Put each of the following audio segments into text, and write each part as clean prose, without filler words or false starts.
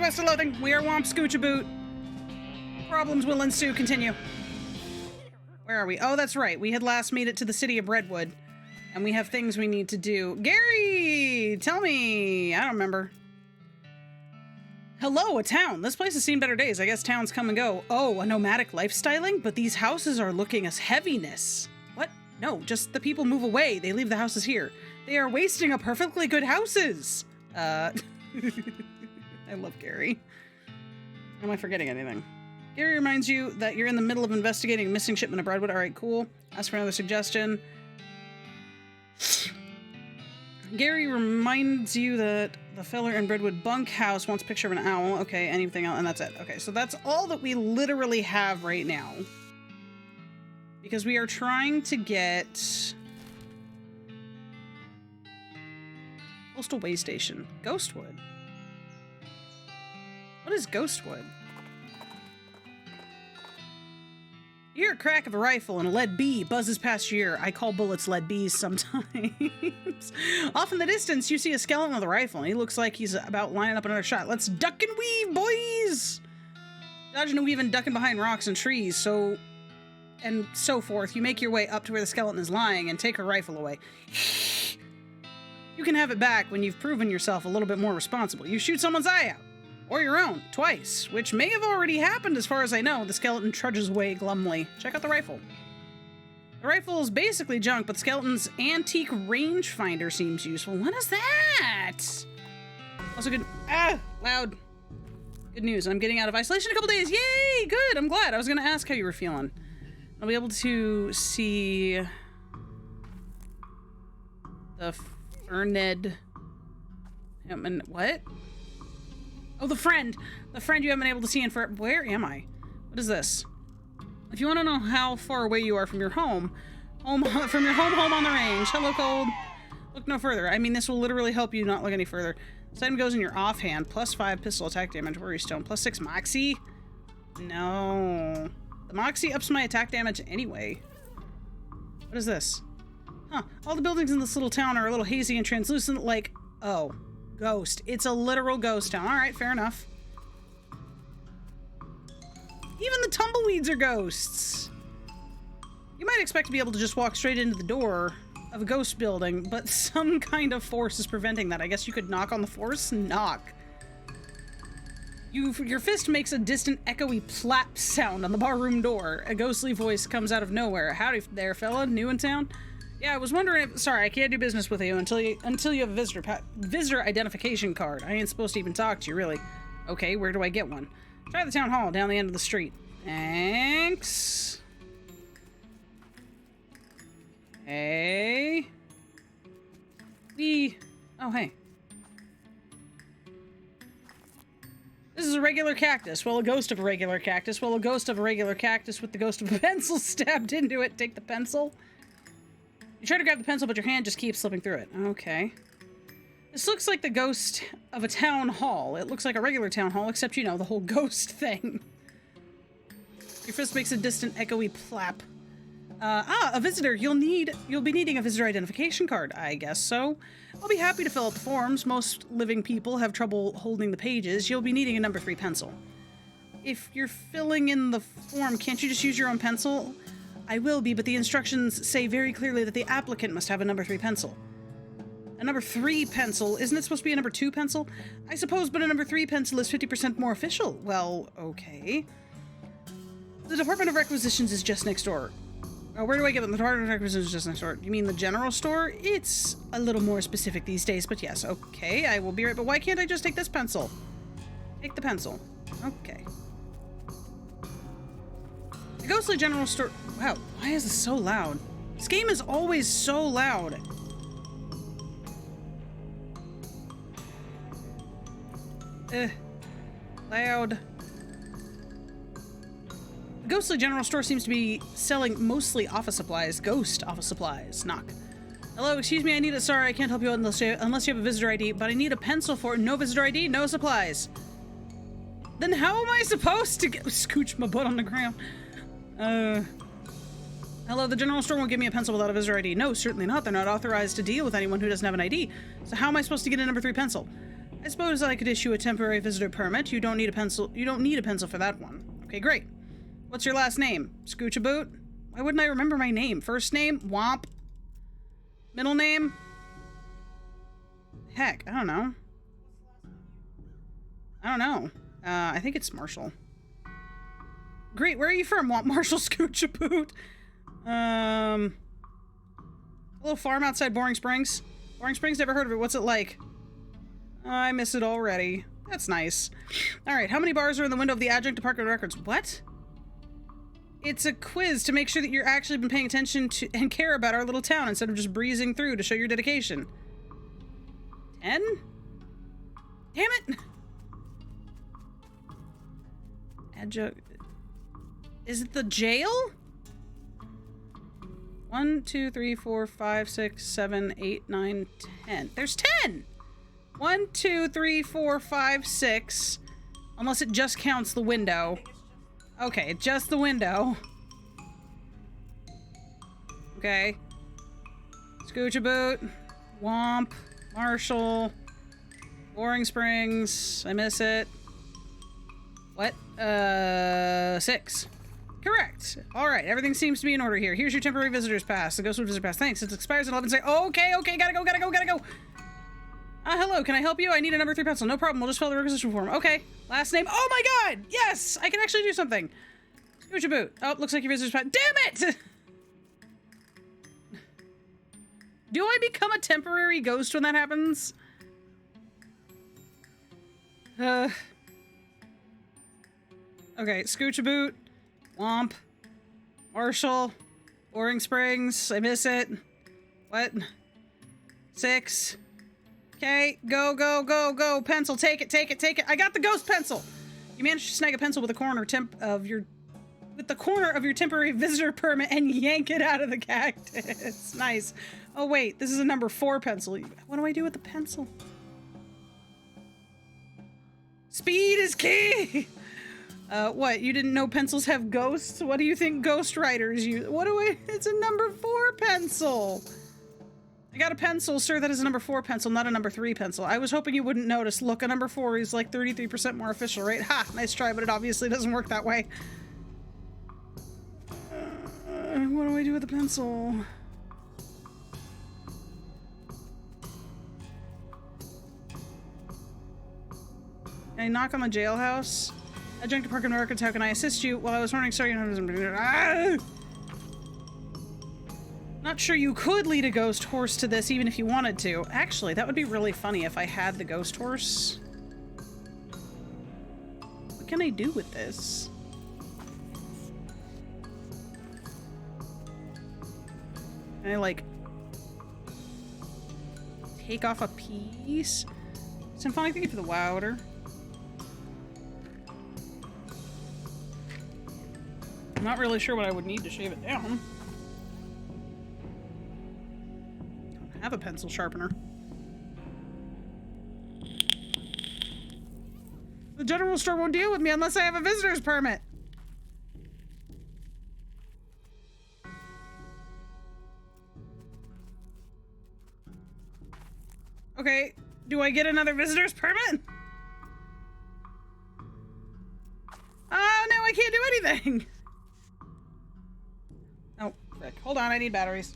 to West of Loathing. We are Womp Scoochaboot. Problems will ensue. Continue. Where are we? Oh, that's right. We had last made it to the city of Redwood. And we have things we need to do. Gary! Tell me. I don't remember. Hello, a town. This place has seen better days. I guess towns come and go. Oh, a nomadic lifestyling? But these houses are looking as heaviness. What? No, just the people move away. They leave the houses here. They are wasting a perfectly good houses. I love Gary. Am I forgetting anything? Gary reminds you that you're in the middle of investigating a missing shipment of Redwood. All right, cool. Ask for another suggestion. Gary reminds you that the feller in Redwood bunkhouse wants a picture of an owl. Okay, anything else? And that's it. Okay, so that's all that we literally have right now. Because we are trying to get... Coastal Way Station. Ghostwood. What is Ghostwood? You hear a crack of a rifle and a lead bee buzzes past your ear. I call bullets lead bees sometimes. Off in the distance, you see a skeleton with a rifle, and he looks like he's about lining up another shot. Let's duck and weave, boys! Dodging and weaving, ducking behind rocks and trees, and so forth. You make your way up to where the skeleton is lying and take her rifle away. You can have it back when you've proven yourself a little bit more responsible. You shoot someone's eye out. Or your own, twice, which may have already happened as far as I know. The skeleton trudges away glumly. Check out the rifle. The rifle is basically junk, but the skeleton's antique rangefinder seems useful. What is that? Also good, loud. Good news, I'm getting out of isolation in a couple days. Yay, good, I'm glad. I was gonna ask how you were feeling. I'll be able to see the Ferned, what? Oh, the friend you haven't been able to see in forever. Where am I? What is this? If you want to know how far away you are from your home on the range. Hello, cold. Look no further. I mean, this will literally help you not look any further. This item goes in your offhand. +5 pistol attack damage. Worry stone. +6 moxie. No. The moxie ups my attack damage anyway. What is this? Huh. All the buildings in this little town are a little hazy and translucent, like, oh. Ghost. It's a literal ghost town. Alright, fair enough. Even the tumbleweeds are ghosts. You might expect to be able to just walk straight into the door of a ghost building, but some kind of force is preventing that. I guess you could knock on the force? Knock. Your fist makes a distant, echoey plap sound on the barroom door. A ghostly voice comes out of nowhere. Howdy there, fella. New in town? Yeah, I was wondering if, sorry, I can't do business with you until you have a visitor identification card. I ain't supposed to even talk to you, really. Okay, where do I get one? Try the town hall down the end of the street. Thanks. Hey. Oh, hey. This is a regular cactus. Well, a ghost of a regular cactus. Well, a ghost of a regular cactus with the ghost of a pencil stabbed into it. Take the pencil. You try to grab the pencil, but your hand just keeps slipping through it. Okay. This looks like the ghost of a town hall. It looks like a regular town hall, except, you know, the whole ghost thing. Your fist makes a distant, echoey plap. A visitor. You'll be needing a visitor identification card. I guess so. I'll be happy to fill out the forms. Most living people have trouble holding the pages. You'll be needing a number 3 pencil. If you're filling in the form, can't you just use your own pencil? I will be, but the instructions say very clearly that the applicant must have a number 3 pencil. A number 3 pencil? Isn't it supposed to be a number 2 pencil? I suppose, but a number 3 pencil is 50% more official. Well, okay. The Department of Requisitions is just next door. Where do I get them? The Department of Requisitions is just next door. You mean the general store? It's a little more specific these days, but yes, okay. I will be right, but why can't I just take this pencil? Take the pencil. Okay. The ghostly general store. Wow, why is this so loud? This game is always so loud. Loud. The ghostly general store seems to be selling mostly office supplies. Ghost office supplies. Knock. Hello, excuse me, sorry, I can't help you unless you have a visitor ID, but I need a pencil for no visitor ID, no supplies. Then how am I supposed to scooch my butt on the ground? Hello, the general store won't give me a pencil without a visitor ID. No, certainly not. They're not authorized to deal with anyone who doesn't have an ID. So how am I supposed to get a number 3 pencil? I suppose I could issue a temporary visitor permit. You don't need a pencil. You don't need a pencil for that one. Okay, great. What's your last name? Scoochaboot? Why wouldn't I remember my name? First name? Womp. Middle name? Heck, I don't know. I think it's Marshall. Great, where are you from? Want Marshall Scoochaboot? A little farm outside Boring Springs. Boring Springs, never heard of it. What's it like? Oh, I miss it already. That's nice. Alright, how many bars are in the window of the adjunct department of records? What? It's a quiz to make sure that you're actually been paying attention to and care about our little town instead of just breezing through to show your dedication. 10? Damn it! Adjunct... Is it the jail? 1, 2, 3, 4, 5, 6, 7, 8, 9, 10. There's 10! 1, 2, 3, 4, 5, 6. Unless it just counts the window. Okay, just the window. Okay. Scoochaboot. Womp. Marshall. Boring Springs. I miss it. What? 6. Correct. Alright, everything seems to be in order here. Here's your temporary visitor's pass. The Ghostwood Visitor Pass. Thanks. It expires in 11 seconds. Okay, gotta go. Hello, can I help you? I need a number 3 pencil. No problem, we'll just fill the requisition form. Okay. Last name. Oh my god! Yes! I can actually do something. Scoochaboot. Oh, looks like your visitor's pass. Damn it! Do I become a temporary ghost when that happens? Okay, Scoochaboot. Womp. Marshall. Boring Springs. I miss it. What? 6. Okay, go. Pencil, take it. I got the ghost pencil. You managed to snag a pencil with the corner of your temporary visitor permit and yank it out of the cactus. Nice. Oh wait, this is a number 4 pencil. What do I do with the pencil? Speed is key. What? You didn't know pencils have ghosts? What do you think ghost writers use? It's a number 4 pencil. I got a pencil, sir, that is a number 4 pencil, not a number 3 pencil. I was hoping you wouldn't notice. Look, a number 4 is like 33% more official, right? Ha! Nice try, but it obviously doesn't work that way. What do I do with the pencil? Can I knock on the jailhouse? Adjunct Department of Records, how can I assist you? Well, I was wondering, sorry, Not sure you could lead a ghost horse to this, even if you wanted to. Actually, that would be really funny if I had the ghost horse. What can I do with this? Can I, like, take off a piece? Symphonic, thank you for the wowder. I'm not really sure what I would need to shave it down. Don't have a pencil sharpener. The general store won't deal with me unless I have a visitor's permit. Okay, do I get another visitor's permit? Oh, no, I can't do anything. Oh, frick. Hold on, I need batteries.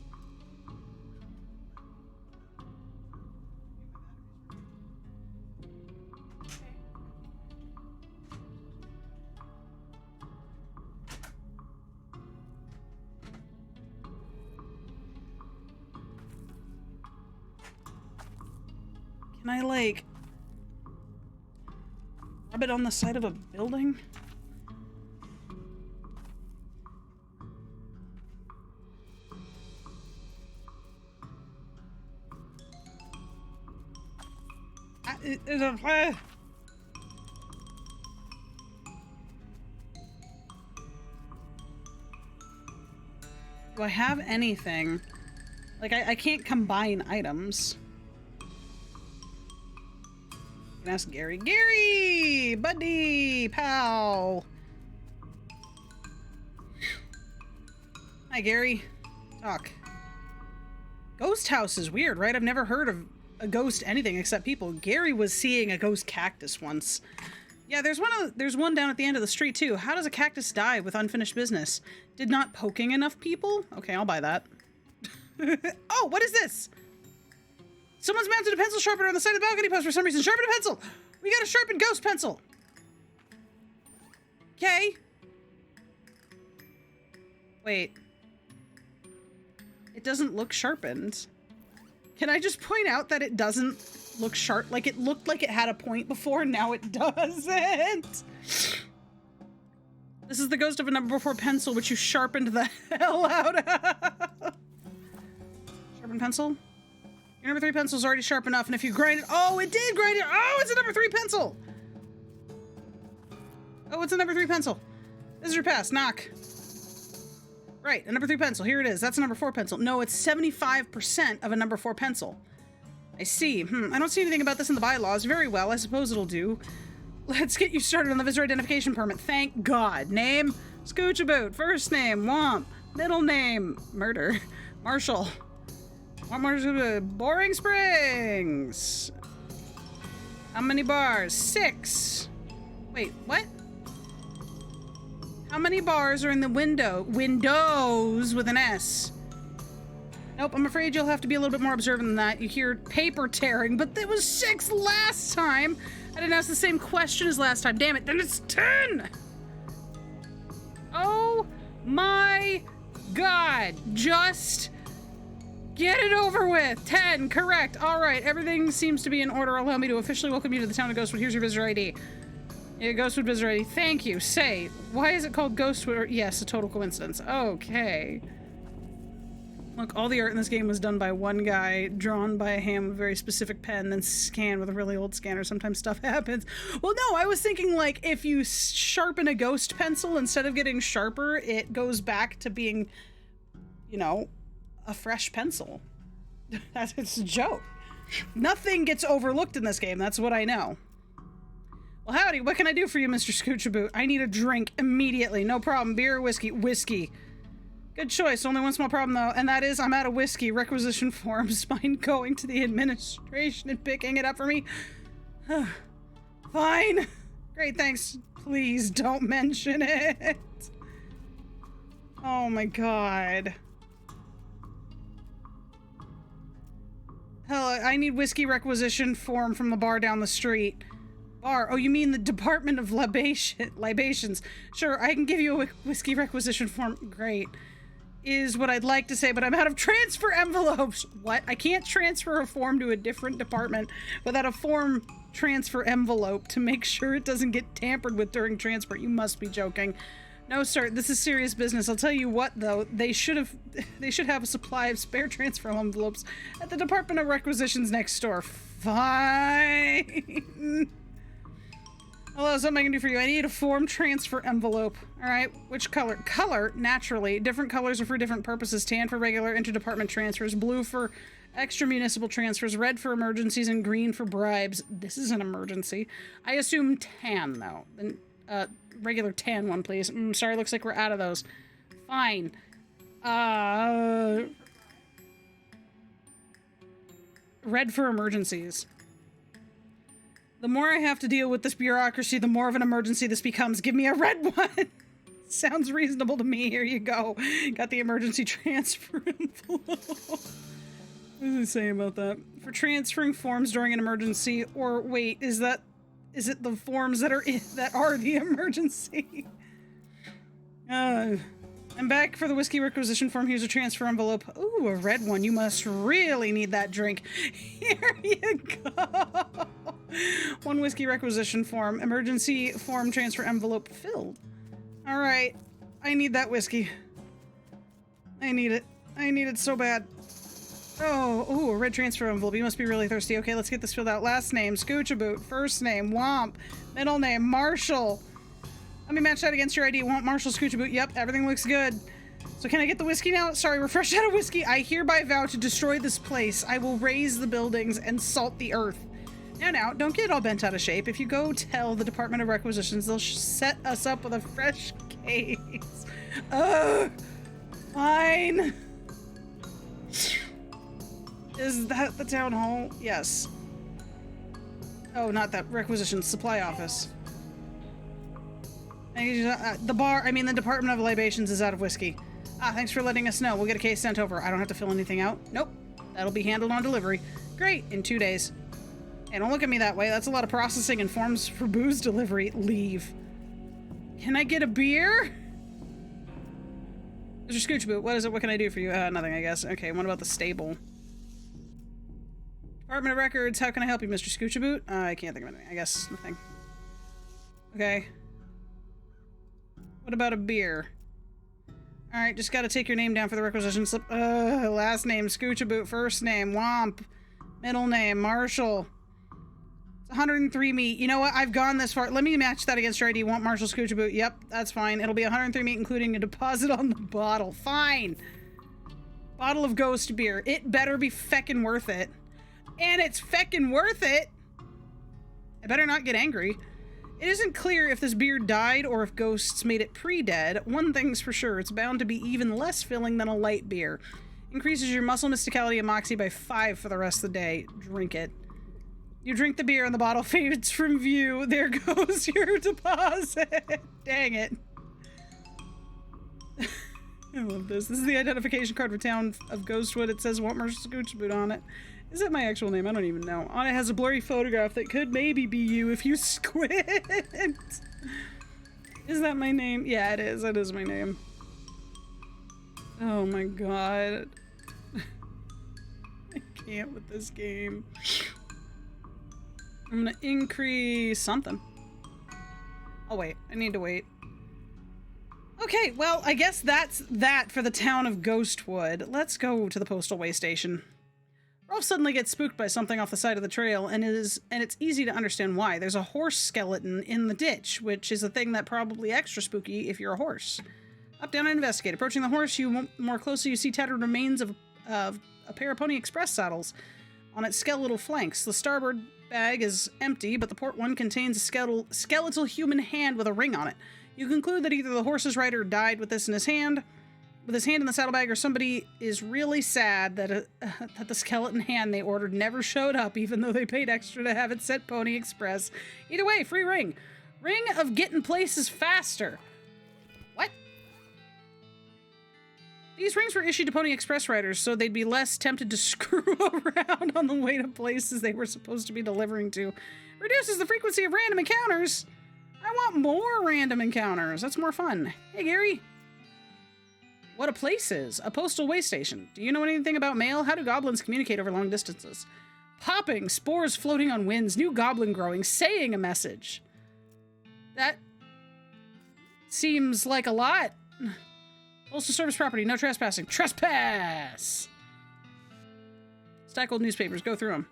Can I, like, rub it on the side of a building? Do I have anything? Like, I can't combine items. I can ask Gary. Gary! Buddy! Pal! Hi, Gary. Talk. Ghost house is weird, right? I've never heard of a ghost anything except people. Gary was seeing a ghost cactus once. Yeah, there's one down at the end of the street too. How does a cactus die with unfinished business? Did not poking enough people? Okay, I'll buy that. Oh, what is this? Someone's mounted a pencil sharpener on the side of the balcony post for some reason. Sharpen a pencil! We got a sharpened ghost pencil! Okay. Wait. It doesn't look sharpened. Can I just point out that it doesn't look sharp? Like, it looked like it had a point before, and now it doesn't. This is the ghost of a number 4 pencil, which you sharpened the hell out of. Sharpened pencil? Your number 3 pencil's already sharp enough, and if you grind it— oh, it did grind it! Oh, it's a number 3 pencil! Oh, it's a number 3 pencil. This is your pass. Knock. Right, a number 3 pencil. Here it is. That's a number 4 pencil. No, it's 75% of a number 4 pencil. I see. I don't see anything about this in the bylaws. Very well, I suppose it'll do. Let's get you started on the visitor identification permit. Thank God. Name? Scoochaboot. First name? Womp. Middle name? Murder. Marshall. Boring Springs. How many bars? 6. Wait, what? How many bars are in the windows with an S? Nope, I'm afraid you'll have to be a little bit more observant than that. You hear paper tearing, but it was 6 last time. I didn't ask the same question as last time. Damn it, then it's 10! Oh my God, just get it over with. 10, correct. All right, everything seems to be in order. Allow me to officially welcome you to the town of Ghostwood. Here's your visitor ID. Yeah, Ghostwood visitor ID. Thank you. Say, why is it called Ghostwood? Yes, a total coincidence. Okay. Look, all the art in this game was done by one guy, drawn by a hand with a very specific pen, then scanned with a really old scanner. Sometimes stuff happens. Well, no, I was thinking, like, if you sharpen a ghost pencil, instead of getting sharper, it goes back to being, you know, a fresh pencil. It's a joke. Nothing gets overlooked in this game. That's what I know. Well, howdy. What can I do for you, Mr. Scoochaboot? I need a drink immediately. No problem. Beer or whiskey? Whiskey. Good choice. Only one small problem, though, and that is I'm out of whiskey. Requisition forms. Mind going to the administration and picking it up for me? Fine. Great, thanks. Please don't mention it. Oh my God. Hello, I need whiskey requisition form from the bar down the street. Bar? Oh, you mean the Department of Libations. Sure, I can give you a whiskey requisition form. Great. Is what I'd like to say, but I'm out of transfer envelopes. What? I can't transfer a form to a different department without a form transfer envelope to make sure it doesn't get tampered with during transfer. You must be joking. No, sir, this is serious business. I'll tell you what, though, they should have a supply of spare transfer envelopes at the Department of Requisitions next door. Fine. Hello, something I can do for you. I need a form transfer envelope. All right, which color? Color, naturally. Different colors are for different purposes. Tan for regular interdepartment transfers, blue for extra municipal transfers, red for emergencies, and green for bribes. This is an emergency. I assume tan, though. Regular tan one, please. Sorry, looks like we're out of those. Fine. Red for emergencies. The more I have to deal with this bureaucracy, the more of an emergency this becomes. Give me a red one. Sounds reasonable to me. Here you go. Got the emergency transfer envelope. What does it say about that? For transferring forms during an emergency, or wait, is it the forms that are the emergency? I'm back for the whiskey requisition form. Here's a transfer envelope. Ooh, a red one. You must really need that drink. Here you go. One whiskey requisition form. Emergency form transfer envelope filled. All right. I need that whiskey. I need it. I need it so bad. Oh, ooh, a red transfer envelope. You must be really thirsty. Okay, let's get this filled out. Last name, Scoochaboot. First name, Womp. Middle name, Marshall. Let me match that against your ID. Womp, Marshall, Scoochaboot. Yep, everything looks good. So can I get the whiskey now? Sorry, we're fresh out of whiskey. I hereby vow to destroy this place. I will raise the buildings and salt the earth. Now, don't get all bent out of shape. If you go tell the Department of Requisitions, they'll set us up with a fresh case. Ugh. Fine. Is that the town hall? Yes. Oh, not that. Requisition supply office. The the Department of Libations is out of whiskey. Ah, thanks for letting us know. We'll get a case sent over. I don't have to fill anything out? Nope. That'll be handled on delivery. Great, in 2 days. Hey, don't look at me that way. That's a lot of processing and forms for booze delivery. Leave. Can I get a beer? Mr. Scoochboot, what is it? What can I do for you? Nothing, I guess. Okay, what about the stable? Department of Records, how can I help you, Mr. Scoochaboot? I can't think of anything. I guess nothing. Okay. What about a beer? Alright, just gotta take your name down for the requisition slip. Last name, Scoochaboot. First name, Womp. Middle name, Marshall. It's 103 meat. You know what? I've gone this far. Let me match that against your ID. Want Marshall Scoochaboot? Yep, that's fine. It'll be 103 meat, including a deposit on the bottle. Fine. Bottle of ghost beer. It better be feckin' worth it. And it's feckin' worth it. I better not get angry. It isn't clear if this beer died or if ghosts made it pre-dead. One thing's for sure, it's bound to be even less filling than a light beer. Increases your muscle mysticality and moxie by 5 for the rest of the day. Drink it. You drink the beer and the bottle fades from view. There goes your deposit. Dang it. I love this. This is the identification card for town of Ghostwood. It says Want Marshall Scoochboot on it. Is that my actual name? I don't even know. On it has a blurry photograph that could maybe be you if you squint. Is that my name? Yeah, it is. That is my name. Oh my god. I can't with this game. I'm gonna increase something. Oh wait, I need to wait. Okay, well, I guess that's that for the town of Ghostwood. Let's go to the postal way station. Rolf suddenly gets spooked by something off the side of the trail, and it's easy to understand why. There's a horse skeleton in the ditch, which is a thing that probably extra spooky if you're a horse. Up, down, and investigate. Approaching the horse, more closely you see tattered remains of a pair of Pony Express saddles on its skeletal flanks. The starboard bag is empty, but the port one contains a skeletal human hand with a ring on it. You conclude that either the horse's rider died with this in his hand in the saddlebag, or somebody is really sad that that the skeleton hand they ordered never showed up, even though they paid extra to have it sent Pony Express. Either way, free ring. Ring of getting places faster. What? These rings were issued to Pony Express riders so they'd be less tempted to screw around on the way to places they were supposed to be delivering to. Reduces the frequency of random encounters. I want more random encounters. That's more fun. Hey, Gary. What a place is. A postal way station. Do you know anything about mail? How do goblins communicate over long distances? Popping, spores floating on winds, new goblin growing, saying a message. That seems like a lot. Postal service property, no trespassing. Trespass! Stack old newspapers, go through them.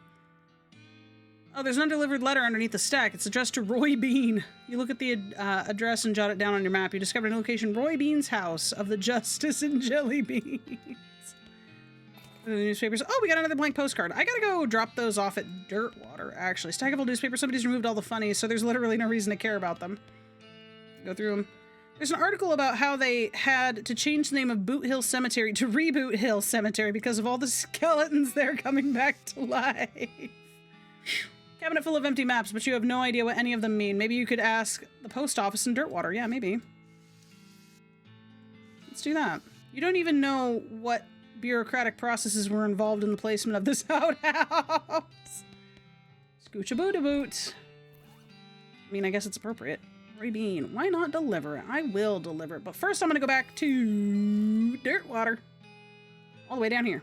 Oh, there's an undelivered letter underneath the stack. It's addressed to Roy Bean. You look at the address and jot it down on your map. You discover a location, Roy Bean's house of the Justice and Jelly Beans. The newspapers. Oh, we got another blank postcard. I gotta go drop those off at Dirtwater, actually. Stack of old newspapers. Somebody's removed all the funnies, so there's literally no reason to care about them. Go through them. There's an article about how they had to change the name of Boot Hill Cemetery to Reboot Hill Cemetery because of all the skeletons there coming back to life. Cabinet full of empty maps, but you have no idea what any of them mean. Maybe you could ask the post office in Dirtwater. Yeah, maybe. Let's do that. You don't even know what bureaucratic processes were involved in the placement of this outhouse. Scooch-a-boot-a-boot. I mean, I guess it's appropriate. Roy Bean. Why not deliver it? I will deliver it. But first I'm going to go back to Dirtwater. All the way down here.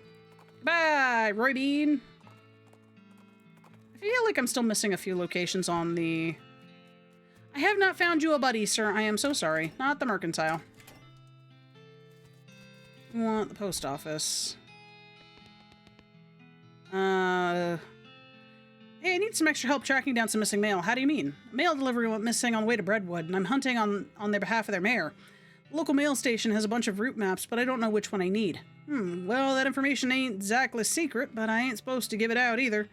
Goodbye, Roy Bean. I feel like I'm still missing a few locations on the... I have not found you a buddy, sir. I am so sorry. Not the mercantile. We want the post office. Hey, I need some extra help tracking down some missing mail. How do you mean? Mail delivery went missing on the way to Breadwood, and I'm hunting on their behalf of their mayor. The local mail station has a bunch of route maps, but I don't know which one I need. Well, that information ain't exactly secret, but I ain't supposed to give it out either.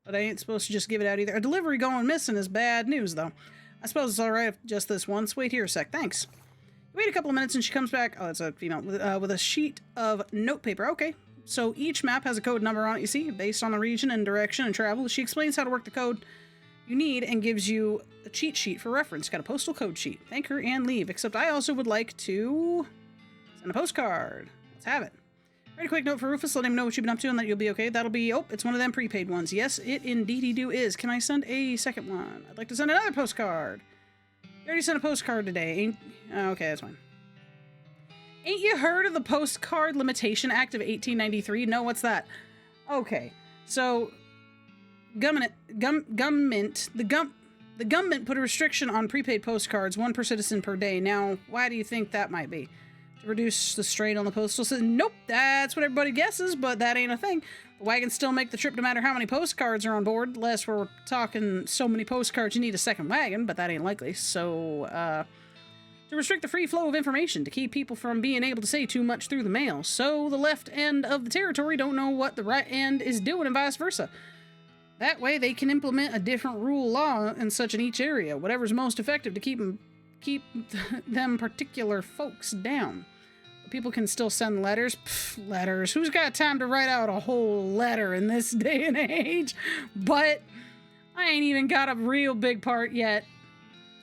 But I ain't supposed to just give it out either. A delivery going missing is bad news, though. I suppose it's alright just this once. Wait here a sec. Thanks. You wait a couple of minutes and she comes back. Oh, it's a female. With a sheet of notepaper. Okay. So each map has a code number on it, you see, based on the region and direction and travel. She explains how to work the code you need and gives you a cheat sheet for reference. Got a postal code sheet. Thank her and leave. Except I also would like to send a postcard. Let's have it. Write a quick note for Rufus. Let him know what you've been up to and that you'll be okay. That'll be... Oh, it's one of them prepaid ones. Yes, it indeedy-do is. Can I send a second one? I'd like to send another postcard. You already sent a postcard today. Ain't... Okay, that's fine. Ain't you heard of the Postcard Limitation Act of 1893? No, what's that? Okay, so... The government put a restriction on prepaid postcards, 1 per citizen per day. Now, why do you think that might be? To reduce the strain on the postal system? Nope, that's what everybody guesses, but that ain't a thing. The wagons still make the trip no matter how many postcards are on board, unless we're talking so many postcards you need a second wagon, but that ain't likely. So, to restrict the free flow of information, to keep people from being able to say too much through the mail, so the left end of the territory don't know what the right end is doing and vice versa. That way, they can implement a different rule law and such in each area, whatever's most effective to keep them particular folks down. But people can still send letters. Pfft, letters. Who's got time to write out a whole letter in this day and age? But I ain't even got a real big part yet.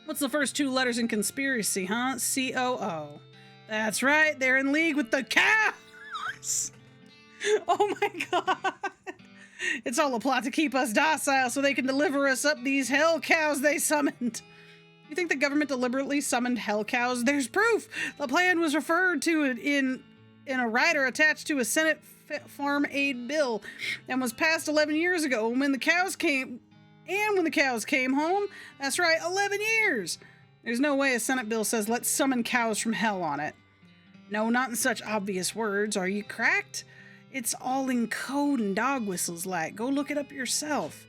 What's the first 2 letters in conspiracy, huh? C-O-O. That's right, they're in league with the cows! Oh my god! It's all a plot to keep us docile so they can deliver us up these hell cows they summoned. You think the government deliberately summoned hell cows? There's proof! The plan was referred to in a rider attached to a Senate Farm Aid bill and was passed 11 years ago. And when the cows came home, that's right, 11 years! There's no way a Senate bill says let's summon cows from hell on it. No, not in such obvious words. Are you cracked? It's all in code and dog whistles like. Go look it up yourself.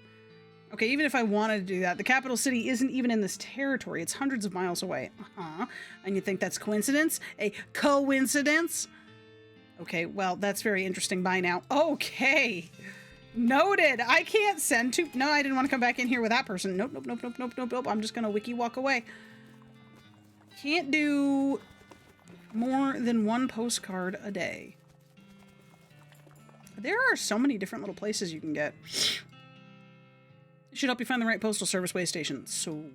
Okay, even if I wanted to do that, the capital city isn't even in this territory. It's hundreds of miles away. Uh-huh. And you think that's coincidence? A coincidence? Okay, well, that's very interesting by now. Okay. Noted. I can't send to... No, I didn't want to come back in here with that person. Nope, nope, nope, nope, nope, nope, nope. I'm just going to wiki walk away. Can't do more than 1 postcard a day. There are so many different little places you can get. It should help you find the right postal service way station. Sweet.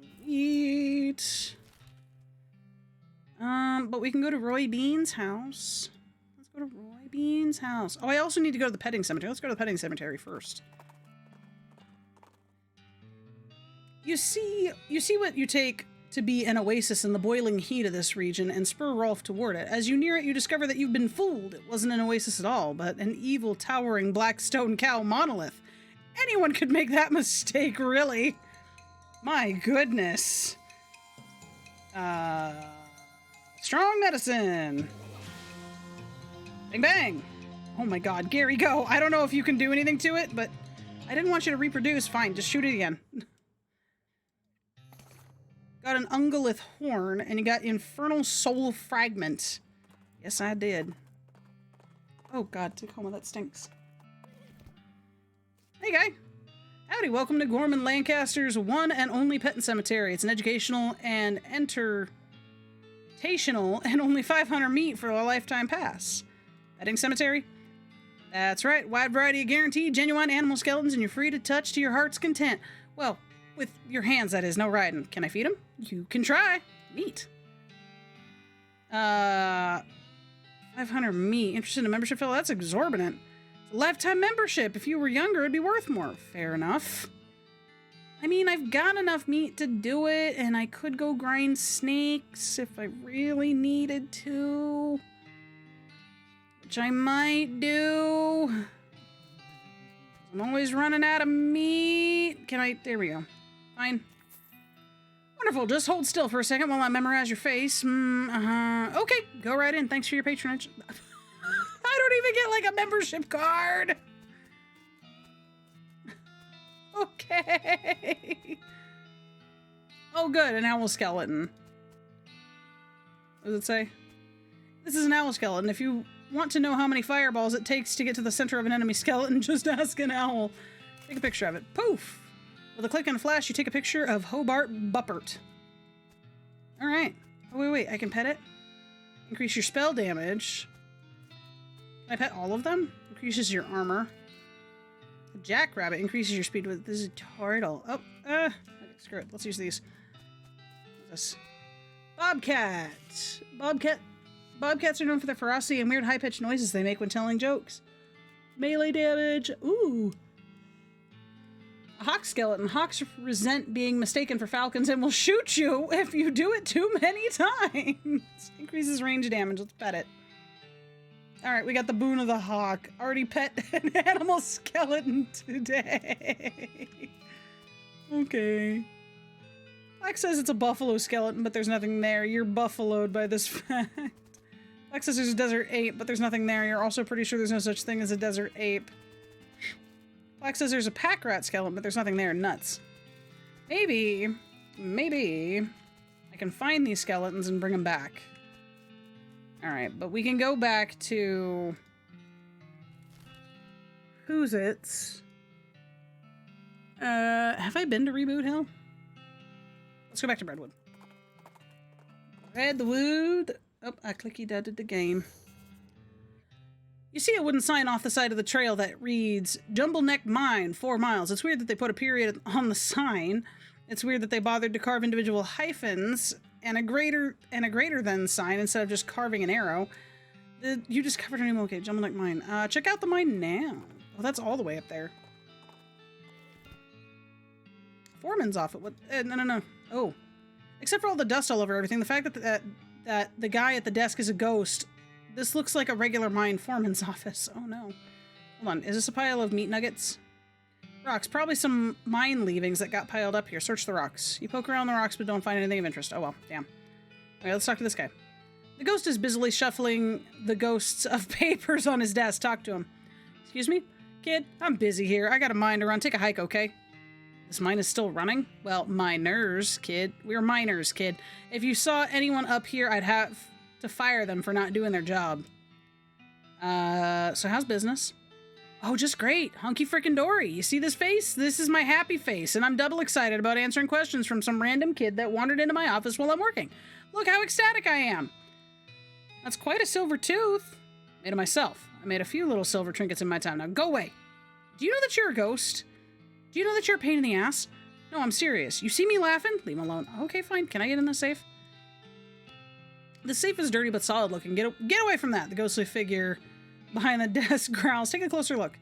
But we can go to Roy Bean's house. Let's go to Roy Bean's house. Oh, I also need to go to the petting cemetery. Let's go to the petting cemetery first. You see what you take to be an oasis in the boiling heat of this region and spur Rolf toward it. As you near it, you discover that you've been fooled. It wasn't an oasis at all, but an evil, towering black stone cow monolith. Anyone could make that mistake, really. My goodness. Strong medicine. Bang, bang. Oh my god, Gary, go. I don't know if you can do anything to it, but I didn't want you to reproduce. Fine, just shoot it again. Got an ungulith horn, and you got infernal soul fragment. Yes, I did. Oh god, Tacoma, that stinks. Hey, guy. Howdy, welcome to Gorman Lancaster's one and only pet cemetery. It's an educational and entertainment and only 500 meat for a lifetime pass. Petting cemetery? That's right, wide variety of guaranteed genuine animal skeletons, and you're free to touch to your heart's content. Well, with your hands, that is, no riding. Can I feed them? You can try. Meat. 500 meat. Interested in a membership fellow? That's exorbitant. It's a lifetime membership. If you were younger, it'd be worth more. Fair enough. I mean, I've got enough meat to do it, and I could go grind snakes if I really needed to. Which I might do. I'm always running out of meat. Can I? There we go. Fine. Wonderful. Just hold still for a second while I memorize your face. Okay, go right in. Thanks for your patronage. I don't even get, like, a membership card. Okay. Oh, good. An owl skeleton. What does it say? This is an owl skeleton. If you want to know how many fireballs it takes to get to the center of an enemy skeleton, just ask an owl. Take a picture of it. Poof! With a click and a flash, you take a picture of Hobart Buppert. Alright. Oh, wait. I can pet it? Increase your spell damage. Can I pet all of them? increases your armor. The jackrabbit increases your speed with... This is a turtle. Oh, okay, screw it. Let's use these. What's this? Bobcat. Bobcats are known for their ferocity and weird high-pitched noises they make when telling jokes. Melee damage. Ooh. A hawk skeleton. Hawks resent being mistaken for falcons and will shoot you if you do it too many times. Increases range damage. Let's pet it. Alright, we got the boon of the hawk. Already pet an animal skeleton today. Okay. Black says it's a buffalo skeleton, but there's nothing there. You're buffaloed by this fact. Black says there's a desert ape, but there's nothing there. You're also pretty sure there's no such thing as a desert ape. Black says there's a pack rat skeleton, but there's nothing there. Nuts. Maybe I can find these skeletons and bring them back. Alright, but we can go back to... Who's it's? Have I been to Reboot Hill? Let's go back to Redwood. Redwood. Oh, I clicky-dudded the game. You see a wooden sign off the side of the trail that reads, Jumble Neck Mine, 4 miles. It's weird that they put a period on the sign. It's weird that they bothered to carve individual hyphens and a greater than sign instead of just carving an arrow. You discovered a new location, Jumble Neck Mine. Check out the mine now. Oh, that's all the way up there. Foreman's off it. What? No. Oh. Except for all the dust all over everything, the fact that the guy at the desk is a ghost. This looks like a regular mine foreman's office. Oh no. Hold on. Is this a pile of meat nuggets? Rocks. Probably some mine leavings that got piled up here. Search the rocks. You poke around the rocks but don't find anything of interest. Oh well. Damn. Alright, let's talk to this guy. The ghost is busily shuffling the ghosts of papers on his desk. Talk to him. Excuse me? Kid, I'm busy here. I got a mine to run. Take a hike, okay? This mine is still running? Well, miners, kid. We're miners, kid. If you saw anyone up here, I'd have to fire them for not doing their job. So how's business? Oh, just great. Hunky frickin' dory. You see this face? This is my happy face, and I'm double excited about answering questions from some random kid that wandered into my office while I'm working. Look how ecstatic I am. That's quite a silver tooth. Made it myself. I made a few little silver trinkets in my time. Now go away. Do you know that you're a ghost? Do you know that you're a pain in the ass? No, I'm serious. You see me laughing? Leave me alone. Okay, fine. Can I get in the safe? The safe is dirty but solid looking. Get away from that. The ghostly figure behind the desk growls. Take a closer look.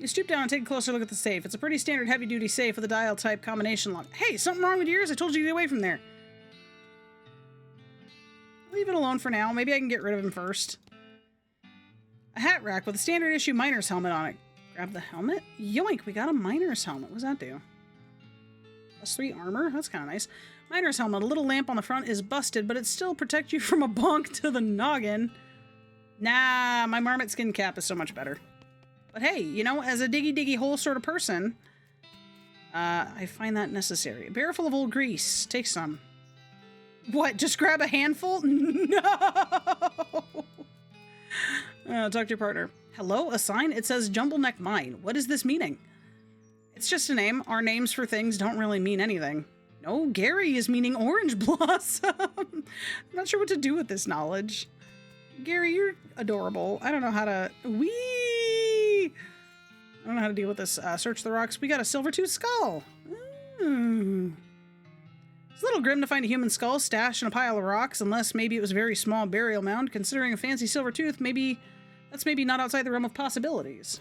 You stoop down and take a closer look at the safe. It's a pretty standard heavy-duty safe with a dial-type combination lock. Hey, something wrong with yours? I told you to get away from there. Leave it alone for now. Maybe I can get rid of him first. A hat rack with a standard issue miner's helmet on it. Grab the helmet? Yoink, we got a miner's helmet. What does that do? +3 armor? That's kind of nice. Miner's helmet. A little lamp on the front is busted, but it still protects you from a bonk to the noggin. Nah, my marmot skin cap is so much better. But hey, you know, as a diggy hole sort of person, I find that necessary. A barrel full of old grease. Take some. What, just grab a handful? No! Talk to your partner. Hello, a sign? It says Jumble Neck Mine. What is this meaning? It's just a name. Our names for things don't really mean anything. No, Gary is meaning orange blossom. I'm not sure what to do with this knowledge. Gary, you're adorable. I don't know how to... Whee! I don't know how to deal with this. Search the rocks. We got a silver-tooth skull. Ooh. It's a little grim to find a human skull stashed in a pile of rocks, unless maybe it was a very small burial mound. Considering a fancy silver tooth, that's maybe not outside the realm of possibilities.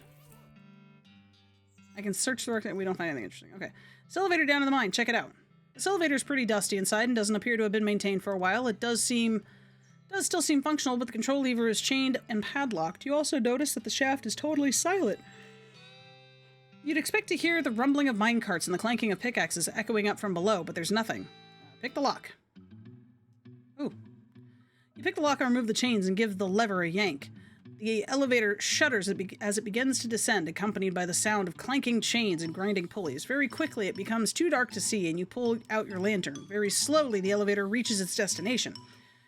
I can search the rock. We don't find anything interesting. Okay. This elevator down to the mine. Check it out. This elevator is pretty dusty inside and doesn't appear to have been maintained for a while. It does still seem functional, but the control lever is chained and padlocked. You also notice that the shaft is totally silent. You'd expect to hear the rumbling of minecarts and the clanking of pickaxes echoing up from below, but there's nothing. Pick the lock. Ooh. You pick the lock and remove the chains and give the lever a yank. The elevator shudders as it begins to descend, accompanied by the sound of clanking chains and grinding pulleys. Very quickly, it becomes too dark to see, and you pull out your lantern. Very slowly, the elevator reaches its destination.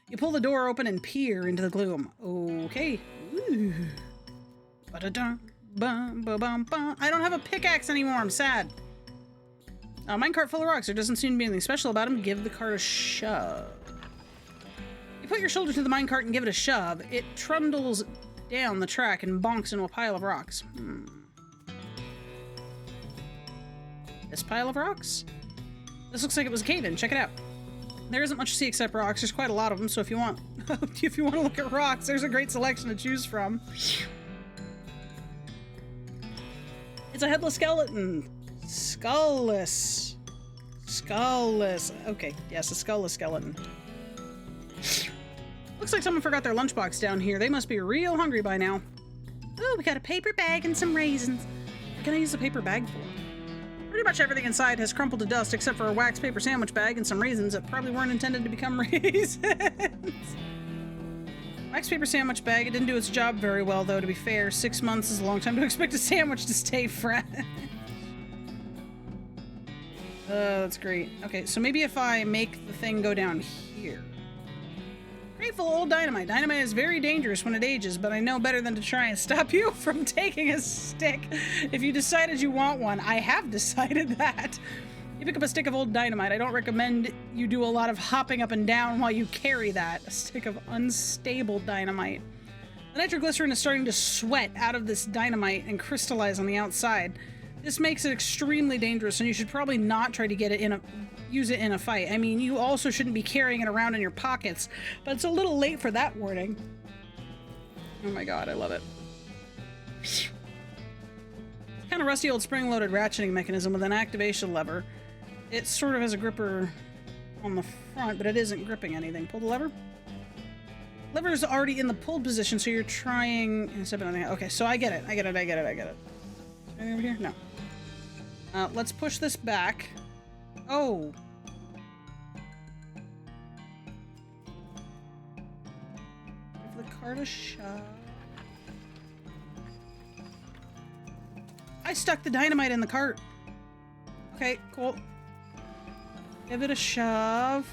You pull the door open and peer into the gloom. Okay. Ooh. Ba-da-dum, bum, ba-bum, bum. I don't have a pickaxe anymore. I'm sad. Minecart full of rocks. There doesn't seem to be anything special about them. Give the cart a shove. You put your shoulder to the minecart and give it a shove. It trundles down the track and bonks into a pile of rocks. This pile of rocks? This looks like it was a cave-in. Check it out. There isn't much to see except rocks. There's quite a lot of them, so if you want if you want to look at rocks, there's a great selection to choose from. It's a headless skeleton. Skullless. Skullless. Okay, yes, a skullless skeleton. Looks like someone forgot their lunchbox down here. They must be real hungry by now. Oh, we got a paper bag and some raisins. What can I use a paper bag for? Pretty much everything inside has crumpled to dust except for a wax paper sandwich bag and some raisins that probably weren't intended to become raisins. Wax paper sandwich bag. It didn't do its job very well, though, to be fair. 6 months is a long time to expect a sandwich to stay fresh. That's great. Okay, so maybe if I make the thing go down here. Grateful old dynamite. Dynamite is very dangerous when it ages, but I know better than to try and stop you from taking a stick. If you decided you want one, I have decided that. You pick up a stick of old dynamite. I don't recommend you do a lot of hopping up and down while you carry that. A stick of unstable dynamite. The nitroglycerin is starting to sweat out of this dynamite and crystallize on the outside. This makes it extremely dangerous, and you should probably not try to get it use it in a fight. I mean, you also shouldn't be carrying it around in your pockets, but it's a little late for that warning. Oh my god, I love it. Kind of rusty old spring-loaded ratcheting mechanism with an activation lever. It sort of has a gripper on the front, but it isn't gripping anything. Pull the lever. Lever is already in the pulled position, so you're trying... Okay, so I get it. I get it. Anything over here? No. Let's push this back. Oh. Give the cart a shove. I stuck the dynamite in the cart. Okay, cool. Give it a shove.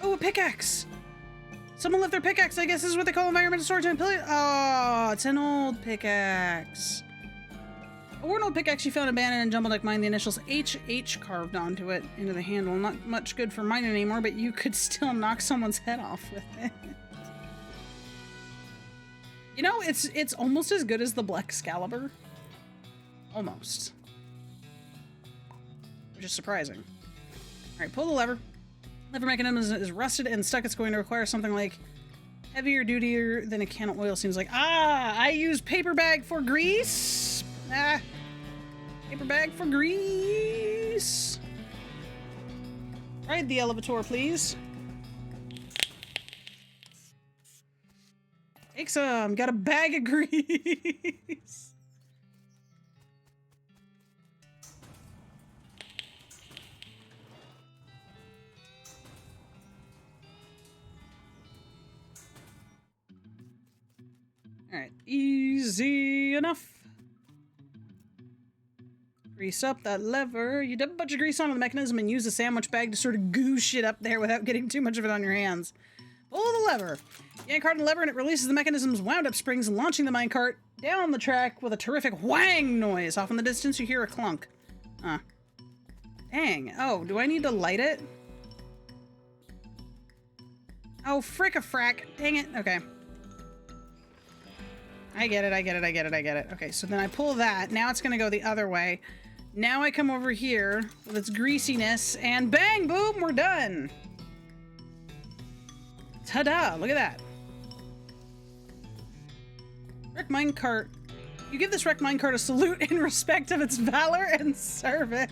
Oh, a pickaxe! Someone left their pickaxe. I guess this is what they call environmental storage and pillage. Oh, it's an old pickaxe. A worn old pickaxe you found abandoned in Jumble Deck Mine. The initials HH carved onto it, into the handle. Not much good for mining anymore, but you could still knock someone's head off with it. You know, it's almost as good as the Black Excalibur. Almost. Which is surprising. Alright, pull the lever. Lever mechanism is rusted and stuck. It's going to require something like heavier dutier than a can of oil, seems like. Ah! I use paper bag for grease! Ah! Paper bag for grease! Ride the elevator, please. Take some. Got a bag of grease. Alright, easy enough. Grease up that lever. You dump a bunch of grease onto the mechanism and use a sandwich bag to sort of goo shit up there without getting too much of it on your hands. Pull the lever. Yank hard on the lever and it releases the mechanism's wound-up springs, launching the minecart down the track with a terrific whang noise. Off in the distance, you hear a clunk. Dang. Oh, do I need to light it? Oh, frick-a-frack. Dang it. Okay. I get it. Okay, so then I pull that. Now it's gonna go the other way. Now I come over here with its greasiness, and bang, boom, we're done. Ta-da! Look at that. Wreck minecart. You give this wrecked minecart a salute in respect of its valor and service.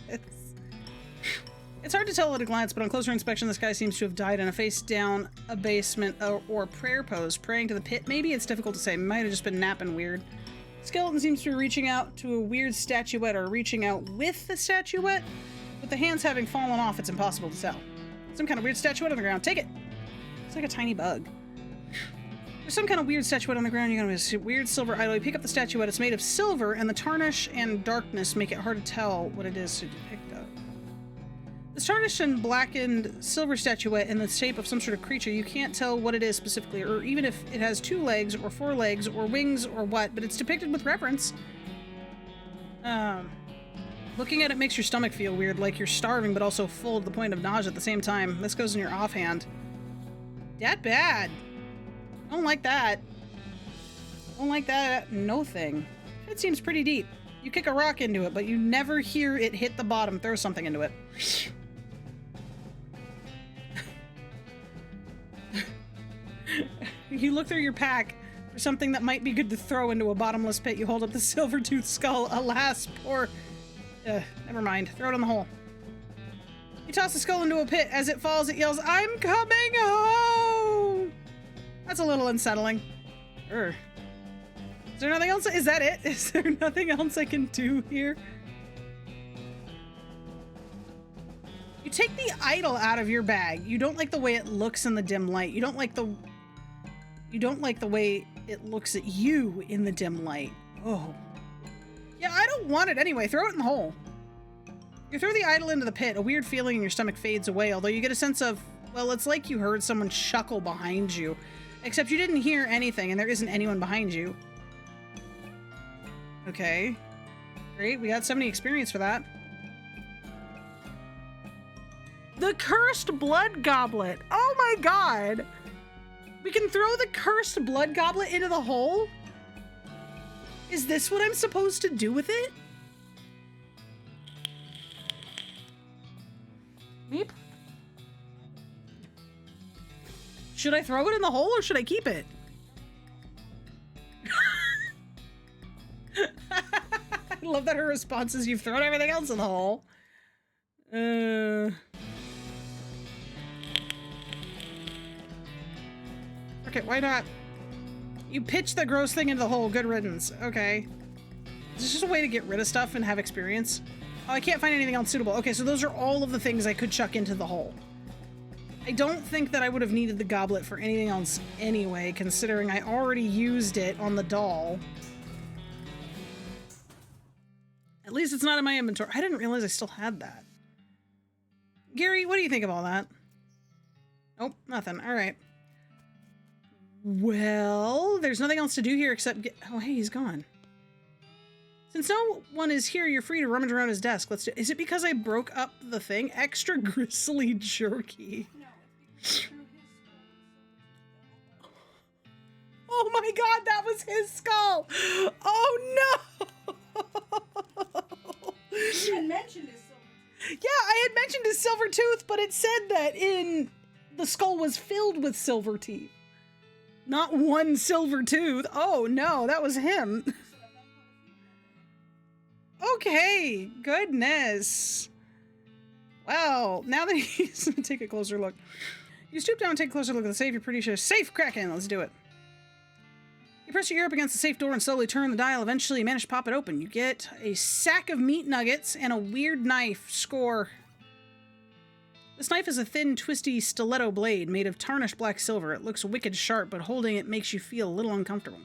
It's hard to tell at a glance, but on closer inspection, this guy seems to have died in a face-down abasement or prayer pose, praying to the pit. Maybe it's difficult to say. Might have just been napping weird. Skeleton seems to be reaching out to a weird statuette, or reaching out with the statuette. With the hands having fallen off, it's impossible to tell. Some kind of weird statuette on the ground. Take it! It's like a tiny bug. There's some kind of weird statuette on the ground. You're gonna see a weird silver idol. You pick up the statuette. It's made of silver, and the tarnish and darkness make it hard to tell what it is to depict of. This tarnished and blackened silver statuette in the shape of some sort of creature. You can't tell what it is specifically, or even if it has 2 legs, or 4 legs, or wings, or what, but it's depicted with reverence. Looking at it makes your stomach feel weird, like you're starving, but also full to the point of nausea at the same time. This goes in your offhand. That bad. I don't like that. Don't like that. No thing. It seems pretty deep. You kick a rock into it, but you never hear it hit the bottom. Throw something into it. You look through your pack for something that might be good to throw into a bottomless pit. You hold up the silver-toothed skull. Alas, poor... never mind. Throw it in the hole. You toss the skull into a pit. As it falls, it yells, "I'm coming home!" That's a little unsettling. Is there nothing else? Is that it? Is there nothing else I can do here? You take the idol out of your bag. You don't like the way it looks in the dim light. You don't like the way it looks at you in the dim light. Oh. Yeah, I don't want it anyway. Throw it in the hole. You throw the idol into the pit. A weird feeling in your stomach fades away, although you get a sense of, well, it's like you heard someone chuckle behind you. Except you didn't hear anything, and there isn't anyone behind you. Okay. Great, we got 70 experience for that. The Cursed Blood Goblet! Oh my god! We can throw the Cursed Blood Goblet into the hole? Is this what I'm supposed to do with it? Meep. Should I throw it in the hole or should I keep it? I love that her response is, "You've thrown everything else in the hole." Okay, why not? You pitch the gross thing into the hole. Good riddance. Okay. Is this just a way to get rid of stuff and have experience? Oh, I can't find anything else suitable. Okay, so those are all of the things I could chuck into the hole. I don't think that I would have needed the goblet for anything else anyway, considering I already used it on the doll. At least it's not in my inventory. I didn't realize I still had that. Gary, what do you think of all that? Nope, nothing. All right. Well, there's nothing else to do here except get... Oh, hey, he's gone. Since no one is here, you're free to rummage around his desk. Let's do... Is it because I broke up the thing? Extra gristly jerky. No, it's because oh my god, that was his skull! Oh no! You had mentioned his silver tooth. Yeah, I had mentioned his silver tooth, but it said that the skull was filled with silver teeth. Not one silver tooth. Oh no, that was him. Okay, goodness. Well, now that he's gonna take a closer look. You stoop down and take a closer look at the safe. You're pretty sure. Safe, Kraken. Let's do it. You press your ear up against the safe door and slowly turn the dial. Eventually, you manage to pop it open. You get a sack of meat nuggets and a weird knife. Score. This knife is a thin, twisty stiletto blade made of tarnished black silver. It looks wicked sharp, but holding it makes you feel a little uncomfortable.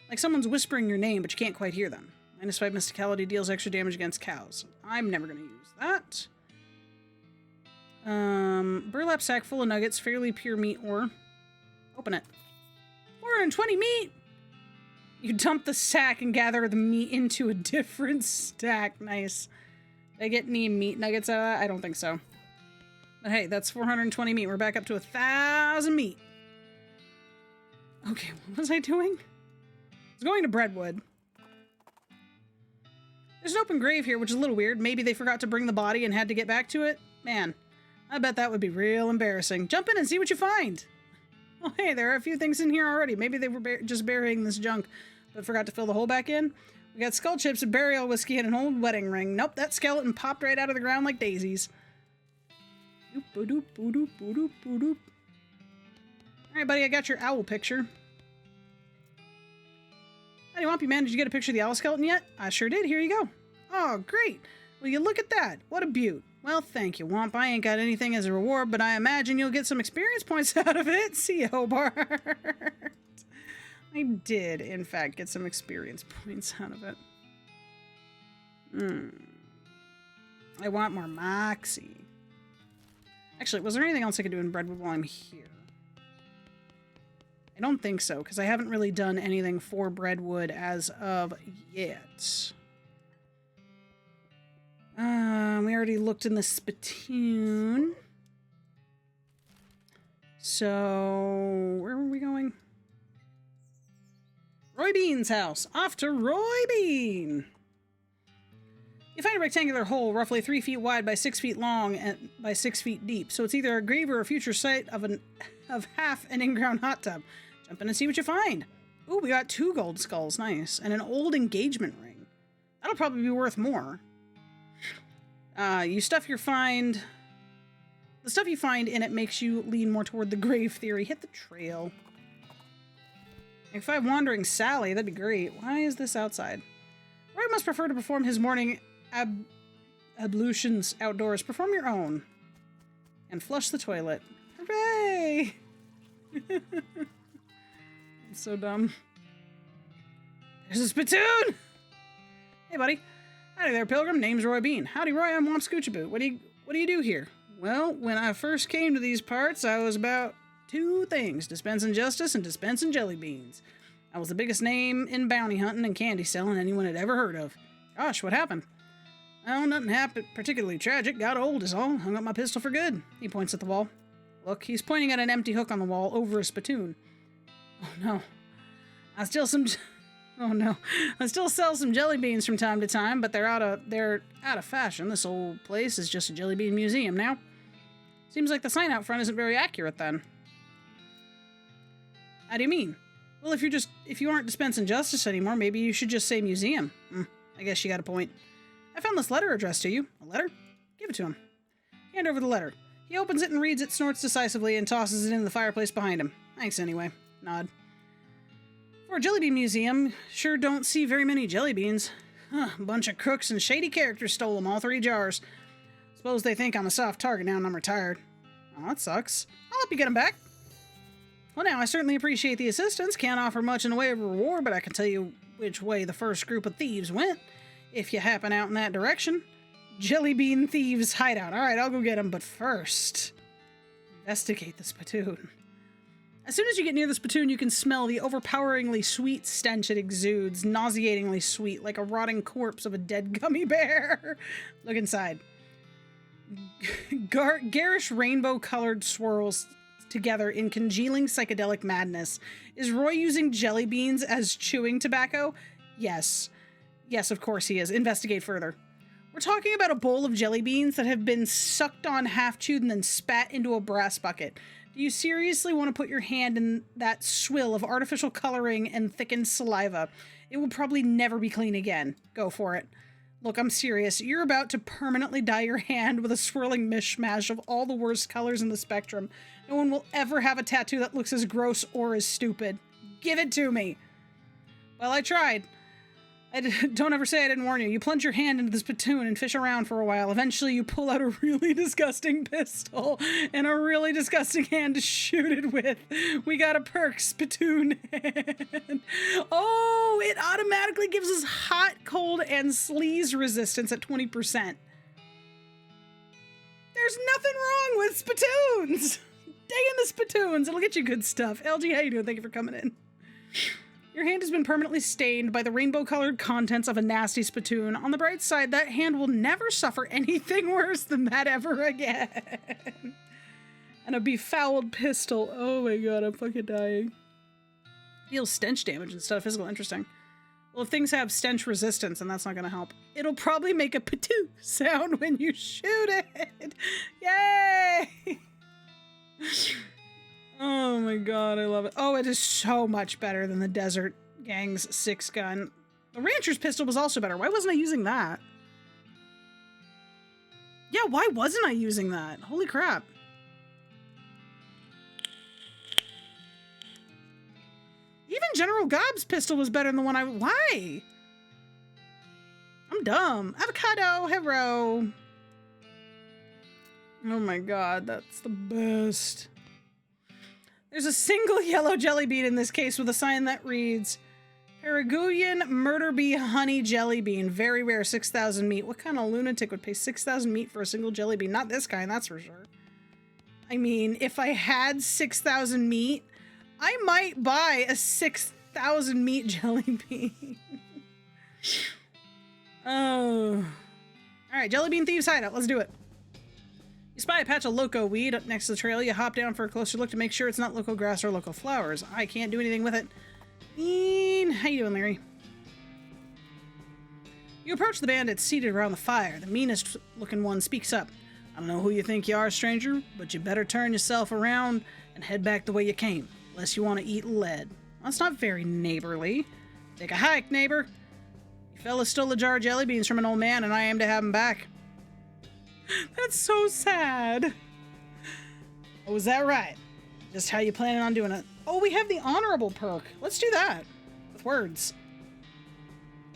Like someone's whispering your name, but you can't quite hear them. -5 mysticality deals extra damage against cows. I'm never going to use that. Burlap sack full of nuggets, fairly pure meat ore. Open it. 420 meat! You dump the sack and gather the meat into a different stack. Nice. Did I get any meat nuggets out of that? I don't think so. But hey, that's 420 meat. We're back up to 1,000 meat. Okay, what was I doing? I was going to Breadwood. There's an open grave here, which is a little weird. Maybe they forgot to bring the body and had to get back to it? Man, I bet that would be real embarrassing. Jump in and see what you find. Oh, hey, there are a few things in here already. Maybe they were just burying this junk, but forgot to fill the hole back in. We got skull chips, a burial whiskey, and an old wedding ring. Nope, that skeleton popped right out of the ground like daisies. Doop-a-doop, boop-doop, boop-doop, boop-doop. All right, buddy, I got your owl picture. Howdy, Wompy Man, did you get a picture of the owl skeleton yet? I sure did. Here you go. Oh, great. Well, you look at that. What a beaut. Well, thank you, Womp. I ain't got anything as a reward, but I imagine you'll get some experience points out of it. See you, Hobart. I did, in fact, get some experience points out of it. I want more Moxie. Actually, was there anything else I could do in Breadwood while I'm here? I don't think so, because I haven't really done anything for Breadwood as of yet. We already looked in the spittoon. So, where were we going? Roy Bean's house. Off to Roy Bean. You find a rectangular hole roughly 3 feet wide by 6 feet long and by 6 feet deep. So it's either a grave or a future site of half an in-ground hot tub. Jump in and see what you find. Ooh, we got 2 gold skulls. Nice. And an old engagement ring. That'll probably be worth more. The stuff you find in it makes you lean more toward the grave theory. Hit the trail. If I'm wandering Sally, that'd be great. Why is this outside? Roy must prefer to perform his morning ablutions outdoors. Perform your own. And flush the toilet. Hooray! I'm so dumb. There's a spittoon! Hey, buddy. Howdy there, Pilgrim. Name's Roy Bean. Howdy, Roy. I'm Womp Scoochapoo. What do you do here? Well, when I first came to these parts, I was about 2 things. Dispensing justice and dispensing jelly beans. I was the biggest name in bounty hunting and candy selling anyone had ever heard of. Gosh, what happened? Well, nothing happened particularly tragic. Got old is all. Hung up my pistol for good. He points at the wall. Look, he's pointing at an empty hook on the wall over a spittoon. Oh no. I still sell some jelly beans from time to time, but they're out of fashion. This old place is just a jelly bean museum now. Seems like the sign out front isn't very accurate then. How do you mean? Well, if you aren't dispensing justice anymore, maybe you should just say museum. I guess you got a point. I found this letter addressed to you. A letter? Give it to him. Hand over the letter. He opens it and reads it, snorts decisively, and tosses it in the fireplace behind him. Thanks anyway. Nod. For a jelly bean museum, sure don't see very many jelly beans. A bunch of crooks and shady characters stole them, all 3 jars. Suppose they think I'm a soft target now and I'm retired. Oh, that sucks. I'll help you get them back. Well, now, I certainly appreciate the assistance. Can't offer much in the way of a reward, but I can tell you which way the first group of thieves went, if you happen out in that direction. Jelly bean thieves' hideout. All right, I'll go get them, but first, investigate the spittoon. As soon as you get near the spittoon, you can smell the overpoweringly sweet stench it exudes, nauseatingly sweet, like a rotting corpse of a dead gummy bear. Look inside. Garish rainbow-colored swirls together in congealing psychedelic madness. Is Roy using jelly beans as chewing tobacco? Yes. Yes, of course he is. Investigate further. We're talking about a bowl of jelly beans that have been sucked on, half-chewed, and then spat into a brass bucket. Do you seriously want to put your hand in that swill of artificial coloring and thickened saliva? It will probably never be clean again. Go for it. Look, I'm serious. You're about to permanently dye your hand with a swirling mishmash of all the worst colors in the spectrum. No one will ever have a tattoo that looks as gross or as stupid. Give it to me. Well, I tried. Don't ever say I didn't warn you. You plunge your hand into the spittoon and fish around for a while. Eventually, you pull out a really disgusting pistol and a really disgusting hand to shoot it with. We got a perk, spittoon hand. Oh, it automatically gives us hot, cold, and sleaze resistance at 20%. There's nothing wrong with spittoons. Dig in the spittoons. It'll get you good stuff. LG, how you doing? Thank you for coming in. Your hand has been permanently stained by the rainbow-colored contents of a nasty spittoon. On the bright side, that hand will never suffer anything worse than that ever again. And a befouled pistol. Oh my god, I'm fucking dying. Deals stench damage instead of physical. Interesting. Well, if things have stench resistance, then that's not gonna help. It'll probably make a patoo sound when you shoot it. Yay! Oh my god, I love it. Oh, it is so much better than the Desert Gang's 6-gun. The Rancher's pistol was also better. Why wasn't I using that? Yeah, why wasn't I using that? Holy crap. Even General Gobb's pistol was better than the one I... Why? I'm dumb. Avocado, hero. Oh my god, that's the best. There's a single yellow jelly bean in this case with a sign that reads, Paraguayan murder bee honey jelly bean. Very rare, 6,000 meat. What kind of lunatic would pay 6,000 meat for a single jelly bean? Not this kind, that's for sure. I mean, if I had 6,000 meat, I might buy a 6,000 meat jelly bean. Oh. Alright, Jelly Bean Thieves Hideout. Let's do it. You spy a patch of loco weed up next to the trail. You hop down for a closer look to make sure it's not loco grass or loco flowers. I can't do anything with it. Bean, how you doing, Larry? You approach the bandits seated around the fire. The meanest looking one speaks up. I don't know who you think you are, stranger, but you better turn yourself around and head back the way you came, unless you want to eat lead. Well, that's not very neighborly. Take a hike, neighbor. You fellas stole a jar of jelly beans from an old man, and I aim to have them back. That's so sad. Oh, is that right? Just how you planning on doing it? Oh, we have the honorable perk. Let's do that. With words.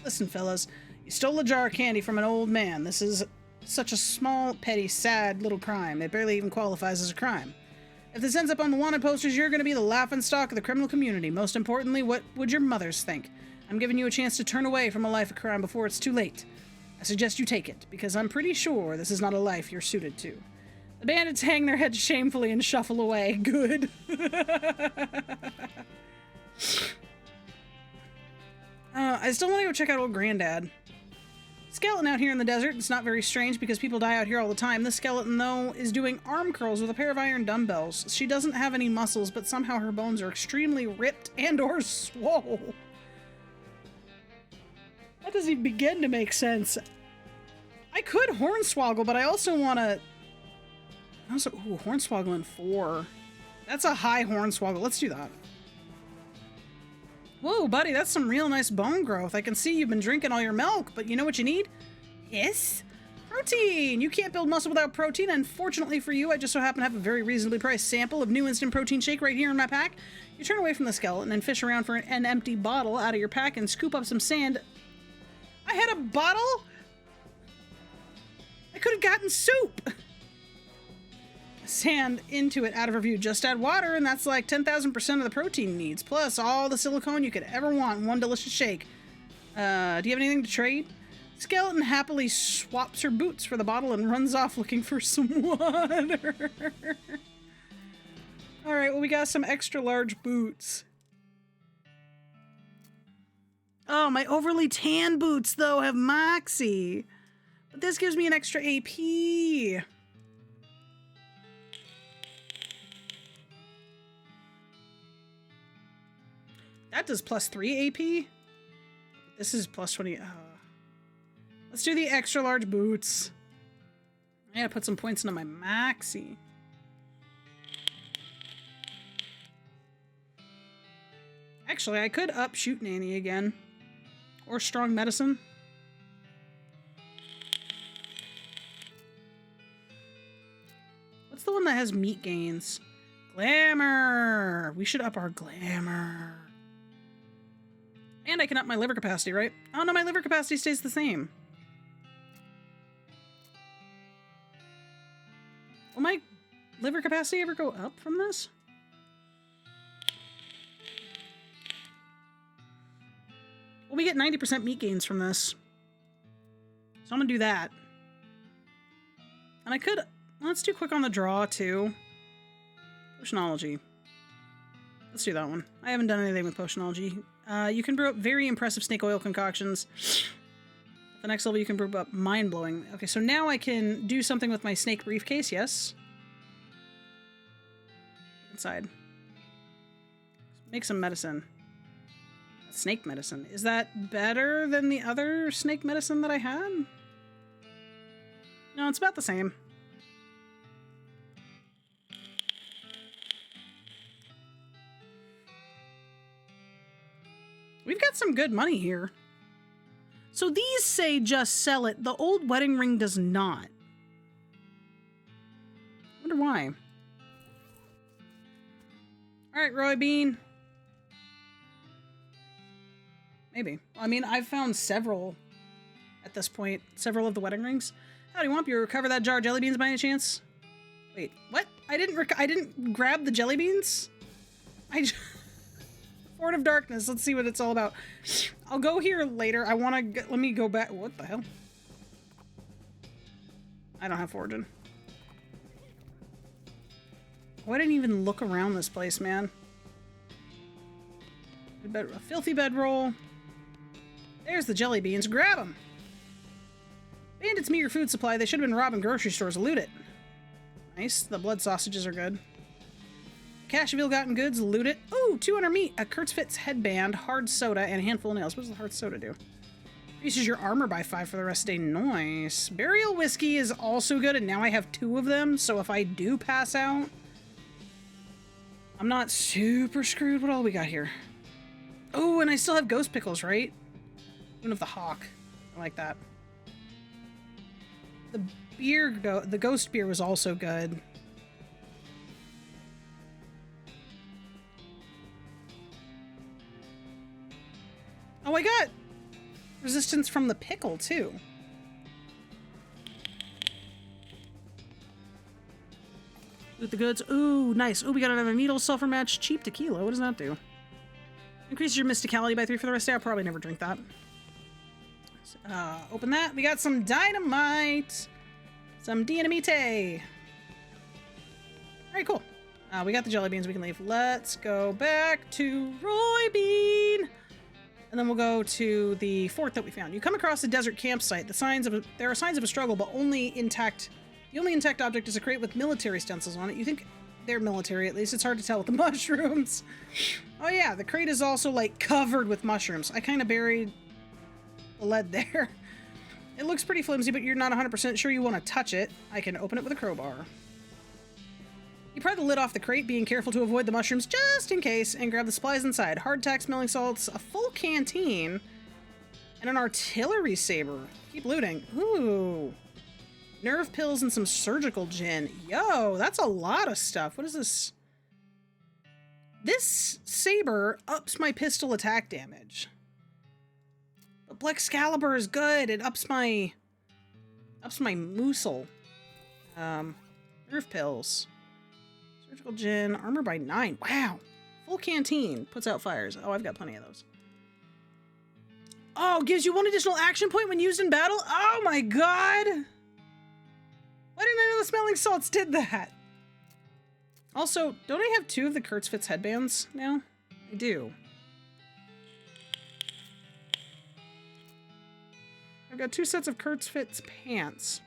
Listen, fellas. You stole a jar of candy from an old man. This is such a small, petty, sad little crime. It barely even qualifies as a crime. If this ends up on the wanted posters, you're going to be the laughingstock of the criminal community. Most importantly, what would your mothers think? I'm giving you a chance to turn away from a life of crime before it's too late. I suggest you take it, because I'm pretty sure this is not a life you're suited to. The bandits hang their heads shamefully and shuffle away. Good. I still want to go check out old Granddad. Skeleton out here in the desert. It's not very strange because people die out here all the time. This skeleton, though, is doing arm curls with a pair of iron dumbbells. She doesn't have any muscles, but somehow her bones are extremely ripped and or swole. That doesn't even begin to make sense. I could hornswoggle, but I also want to... Ooh, hornswoggling 4. That's a high hornswoggle. Let's do that. Whoa, buddy, that's some real nice bone growth. I can see you've been drinking all your milk, but you know what you need? Yes? Protein! You can't build muscle without protein, and fortunately for you, I just so happen to have a very reasonably priced sample of new instant protein shake right here in my pack. You turn away from the skeleton and fish around for an empty bottle out of your pack and scoop up some sand. I had a bottle? I could have gotten soup! Sand into it out of her view. Just add water, and that's like 10,000% of the protein needs, plus all the silicone you could ever want in one delicious shake. Do you have anything to trade? Skeleton happily swaps her boots for the bottle and runs off looking for some water. Alright, well, we got some extra large boots. Oh, my overly tan boots, though, have Moxie. But this gives me an extra AP. That does plus 3 AP. This is plus 20. Let's do the extra large boots. I gotta put some points into my maxi. Actually, I could up shoot nanny again. Or strong medicine. What's the one that has meat gains? Glamour! We should up our glamour. And I can up my liver capacity, right? Oh no, my liver capacity stays the same. Will my liver capacity ever go up from this? Well, we get 90% meat gains from this. So I'm gonna do that. And I could... Let's do quick on the draw, too. Potionology. Let's do that one. I haven't done anything with Potionology. You can brew up very impressive snake oil concoctions. At the next level, you can brew up mind-blowing. Okay, so now I can do something with my snake briefcase, yes. Inside. Make some medicine. Snake medicine. Is that better than the other snake medicine that I had? No, it's about the same. We've got some good money here. So these say just sell it. The old wedding ring does not. Wonder why. All right, Roy Bean. Maybe. I mean, I've found several at this point. Several of the wedding rings. Howdy, Womp. You recover that jar of jelly beans by any chance? Wait, what? I didn't grab the jelly beans? Fort of Darkness. Let's see what it's all about. I'll go here later. Let me go back. What the hell? I don't have fortune. Oh, I didn't even look around this place, man. A filthy bedroll. There's the jelly beans. Grab them. Bandits meet your food supply. They should have been robbing grocery stores. Loot it. Nice. The blood sausages are good. Cache of ill-gotten goods, loot it. Ooh, 200 meat, a Kurtzfitz headband, hard soda, and a handful of nails. What does the hard soda do? Increases your armor by 5 for the rest of the day. Nice. Burial whiskey is also good, and now I have 2 of them, so if I do pass out, I'm not super screwed. What all we got here? Oh, and I still have ghost pickles, right? One of the hawk. I like that. The beer, the ghost beer was also good. Oh, I got resistance from the pickle, too. Loot the goods. Ooh, nice. Ooh, we got another needle sulfur match. Cheap tequila. What does that do? Increases your mysticality by 3 for the rest of the day. I'll probably never drink that. Open that. We got some dynamite. Some dynamite. Alright, cool. We got the jelly beans. We can leave. Let's go back to Roy Bean. And then we'll go to the fort that we found. You come across a desert campsite. There are signs of a struggle, but only intact. The only intact object is a crate with military stencils on it. You think they're military, at least. It's hard to tell with the mushrooms. Oh yeah, the crate is also like covered with mushrooms. I kind of buried the lead there. It looks pretty flimsy, but you're not 100% sure you want to touch it. I can open it with a crowbar. You pry the lid off the crate, being careful to avoid the mushrooms just in case, and grab the supplies inside. Hardtack smelling salts, a full canteen, and an artillery saber. Keep looting. Ooh. Nerve pills and some surgical gin. Yo, that's a lot of stuff. What is this? This saber ups my pistol attack damage. But Black Excalibur is good. It ups my moosel. Nerve pills. Surgical gin. Armor by 9. Wow. Full canteen. Puts out fires. Oh, I've got plenty of those. Oh, gives you 1 additional action point when used in battle? Oh my god! Why didn't I know the smelling salts did that? Also, don't I have 2 of the Kurtzfitz headbands now? I do. I've got 2 sets of Kurtzfitz pants.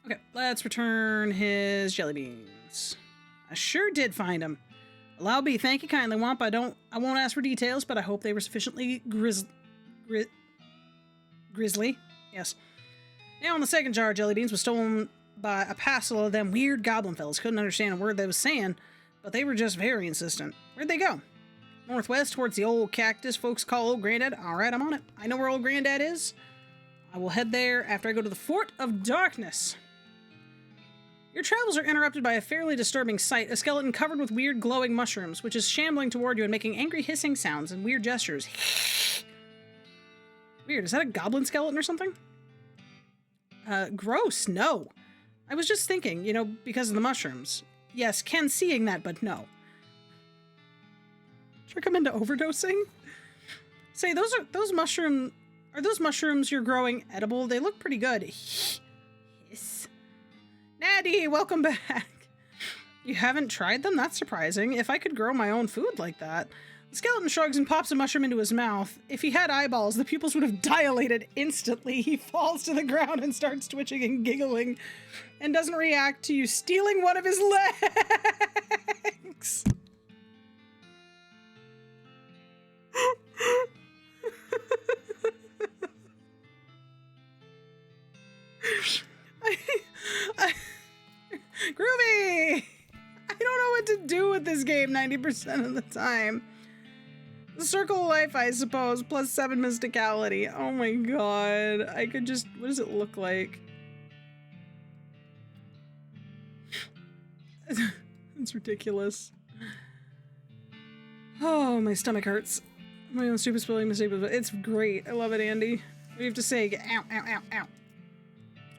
Okay, let's return his jelly beans. I sure did find them. Allow be, thank you kindly, Womp. I won't ask for details, but I hope they were sufficiently grisly. Yes. Now, on the second jar of jelly beans was stolen by a passel of them weird goblin fellas. Couldn't understand a word they was saying, but they were just very insistent. Where'd they go? Northwest, towards the old cactus folks call Old Granddad. Alright, I'm on it. I know where Old Granddad is. I will head there after I go to the Fort of Darkness. Your travels are interrupted by a fairly disturbing sight, a skeleton covered with weird glowing mushrooms, which is shambling toward you and making angry hissing sounds and weird gestures. Weird, is that a goblin skeleton or something? Gross, no. I was just thinking, you know, because of the mushrooms. Yes, Ken seeing that, but no. Trick him into overdosing? Say, are those mushrooms you're growing edible? They look pretty good. Yes. Natty, welcome back. You haven't tried them? That's surprising. If I could grow my own food like that. The skeleton shrugs and pops a mushroom into his mouth. If he had eyeballs, the pupils would have dilated instantly. He falls to the ground and starts twitching and giggling and doesn't react to you stealing one of his legs. Groovy! I don't know what to do with this game 90% of the time. The circle of life, I suppose, plus 7 mysticality. Oh my god. I could just... What does it look like? It's ridiculous. Oh, my stomach hurts. My own stupid spelling mistake, but it's great. I love it, Andy. What do you have to say? Ow, ow, ow, ow.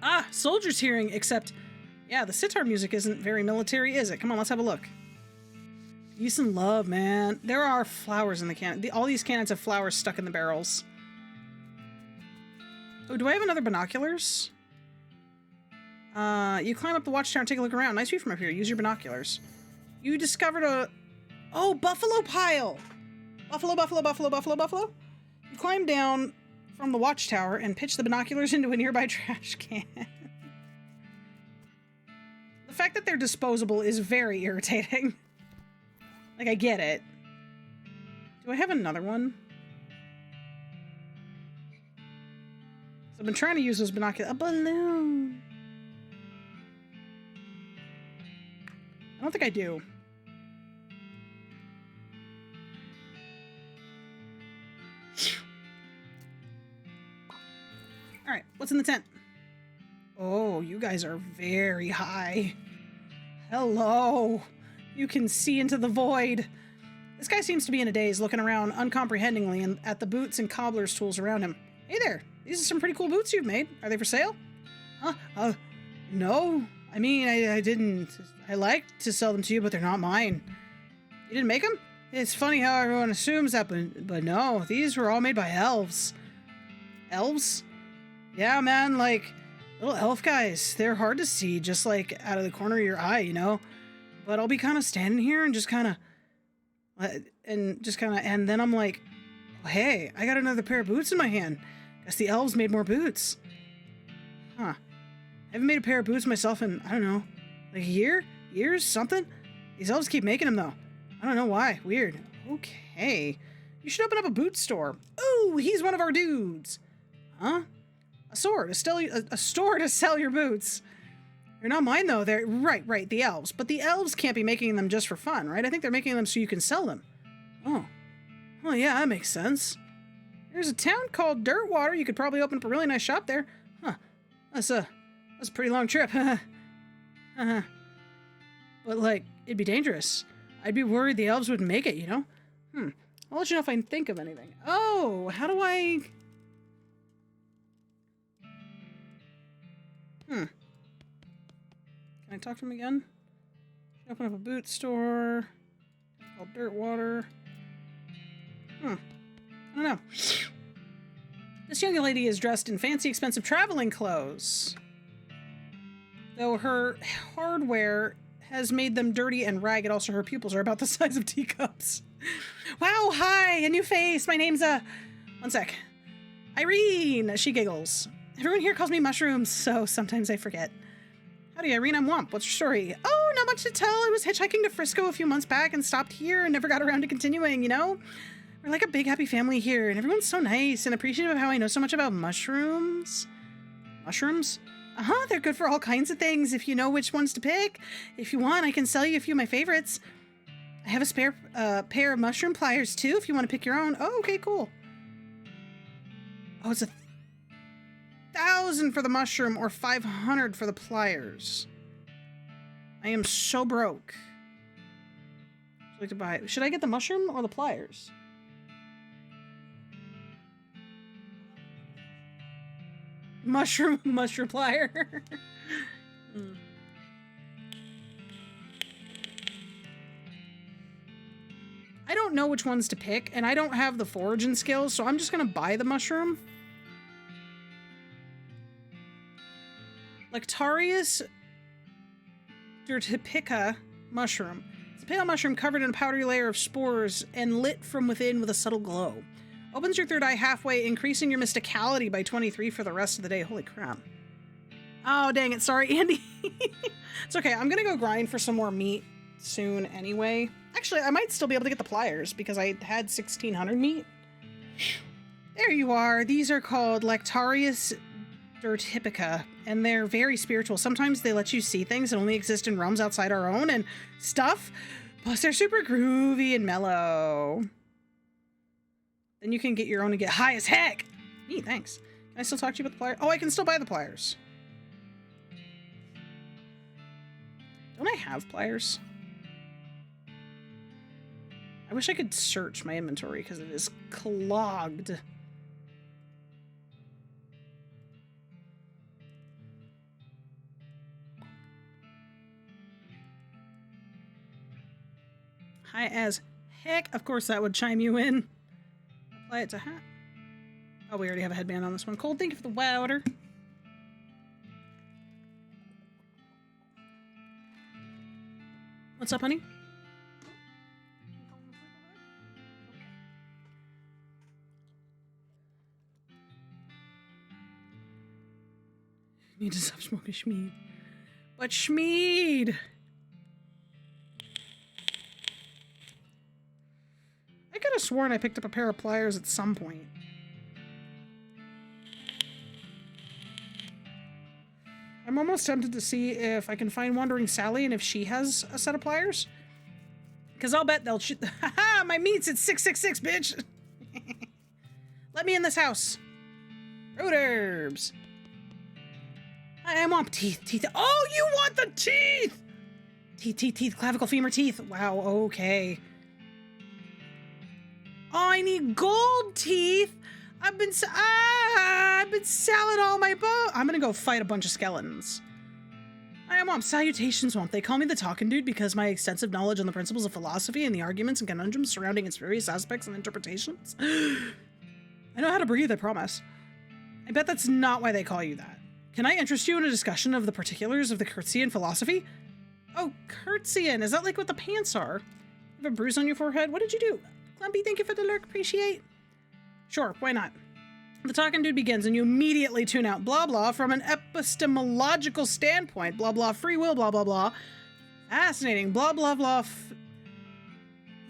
Ah, Soldier's Hearing, except... Yeah, the sitar music isn't very military, is it? Come on, let's have a look. Peace and love, man. There are flowers in the cannon. All these cannons have flowers stuck in the barrels. Oh, do I have another binoculars? You climb up the watchtower and take a look around. Nice view from up here. Use your binoculars. You discovered a... Oh, buffalo pile! Buffalo, buffalo, buffalo, buffalo, buffalo. You climb down from the watchtower and pitch the binoculars into a nearby trash can. The fact that they're disposable is very irritating. Like, I get it. Do I have another one? So I've been trying to use those binoculars. A balloon! I don't think I do. Alright, what's in the tent? Oh, you guys are very high. Hello. You can see into the void. This guy seems to be in a daze, looking around uncomprehendingly at the boots and cobbler's tools around him. Hey there, these are some pretty cool boots you've made. Are they for sale? Huh? No. I mean, I didn't. I like to sell them to you, but they're not mine. You didn't make them? It's funny how everyone assumes that, but no, these were all made by elves. Elves? Yeah, man, like, little elf guys. They're hard to see, just like out of the corner of your eye, you know? But I'll be kind of standing here and just kind of, and then I'm like, oh, hey, I got another pair of boots in my hand. Guess the elves made more boots. Huh. I haven't made a pair of boots myself in, I don't know, like a year? Years? Something? These elves keep making them, though. I don't know why. Weird. Okay. You should open up a boot store. Ooh, he's one of our dudes. Huh? A store to sell your boots. They're not mine, though. They're... Right, the elves. But the elves can't be making them just for fun, right? I think they're making them so you can sell them. Oh. Oh, yeah, that makes sense. There's a town called Dirtwater. You could probably open up a really nice shop there. Huh. That's a pretty long trip. But, like, it'd be dangerous. I'd be worried the elves wouldn't make it, you know? I'll let you know if I can think of anything. Oh, how do I... Can I talk to him again? Open up a boot store. Called Dirtwater. I don't know. This young lady is dressed in fancy, expensive traveling clothes. Though her hardware has made them dirty and ragged, also her pupils are about the size of teacups. Wow, hi, a new face. My name's, one sec. Irene, she giggles. Everyone here calls me Mushrooms, so sometimes I forget. Howdy, Irene, I'm Womp. What's your story? Oh, not much to tell. I was hitchhiking to Frisco a few months back and stopped here and never got around to continuing, you know? We're like a big happy family here, and everyone's so nice and appreciative of how I know so much about mushrooms. Mushrooms? Uh-huh, they're good for all kinds of things if you know which ones to pick. If you want, I can sell you a few of my favorites. I have a spare pair of mushroom pliers, too, if you want to pick your own. Oh, okay, cool. Oh, it's 1,000 for the mushroom or 500 for the pliers. I am so broke. I'd like to buy it. Should I get the mushroom or the pliers? Mushroom plier. I don't know which ones to pick, and I don't have the foraging skills, so I'm just gonna buy the mushroom. Lectarius Dirtipica mushroom. It's a pale mushroom covered in a powdery layer of spores and lit from within with a subtle glow. Opens your third eye halfway, increasing your mysticality by 23 for the rest of the day. Holy crap. Oh, dang it. Sorry, Andy. It's okay. I'm gonna go grind for some more meat soon anyway. Actually, I might still be able to get the pliers because I had 1,600 meat. There you are. These are called Lectarius Dirtipica, and they're very spiritual. Sometimes they let you see things that only exist in realms outside our own and stuff. Plus, they're super groovy and mellow. Then you can get your own and get high as heck. Neat, thanks. Can I still talk to you about the pliers? Oh, I can still buy the pliers. Don't I have pliers? I wish I could search my inventory because it is clogged. High as heck. Of course that would chime you in. Apply it to hat. Oh, we already have a headband on this one. Cold, thank you for the water. What's up, honey? Need to stop smoking Schmeed. But Schmeed! I could have sworn I picked up a pair of pliers at some point. I'm almost tempted to see if I can find Wandering Sally and if she has a set of pliers. Because I'll bet they'll shoot. Haha! My meat's at 666, bitch! Let me in this house. Road herbs. I want teeth. Teeth. Oh, you want the teeth! Teeth. Clavicle, femur, teeth. Wow, okay. Oh, I need gold teeth. I've been selling all my I'm gonna go fight a bunch of skeletons. I want salutations, Womp. They call me the Talking Dude because my extensive knowledge on the principles of philosophy and the arguments and conundrums surrounding its various aspects and interpretations. I know how to breathe, I promise. I bet that's not why they call you that. Can I interest you in a discussion of the particulars of the Curtsian philosophy? Oh, Curtsian. Is that like what the pants are? You have a bruise on your forehead? What did you do? Clumpy, thank you for the lurk. Appreciate. Sure, why not? The Talking Dude begins and you immediately tune out blah blah from an epistemological standpoint. Blah blah free will blah blah blah. Fascinating. Blah blah blah.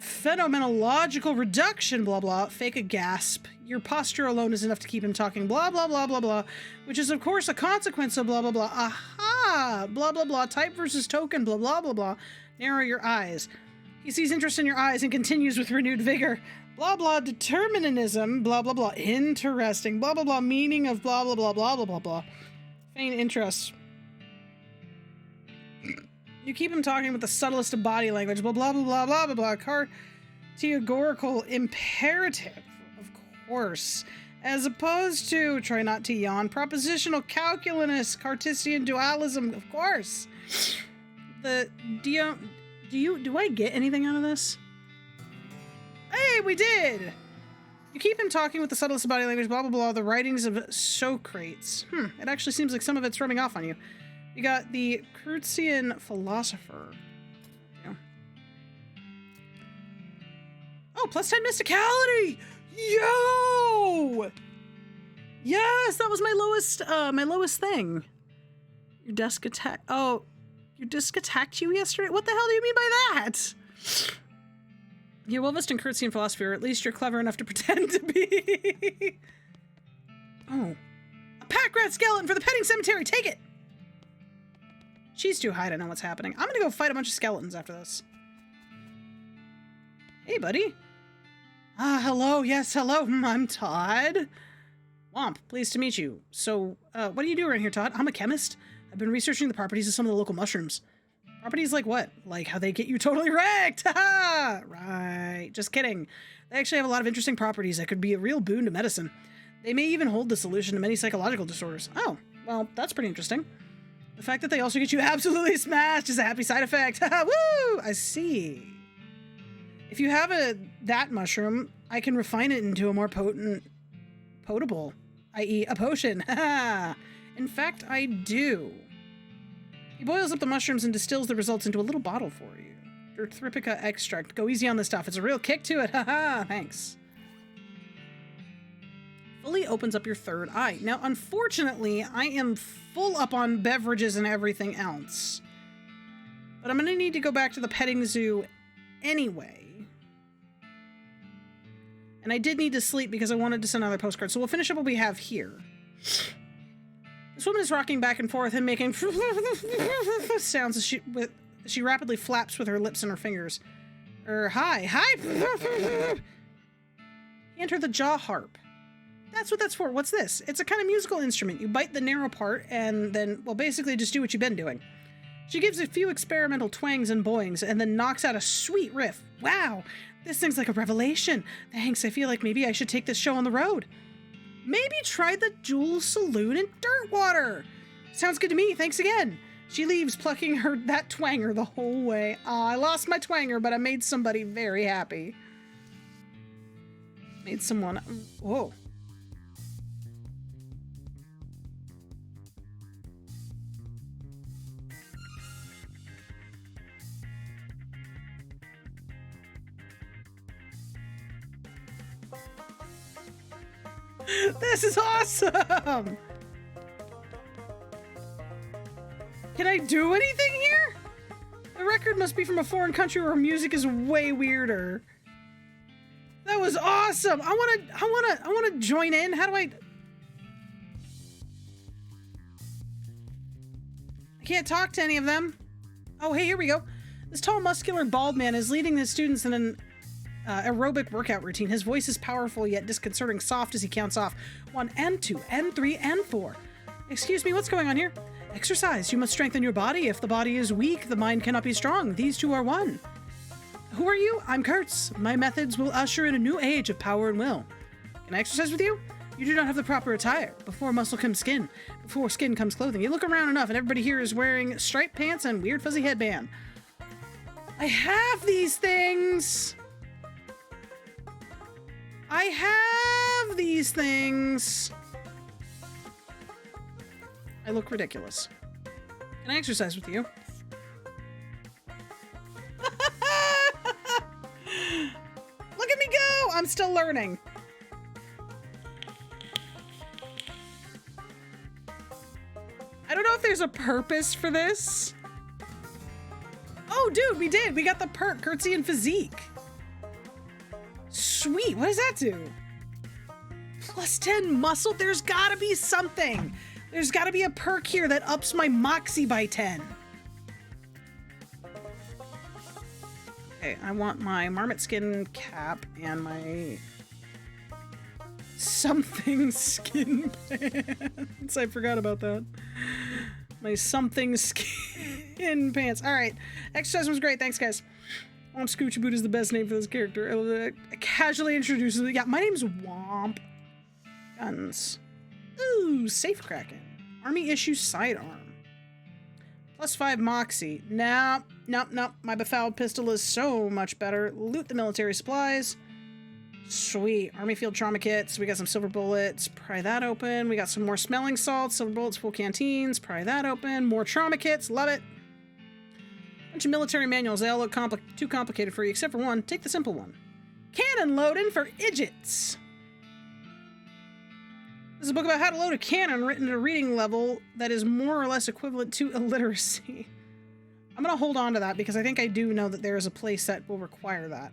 Phenomenological reduction blah blah. Fake a gasp. Your posture alone is enough to keep him talking blah blah blah blah blah, which is of course a consequence of blah blah blah. Aha! Blah blah blah. Type versus token blah blah blah blah. Narrow your eyes. He sees interest in your eyes and continues with renewed vigor. Blah blah determinism blah blah blah. Interesting blah blah blah. Meaning of blah blah blah blah blah blah blah. Feign interest. You keep him talking with the subtlest of body language blah blah blah blah blah blah blah. Categorical imperative. Course, as opposed to, try not to yawn, propositional calculus, Cartesian dualism, of course. Do I get anything out of this? Hey, we did! You keep him talking with the subtlest body language, blah, blah, blah, the writings of Socrates. It actually seems like some of it's rubbing off on you. You got the Curtsian philosopher. Yeah. Oh, plus 10 mysticality! Yo! Yes, that was my lowest thing. Your desk attack. Oh, your desk attacked you yesterday? What the hell do you mean by that? You're well versed in Curtsian philosophy, or at least you're clever enough to pretend to be. Oh. A pack rat skeleton for the petting cemetery. Take it! She's too high to know what's happening. I'm gonna go fight a bunch of skeletons after this. Hey, buddy. Hello. Yes, hello. I'm Todd. Womp, pleased to meet you. So, what do you do around here, Todd? I'm a chemist. I've been researching the properties of some of the local mushrooms. Properties like what? Like how they get you totally wrecked! Haha! Right. Just kidding. They actually have a lot of interesting properties that could be a real boon to medicine. They may even hold the solution to many psychological disorders. Oh, well, that's pretty interesting. The fact that they also get you absolutely smashed is a happy side effect. Haha, woo! I see. If you have that mushroom, I can refine it into a more potable, i.e. a potion. In fact, I do. He boils up the mushrooms and distills the results into a little bottle for you. Erythripica extract. Go easy on this stuff. It's a real kick to it. Haha, thanks. Fully opens up your third eye. Now, unfortunately, I am full up on beverages and everything else. But I'm going to need to go back to the petting zoo anyway. And I did need to sleep because I wanted to send another postcard. So we'll finish up what we have here. This woman is rocking back and forth and making sounds as she rapidly flaps with her lips and her fingers. Hi. Enter the jaw harp. That's what that's for. What's this? It's a kind of musical instrument. You bite the narrow part and then, well, basically just do what you've been doing. She gives a few experimental twangs and boings and then knocks out a sweet riff. Wow, this thing's like a revelation. Thanks, I feel like maybe I should take this show on the road. Maybe try the Jewel Saloon in Dirtwater. Sounds good to me, thanks again. She leaves, plucking that twanger the whole way. I lost my twanger, but I made somebody very happy. Made someone... Whoa. This is awesome! Can I do anything here? The record must be from a foreign country where music is way weirder. That was awesome! I wanna join in. How do I can't talk to any of them. Oh, hey, here we go. This tall, muscular, bald man is leading his students in an aerobic workout routine. His voice is powerful yet disconcerting soft as he counts off 1 and 2 and 3 and 4. Excuse me, what's going on here? Exercise. You must strengthen your body. If the body is weak, the mind cannot be strong. These two are one. Who are you? I'm Kurtz. My methods will usher in a new age of power and will. Can I exercise with you? You do not have the proper attire. Before muscle comes skin. Before skin comes clothing. You look around enough and everybody here is wearing striped pants and weird fuzzy headband. I have these things. I have these things. I look ridiculous. Can I exercise with you? Look at me go! I'm still learning. I don't know if there's a purpose for this. Oh, dude, we did. We got the perk, curtsy and physique. Sweet. What does that do? Plus 10 muscle? There's gotta be something. There's gotta be a perk here that ups my moxie by 10. Okay, I want my marmot skin cap and my something skin pants. I forgot about that. My something skin pants. All right. Exercise was great. Thanks, guys. Scoochie Boot is the best name for this character. It casually introduces it. Yeah, my name's Womp. Guns. Ooh, safe cracking. Army issue sidearm. Plus 5 moxie. Nope. My befouled pistol is so much better. Loot the military supplies. Sweet. Army field trauma kits. We got some silver bullets. Pry that open. We got some more smelling salts. Silver bullets, full canteens. Pry that open. More trauma kits. Love it. Bunch of military manuals. They all look too complicated for you, except for one. Take the simple one. Cannon loading for idiots. This is a book about how to load a cannon written at a reading level that is more or less equivalent to illiteracy. I'm going to hold on to that because I think I do know that there is a place that will require that.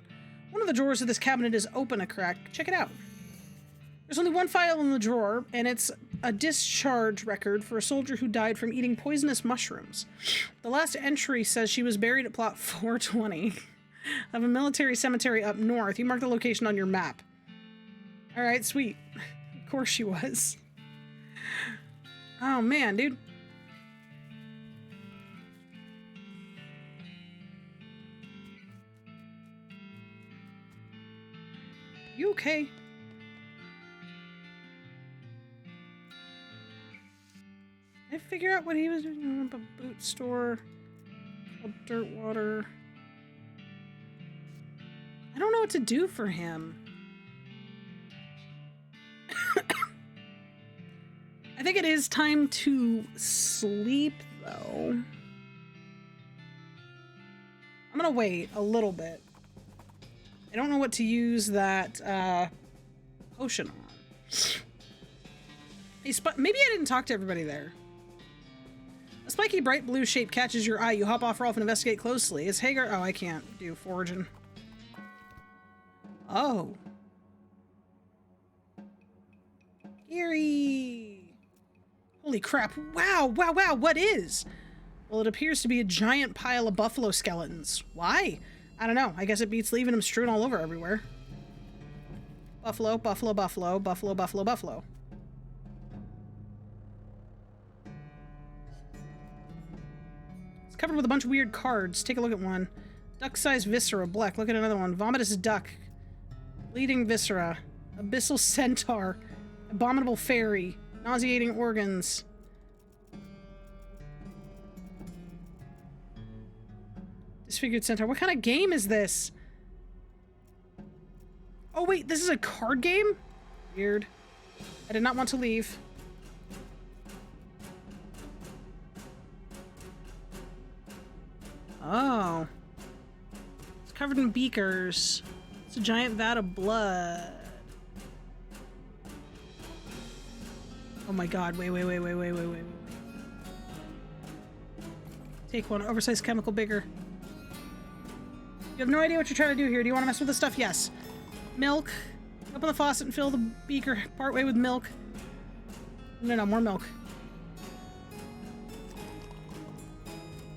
One of the drawers of this cabinet is open a crack. Check it out. There's only one file in the drawer, and it's a discharge record for a soldier who died from eating poisonous mushrooms. The last entry says she was buried at plot 420 of a military cemetery up north. You mark the location on your map. All right, sweet. Of course she was. Oh, man, dude. You okay? Did I figure out what he was doing? A boot store. A dirt water. I don't know what to do for him. I think it is time to sleep, though. I'm gonna wait a little bit. I don't know what to use that potion on. Hey, maybe I didn't talk to everybody there. A spiky bright blue shape catches your eye. You hop off Rolf and investigate closely. Is Hagar... Oh, I can't do foraging. Oh. Eerie. Holy crap. Wow, what is? Well, it appears to be a giant pile of buffalo skeletons. Why? I don't know. I guess it beats leaving them strewn all over everywhere. Buffalo, buffalo, buffalo, buffalo, buffalo, buffalo. It's covered with a bunch of weird cards. Take a look at one. Duck-sized viscera, black. Look at another one. Vomitous duck. Bleeding viscera. Abyssal centaur. Abominable fairy. Nauseating organs. Disfigured centaur. What kind of game is this? Oh wait, this is a card game? Weird. I did not want to leave. Oh. It's covered in beakers. It's a giant vat of blood. Oh my god, wait. Take one, oversized chemical bigger. You have no idea what you're trying to do here. Do you want to mess with this stuff? Yes. Milk. Open the faucet and fill the beaker partway with milk. No, more milk.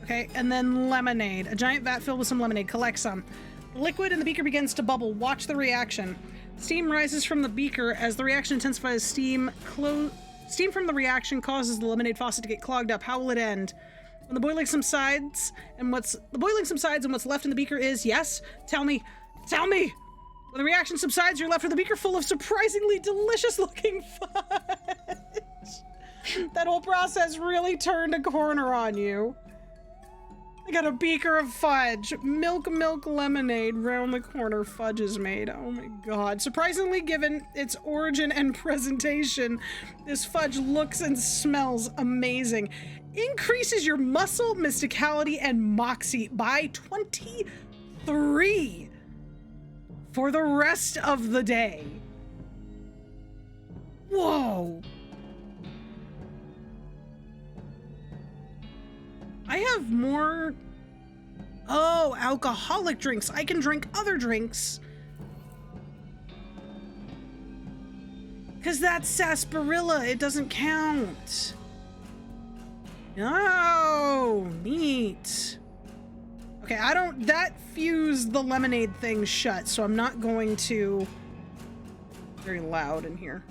Okay, and then lemonade. A giant vat filled with some lemonade. Collect some. The liquid in the beaker begins to bubble. Watch the reaction. Steam rises from the beaker as the reaction intensifies. Steam from the reaction causes the lemonade faucet to get clogged up. How will it end? When the boiling subsides and what's left in the beaker is, yes? Tell me. When the reaction subsides, you're left with a beaker full of surprisingly delicious looking fudge. That whole process really turned a corner on you. I got a beaker of fudge. Milk lemonade. Round the corner fudge is made. Oh my god. Surprisingly, given its origin and presentation, this fudge looks and smells amazing. Increases your muscle, mysticality, and moxie by 23 for the rest of the day. Whoa. I have more... Oh, alcoholic drinks. I can drink other drinks. Because that's sarsaparilla. It doesn't count. No, neat. Okay, that fused the lemonade thing shut, so I'm not going to... Very loud in here.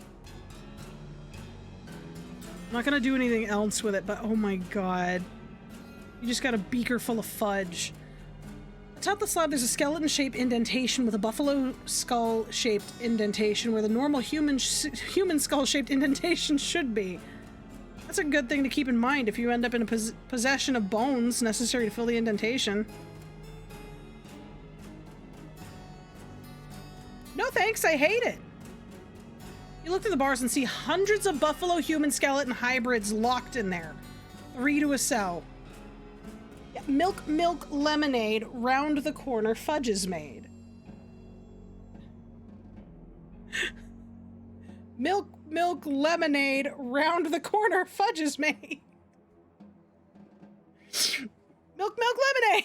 I'm not gonna do anything else with it, but oh my god. You just got a beaker full of fudge. Atop the slab, there's a skeleton-shaped indentation with a buffalo skull-shaped indentation where the normal human skull-shaped indentation should be. That's a good thing to keep in mind if you end up in a possession of bones necessary to fill the indentation. No thanks, I hate it. You look through the bars and see hundreds of buffalo human skeleton hybrids locked in there. 3 to a cell. Yeah, milk lemonade, round the corner fudge is made. Milk lemonade, round the corner fudge is made. Milk lemonade.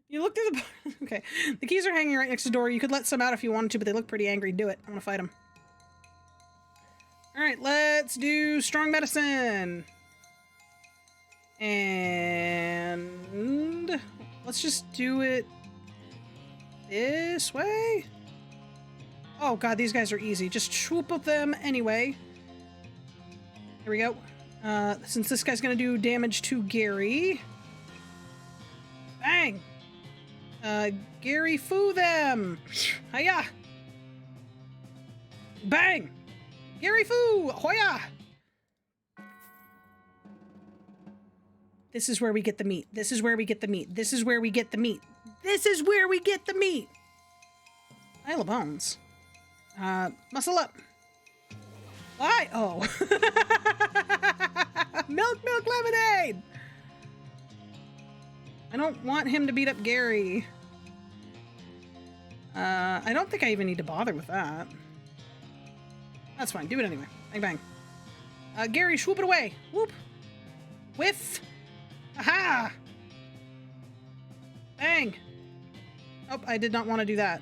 You look through the... Okay. The keys are hanging right next to the door. You could let some out if you wanted to, but they look pretty angry. Do it. I want to fight them. Alright, let's do strong medicine. And... let's just do it this way. Oh god, these guys are easy. Just swoop up them anyway. Here we go. Since this guy's gonna do damage to Gary. Bang! Gary foo them! Hiya! Bang! Gary foo! Hoya! This is where we get the meat. This is where we get the meat. This is where we get the meat. This is where we get the meat! Pile of bones. Muscle up. Why? Oh. Milk lemonade! I don't want him to beat up Gary. I don't think I even need to bother with that. That's fine. Do it anyway. Bang, bang. Gary, swoop it away. Whoop. Whiff. Aha! Bang. Oh, I did not want to do that.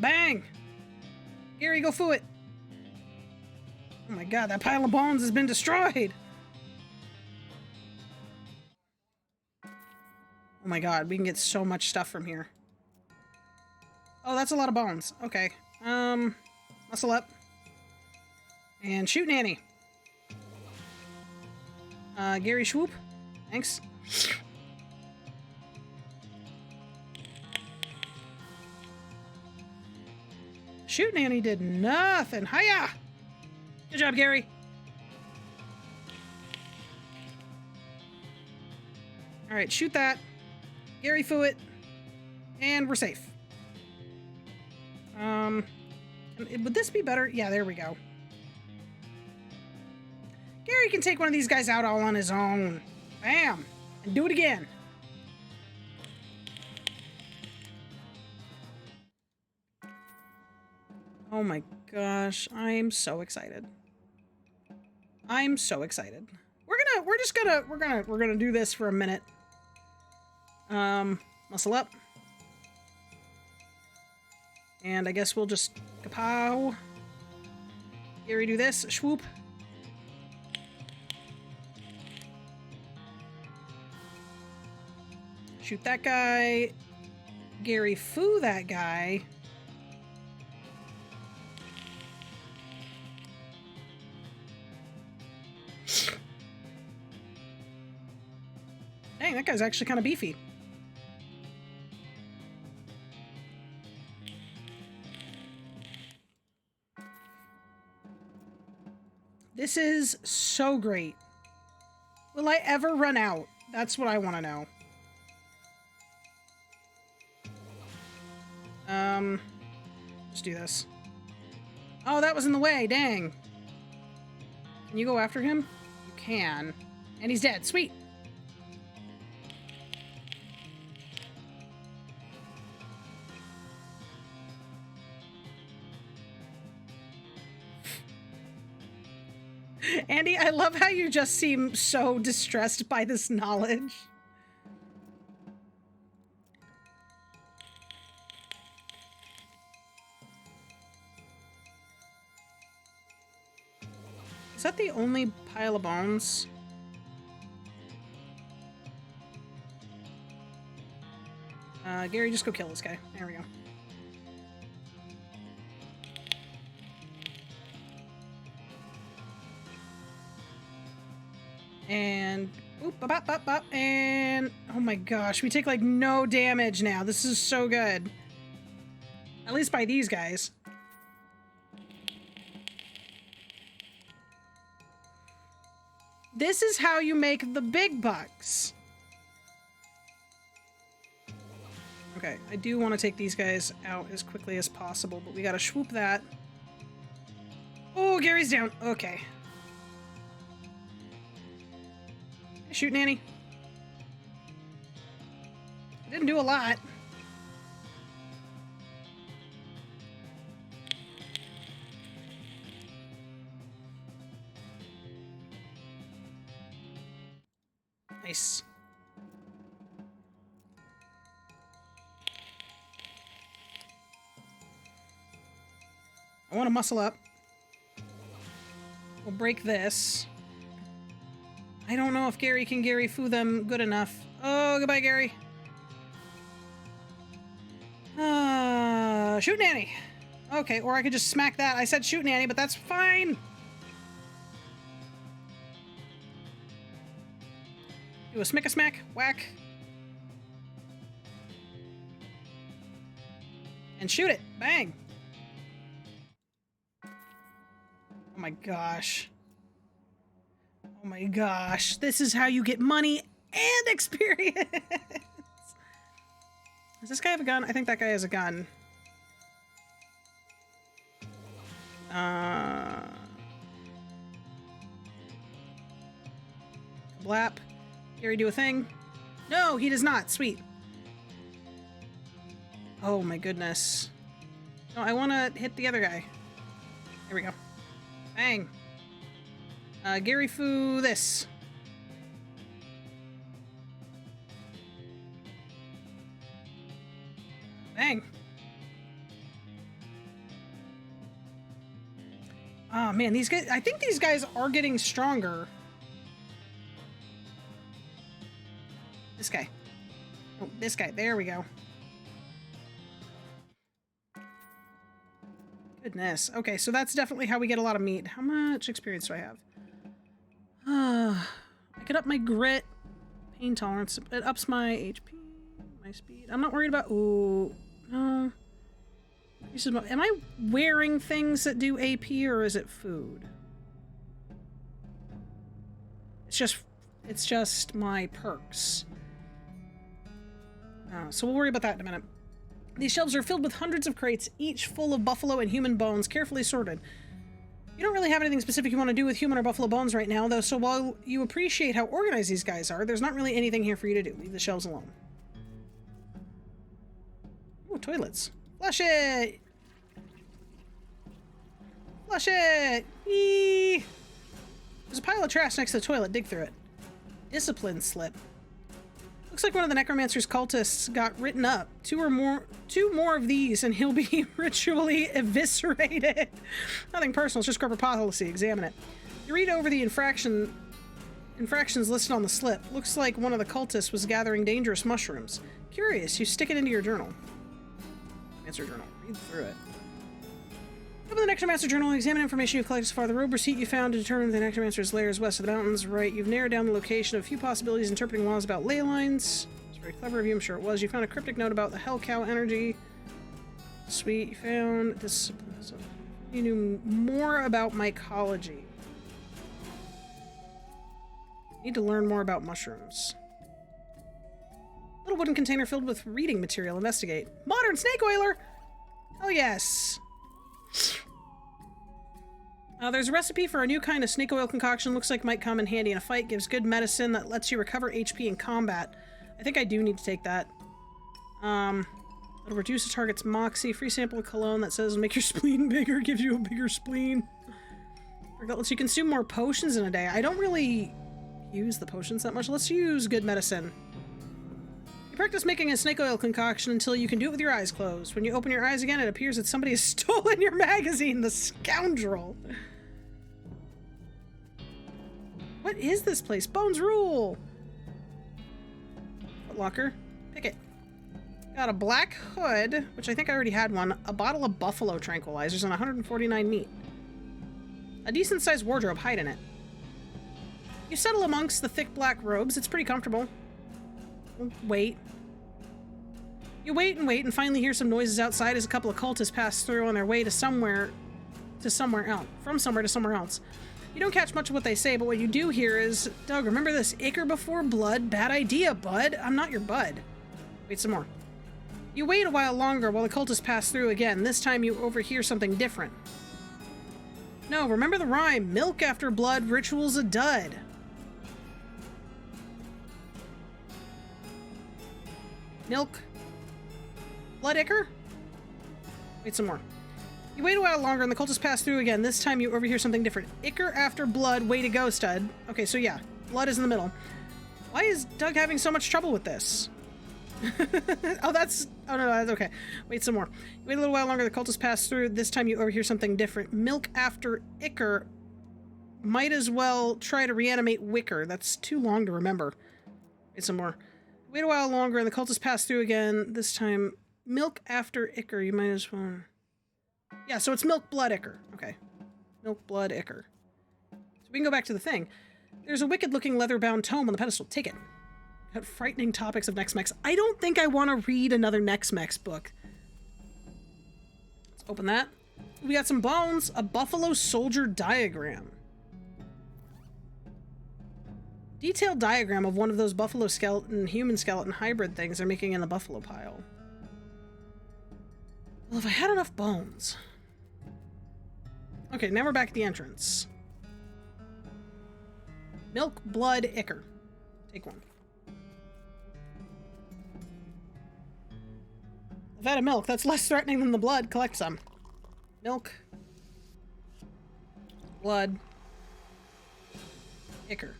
Bang! Gary, go foo it. Oh my god, that pile of bones has been destroyed. Oh my god, we can get so much stuff from here. Oh, that's a lot of bones. Okay. Muscle up. And shoot Nanny. Gary swoop. Thanks. Shoot Nanny did nothing. Hiya! Good job, Gary. Alright, shoot that. Gary foo it. And we're safe. Would this be better? Yeah, there we go. Gary can take one of these guys out all on his own. Bam! And do it again. Oh my gosh, I'm so excited. I'm so excited. We're gonna do this for a minute. Muscle up. And I guess we'll just kapow. Gary, do this. Swoop. Shoot that guy. Gary foo that guy. Dang, that guy's actually kind of beefy. This is so great. Will I ever run out? That's what I want to know. Let's do this. Oh, that was in the way. Dang. Can you go after him? You can. And he's dead. Sweet. Andy, I love how you just seem so distressed by this knowledge. Is that the only pile of bones? Gary, just go kill this guy. There we go. And oop, bop, bop, bop, and oh my gosh, we take like no damage now. This is so good. At least by these guys. This is how you make the big bucks. Okay, I do want to take these guys out as quickly as possible, but we gotta swoop that. Oh, Gary's down. Okay. Shoot, Nanny. Didn't do a lot. Nice. I want to muscle up. We'll break this. I don't know if Gary can Gary foo them good enough. Oh, goodbye, Gary. Shoot Nanny. Okay, or I could just smack that. I said shoot Nanny, but that's fine. Do a smack, whack. And shoot it. Bang. Oh my gosh. Oh my gosh. This is how you get money and experience. Does this guy have a gun? I think that guy has a gun. Blap. Gary, do a thing. No, he does not. Sweet. Oh my goodness. No, I want to hit the other guy. Here we go. Bang. Gary foo this. Bang. Oh man, these guys, I think these guys are getting stronger. This guy. Oh, this guy. There we go. Goodness. Okay, so that's definitely how we get a lot of meat. How much experience do I have? I could up my grit, pain tolerance. It ups my HP, my speed. I'm not worried about... Ooh, no. Am I wearing things that do AP, or is it food? It's just my perks. So we'll worry about that in a minute. These shelves are filled with hundreds of crates, each full of buffalo and human bones, carefully sorted. You don't really have anything specific you want to do with human or buffalo bones right now, though, so while you appreciate how organized these guys are, there's not really anything here for you to do. Leave the shelves alone. Ooh, toilets. Flush it! Flush it! Eee! There's a pile of trash next to the toilet. Dig through it. Discipline slip. Looks like one of the necromancer's cultists got written up. Two more of these and he'll be ritually eviscerated. Nothing personal, it's just corporate policy. Examine it. You read over the infractions listed on the slip. Looks like one of the cultists was gathering dangerous mushrooms. Curious, you stick it into your journal. Answer journal. Read through it. Open the Necromancer journal and examine information you've collected so far. The robe receipt you found to determine the Necromancer's lair is west of the mountains. Right, you've narrowed down the location of a few possibilities interpreting laws about ley lines. It's very clever of you, I'm sure it was. You found a cryptic note about the Hell Cow energy. Sweet, you found this. You knew more about mycology. Need to learn more about mushrooms. Little wooden container filled with reading material. Investigate. Modern snake oiler! Oh yes. There's a recipe for a new kind of snake oil concoction. Looks like might come in handy in a fight. Gives good medicine that lets you recover HP in combat. I think I do need to take that. It'll reduce a target's moxie. Free sample of cologne that says make your spleen bigger. Gives you a bigger spleen. That lets you consume more potions in a day. I don't really use the potions that much. Let's use good medicine. You practice making a snake oil concoction until you can do it with your eyes closed. When you open your eyes again, it appears that somebody has stolen your magazine, the scoundrel. What is this place? Bones rule! Footlocker. Pick it. Got a black hood, which I think I already had one, a bottle of buffalo tranquilizers, and 149 meat. A decent-sized wardrobe. Hide in it. You settle amongst the thick black robes. It's pretty comfortable. Wait. You wait and wait and finally hear some noises outside as a couple of cultists pass through on their way to somewhere else. From somewhere to somewhere else. You don't catch much of what they say, but what you do hear is, Doug, remember this ichor before blood? Bad idea, bud. I'm not your bud. Wait some more. You wait a while longer while the cultists pass through again. This time you overhear something different. No, remember the rhyme. Milk after blood, ritual's a dud. Milk. Blood ichor? Wait some more. You wait a while longer and the cultists pass through again. This time you overhear something different. Ichor after blood, way to go, stud. Okay, so yeah, blood is in the middle. Why is Doug having so much trouble with this? Oh, no, that's okay. Wait some more. You wait a little while longer, the cultists pass through. This time you overhear something different. Milk after ichor. Might as well try to reanimate wicker. That's too long to remember. Wait some more. Wait a while longer and the cultists pass through again. This time, milk after ichor. You might as well... Yeah, so it's milk, blood, ichor. Okay. Milk, blood, ichor. So we can go back to the thing. There's a wicked-looking leather-bound tome on the pedestal. Take it. Got frightening topics of Nex-Mex. I don't think I want to read another Nex-Mex book. Let's open that. We got some bones. A buffalo soldier diagram. Detailed diagram of one of those buffalo skeleton, human skeleton hybrid things they're making in the buffalo pile. Well, if I had enough bones. Okay, now we're back at the entrance. Milk, blood, ichor. Take one. I've had a milk. That's less threatening than the blood. Collect some. Milk. Blood. Ichor.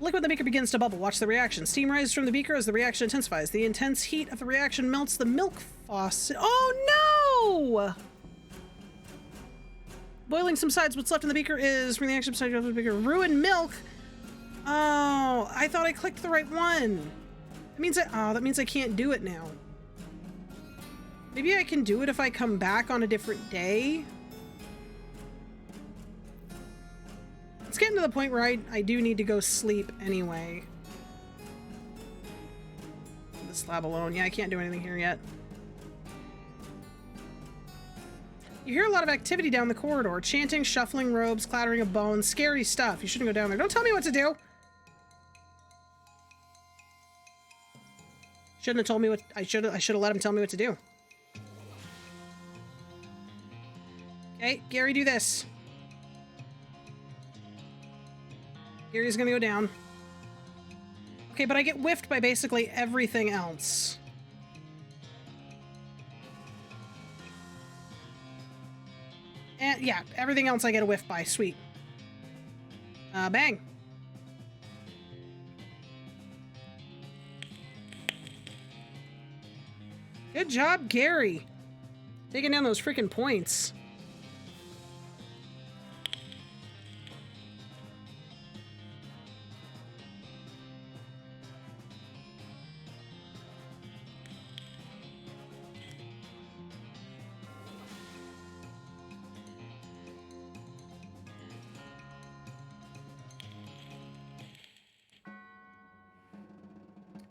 Liquid in the beaker begins to bubble. Watch the reaction. Steam rises from the beaker as the reaction intensifies. The intense heat of the reaction melts the milk faucet. Oh no! Boiling subsides. What's left in the beaker is from the reaction subsides of the beaker. Ruined milk. Oh, I thought I clicked the right one. That means I can't do it now. Maybe I can do it if I come back on a different day. It's getting to the point where I do need to go sleep anyway. The slab alone. Yeah, I can't do anything here yet. You hear a lot of activity down the corridor. Chanting, shuffling robes, clattering of bones. Scary stuff. You shouldn't go down there. Don't tell me what to do! Shouldn't have told me what... I should have let him tell me what to do. Okay, Gary, do this. Gary's gonna go down. Okay, but I get whiffed by basically everything else. And yeah, everything else I get a whiff by. Sweet. Bang. Good job, Gary. Taking down those freaking points.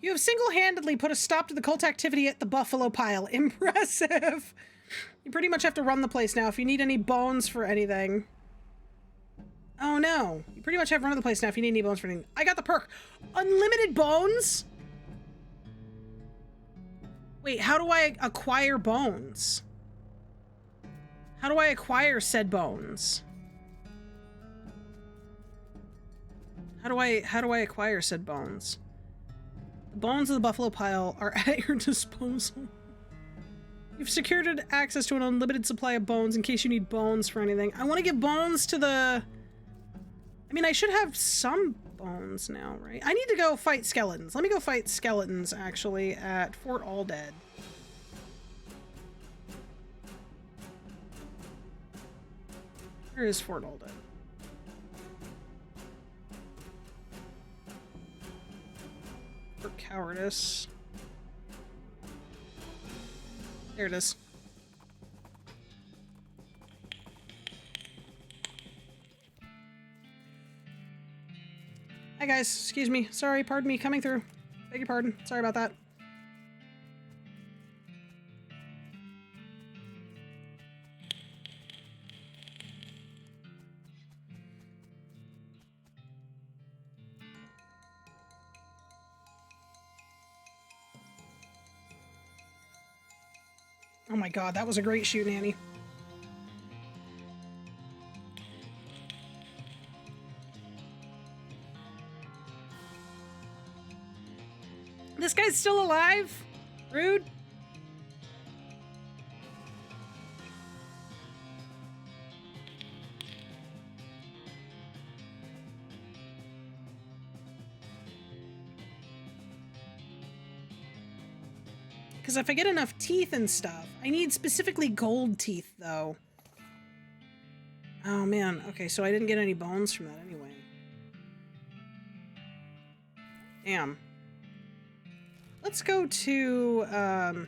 You have single-handedly put a stop to the cult activity at the Buffalo Pile. Impressive. You pretty much have to run the place now if you need any bones for anything. Oh no. You pretty much have to run the place now if you need any bones for anything. I got the perk. Unlimited bones? Wait, how do I acquire bones? How do I acquire said bones? How do I acquire said bones? The bones of the Buffalo Pile are at your disposal. You've secured access to an unlimited supply of bones in case you need bones for anything. I want to give bones to the... I mean, I should have some bones now, right? I need to go fight skeletons. Let me go fight skeletons, actually, at Fort Aldead. Where is Fort Aldead? For cowardice. There it is. Hi guys, excuse me. Sorry, pardon me, coming through. Beg your pardon. Sorry about that. Oh my god, that was a great shoot, Annie. This guy's still alive? Rude. Because if I get enough teeth and stuff, I need specifically gold teeth, though. Oh, man. Okay, so I didn't get any bones from that anyway. Damn. Let's go to,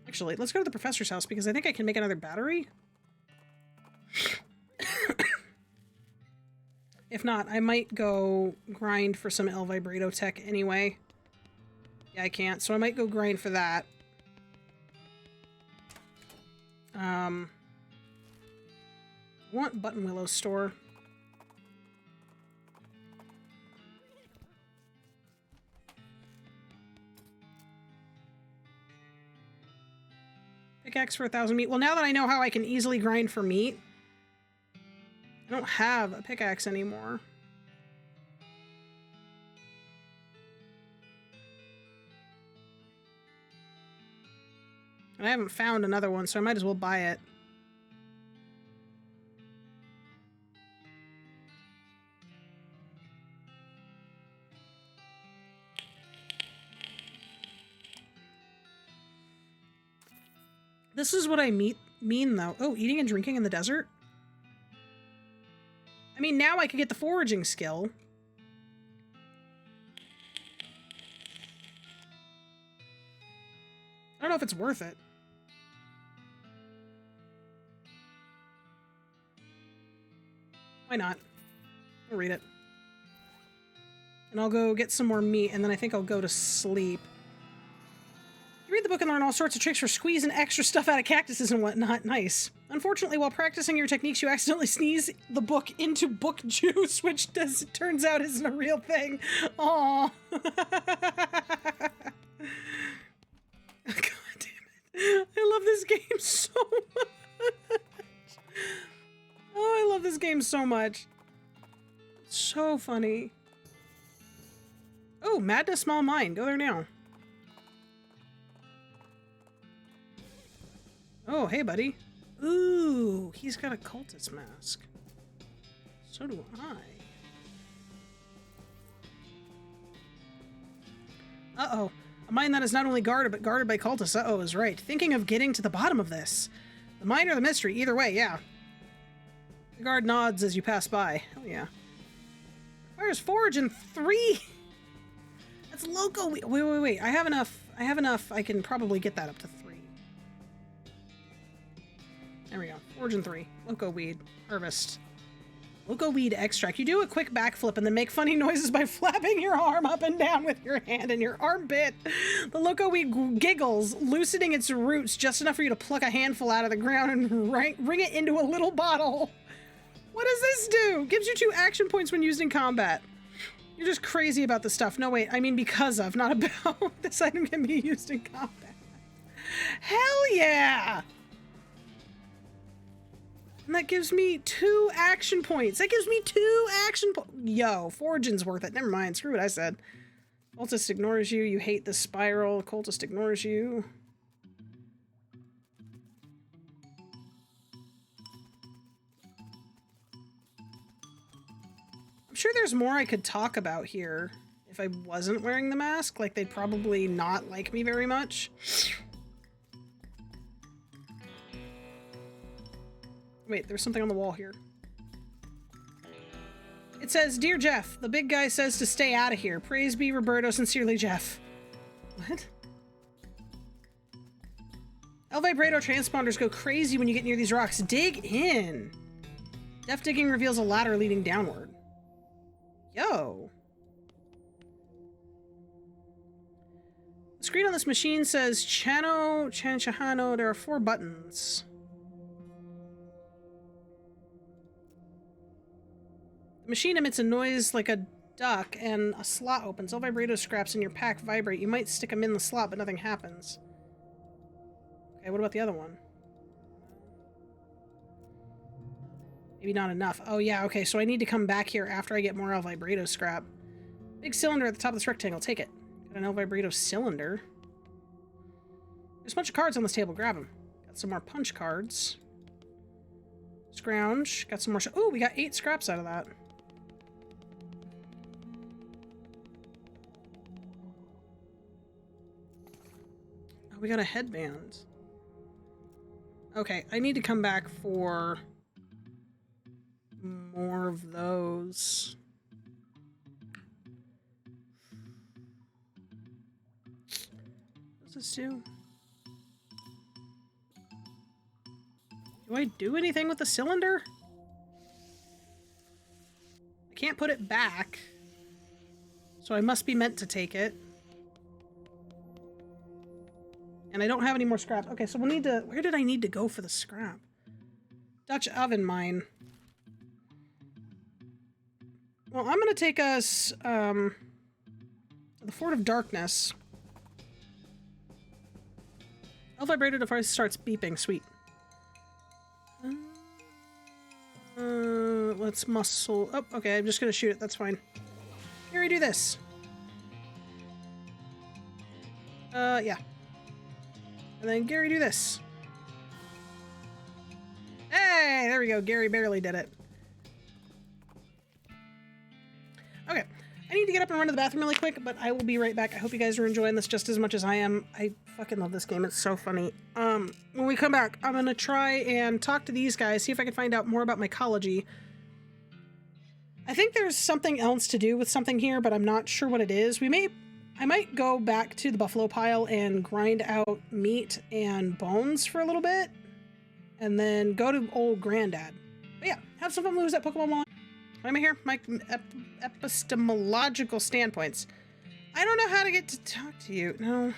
Actually, let's go to the professor's house, because I think I can make another battery. If not, I might go grind for some El Vibrato tech anyway. Yeah, I can't, so I might go grind for that. I want Button Willow store. Pickaxe for 1,000 meat. Well, now that I know how I can easily grind for meat, I don't have a pickaxe anymore. And I haven't found another one, so I might as well buy it. This is what I mean, though. Oh, eating and drinking in the desert? I mean, now I can get the foraging skill. I don't know if it's worth it. Why not? I'll read it. And I'll go get some more meat, and then I think I'll go to sleep. You read the book and learn all sorts of tricks for squeezing extra stuff out of cactuses and whatnot. Nice. Unfortunately, while practicing your techniques, you accidentally sneeze the book into book juice, which turns out isn't a real thing. Aww. God damn it. I love this game so much. Oh, I love this game so much. It's so funny. Oh, Madness Small Mine. Go there now. Oh, hey, buddy. Ooh, he's got a cultist mask. So do I. Uh-oh. A mine that is not only guarded, but guarded by cultists. Uh-oh is right. Thinking of getting to the bottom of this. The mine or the mystery. Either way, yeah. The guard nods as you pass by. Hell yeah. Where's Forge in 3? That's loco. Wait. I have enough. I can probably get that up to 3. There we go. Forge in 3. Loco weed. Harvest. Loco weed extract. You do a quick backflip and then make funny noises by flapping your arm up and down with your hand and your armpit. The loco weed giggles, loosening its roots just enough for you to pluck a handful out of the ground and wring it into a little bottle. What does this do? Gives you 2 action points when used in combat. You're just crazy about this stuff. No, wait. I mean because of, not about. This item can be used in combat. Hell yeah! And that gives me 2 action points. That gives me 2 action points. Yo, Forgin's worth it. Never mind. Screw what I said. Cultist ignores you. You hate the spiral. Cultist ignores you. I'm sure there's more I could talk about here if I wasn't wearing the mask. Like, they'd probably not like me very much. Wait, there's something on the wall here. It says, Dear Jeff, the big guy says to stay out of here. Praise be Roberto, sincerely Jeff. What? El Vibrato transponders go crazy when you get near these rocks. Dig in. Depth digging reveals a ladder leading downward. Yo. The screen on this machine says Chahano. There are 4 buttons. The machine emits a noise like a duck, and a slot opens. All vibrato scraps in your pack vibrate. You might stick them in the slot, but nothing happens. Okay, what about the other one? Maybe not enough. Oh yeah, okay, so I need to come back here after I get more El Vibrato scrap. Big cylinder at the top of this rectangle. Take it. Got an El Vibrato cylinder. There's a bunch of cards on this table. Grab them. Got some more punch cards. Scrounge. Got some more... Oh, we got 8 scraps out of that. Oh, we got a headband. Okay, I need to come back for more of those. What does this do? Do I do anything with the cylinder? I can't put it back. So I must be meant to take it. And I don't have any more scrap. Okay, so we'll need to... Where did I need to go for the scrap? Dutch oven mine. Well, I'm going to take us to the Fort of Darkness. El Vibrator device starts beeping. Sweet. Let's muscle... Oh, okay, I'm just going to shoot it. That's fine. Here, we do this. Yeah. And then Gary do this. Hey, there we go. Gary barely did it. Okay. I need to get up and run to the bathroom really quick, but I will be right back. I hope you guys are enjoying this just as much as I am. I fucking love this game. It's so funny. When we come back, I'm going to try and talk to these guys, see if I can find out more about mycology. I think there's something else to do with something here, but I'm not sure what it is. I might go back to the buffalo pile and grind out meat and bones for a little bit, and then go to old granddad. But yeah, have some fun moves at Pokemon Mall. I'm here, my epistemological standpoints. I don't know how to get to talk to you. No.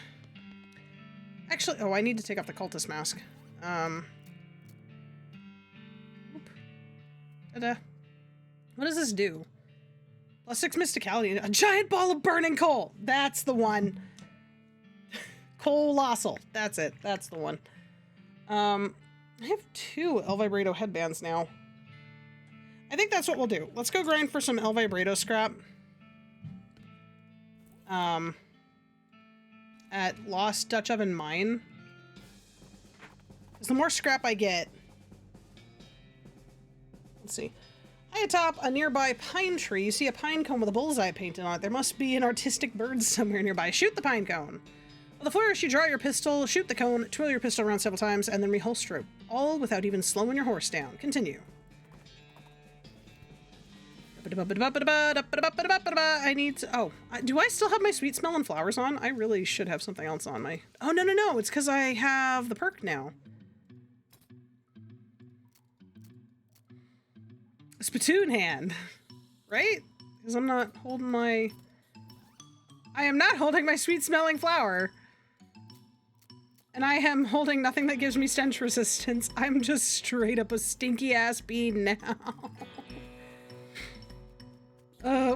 Actually, oh, I need to take off the cultist mask. Ta-da. What does this do? +6 mysticality. A giant ball of burning coal. That's the one. Colossal. That's it. That's the one. I have 2 El Vibrato headbands now. I think that's what we'll do. Let's go grind for some El Vibrato scrap. At Lost Dutch Oven Mine. Because the more scrap I get... Let's see. High atop a nearby pine tree, you see a pine cone with a bullseye painted on it. There must be an artistic bird somewhere nearby. Shoot the pine cone. With a flourish, you draw your pistol, shoot the cone, twirl your pistol around several times, and then reholster it. All without even slowing your horse down. Continue. I need to... Oh, do I still have my sweet smelling flowers on? I really should have something else on my... Oh, no. It's because I have the perk now. Spittoon hand, right? Because I'm not holding my... I am not holding my sweet-smelling flower. And I am holding nothing that gives me stench resistance. I'm just straight up a stinky-ass bean now.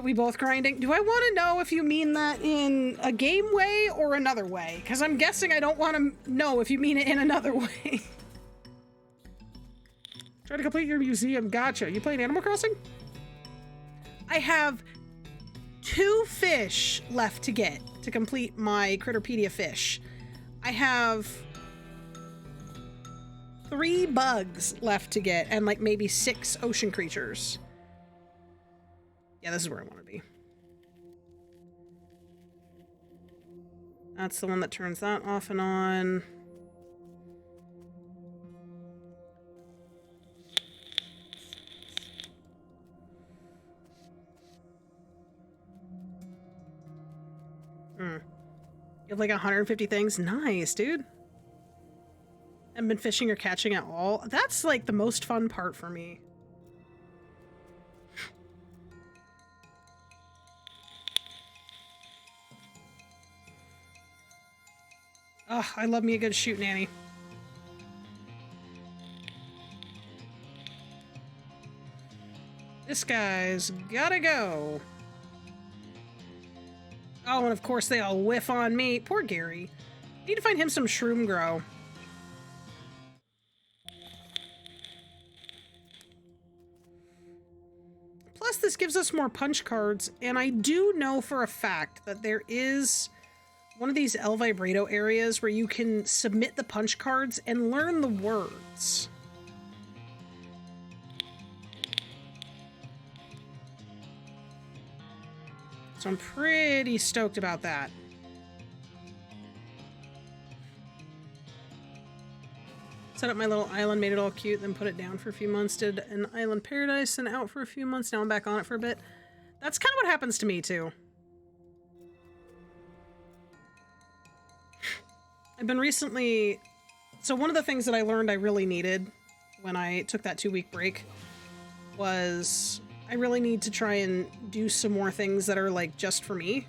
We both grinding. Do I want to know if you mean that in a game way or another way? Because I'm guessing I don't want to know if you mean it in another way. Try to complete your museum. Gotcha. You playing Animal Crossing? I have 2 fish left to get to complete my Critterpedia fish. I have 3 bugs left to get and like maybe 6 ocean creatures. Yeah, this is where I want to be. That's the one that turns that off and on. You have like 150 things? Nice, dude. Haven't been fishing or catching at all. That's like the most fun part for me. Oh, I love me a good shoot nanny. This guy's gotta go. Oh, and of course they all whiff on me. Poor Gary. Need to find him some shroom grow. Plus, this gives us more punch cards, and I do know for a fact that there is one of these El Vibrato areas where you can submit the punch cards and learn the words. So I'm pretty stoked about that. Set up my little island, made it all cute, then put it down for a few months. Did an island paradise and out for a few months. Now I'm back on it for a bit. That's kind of what happens to me too. I've been recently... So one of the things that I learned I really needed when I took that 2-week break was I really need to try and do some more things that are like just for me.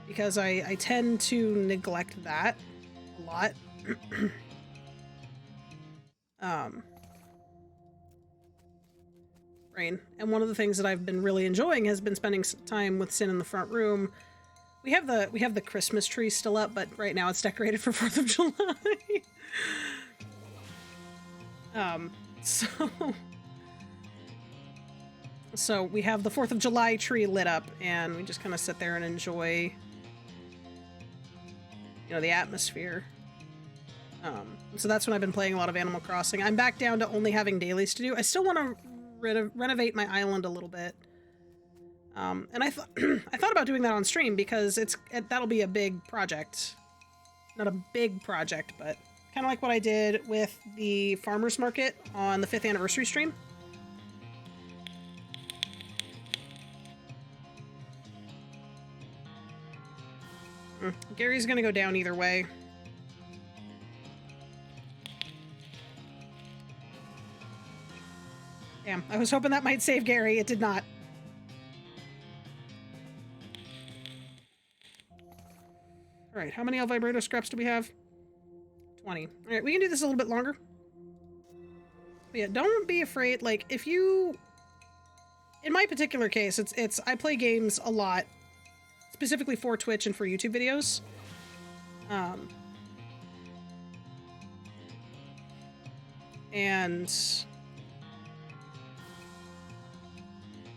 Because I tend to neglect that a lot. Rain. And one of the things that I've been really enjoying has been spending some time with Sin in the front room. We have the Christmas tree still up, but right now it's decorated for 4th of July. So we have the 4th of July tree lit up, and we just kind of sit there and enjoy, you know, the atmosphere. So that's when I've been playing a lot of Animal Crossing. I'm back down to only having dailies to do. I still want to renovate my island a little bit. And I thought about doing that on stream because that'll be a big project. Not a big project, but kind of like what I did with the farmer's market on the 5th anniversary stream. Gary's gonna go down either way. Damn, I was hoping that might save Gary. It did not. Alright, how many El Vibrato scraps do we have? 20. Alright, we can do this a little bit longer. But yeah, don't be afraid. Like, if you... In my particular case, it's I play games a lot. Specifically for Twitch and for YouTube videos. And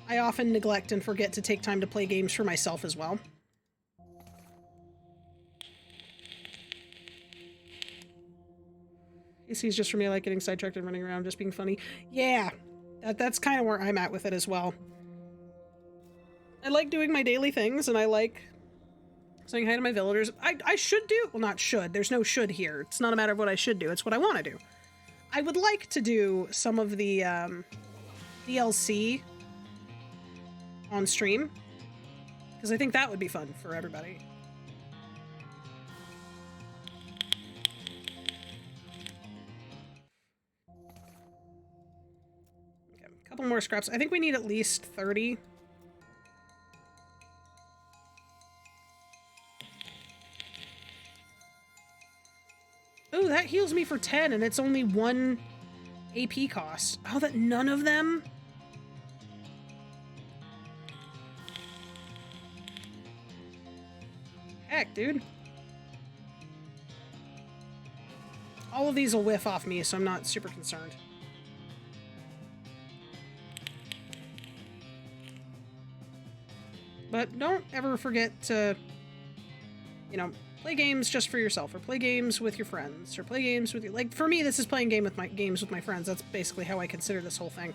I often neglect and forget to take time to play games for myself as well. AC's just for me, I like getting sidetracked and running around, just being funny. Yeah, that's kind of where I'm at with it as well. I like doing my daily things, and I like saying hi to my villagers. I should do, well, not should, there's no should here. It's not a matter of what I should do, it's what I want to do. I would like to do some of the DLC on stream, because I think that would be fun for everybody. Okay, a couple more scraps. I think we need at least 30. Oh, that heals me for 10, and it's only 1 AP cost. Oh, that none of them? Heck, dude. All of these will whiff off me, so I'm not super concerned. But don't ever forget to, you know, play games just for yourself, or play games with your friends, or play games with you. Like, for me, this is playing games with my friends. That's basically how I consider this whole thing.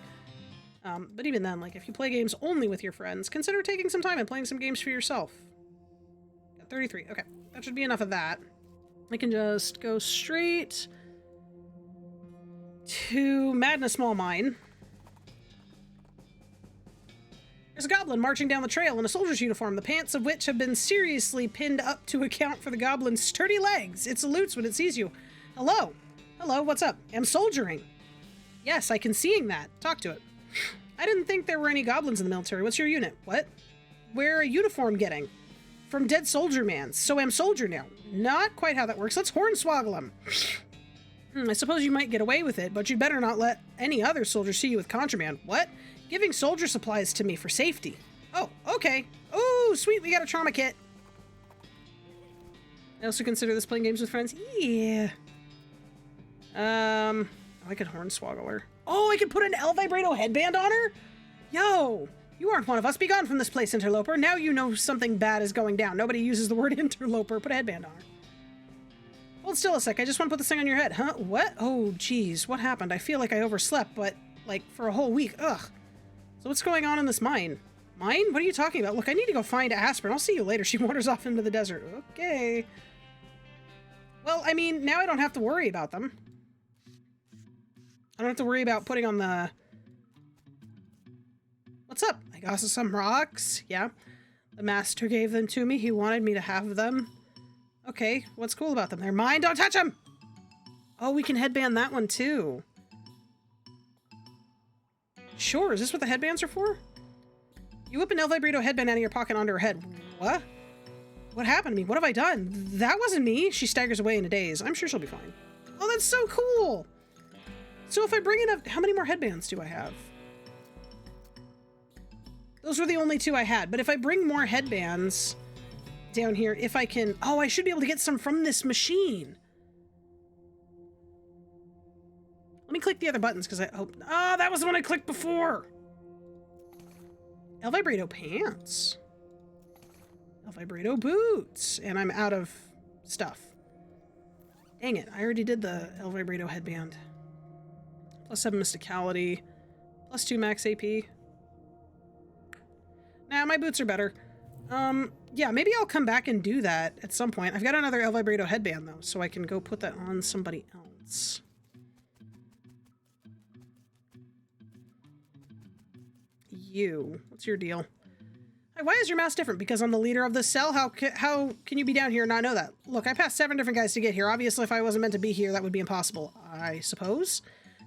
But even then, like, if you play games only with your friends, consider taking some time and playing some games for yourself. Got 33. Okay, that should be enough of that. I can just go straight to Madness Small Mine. There's a goblin marching down the trail in a soldier's uniform, the pants of which have been seriously pinned up to account for the goblin's sturdy legs. It salutes when it sees you. Hello. Hello, what's up? I'm soldiering. Yes, I can seeing that. Talk to it. I didn't think there were any goblins in the military. What's your unit? What? Where a uniform getting? From dead soldier man. So I'm soldier now. Not quite how that works. Let's hornswoggle him. I suppose you might get away with it, but you'd better not let any other soldier see you with contraband. What? Giving soldier supplies to me for safety. Oh, okay. Oh, sweet, we got a trauma kit. I also consider this playing games with friends. Yeah. I could hornswoggle her. Oh, I could put an El Vibrato headband on her? Yo, you aren't one of us. Be gone from this place, interloper. Now you know something bad is going down. Nobody uses the word interloper. Put a headband on her. Hold still a sec. I just want to put this thing on your head. Huh? What? Oh, geez. What happened? I feel like I overslept, but, like, for a whole week. Ugh. So what's going on in this mine? Mine? What are you talking about? Look, I need to go find Aspirin. I'll see you later. She wanders off into the desert. Okay. Well, I mean, now I don't have to worry about them. I don't have to worry about putting on the... What's up? I got some rocks. Yeah. The master gave them to me. He wanted me to have them. Okay. What's cool about them? They're mine. Don't touch them! Oh, we can headband that one too. Sure, is this what the headbands are for? You whip an El Vibrato headband out of your pocket onto her head. What? What happened to me? What have I done? That wasn't me. She staggers away in a daze. I'm sure she'll be fine. Oh, that's so cool! So if I bring in how many more headbands do I have? Those were the only 2 I had, but if I bring more headbands down here, if I can... Oh, I should be able to get some from this machine. Let me click the other buttons, because I hope... Oh, that was the one I clicked before! El Vibrato pants. El Vibrato boots. And I'm out of stuff. Dang it, I already did the El Vibrato headband. Plus 7 mysticality. Plus 2 max AP. Nah, my boots are better. Yeah, maybe I'll come back and do that at some point. I've got another El Vibrato headband, though, so I can go put that on somebody else. You. What's your deal? Hey, why is your mask different? Because I'm the leader of this cell? How can you be down here and not know that? Look, I passed 7 different guys to get here. Obviously, if I wasn't meant to be here, that would be impossible, I suppose.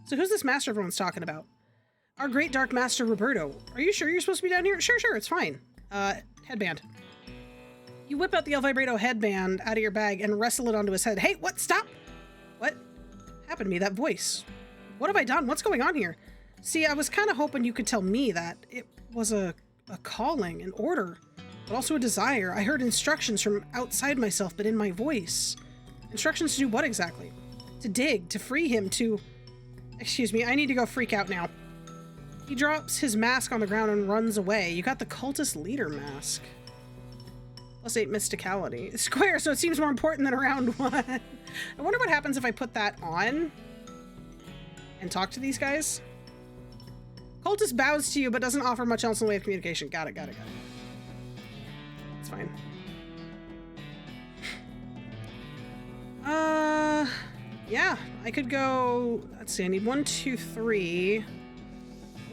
So who's this master everyone's talking about? Our great dark master, Roberto. Are you sure you're supposed to be down here? Sure, it's fine. Headband. You whip out the El Vibrato headband out of your bag and wrestle it onto his head. Hey, what? Stop! What happened to me? That voice. What have I done? What's going on here? See, I was kind of hoping you could tell me that. It was a calling, an order, but also a desire. I heard instructions from outside myself, but in my voice. Instructions to do what exactly? To dig, to free him, to... Excuse me, I need to go freak out now. He drops his mask on the ground and runs away. You got the cultist leader mask. Plus 8 mysticality. Square, so it seems more important than a round 1. I wonder what happens if I put that on. and talk to these guys. Cultist bows to you, but doesn't offer much else in the way of communication. Got it. It's fine. Yeah, I could go, let's see, I need 1, 2, 3,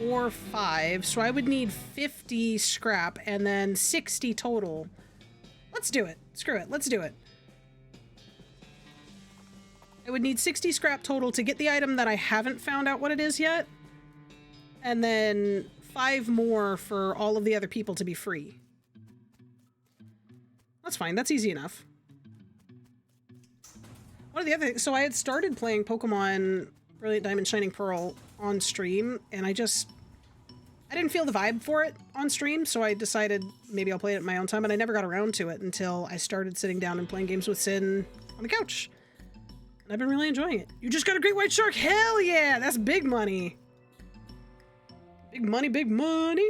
4, 5, so I would need 50 scrap and then 60 total. Let's do it. Screw it. Let's do it. I would need 60 scrap total to get the item that I haven't found out what it is yet, and then 5 more for all of the other people to be free. That's fine. That's easy enough. One of the other, so I had started playing Pokemon Brilliant Diamond Shining Pearl on stream, and I didn't feel the vibe for it on stream, so I decided maybe I'll play it at my own time, and I never got around to it until I started sitting down and playing games with Sin on the couch. And I've been really enjoying it. You just got a great white shark! Hell yeah! That's big money! Big money, big money!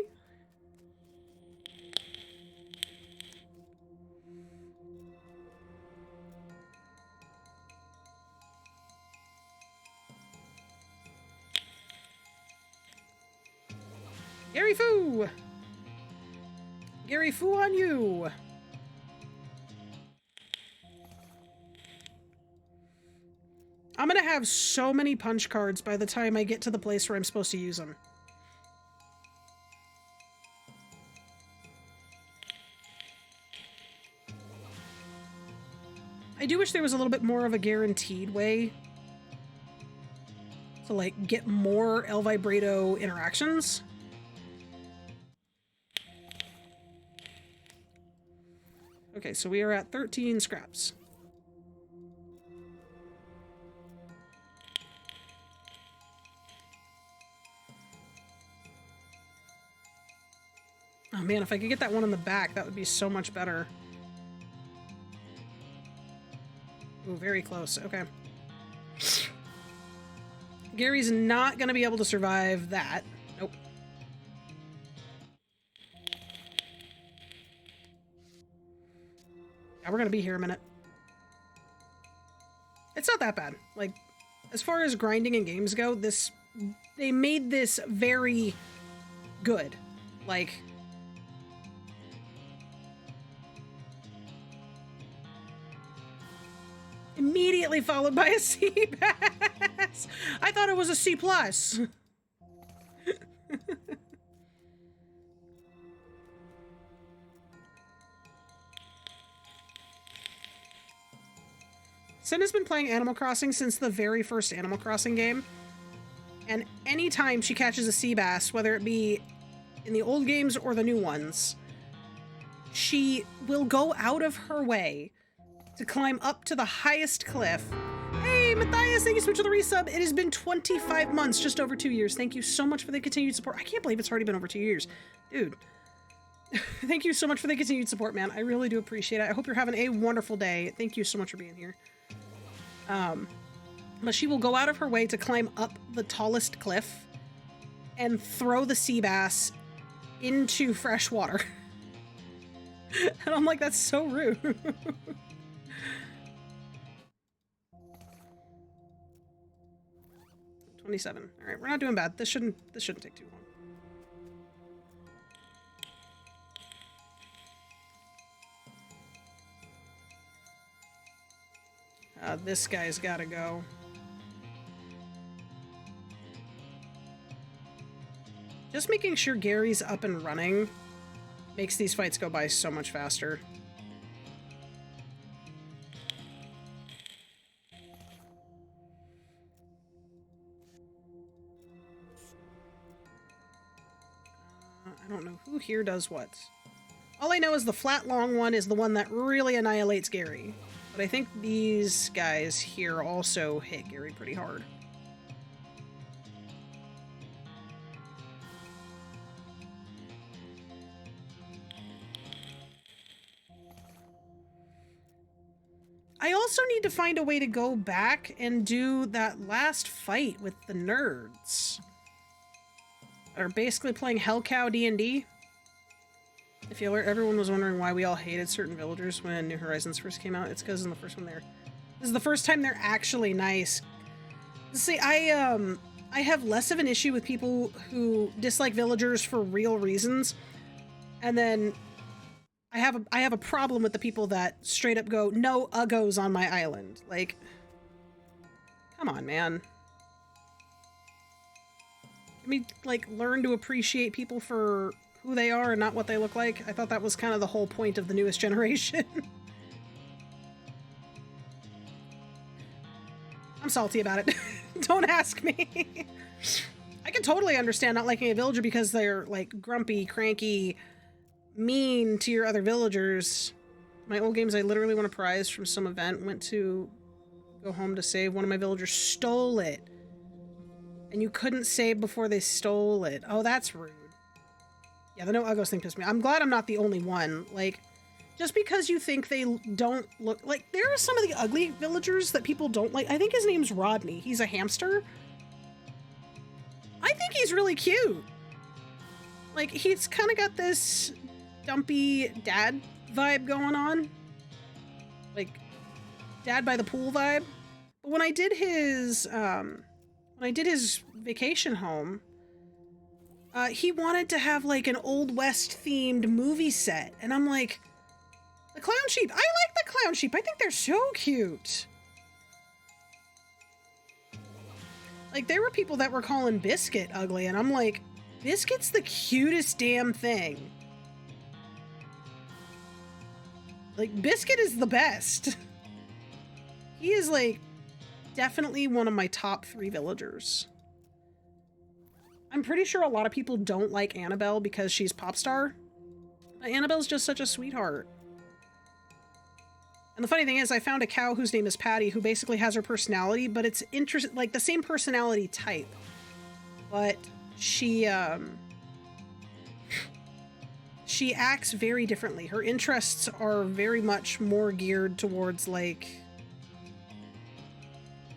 Gary Foo! Gary Foo on you! I'm gonna have so many punch cards by the time I get to the place where I'm supposed to use them. I do wish there was a little bit more of a guaranteed way to, like, get more El Vibrato interactions. Okay, so we are at 13 scraps. Oh man, if I could get that one in the back, that would be so much better. Ooh, very close. Okay. Gary's not gonna be able to survive that. Nope. Yeah, we're gonna be here a minute. It's not that bad. Like, as far as grinding in games go, they made this very good. Like, immediately followed by a C pass. I thought it was a C plus. Sin has been playing Animal Crossing since the very first Animal Crossing game, and anytime she catches a sea bass, whether it be in the old games or the new ones, she will go out of her way to climb up to the highest cliff. Hey, Matthias, thank you so much for the resub. It has been 25 months, just over 2 years. Thank you so much for the continued support. I can't believe it's already been over 2 years. Dude, thank you so much for the continued support, man. I really do appreciate it. I hope you're having a wonderful day. Thank you so much for being here. But she will go out of her way to climb up the tallest cliff and throw the sea bass into fresh water. And I'm like, that's so rude. 27. All right, we're not doing bad. This shouldn't take too long. This guy's gotta go. Just making sure Gary's up and running makes these fights go by so much faster. I don't know who here does what. All I know is the flat long one is the one that really annihilates Gary. But I think these guys here also hit Gary pretty hard. I also need to find a way to go back and do that last fight with the nerds. That are basically playing Hellcow D&D. If you alert, everyone was wondering why we all hated certain villagers when New Horizons first came out. It's because in the first one this is the first time they're actually nice. See, I I have less of an issue with people who dislike villagers for real reasons, and then I have a problem with the people that straight up go, no uggos on my island. Like, come on, man. Let me, like, learn to appreciate people for who they are and not what they look like. I thought that was kind of the whole point of the newest generation. I'm salty about it. Don't ask me. I can totally understand not liking a villager because they're, like, grumpy, cranky, mean to your other villagers. My old games, I literally won a prize from some event, went to go home to save. One of my villagers stole it. And you couldn't save before they stole it. Oh, that's rude. Yeah, the no uggos thing pissed me. I'm glad I'm not the only one. Like, just because you think they don't look like, there are some of the ugly villagers that people don't like. I think his name's Rodney. He's a hamster. I think he's really cute. Like, he's kind of got this dumpy dad vibe going on. Like, dad by the pool vibe. But when I did his vacation home, he wanted to have like an Old West themed movie set. And I'm like, the clown sheep. I like the clown sheep. I think they're so cute. Like, there were people that were calling Biscuit ugly. And I'm like, Biscuit's the cutest damn thing. Like, Biscuit is the best. He is like definitely one of my top 3 villagers. I'm pretty sure a lot of people don't like Annabelle because she's pop star. But Annabelle's just such a sweetheart. And the funny thing is, I found a cow whose name is Patty who basically has her personality, but it's like the same personality type. But she acts very differently. Her interests are very much more geared towards like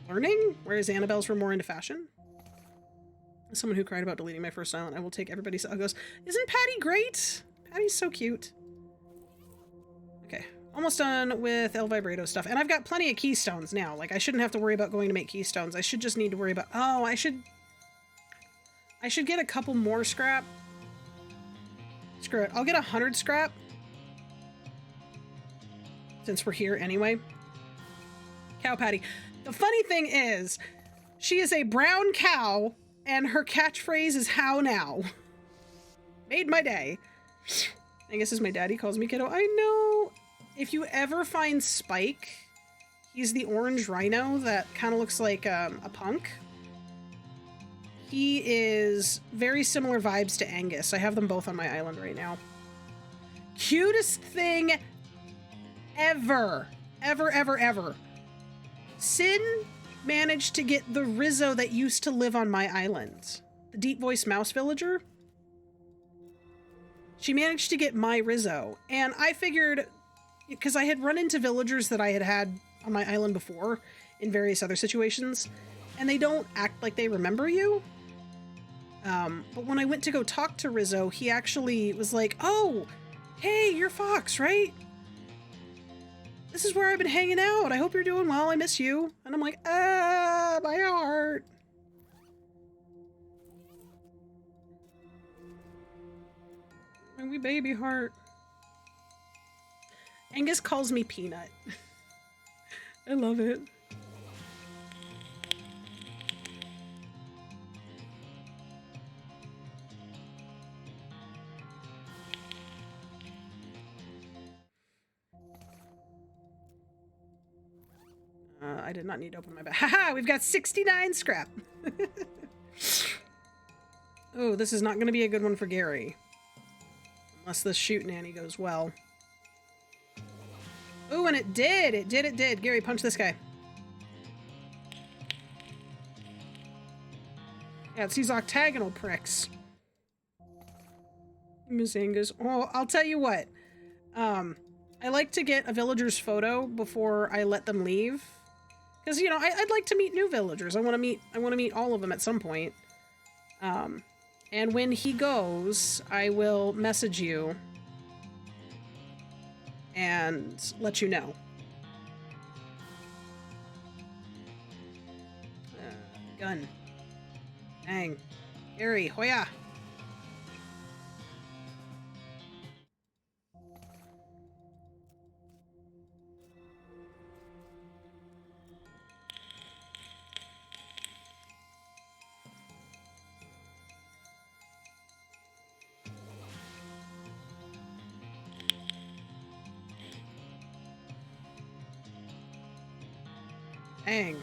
learning, whereas Annabelle's were more into fashion. As someone who cried about deleting my first island, I will take everybody's uggos. Isn't Patty great? Patty's so cute. Okay, almost done with El Vibrato stuff. And I've got plenty of keystones now. Like, I shouldn't have to worry about going to make keystones. I should just need to worry about... Oh, I should get a couple more scrap. Screw it. I'll get 100 scrap. Since we're here anyway. Cow Patty. The funny thing is, she is a brown cow, and her catchphrase is "how now." Made my day. I guess as my daddy calls me kiddo. I know. If you ever find Spike, he's the orange rhino that kind of looks like a punk. He is very similar vibes to Angus. I have them both on my island right now. Cutest thing ever. Ever, ever, ever. Sin managed to get the Rizzo that used to live on my island. The deep voice mouse villager. She managed to get my Rizzo. And I figured, because I had run into villagers that I had had on my island before in various other situations, and they don't act like they remember you. But when I went to go talk to Rizzo, he actually was like, "Oh, hey, you're Fox, right? This is where I've been hanging out. I hope you're doing well. I miss you." And I'm like, my heart. My wee baby heart. Angus calls me Peanut. I love it. I did not need to open my bag. Haha, we've got 69 scrap. Oh, this is not going to be a good one for Gary. Unless this shoot nanny goes well. Oh, and it did. It did. Gary, punch this guy. Yeah, it's these octagonal pricks. Miss Angus. Oh, I'll tell you what. I like to get a villager's photo before I let them leave. Because, you know, I'd like to meet new villagers. I want to meet all of them at some point. And when he goes, I will message you and let you know. Gun. Dang. Gary, Hoya. Dang.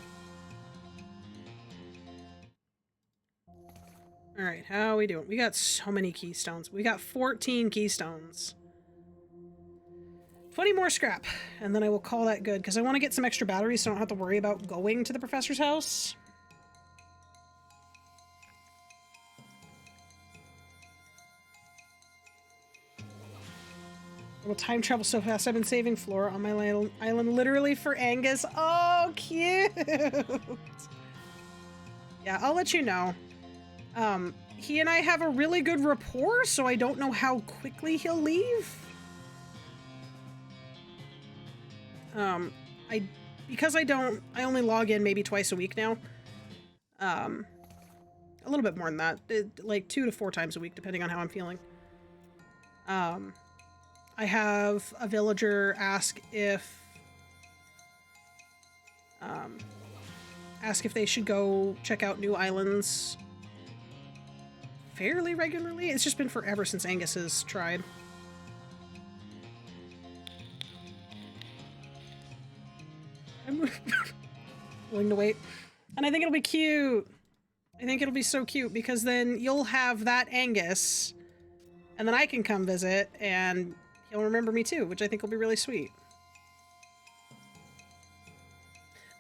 Alright, how are we doing? We got so many keystones. We got 14 keystones. 20 more scrap, and then I will call that good, because I want to get some extra batteries so I don't have to worry about going to the professor's house. I will time travel so fast. I've been saving Flora on my island literally for Angus. Oh, cute! Yeah, I'll let you know. He and I have a really good rapport, so I don't know how quickly he'll leave. I only log in maybe twice a week now. A little bit more than that. Like 2 to 4 times a week, depending on how I'm feeling. I have a villager ask if they should go check out new islands fairly regularly. It's just been forever since Angus has tried. I'm willing to wait. And I think it'll be cute. I think it'll be so cute because then you'll have that Angus and then I can come visit and he'll remember me too, which I think will be really sweet.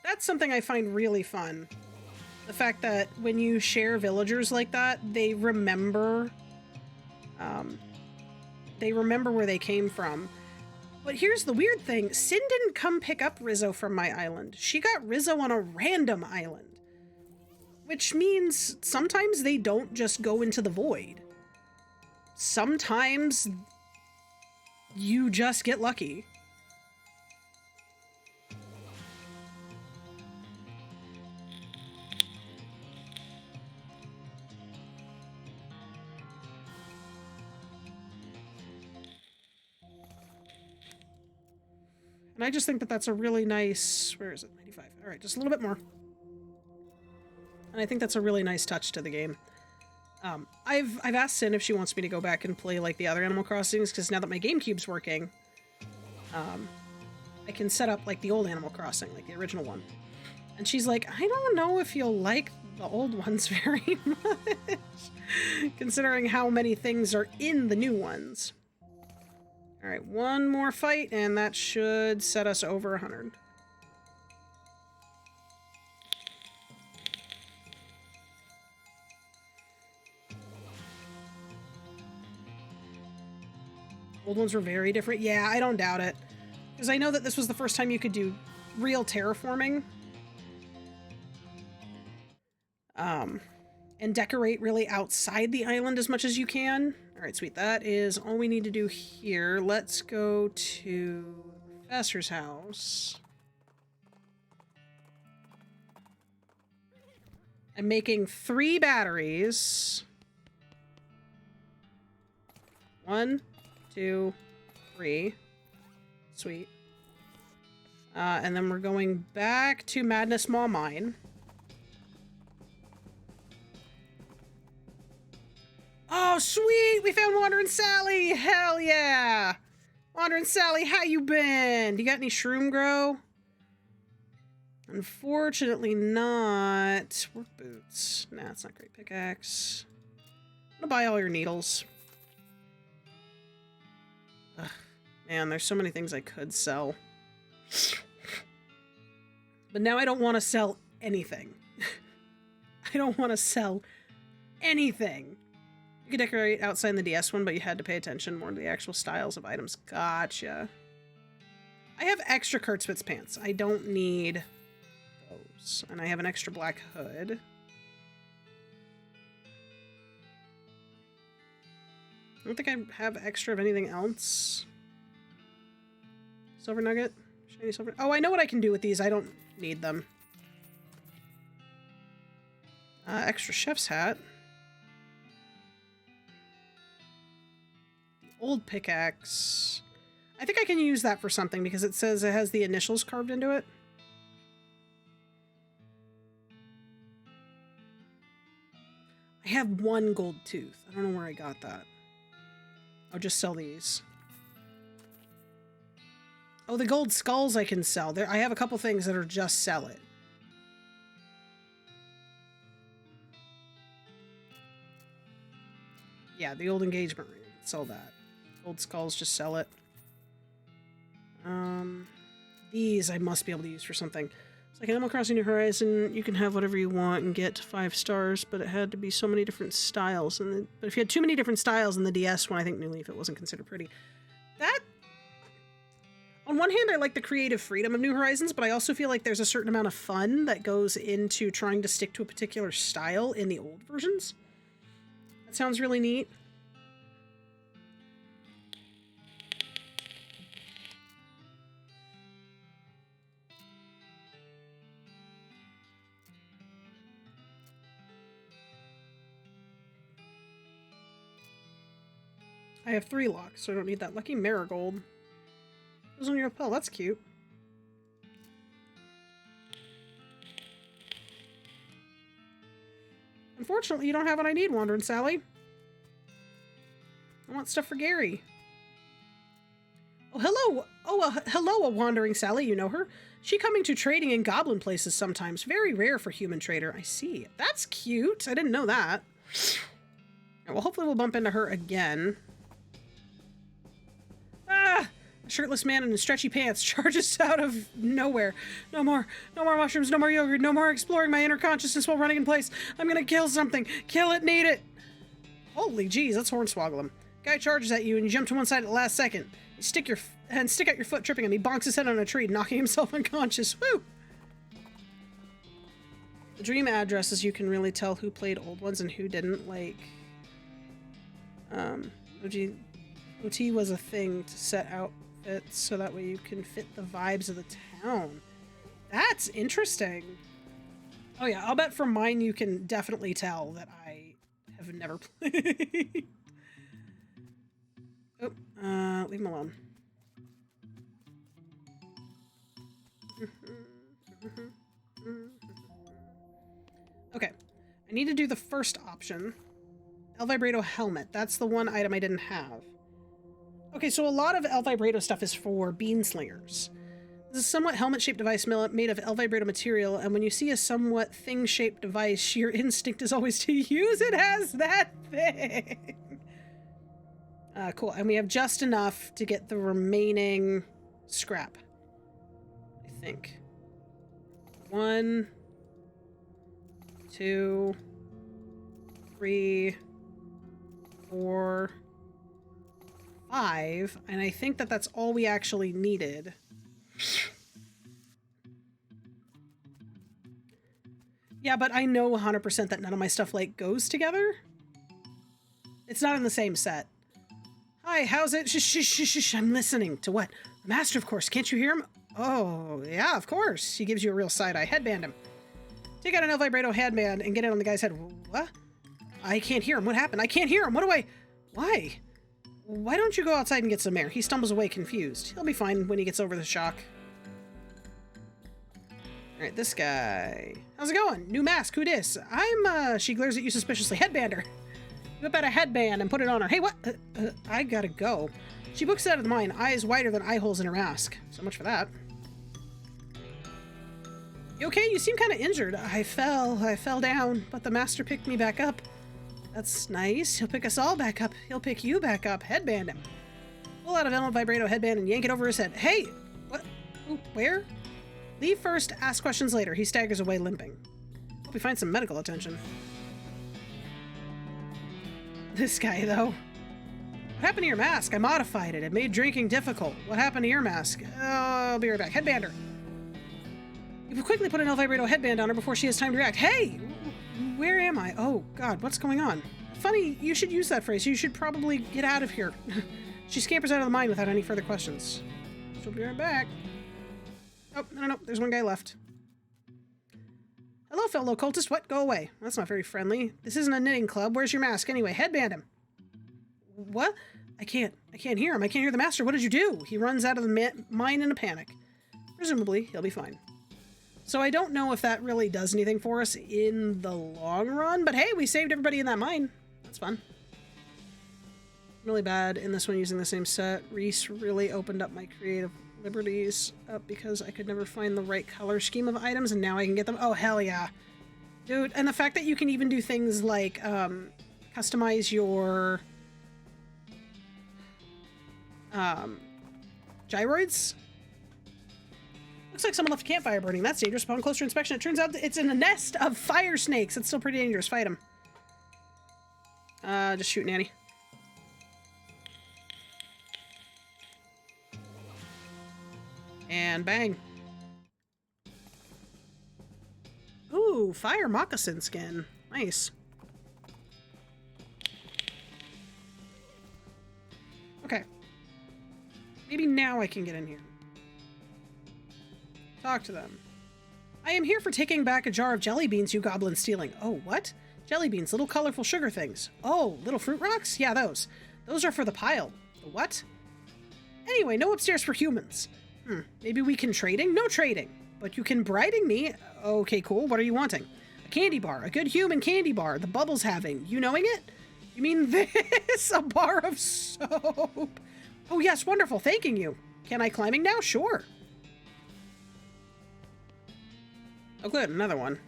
That's something I find really fun. The fact that when you share villagers like that, they remember where they came from. But here's the weird thing. Sin didn't come pick up Rizzo from my island. She got Rizzo on a random island. Which means sometimes they don't just go into the void. Sometimes you just get lucky. And I just think that that's a really nice... Where is it? 95. All right, just a little bit more. And I think that's a really nice touch to the game. I've asked Sin if she wants me to go back and play like the other Animal Crossings, because now that my GameCube's working, I can set up like the old Animal Crossing, like the original one. And she's like, I don't know if you'll like the old ones very much, considering how many things are in the new ones. All right, one more fight, and that should set us over 100. Old ones were very different. Yeah, I don't doubt it. Because I know that this was the first time you could do real terraforming. And decorate really outside the island as much as you can. Alright, sweet. That is all we need to do here. Let's go to the professor's house. I'm making 3 batteries. 1, 2, 3. Sweet. And then we're going back to Madness Maw Mine. Oh, sweet! We found Wandering Sally! Hell yeah! Wandering Sally, how you been? Do you got any shroom grow? Unfortunately not. Work boots. Nah, it's not great. Pickaxe. I'm gonna buy all your needles. Ugh. Man, there's so many things I could sell. But now I don't want to sell anything. I don't want to sell anything. You could decorate outside in the DS one, but you had to pay attention more to the actual styles of items. Gotcha. I have extra Kurtzwitz pants. I don't need those. And I have an extra black hood. I don't think I have extra of anything else. Silver nugget? Shiny silver. Oh, I know what I can do with these. I don't need them. Extra chef's hat. Old pickaxe. I think I can use that for something because it says it has the initials carved into it. I have one gold tooth. I don't know where I got that. I'll just sell these. Oh, the gold skulls I can sell. I have a couple things that are just sell it. Yeah, the old engagement ring. Sell that. Gold skulls, just sell it. These I must be able to use for something. It's like Animal Crossing New Horizon, you can have whatever you want and get 5 stars, but it had to be so many different styles. But if you had too many different styles in the DS one, I think New Leaf, it wasn't considered pretty. That, on one hand, I like the creative freedom of New Horizons, but I also feel like there's a certain amount of fun that goes into trying to stick to a particular style in the old versions. That sounds really neat. I have 3 locks, so I don't need that. Lucky marigold. Goes on your lapel. That's cute. Unfortunately, you don't have what I need, Wandering Sally. I want stuff for Gary. Oh, hello. Oh, hello, Wandering Sally. You know her? She coming to trading in goblin places sometimes. Very rare for human trader. I see. That's cute. I didn't know that. Well, hopefully we'll bump into her again. Ah! A shirtless man in stretchy pants charges out of nowhere. No more mushrooms, no more yogurt, no more exploring my inner consciousness while running in place. I'm gonna kill something. Kill it, need it. Holy jeez, let's hornswoggle him. Guy charges at you and you jump to one side at the last second. You stick out your foot, tripping him. He bonks his head on a tree, knocking himself unconscious. Woo! The dream addresses, you can really tell who played old ones and who didn't. Like, OT was a thing to set outfits so that way you can fit the vibes of the town. That's interesting. Oh yeah, I'll bet from mine you can definitely tell that I have never played. Oh, leave him alone. Okay, I need to do the first option. El Vibrato helmet. That's the one item I didn't have. Okay, so a lot of El Vibrato stuff is for bean slingers. This is a somewhat helmet-shaped device made of El Vibrato material, and when you see a somewhat thing-shaped device, your instinct is always to use it as that thing. Cool, and we have just enough to get the remaining scrap, I think. 1, 2, 3, 4, 5, and I think that that's all we actually needed. Yeah, but I know 100% that none of my stuff, like, goes together. It's not in the same set. Hi, how's it? Shh, I'm listening. To what? The master, of course. Can't you hear him? Oh, yeah, of course. He gives you a real side-eye. Headband him. Take out an El Vibrato headband and get it on the guy's head. What? I can't hear him. What happened? I can't hear him. What do I... Why? Why don't you go outside and get some air? He stumbles away confused. He'll be fine when he gets over the shock. Alright, this guy. How's it going? New mask. Who dis? She glares at you suspiciously. Headbander. Whip out a headband and put it on her. Hey, what? I gotta go. She books it out of the mine, eyes wider than eye holes in her mask. So much for that. You okay? You seem kind of injured. I fell down, but the master picked me back up. That's nice. He'll pick us all back up. He'll pick you back up. Headband him. Pull out a El Vibrato headband and yank it over his head. Hey! What? Ooh, where? Leave first, ask questions later. He staggers away limping. Hope we find some medical attention. This guy, though. What happened to your mask? I modified it. It made drinking difficult. What happened to your mask? Oh, I'll be right back. Headbander. You quickly put an El Vibrato headband on her before she has time to react. Hey! Where am I? Oh, God, what's going on? Funny, you should use that phrase. You should probably get out of here. She scampers out of the mine without any further questions. She'll be right back. Oh, no, there's one guy left. Hello, fellow cultist. What? Go away. That's not very friendly. This isn't a knitting club. Where's your mask? Anyway, headband him. What? I can't hear him. I can't hear the master. What did you do? He runs out of the mine in a panic. Presumably, he'll be fine. So I don't know if that really does anything for us in the long run, but hey, we saved everybody in that mine. That's fun. Really bad in this one using the same set. Reese really opened up my creative liberties up because I could never find the right color scheme of items, and now I can get them. Oh, hell yeah. Dude, and the fact that you can even do things like customize your gyroids. Looks like someone left a campfire burning. That's dangerous. Upon closer inspection, it turns out that it's in a nest of fire snakes. It's still pretty dangerous. Fight them. Just shoot Nanny. And bang. Ooh, fire moccasin skin. Nice. Okay. Maybe now I can get in here. Talk to them. I am here for taking back a jar of jelly beans you goblins stealing. Oh, what? Jelly beans, little colorful sugar things. Oh, little fruit rocks? Yeah, those. Those are for the pile. The what? Anyway, no upstairs for humans. Maybe we can trading? No trading. But you can bribing me? Okay, cool. What are you wanting? A candy bar. A good human candy bar. The Bubble's having. You knowing it? You mean this? A bar of soap. Oh, yes. Wonderful. Thanking you. Can I climbing now? Sure. Oh, good. Another one.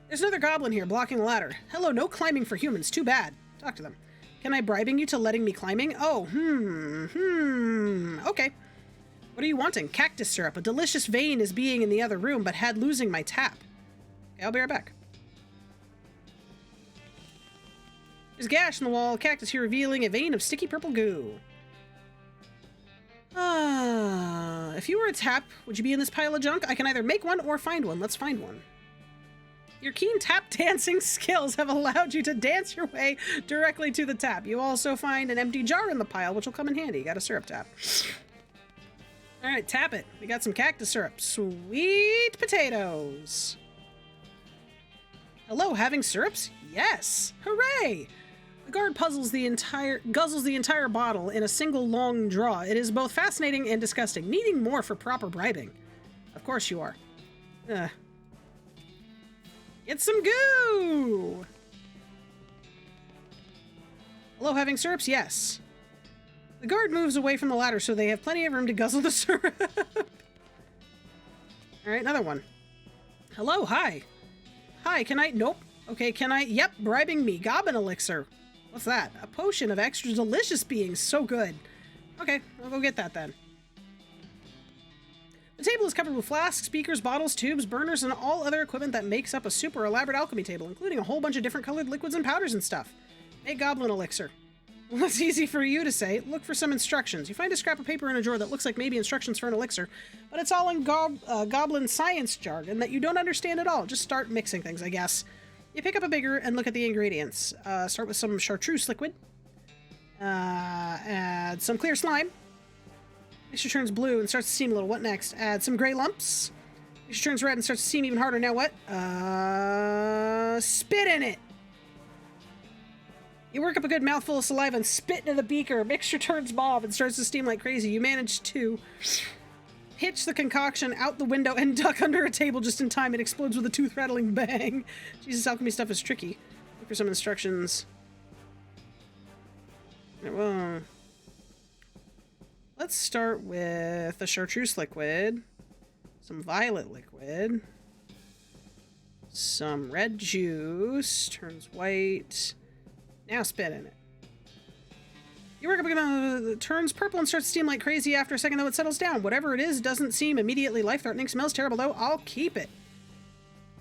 There's another goblin here blocking the ladder. Hello. No climbing for humans. Too bad. Talk to them. Can I bribing you to letting me climbing? Oh, Okay. What are you wanting? Cactus syrup. A delicious vein is being in the other room, but had losing my tap. Okay, I'll be right back. There's a gash in the wall. Cactus here revealing a vein of sticky purple goo. If you were a tap, would you be in this pile of junk? I can either make one or find one. Let's find one. Your keen tap dancing skills have allowed you to dance your way directly to the tap. You also find an empty jar in the pile, which will come in handy. Got a syrup tap. All right, tap it. We got some cactus syrup. Sweet potatoes. Hello, having syrups? Yes. Hooray! The guard guzzles the entire bottle in a single long draw. It is both fascinating and disgusting, needing more for proper bribing. Of course you are. Get some goo! Hello, having syrups? Yes. The guard moves away from the ladder so they have plenty of room to guzzle the syrup. Alright, another one. Hello, hi. Hi, can I? Nope. Okay, can I? Yep, bribing me. Goblin elixir. What's that? A potion of extra delicious beings. So good. Okay, I'll go get that then. The table is covered with flasks, beakers, bottles, tubes, burners, and all other equipment that makes up a super elaborate alchemy table, including a whole bunch of different colored liquids and powders and stuff. Make goblin elixir. Well, that's easy for you to say. Look for some instructions. You find a scrap of paper in a drawer that looks like maybe instructions for an elixir, but it's all in goblin science jargon that you don't understand at all. Just start mixing things, I guess. You pick up a beaker and look at the ingredients. Start with some chartreuse liquid. Add some clear slime. Mixture turns blue and starts to steam a little. What next? Add some gray lumps. Mixture turns red and starts to steam even harder. Now what? Spit in it. You work up a good mouthful of saliva and spit into the beaker. Mixture turns mauve and starts to steam like crazy. You manage to pitch the concoction out the window and duck under a table just in time. It explodes with a tooth-rattling bang. Jesus, alchemy stuff is tricky. Look for some instructions. Well, let's start with the chartreuse liquid, some violet liquid, some red juice, turns white. Now spit in it. You work up again, it turns purple and starts to steam like crazy. After a second, though, it settles down. Whatever it is doesn't seem immediately life-threatening. Smells terrible, though. I'll keep it.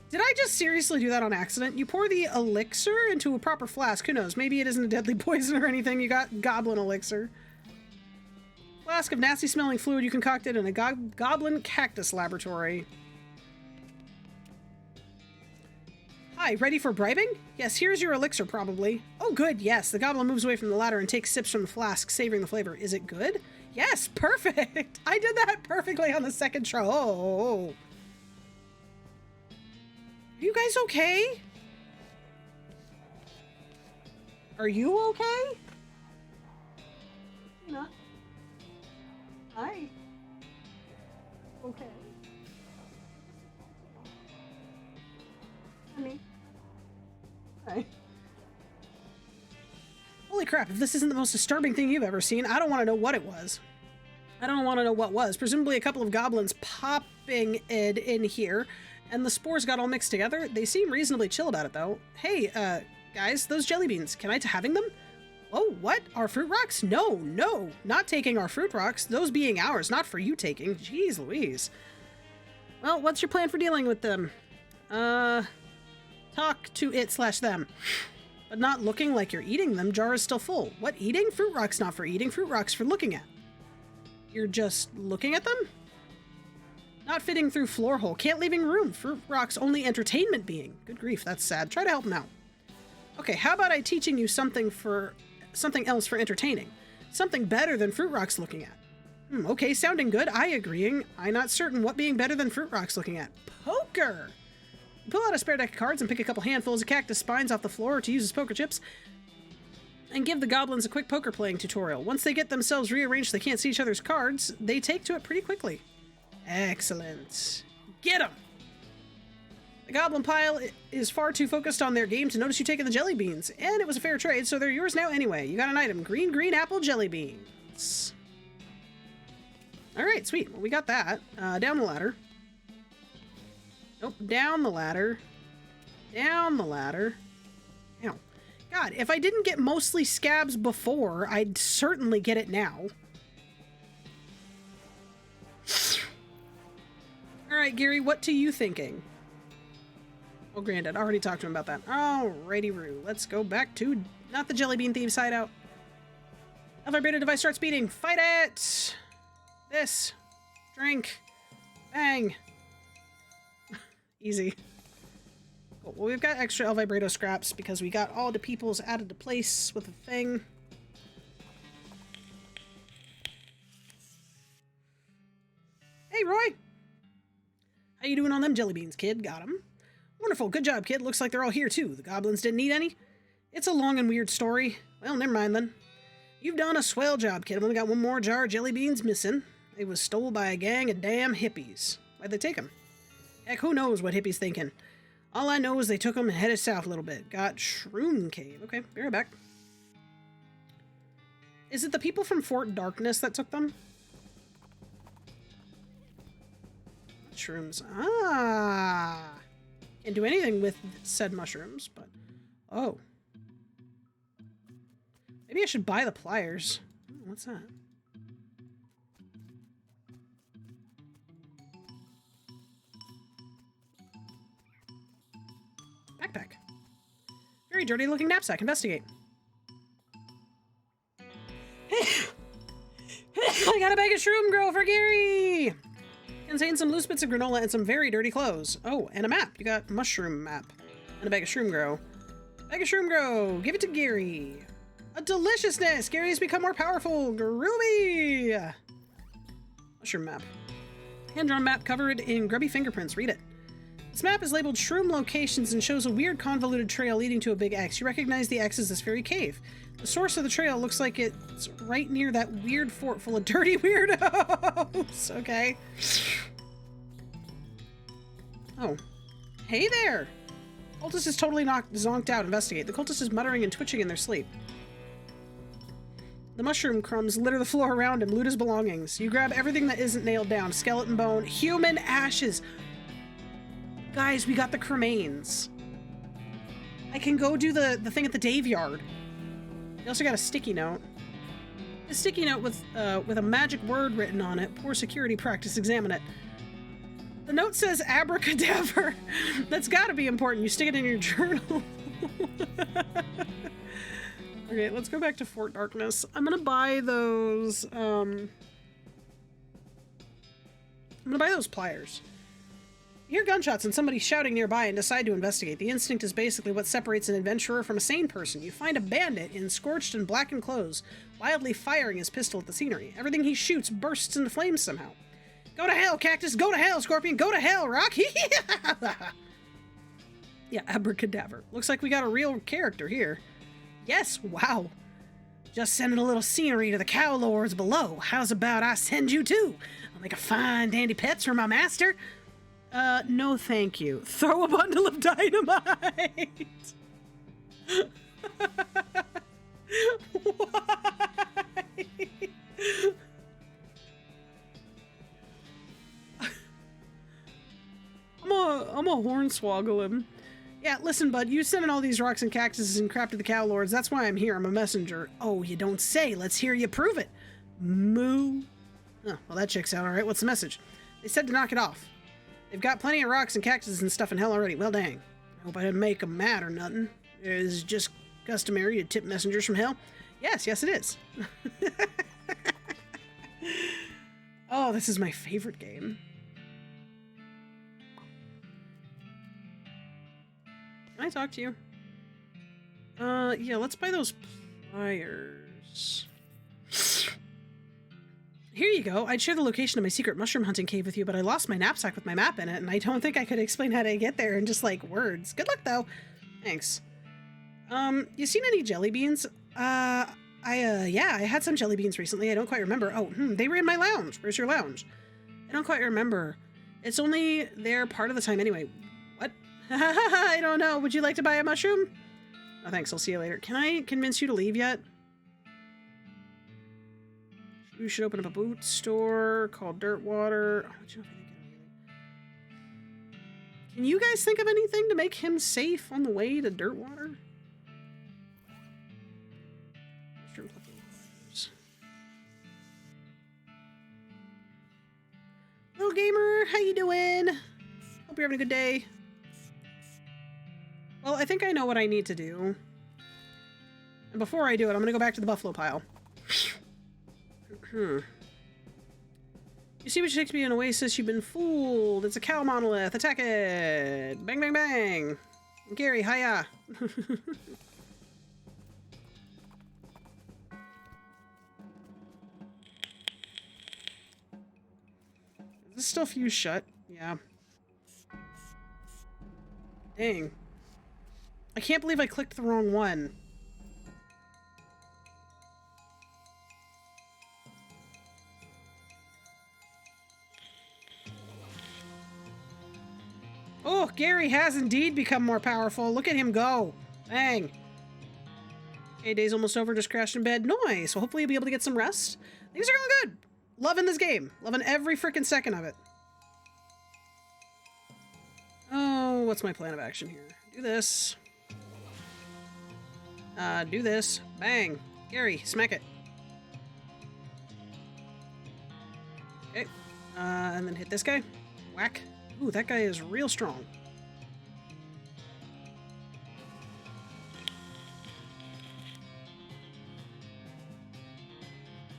Did I just seriously do that on accident? You pour the elixir into a proper flask. Who knows? Maybe it isn't a deadly poison or anything. You got goblin elixir. Flask of nasty-smelling fluid you concocted in a goblin cactus laboratory. Hi, ready for bribing? Yes, here's your elixir, probably. Oh, good, yes. The goblin moves away from the ladder and takes sips from the flask, savoring the flavor. Is it good? Yes, perfect! I did that perfectly on the second try. Oh. you guys okay? Are you okay? No. Hi. Okay. Honey. Hi. Holy crap, if this isn't the most disturbing thing you've ever seen, I don't want to know what it was. I don't want to know what was. Presumably a couple of goblins popping it in here, and the spores got all mixed together. They seem reasonably chill about it, though. Hey, guys, those jelly beans, can I having them? Oh, what? Our fruit rocks? No, no, not taking our fruit rocks. Those being ours, not for you taking. Jeez Louise. Well, what's your plan for dealing with them? Talk to it/them. But not looking like you're eating them. Jar is still full. What, eating? Fruit rocks not for eating. Fruit rocks for looking at. You're just looking at them? Not fitting through floor hole. Can't leaving room. Fruit rocks only entertainment being. Good grief, that's sad. Try to help him out. Okay, how about I teaching you something else for entertaining? Something better than fruit rocks looking at. Okay, sounding good. I agreeing. I'm not certain what being better than fruit rocks looking at. Poker! You pull out a spare deck of cards and pick a couple handfuls of cactus spines off the floor to use as poker chips, and give the goblins a quick poker playing tutorial. Once they get themselves rearranged so they can't see each other's cards, they take to it pretty quickly. Excellent. Get them! The goblin pile is far too focused on their game to notice you taking the jelly beans, and it was a fair trade, so they're yours now anyway. You got an item. Green apple jelly beans. Alright, sweet. Well, we got that. Down the ladder. Nope, down the ladder. Down the ladder. Ow. God, if I didn't get mostly scabs before, I'd certainly get it now. Alright, Gary, what are you thinking? Oh, Granddad, I already talked to him about that. Alrighty-roo. Let's go back to not the jelly bean thieves hideout. A vibrator device starts beating. Fight it! This. Drink. Bang. Easy. Cool. Well, we've got extra El Vibrato scraps because we got all the peoples added to place with a thing. Hey, Roy! How you doing on them jelly beans, kid? Got 'em. Wonderful. Good job, kid. Looks like they're all here, too. The goblins didn't eat any? It's a long and weird story. Well, never mind, then. You've done a swell job, kid. I've only got one more jar of jelly beans missing. They was stole by a gang of damn hippies. Why'd they take 'em? Heck, who knows what hippies thinking. All I know is they took 'em and headed south a little bit. Got Shroom Cave. Okay, be right back. Is it the people from Fort Darkness that took them? Mushrooms. Ah! Can't do anything with said mushrooms, but... Oh. Maybe I should buy the pliers. What's that? Backpack. Very dirty looking knapsack. Investigate. I got a bag of shroom grow for Gary! Contains some loose bits of granola and some very dirty clothes. Oh, and a map. You got mushroom map. And a bag of shroom grow. Bag of shroom grow. Give it to Gary. A deliciousness! Gary has become more powerful. Groovy! Mushroom map. Hand-drawn map covered in grubby fingerprints. Read it. This map is labeled Shroom Locations and shows a weird convoluted trail leading to a big X. You recognize the X as this very cave. The source of the trail looks like it's right near that weird fort full of dirty weirdos. Okay. Oh. Hey there! Cultist is totally zonked out. Investigate. The cultist is muttering and twitching in their sleep. The mushroom crumbs litter the floor around him. Loot his belongings. You grab everything that isn't nailed down. Skeleton bone. Human ashes. Guys, we got the cremains. I can go do the thing at the Dave Yard. We also got a sticky note. A sticky note with a magic word written on it. Poor security practice. Examine it. The note says abracadabra. That's gotta be important. You stick it in your journal. Okay, let's go back to Fort Darkness. I'm gonna buy those, I'm gonna buy those pliers. You hear gunshots and somebody shouting nearby and decide to investigate. The instinct is basically what separates an adventurer from a sane person. You find a bandit in scorched and blackened clothes, wildly firing his pistol at the scenery. Everything he shoots bursts into flames somehow. Go to hell, Cactus! Go to hell, Scorpion! Go to hell, Rock! Yeah, abracadabra. Looks like we got a real character here. Yes, wow. Just sending a little scenery to the cow lords below. How's about I send you too? I'll make a fine dandy pets for my master. No thank you. Throw a bundle of dynamite. Why? I'm a hornswoggle him. Yeah, listen, bud, you sending all these rocks and cactuses and crap to the cow lords. That's why I'm here. I'm a messenger. Oh, you don't say. Let's hear you prove it. Moo. Oh, well, that checks out. All right, what's the message? They said to knock it off. They've got plenty of rocks and cactuses and stuff in hell already. Well, dang. I hope I didn't make them mad or nothing. It's just customary to tip messengers from hell. Yes, it is. Oh, this is my favorite game. Can I talk to you? Yeah, let's buy those pliers. Here you go. I'd share the location of my secret mushroom hunting cave with you, but I lost my knapsack with my map in it, and I don't think I could explain how to get there in just, like, words. Good luck, though. Thanks. You seen any jelly beans? Yeah, I had some jelly beans recently. I don't quite remember. Oh, they were in my lounge. Where's your lounge? I don't quite remember. It's only there part of the time anyway. What? I don't know. Would you like to buy a mushroom? Oh, thanks. I'll see you later. Can I convince you to leave yet? You should open up a boot store called Dirtwater. Can you guys think of anything to make him safe on the way to Dirtwater? Hello, gamer. How you doing? Hope you're having a good day. Well, I think I know what I need to do. And before I do it, I'm going to go back to the buffalo pile. You see what takes me to an oasis? You've been fooled. It's a cow monolith. Attack it. Bang, bang, bang. Gary, hiya. Is this still fused shut? Yeah. Dang. I can't believe I clicked the wrong one. Oh, Gary has indeed become more powerful. Look at him go. Bang. Okay, day's almost over. Just crashed in bed. Nice. Well, hopefully you'll be able to get some rest. Things are going good. Loving this game. Loving every freaking second of it. Oh, what's my plan of action here? Do this. Do this. Bang. Gary, smack it. Okay. And then hit this guy. Whack. Ooh, that guy is real strong.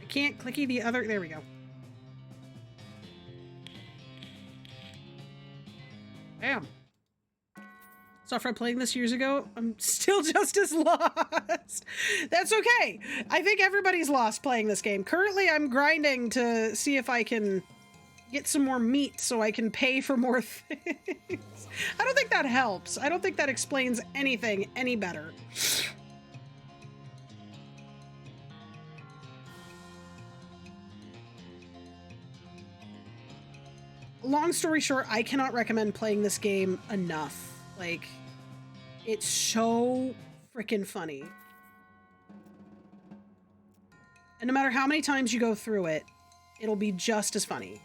I can't clicky the other... There we go. Bam. Saw Fred playing this years ago. I'm still just as lost. That's okay. I think everybody's lost playing this game. Currently, I'm grinding to see if I can get some more meat so I can pay for more things. I don't think that helps. I don't think that explains anything any better. Long story short, I cannot recommend playing this game enough. Like, it's so freaking funny. And no matter how many times you go through it, it'll be just as funny.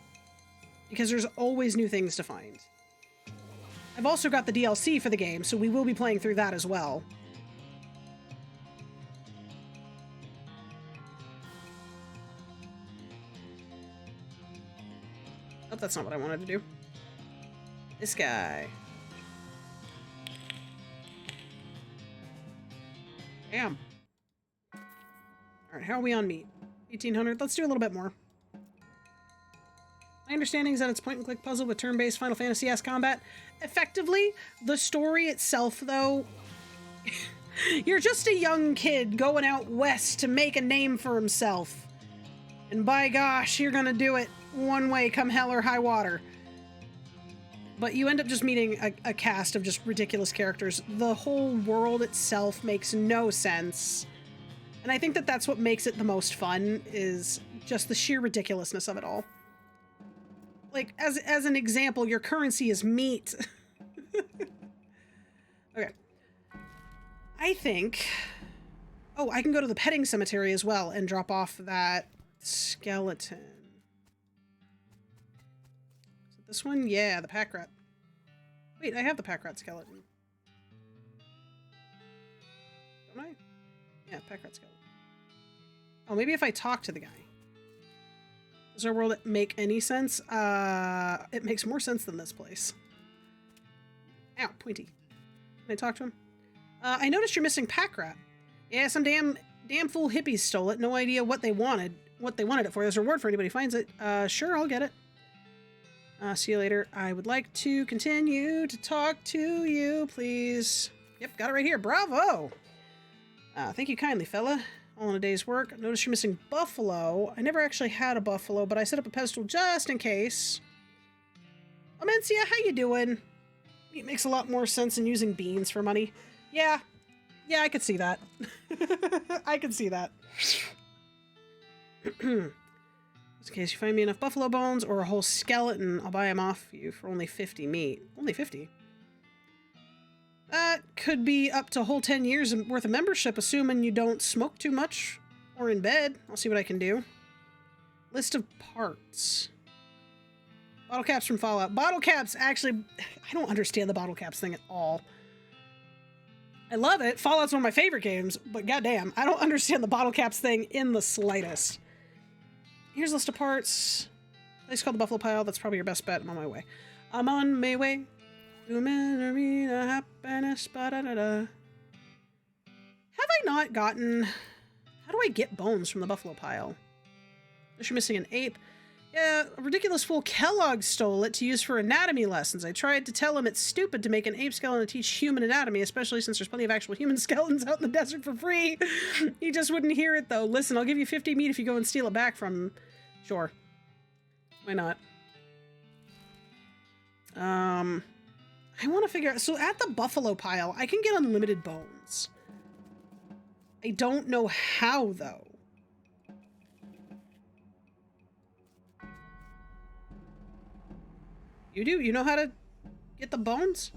Because there's always new things to find. I've also got the DLC for the game, so we will be playing through that as well. Oh, that's not what I wanted to do. This guy. Damn. Alright, how are we on meat? 1800. Let's do a little bit more. My understanding is that it's point-and-click puzzle with turn-based Final Fantasy-esque combat. Effectively, the story itself, though... You're just a young kid going out west to make a name for himself. And by gosh, you're gonna do it one way come hell or high water. but you end up just meeting a cast of just ridiculous characters. The whole world itself makes no sense. And I think that that's what makes it the most fun, is just the sheer ridiculousness of it all. Like, as an example, your currency is meat. Okay. I think... Oh, I can go to the petting cemetery as well and drop off that skeleton. Is it this one? Yeah, the pack rat. Wait, I have the pack rat skeleton. Don't I? Yeah, pack rat skeleton. Oh, maybe if I talk to the guy. Does our world make any sense? It makes more sense than this place. Ow, pointy. Can I talk to him? I noticed you're missing pack rat. Yeah, some damn fool hippies stole it. No idea what they wanted it for. There's a reward for anybody who finds it. Sure, I'll get it. See you later. I would like to continue to talk to you, please. Yep, got it right here. Bravo! Thank you kindly, fella. All in a day's work. I noticed you're missing buffalo. I never actually had a buffalo, but I set up a pedestal just in case. Amencia, how you doing? It makes a lot more sense than using beans for money. Yeah, I could see that. I could see that. Just in case you find me enough buffalo bones or a whole skeleton, I'll buy them off you for only 50 meat. Only 50? That could be up to a whole 10 years worth of membership, assuming you don't smoke too much or in bed. I'll see what I can do. List of parts. Bottle caps from Fallout. Bottle caps, actually, I don't understand the bottle caps thing at all. I love it. Fallout's one of my favorite games, but goddamn, I don't understand the bottle caps thing in the slightest. Here's a list of parts. Place called the Buffalo Pile. That's probably your best bet. I'm on my way. I'm on my way. Happiness. Have I not gotten... How do I get bones from the Buffalo Pile? You're missing an ape. Yeah, a ridiculous fool Kellogg stole it to use for anatomy lessons. I tried to tell him it's stupid to make an ape skeleton to teach human anatomy, especially since there's plenty of actual human skeletons out in the desert for free. He just wouldn't hear it, though. Listen, I'll give you 50 meat if you go and steal it back from him. Sure. Why not? I want to figure out... So at the Buffalo Pile, I can get unlimited bones. I don't know how, though. You do? You know how to get the bones?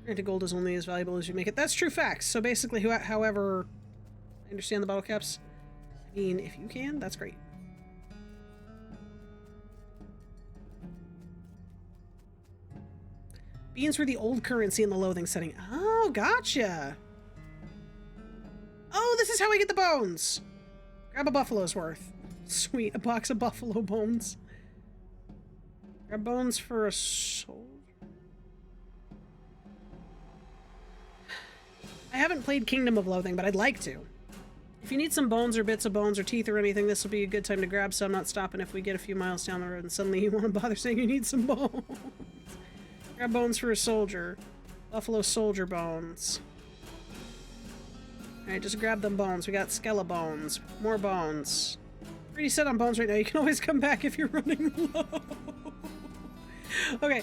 Granted, gold is only as valuable as you make it. That's true facts. So basically, however I understand the bottle caps, I mean, if you can, that's great. Beans were the old currency in the loathing setting. Oh, gotcha. Oh, this is how we get the bones. Grab a buffalo's worth. Sweet, a box of buffalo bones. Grab bones for a soul. I haven't played Kingdom of Loathing, but I'd like to. If you need some bones or bits of bones or teeth or anything, this will be a good time to grab some. Not stopping if we get a few miles down the road and suddenly you want to bother saying you need some bones. Grab bones for a soldier. Buffalo soldier bones. Alright, just grab them bones. We got skeleton. More bones. Pretty set on bones right now. You can always come back if you're running low. Okay.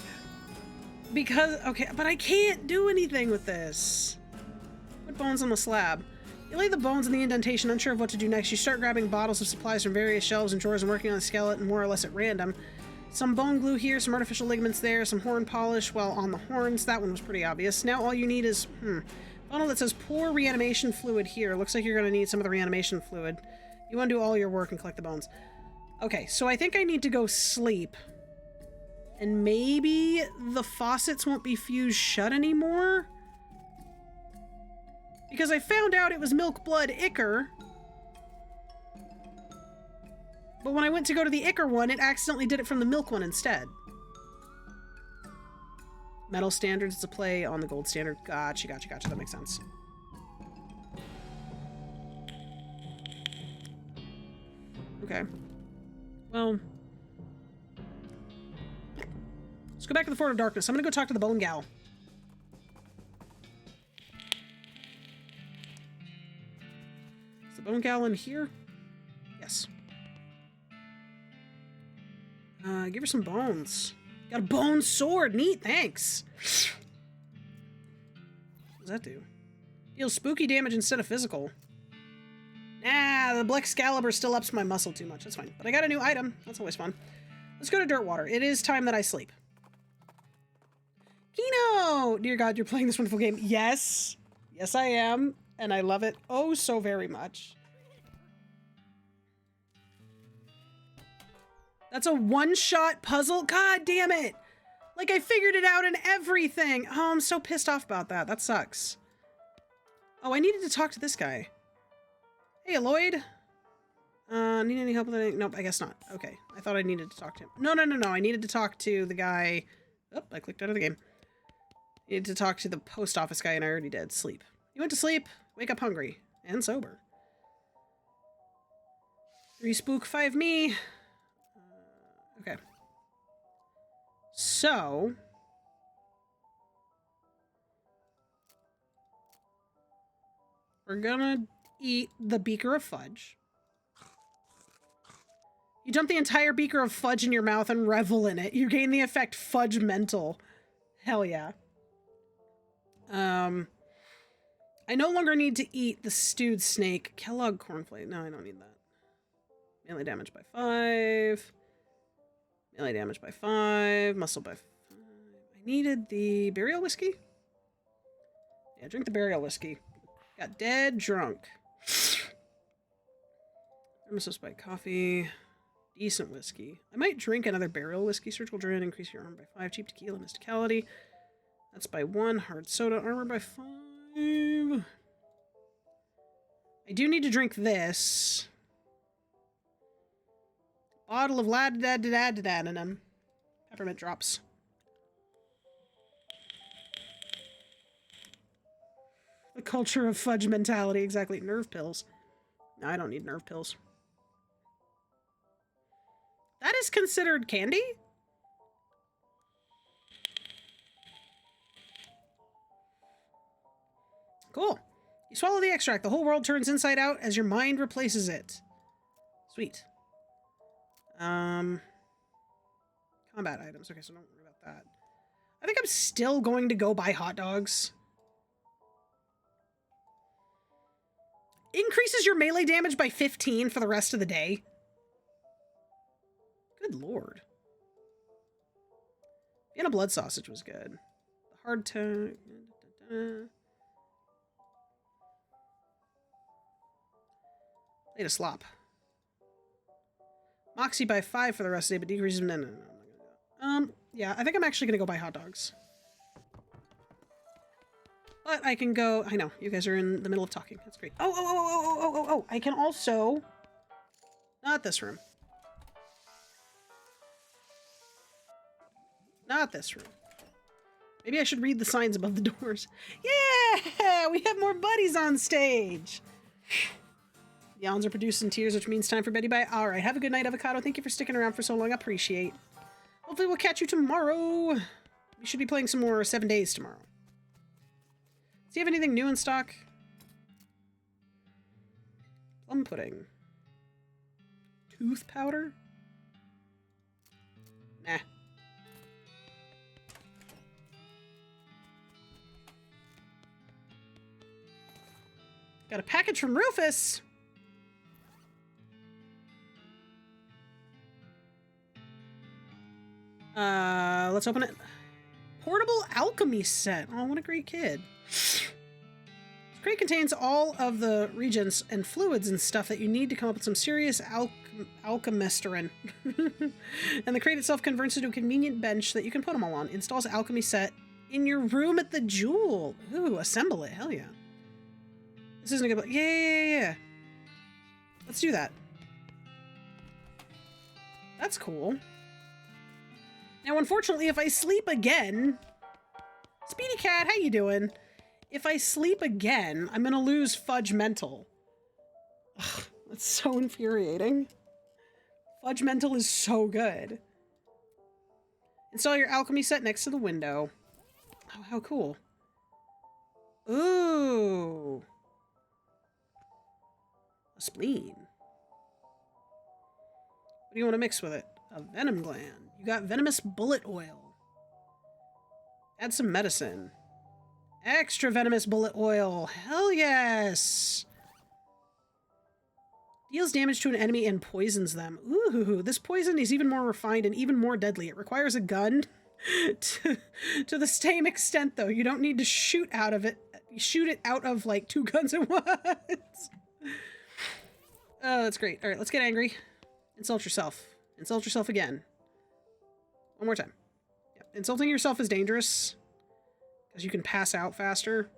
Okay, but I can't do anything with this. Put bones on the slab. You lay the bones in the indentation, unsure of what to do next. You start grabbing bottles of supplies from various shelves and drawers and working on the skeleton more or less at random. Some bone glue here, some artificial ligaments there, some horn polish, well, on the horns. That one was pretty obvious. Now all you need is, funnel that says pour reanimation fluid here. Looks like you're going to need some of the reanimation fluid. You want to do all your work and collect the bones. Okay, so I think I need to go sleep. And maybe the faucets won't be fused shut anymore? Because I found out it was milk blood ichor. But when I went to go to the ichor one, it accidentally did it from the milk one instead. Metal standards, it's a play on the gold standard. Gotcha. That makes sense. Okay. Well. Let's go back to the Fort of Darkness. I'm gonna go talk to the Bone Gal. Is the Bone Gal in here? Yes. Give her some bones. Got a bone sword. Neat, thanks. What does that do? Deals spooky damage instead of physical. Nah, the Black Excalibur still ups my muscle too much. That's fine. But I got a new item. That's always fun. Let's go to Dirtwater. It is time that I sleep. Kino! Dear God, you're playing this wonderful game. Yes. Yes, I am. And I love it oh so very much. That's a one-shot puzzle? God damn it! Like, I figured it out and everything! Oh, I'm so pissed off about that. That sucks. Oh, I needed to talk to this guy. Hey, Lloyd. Need any help with anything? Nope, I guess not. Okay. I thought I needed to talk to him. No. I needed to talk to the guy. Oh, I clicked out of the game. I needed to talk to the post office guy, and I already did. Sleep. You went to sleep. Wake up hungry. And sober. 3 spook, 5 me. Okay. So. We're gonna eat the beaker of fudge. You dump the entire beaker of fudge in your mouth and revel in it. You gain the effect fudge mental. Hell yeah. I no longer need to eat the stewed snake. Kellogg cornflake. No, I don't need that. Melee damage by 5. Melee damage by 5. Muscle by 5. I needed the burial whiskey? Yeah, drink the burial whiskey. Got dead drunk. Nemesis by coffee. Decent whiskey. I might drink another burial whiskey. Surgical Druid, increase your armor by 5. Cheap tequila, mysticality. That's by 1. Hard soda, armor by 5. I do need to drink this. Bottle of ladadadadadadadadam. Peppermint drops. The culture of fudge mentality, exactly. Nerve pills. No, I don't need nerve pills. That is considered candy? Cool. You swallow the extract. The whole world turns inside out as your mind replaces it. Sweet. Combat items. Okay, so don't worry about that. I think I'm still going to go buy hot dogs. Increases your melee damage by 15 for the rest of the day. Good lord. Vienna blood sausage was good. The hard to... Plate of slop. Moxie by 5 for the rest of the day, but decreases... No, I'm not gonna do that. Yeah, I think I'm actually gonna go buy hot dogs. But I can go... I know, you guys are in the middle of talking. That's great. Oh, I can also... Not this room. Not this room. Maybe I should read the signs above the doors. Yeah! We have more buddies on stage! Yawns are producing tears, which means time for Betty Bye. Alright, have a good night, Avocado. Thank you for sticking around for so long. I appreciate. Hopefully we'll catch you tomorrow. We should be playing some more 7 Days tomorrow. Do you have anything new in stock? Plum pudding. Tooth powder? Nah. Got a package from Rufus. Let's open it. Portable alchemy set. Oh, what a great kid. This crate contains all of the reagents and fluids and stuff that you need to come up with some serious alchemisterin. And the crate itself converts into a convenient bench that you can put them all on. Installs alchemy set in your room at the Jewel. Ooh, assemble it. Hell yeah. This isn't a good... Yeah. Let's do that. That's cool. Now, unfortunately, if I sleep again... Speedy Cat, how you doing? If I sleep again, I'm gonna lose Fudge Mental. Ugh, that's so infuriating. Fudge Mental is so good. Install your alchemy set next to the window. Oh, how cool. Ooh. A spleen. What do you want to mix with it? A venom gland. You got venomous bullet oil. Add some medicine. Extra venomous bullet oil. Hell yes! Deals damage to an enemy and poisons them. Ooh, this poison is even more refined and even more deadly. It requires a gun to the same extent, though. You don't need to shoot out of it. You shoot it out of, like, 2 guns at once. Oh, that's great. All right, let's get angry. Insult yourself. Insult yourself again. One more time. Yeah. Insulting yourself is dangerous because you can pass out faster.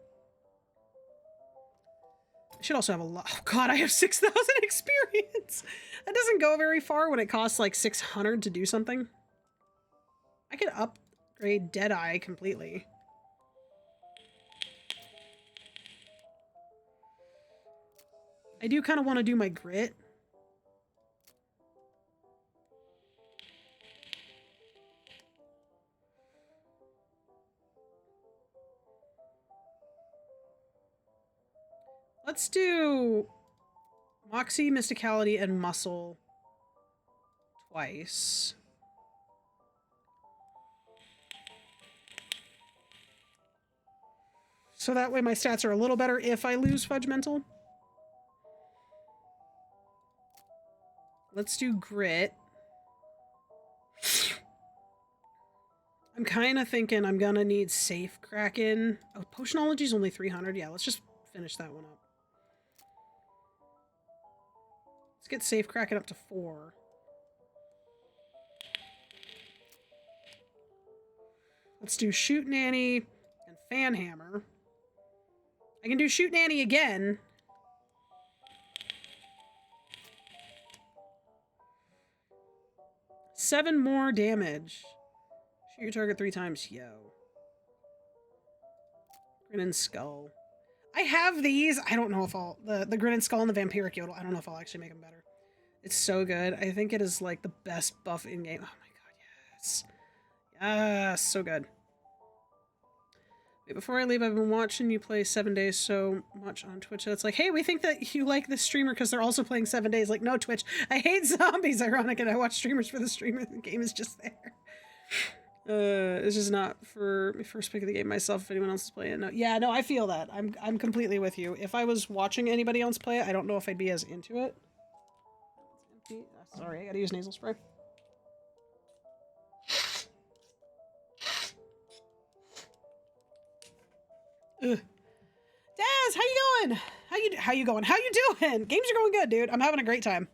I should also have a lot. Oh god, I have 6,000 experience. That doesn't go very far when it costs like 600 to do something. I could upgrade Deadeye completely. I do kind of want to do my grit. Let's do Moxie, Mysticality, and Muscle twice. So that way my stats are a little better if I lose Fudge Mental. Let's do Grit. I'm kind of thinking I'm gonna need Safe Kraken. Oh, Potionology is only 300. Yeah, let's just finish that one up. Let's get Safe Kraken up to 4. Let's do Shoot Nanny and Fan Hammer. I can do Shoot Nanny again. Seven more damage. Shoot your target 3 times. Yo. Grin and Skull. I have these. I don't know if I'll... The Grin and Skull and the Vampiric Yodel. I don't know if I'll actually make them better. It's so good. I think it is like the best buff in-game. Oh my god, yes. Yes, so good. Wait, before I leave, I've been watching you play 7 Days so much on Twitch. It's like, hey, we think that you like this streamer because they're also playing 7 Days. Like, no, Twitch. I hate zombies, ironic, and I watch streamers for the streamer. The game is just there. It's just not for me first pick of the game myself if anyone else is playing it. No. Yeah, no, I feel that. I'm completely with you. If I was watching anybody else play it, I don't know if I'd be as into it. Sorry, I gotta use nasal spray. Ugh. Daz, how you going? How you going? How you doing? Games are going good, dude. I'm having a great time.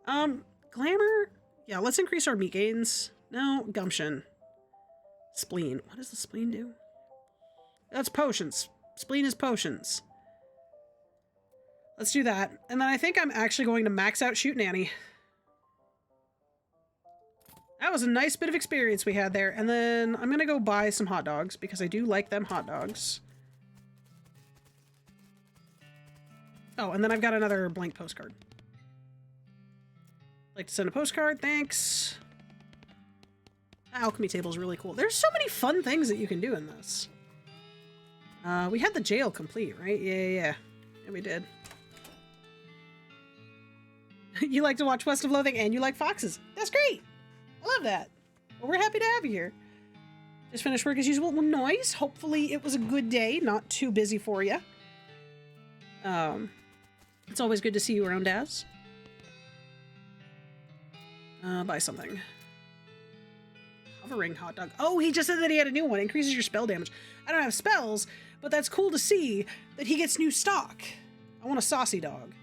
Glamour? Yeah, let's increase our meat gains. No, gumption. Spleen. What does the spleen do? That's potions. Spleen is potions. Let's do that. And then I think I'm actually going to max out Shoot Nanny. That was a nice bit of experience we had there. And then I'm going to go buy some hot dogs because I do like them hot dogs. Oh, and then I've got another blank postcard. Like to send a postcard, thanks. Alchemy table is really cool. There's so many fun things that you can do in this. We had the jail complete, right? Yeah, we did. You like to watch West of Loathing and you like foxes. That's great. I love that. Well, we're happy to have you here. Just finished work as usual. Well, nice. Hopefully it was a good day. Not too busy for you. It's always good to see you around, Daz. Buy something. Hovering hot dog. Oh, he just said that he had a new one. Increases your spell damage. I don't have spells, but that's cool to see that he gets new stock. I want a saucy dog.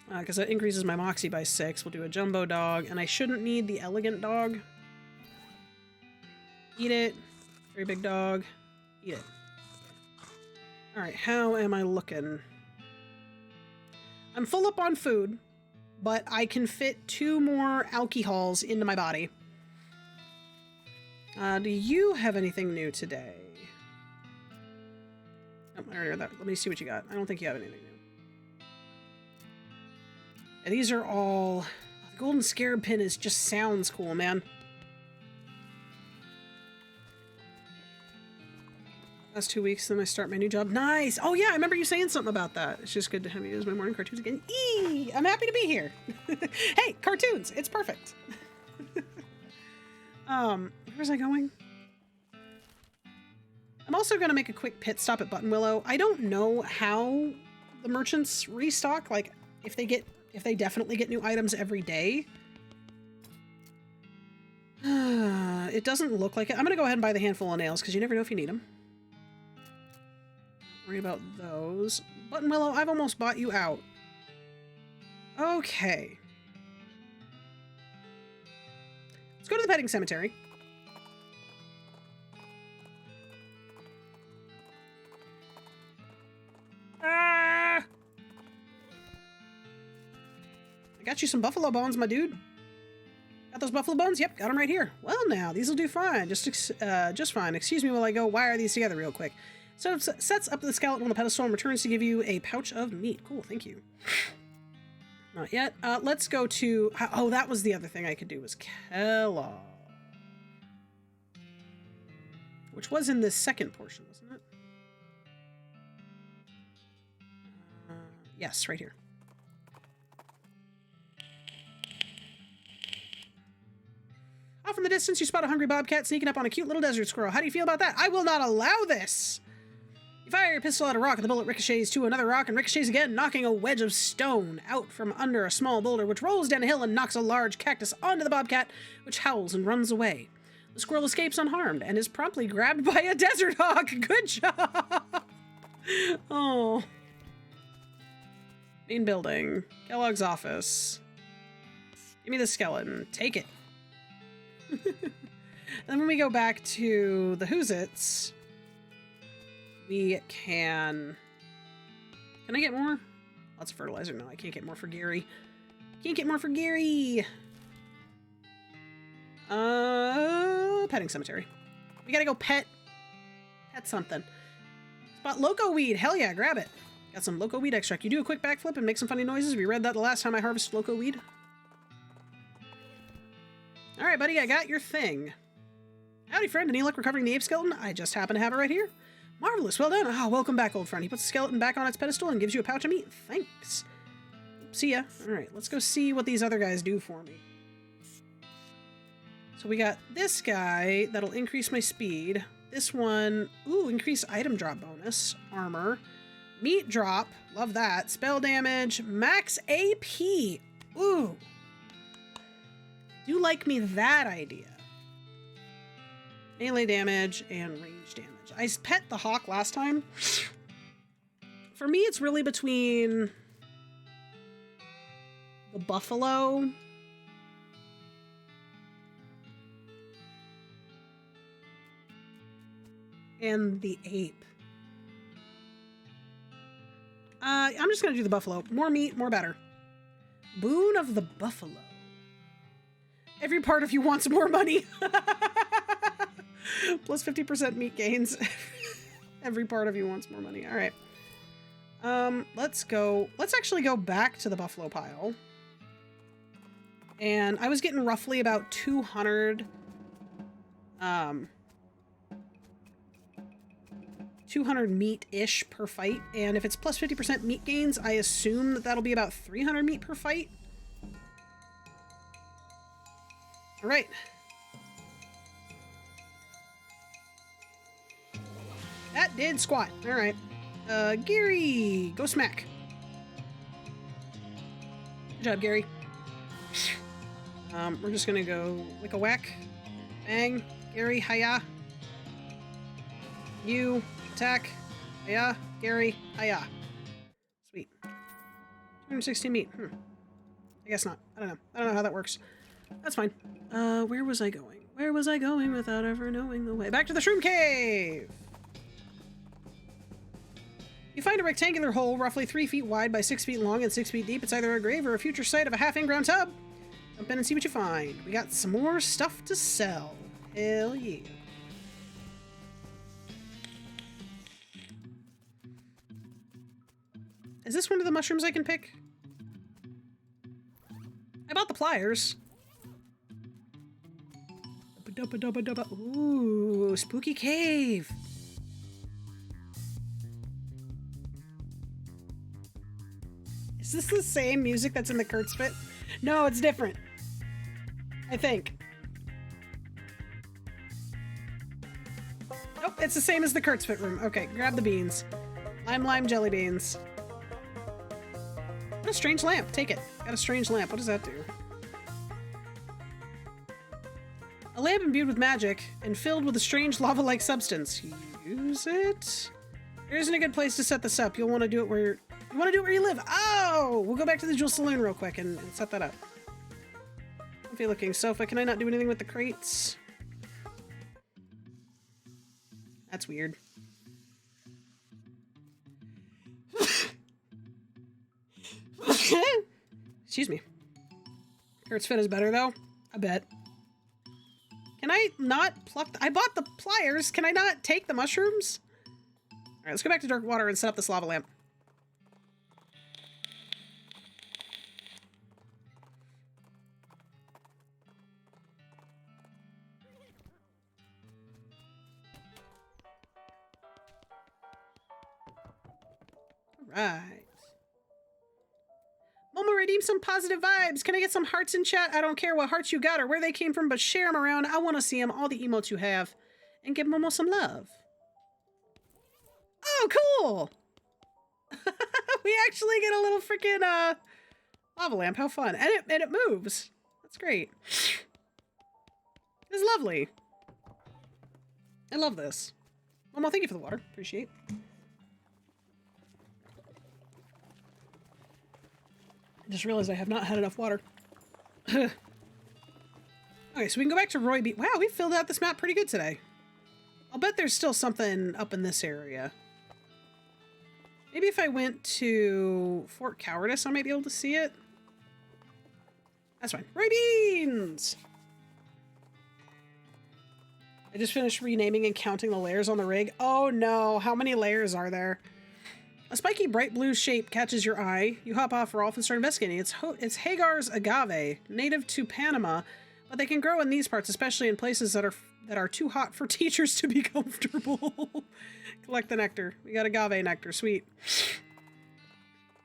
Because that increases my moxie by 6. We'll do a jumbo dog, and I shouldn't need the elegant dog. Eat it. Very big dog. Eat it. Alright, how am I looking? I'm full up on food, but I can fit 2 more alcohols into my body. Do you have anything new today? Oh, I already read that. Let me see what you got. I don't think you have anything new. And these are all... The golden scarab pin just sounds cool, man. Last 2 weeks, then I start my new job. Nice! Oh yeah, I remember you saying something about that. It's just good to have you use my morning cartoons again. Eee! I'm happy to be here. Hey, cartoons! It's perfect. Where was I going? I'm also going to make a quick pit stop at Button Willow. I don't know how the merchants restock, like if they definitely get new items every day. It doesn't look like it. I'm going to go ahead and buy the handful of nails because you never know if you need them. Don't worry about those. Button Willow, I've almost bought you out. Okay. Let's go to the petting cemetery. Ah! I got you some buffalo bones, my dude. Got those buffalo bones? Yep, got them right here. Well, now these will do fine. Just fine. Excuse me while I go wire these together real quick. So it sets up the skeleton on the pedestal and returns to give you a pouch of meat. Cool, thank you. Not yet. Let's go to... Oh, that was the other thing I could do was Kellogg. Which was in this second portion, wasn't it? Yes, right here. Off in the distance, you spot a hungry bobcat sneaking up on a cute little desert squirrel. How do you feel about that? I will not allow this! You fire your pistol at a rock, and the bullet ricochets to another rock and ricochets again, knocking a wedge of stone out from under a small boulder, which rolls down a hill and knocks a large cactus onto the bobcat, which howls and runs away. The squirrel escapes unharmed and is promptly grabbed by a desert hawk. Good job! Oh. Main building. Kellogg's office. Give me the skeleton. Take it. And then when we go back to the Whoozits, we can I get more? Lots of fertilizer. No, I can't get more for Gary. Can't get more for Gary. Petting cemetery. We gotta go pet something. Spot loco weed. Hell yeah, grab it. Got some loco weed extract. You do a quick backflip and make some funny noises. We read that the last time I harvested loco weed. All right, buddy, I got your thing. Howdy, friend. Any luck recovering the ape skeleton? I just happen to have it right here. Marvelous. Well done. Ah, welcome back, old friend. He puts the skeleton back on its pedestal and gives you a pouch of meat. Thanks. See ya. All right, let's go see what these other guys do for me. So we got this guy that'll increase my speed. This one, ooh, increase item drop bonus. Armor. Meat drop. Love that. Spell damage. Max AP. Ooh. Do like me that idea. Melee damage and range damage. I pet the hawk last time. For me, it's really between the buffalo and the ape. I'm just going to do the buffalo. More meat, more better. Boon of the buffalo. Every part of you wants more money. Plus 50% meat gains. Every part of you wants more money. All right. Let's actually go back to the buffalo pile. And I was getting roughly about 200 meat-ish per fight, and if it's plus 50% meat gains, I assume that that'll be about 300 meat per fight. All right. That did squat. All right. Gary, go smack. Good job, Gary. We're just gonna go wick a whack. Bang. Gary, hiya. You, attack. Hiya. Gary, hiya. Sweet. 260 meat. I guess not. I don't know. I don't know how that works. That's fine. Where was I going? Where was I going without ever knowing the way? Back to the shroom cave! You find a rectangular hole roughly 3 feet wide by 6 feet long and 6 feet deep. It's either a grave or a future site of a half-in-ground tub. Jump in and see what you find. We got some more stuff to sell. Hell yeah. Is this one of the mushrooms I can pick? I bought the pliers. Ooh, spooky cave. Is this the same music that's in the Kurtzfit? No, it's different. I think. Nope, it's the same as the Kurtzfit room. Okay, grab the beans. Lime jelly beans. What a strange lamp. Take it. Got a strange lamp. What does that do? A lamp imbued with magic and filled with a strange lava-like substance. Use it? There isn't a good place to set this up. You'll want to do it where you live. Oh! We'll go back to the Jewel Saloon real quick and set that up. Comfy looking sofa. Can I not do anything with the crates? That's weird. Excuse me. Kurtzfit is better though. I bet. Can I not pluck? I bought the pliers. Can I not take the mushrooms? All right, let's go back to dark water and set up this lava lamp. All right. Momo, redeem some positive vibes. Can I get some hearts in chat? I don't care what hearts you got or where they came from, but share them around. I want to see them, all the emotes you have, and give Momo some love. Oh, cool! We actually get a little freaking lava lamp. How fun. And it moves. That's great. It's lovely. I love this. Momo, thank you for the water. Appreciate it. I just realized I have not had enough water. Okay, so we can go back to Roy Beach. Wow, we filled out this map pretty good today. I'll bet there's still something up in this area. Maybe if I went to Fort Cowardice, I might be able to see it. That's fine. Roy Beans! I just finished renaming and counting the layers on the rig. Oh no, how many layers are there? A spiky bright blue shape catches your eye. You hop off Rolf and start investigating. It's Hagar's agave, native to Panama, but they can grow in these parts, especially in places that are too hot for teachers to be comfortable. Collect the nectar. We got agave nectar. Sweet.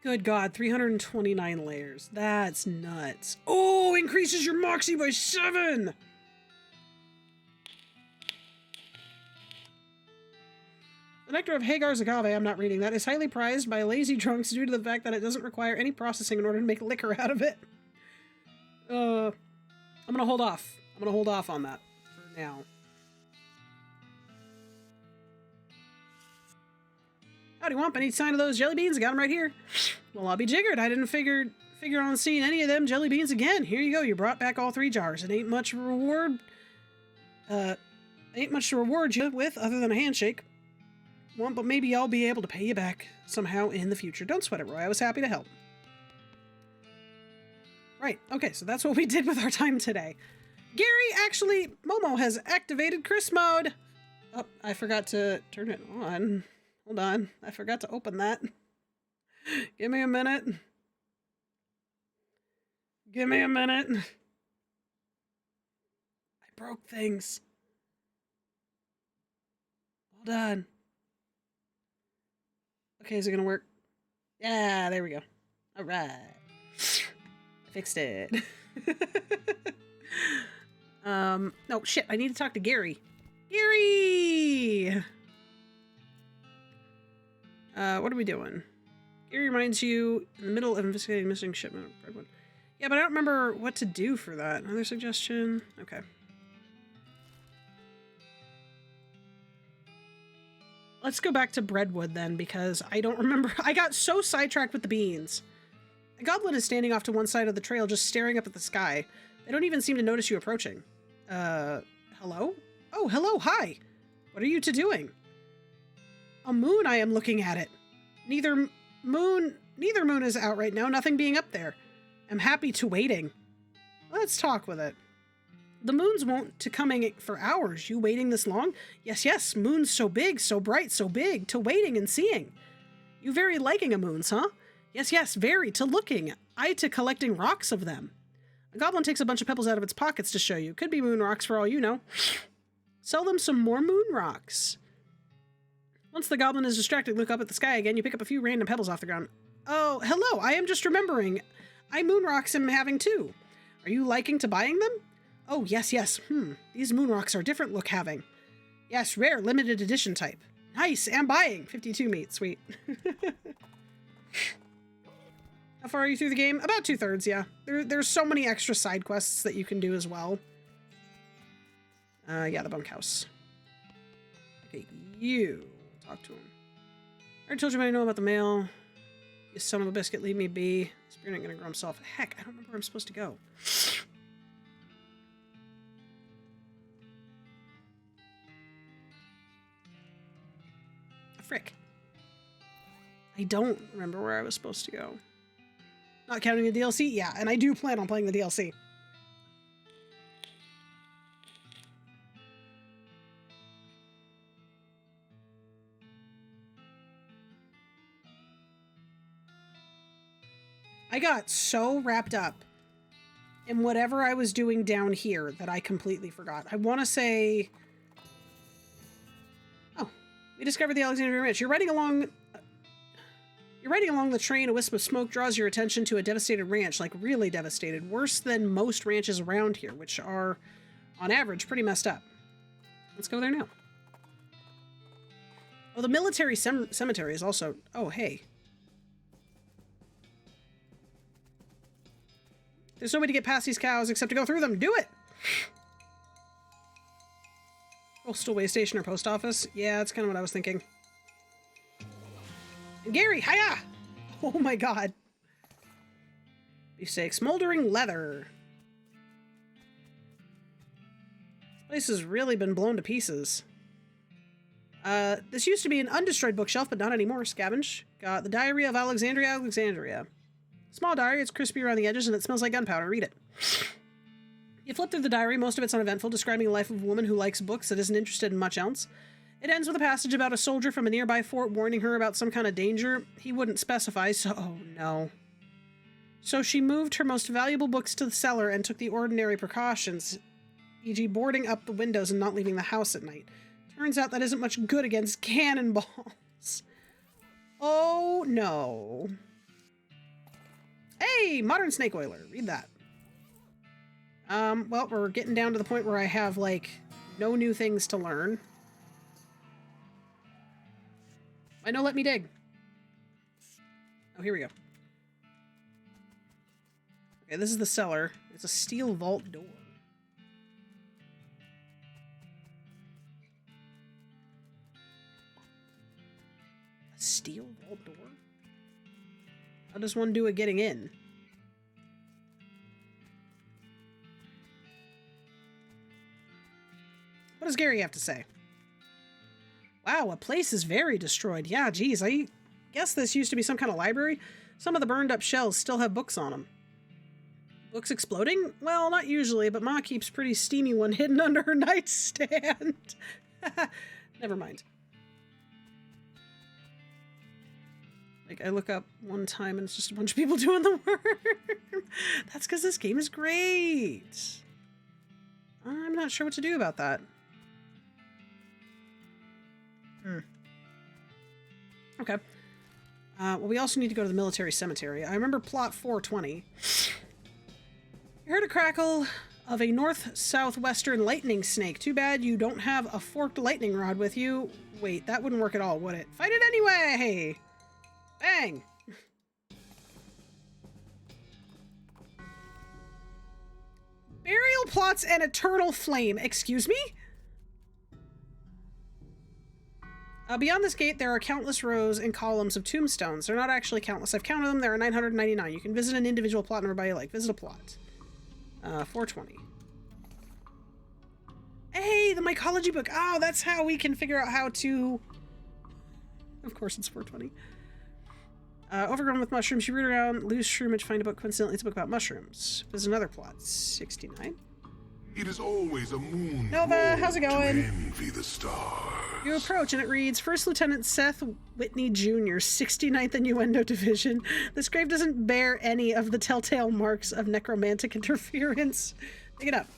Good God, 329 layers. That's nuts. Oh, increases your moxie by 7! The nectar of Hagar's agave, I'm not reading that, is highly prized by lazy drunks due to the fact that it doesn't require any processing in order to make liquor out of it. I'm gonna hold off. I'm gonna hold off on that for now. Howdy, Womp. I need a sign of those jelly beans. I got them right here. Well, I'll be jiggered. I didn't figure on seeing any of them jelly beans again. Here you go. You brought back all 3 jars. It ain't much reward. Ain't much to reward you with other than a handshake. Well, but maybe I'll be able to pay you back somehow in the future. Don't sweat it, Roy. I was happy to help. Right. Okay, so that's what we did with our time today. Momo has activated Chris mode. Oh, I forgot to turn it on. Hold on. I forgot to open that. Give me a minute. Give me a minute. I broke things. Hold on. Okay, is it gonna work? Yeah, there we go. All right. I fixed it. No, shit, I need to talk to Gary. Gary! What are we doing? Gary reminds you in the middle of investigating missing shipment of Redwood. Yeah, but I don't remember what to do for that. Another suggestion? Okay. Let's go back to Breadwood then, because I don't remember. I got so sidetracked with the beans. A goblin is standing off to one side of the trail, just staring up at the sky. They don't even seem to notice you approaching. Hello? Oh, hello, hi. What are you two doing? A moon, I am looking at it. Neither moon is out right now, nothing being up there. I'm happy to waiting. Let's talk with it. The moon's won't to coming for hours. You waiting this long? Yes, moon's so big, so bright, so big, to waiting and seeing. You very liking a moons, huh? Yes, very, to looking. I to collecting rocks of them. A goblin takes a bunch of pebbles out of its pockets to show you. Could be moon rocks for all you know. Sell them some more moon rocks. Once the goblin is distracted, look up at the sky again. You pick up a few random pebbles off the ground. Oh, hello. I am just remembering. I moon rocks am having too. Are you liking to buying them? Oh, yes, yes. These moon rocks are different look having. Yes, rare, limited edition type. Nice, am buying. 52 meat, sweet. How far are you through the game? About 2/3, yeah. There's so many extra side quests that you can do as well. Yeah, the bunkhouse. Okay, you. Talk to him. I already told you what I know about the mail. You son of a biscuit, leave me be. Spirit ain't gonna grow himself. Heck, I don't remember where I'm supposed to go. Frick. I don't remember where I was supposed to go. Not counting the DLC? Yeah, and I do plan on playing the DLC. I got so wrapped up in whatever I was doing down here that I completely forgot. I want to say... Oh, we discovered the Alexandria Ranch. You're riding along the train. A wisp of smoke draws your attention to a devastated ranch, like really devastated. Worse than most ranches around here, which are, on average, pretty messed up. Let's go there now. Oh, the military cemetery is also... Oh, hey. There's no way to get past these cows except to go through them. Do it! Postal way station or post office? Yeah, that's kind of what I was thinking. And Gary, hiya! Oh my god. Beefsteak, smoldering leather. This place has really been blown to pieces. This used to be an undestroyed bookshelf, but not anymore. Scavenge. Got the Diary of Alexandria. Small diary, it's crispy around the edges and it smells like gunpowder. Read it. You flip through the diary, most of it's uneventful, describing the life of a woman who likes books that isn't interested in much else. It ends with a passage about a soldier from a nearby fort warning her about some kind of danger. He wouldn't specify, so... Oh, no. So she moved her most valuable books to the cellar and took the ordinary precautions, e.g. boarding up the windows and not leaving the house at night. Turns out that isn't much good against cannonballs. Oh, no. Hey, Modern Snake Oiler. Read that. Well, we're getting down to the point where I have, like, no new things to learn. I know, let me dig. Oh, here we go. Okay, this is the cellar. It's a steel vault door. A steel vault door? How does one do it getting in? What does Gary have to say? Wow, a place is very destroyed. Yeah, geez, I guess this used to be some kind of library. Some of the burned up shelves still have books on them. Books exploding? Well, not usually, but Ma keeps a pretty steamy one hidden under her nightstand. Never mind. Like, I look up one time and it's just a bunch of people doing the work. That's because this game is great. I'm not sure what to do about that. Okay. Well, we also need to go to the military cemetery. I remember plot 420. You heard a crackle of a north-southwestern lightning snake. Too bad you don't have a forked lightning rod with you. Wait, that wouldn't work at all, would it? Fight it anyway! Bang! Burial plots and eternal flame. Excuse me? Beyond this gate, there are countless rows and columns of tombstones. They're not actually countless. I've counted them. There are 999. You can visit an individual plot and everybody you like. Visit a plot. 420. Hey, the mycology book. Oh, that's how we can figure out how to... Of course it's 420. Overgrown with mushrooms. You root around, lose shroomage, find a book. Coincidentally, it's a book about mushrooms. There's another plot. 69. It is always a moon. Nova, how's it going? To envy the stars. You approach and it reads, First Lieutenant Seth Whitney Jr., 69th Innuendo Division. This grave doesn't bear any of the telltale marks of necromantic interference. Pick it up.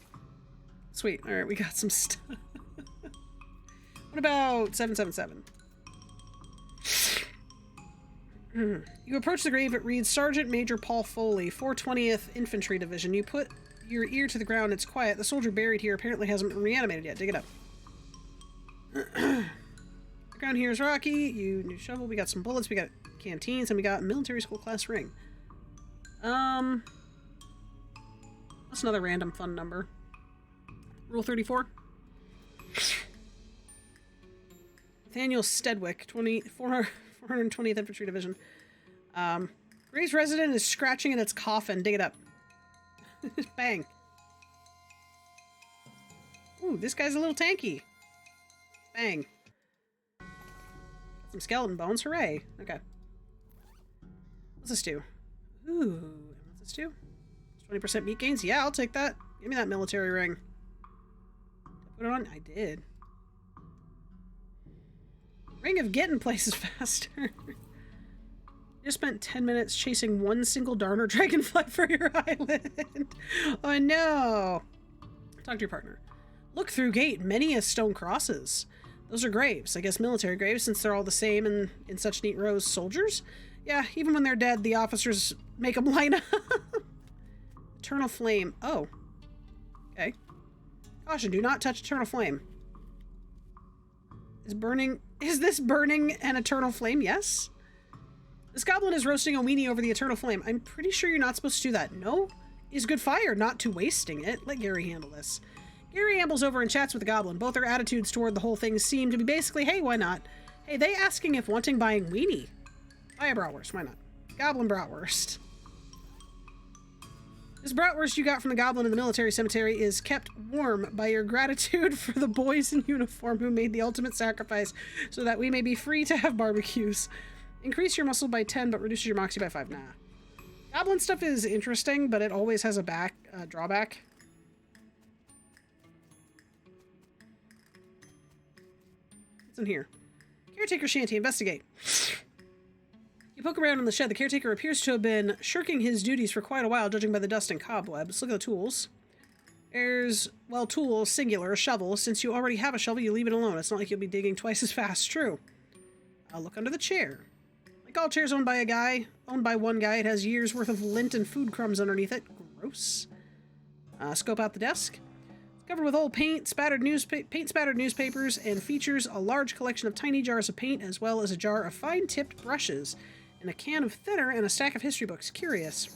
Sweet. All right, we got some stuff. What about 777? You approach the grave. It reads Sergeant Major Paul Foley, 420th Infantry Division. You put your ear to the ground. It's quiet. The soldier buried here apparently hasn't been reanimated yet. Dig it up. The ground here is rocky. You new shovel. We got some bullets. We got canteens, and we got military school class ring. That's another random fun number. Rule 34. Nathaniel Stedwick, 420th Infantry Division. Graves resident is scratching in its coffin. Dig it up. Bang. Ooh, this guy's a little tanky. Bang. Some skeleton bones. Hooray. Okay. What's this do? Ooh. What's this do? 20% meat gains? Yeah, I'll take that. Give me that military ring. Did I put it on? I did. Ring of getting places faster. You just spent 10 minutes chasing one single darner dragonfly for your island. Oh no. Talk to your partner. Look through gate. Many as stone crosses. Those are graves. I guess military graves, since they're all the same and in such neat rows. Soldiers? Yeah, even when they're dead, the officers make them line up. Eternal flame. Oh. Okay. Caution, do not touch eternal flame. Is this burning an eternal flame? Yes. This goblin is roasting a weenie over the eternal flame. I'm pretty sure you're not supposed to do that. No is good fire, not to wasting it. Let Gary handle this. Gary ambles over and chats with the goblin. Both their attitudes toward the whole thing seem to be basically, hey, why not? Hey, they asking if wanting buying weenie. Buy a bratwurst, why not? Goblin bratwurst. This bratwurst you got from the goblin in the military cemetery is kept warm by your gratitude for the boys in uniform who made the ultimate sacrifice so that we may be free to have barbecues. Increase your muscle by 10, but reduces your moxie by 5. Nah. Goblin stuff is interesting, but it always has a drawback. What's in here? Caretaker shanty. Investigate. You poke around in the shed. The caretaker appears to have been shirking his duties for quite a while, judging by the dust and cobwebs. Look at the tools. There's, well, tools, singular, a shovel. Since you already have a shovel, you leave it alone. It's not like you'll be digging twice as fast. True. I'll look under the chair. Like all chairs owned by one guy, it has years worth of lint and food crumbs underneath it. Gross. Scope out the desk. It's covered with old paint-spattered newspapers, and features a large collection of tiny jars of paint, as well as a jar of fine-tipped brushes, and a can of thinner, and a stack of history books. Curious.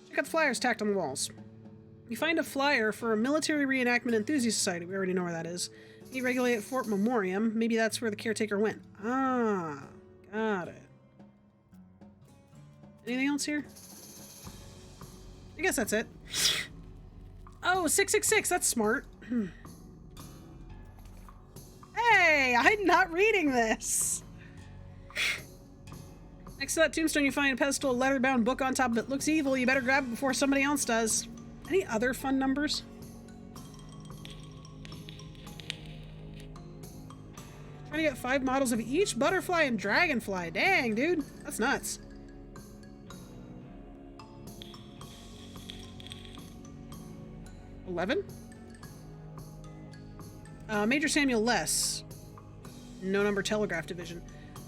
Check out the flyers tacked on the walls. You find a flyer for a military reenactment enthusiast society. We already know where that is. You regulate at Fort Memoriam. Maybe that's where the caretaker went. Ah, got it. Anything else here? I guess that's it. Oh, 666. That's smart. Hey, I'm not reading this. Next to that tombstone, you find a pedestal, a leather-bound book on top of it. Looks evil. You better grab it before somebody else does. Any other fun numbers? Trying to get 5 models of each butterfly and dragonfly. Dang, dude. That's nuts. $11? Major Samuel Less. No number telegraph division.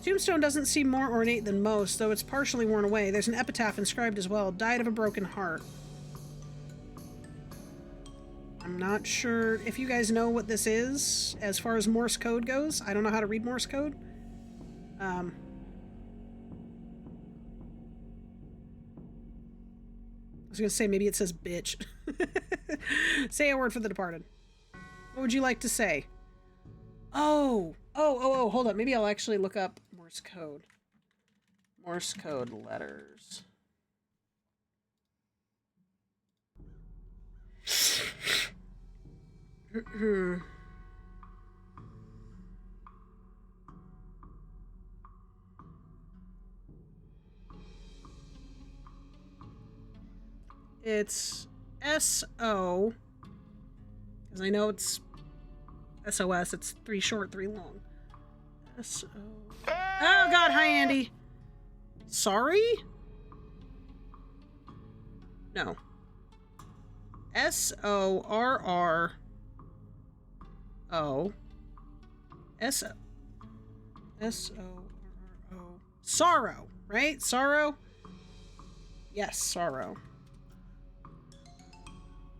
Tombstone doesn't seem more ornate than most, though it's partially worn away. There's an epitaph inscribed as well. Died of a broken heart. I'm not sure if you guys know what this is as far as Morse code goes. I don't know how to read Morse code. I was gonna say maybe it says bitch. Say a word for the departed. What would you like to say? Oh, hold up. Maybe I'll actually look up Morse code. Morse code letters. It's S-O, because I know it's SOS, it's 3 short, 3 long. S-O. Oh god, hi Andy. Sorry? No. S-O-R-R-O. S-O. S-O-R-R-O. Sorrow. right? Sorrow? Yes, sorrow.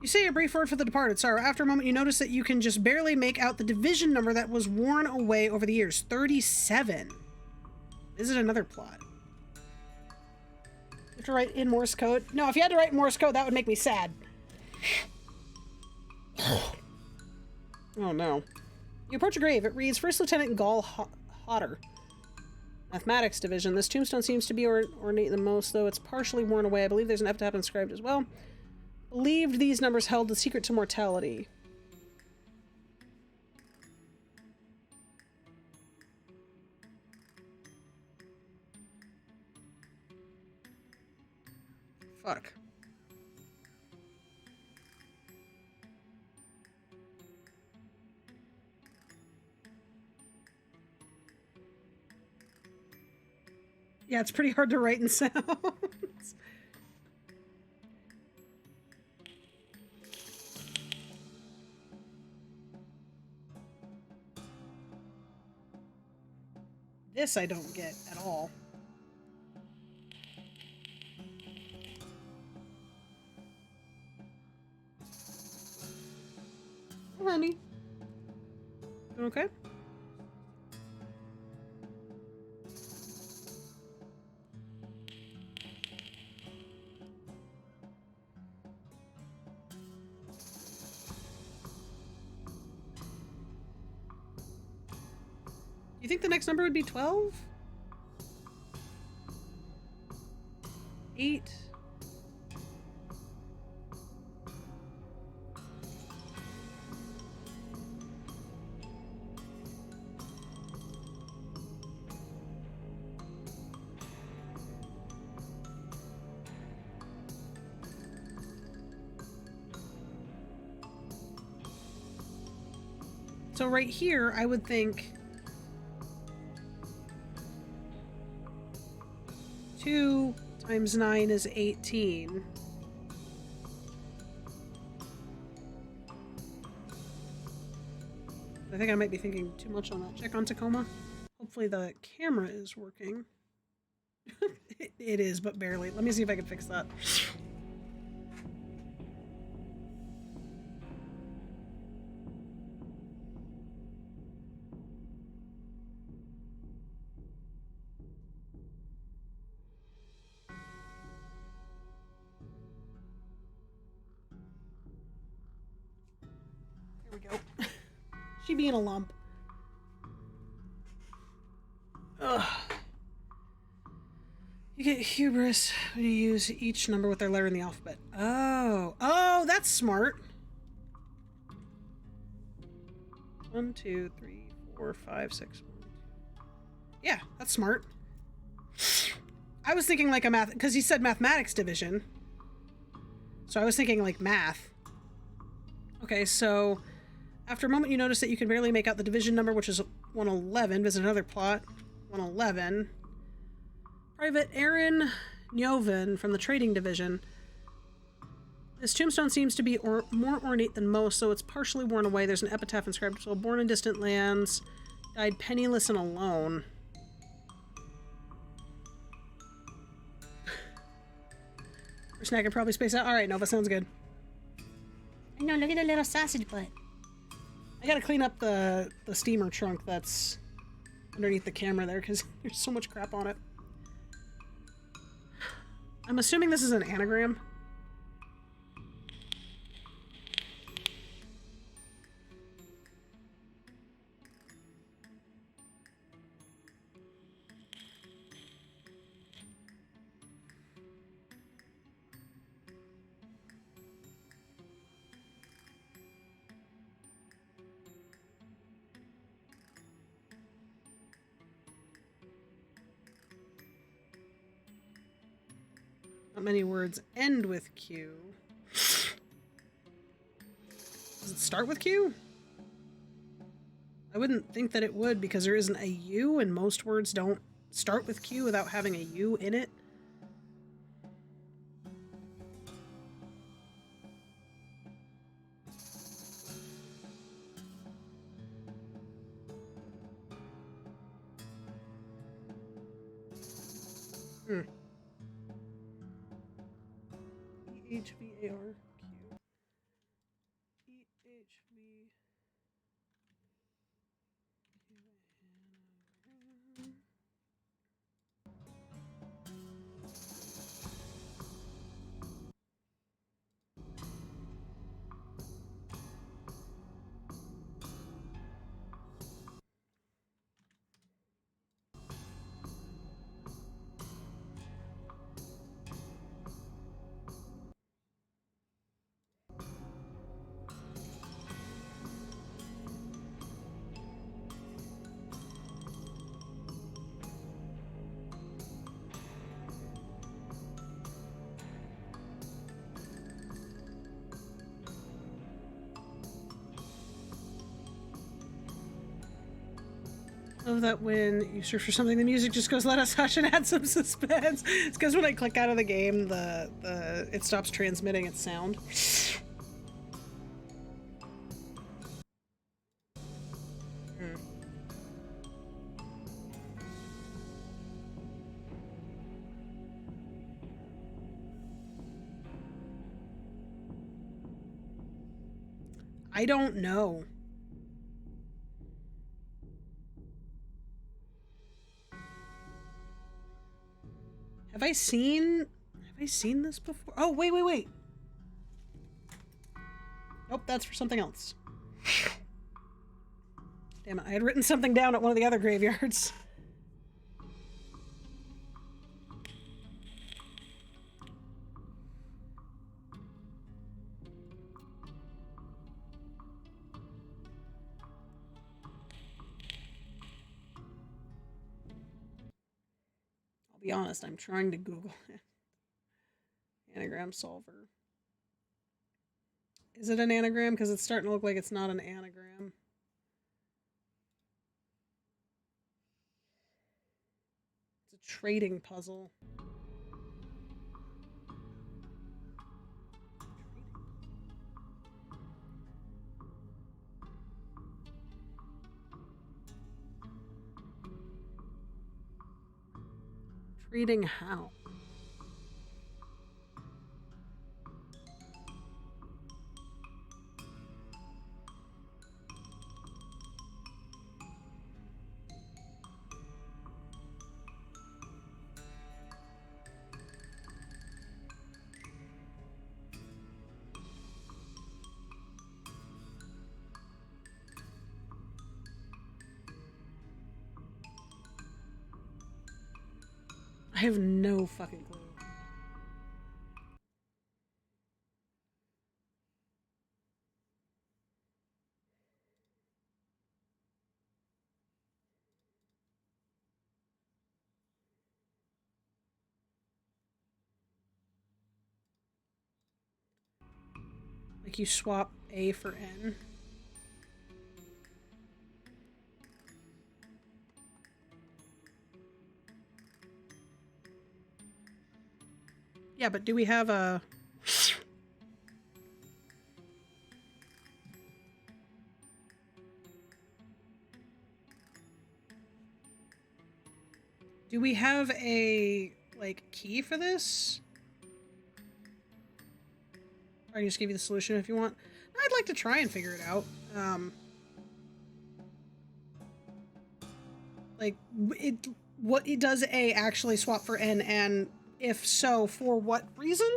You say a brief word for the departed, sorrow. After a moment, you notice that you can just barely make out the division number that was worn away over the years. 37. Is it another plot? You have to write in Morse code? No, if you had to write in Morse code, that would make me sad. Oh no. You approach a grave. It reads, First Lieutenant Gall Hodder. Mathematics division. This tombstone seems to be ornate the most, though it's partially worn away. I believe there's an epitaph inscribed as well. Believed these numbers held the secret to mortality. Fuck. Yeah, it's pretty hard to write in sounds. This I don't get at all. Oh, honey. You okay? You think the next number would be 12? 8? So right here, I would think 2 times 9 is 18. I think I might be thinking too much on that. Check on Tacoma. Hopefully the camera is working. It is, but barely. Let me see if I can fix that. There we go. She being a lump. Ugh. You get hubris when you use each number with their letter in the alphabet. Oh. Oh, that's smart. 1, 2, 3, 4, 5, 6. Yeah, that's smart. I was thinking like a math, because he said mathematics division. So I was thinking like math. Okay, so after a moment you notice that you can barely make out the division number, which is 111. Visit another plot. 111. Private Aaron Nyoven from the trading division. This tombstone seems to be more ornate than most, so it's partially worn away. There's an epitaph inscribed, so born in distant lands, died penniless and alone. Person I could probably space out. Alright, Nova, sounds good. No, look at the little sausage butt. I gotta clean up the steamer trunk that's underneath the camera there, because there's so much crap on it. I'm assuming this is an anagram. Not many words end with Q. Does it start with Q? I wouldn't think that it would, because there isn't a U and most words don't start with Q without having a U in it. Hmm. EHVARQ. EHV. Love that when you search for something, the music just goes, let us hush and add some suspense. It's because when I click out of the game, it stops transmitting its sound. Hmm. I don't know. Have I seen this before? Oh, wait. Nope, that's for something else. Damn it, I had written something down at one of the other graveyards. I'll be honest, I'm trying to Google it. Anagram solver. Is it an anagram? Because it's starting to look like it's not an anagram. It's a trading puzzle. Trading how? I have no fucking clue. Like you swap A for N. Yeah, but do we have a... Do we have a, like, key for this? Or I can just give you the solution if you want. I'd like to try and figure it out. Like, what it does A actually swap for N, and if so, for what reason?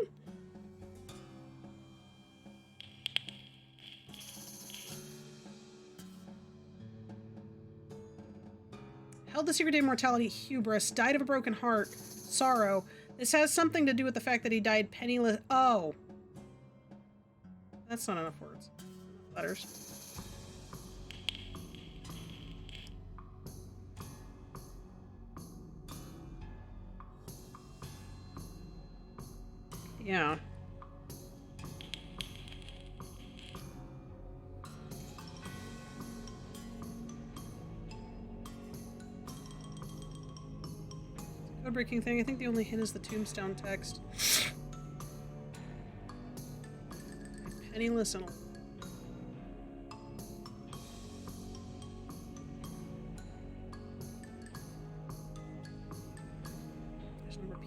Held the secret immortality, hubris, died of a broken heart, sorrow. This has something to do with the fact that he died penniless. Oh. That's not enough words. Letters. Yeah. Code breaking thing. I think the only hint is the tombstone text. Penniless and there's no more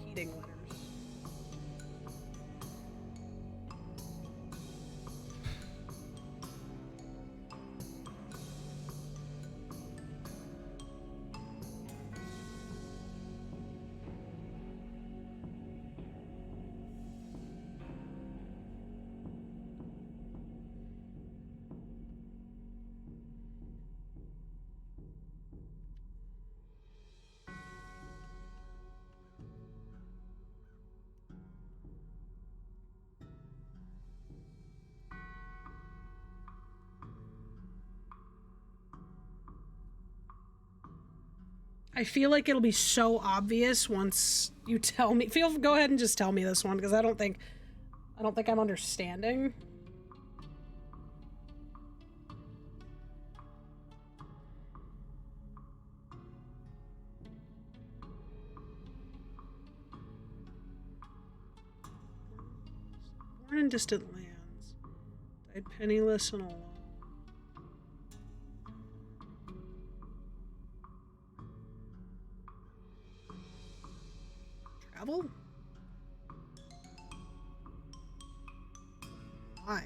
I feel like it'll be so obvious once you tell me. Go ahead and just tell me this one, because I don't think I'm understanding. Born in distant lands, died penniless and alone. Travel? Why?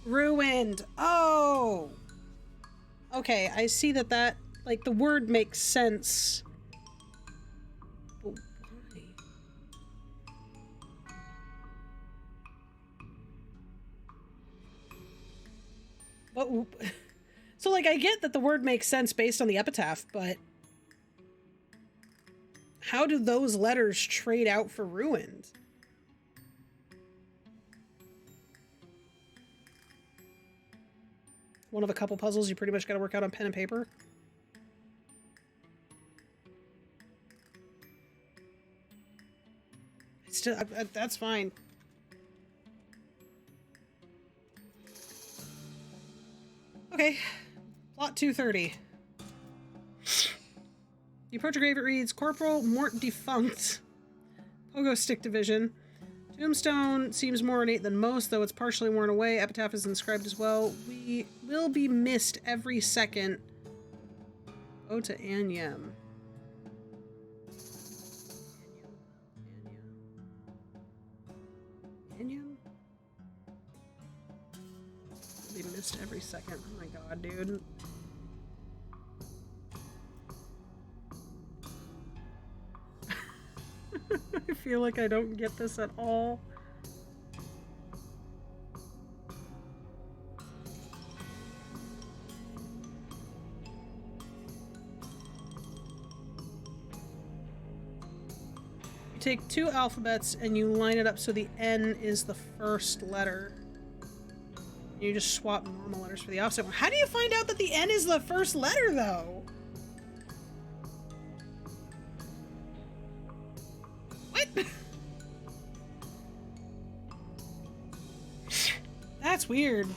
Ruined. Oh! Okay, I see that, like, the word makes sense. But why? But, so, like, I get that the word makes sense based on the epitaph, but how do those letters trade out for ruined? One of a couple puzzles you pretty much got to work out on pen and paper. It's still, that's fine. Okay, plot 230. You approach a grave, it reads, Corporal Mort Defunct. Pogo Stick Division. Tombstone seems more ornate than most, though it's partially worn away. Epitaph is inscribed as well. We will be missed every second. Oh, to Anyam. Anyam? We'll be missed every second. Oh my god, dude. I feel like I don't get this at all. You take 2 alphabets and you line it up so the N is the first letter. You just swap normal letters for the opposite one. How do you find out that the N is the first letter, though? What? That's weird.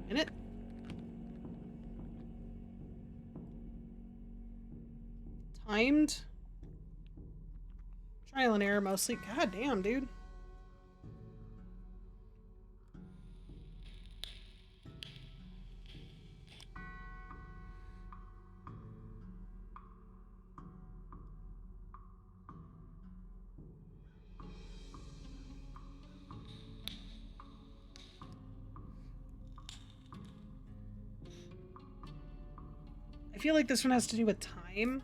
In it? Timed? Trial and error mostly. God damn, dude. I feel like this one has to do with time.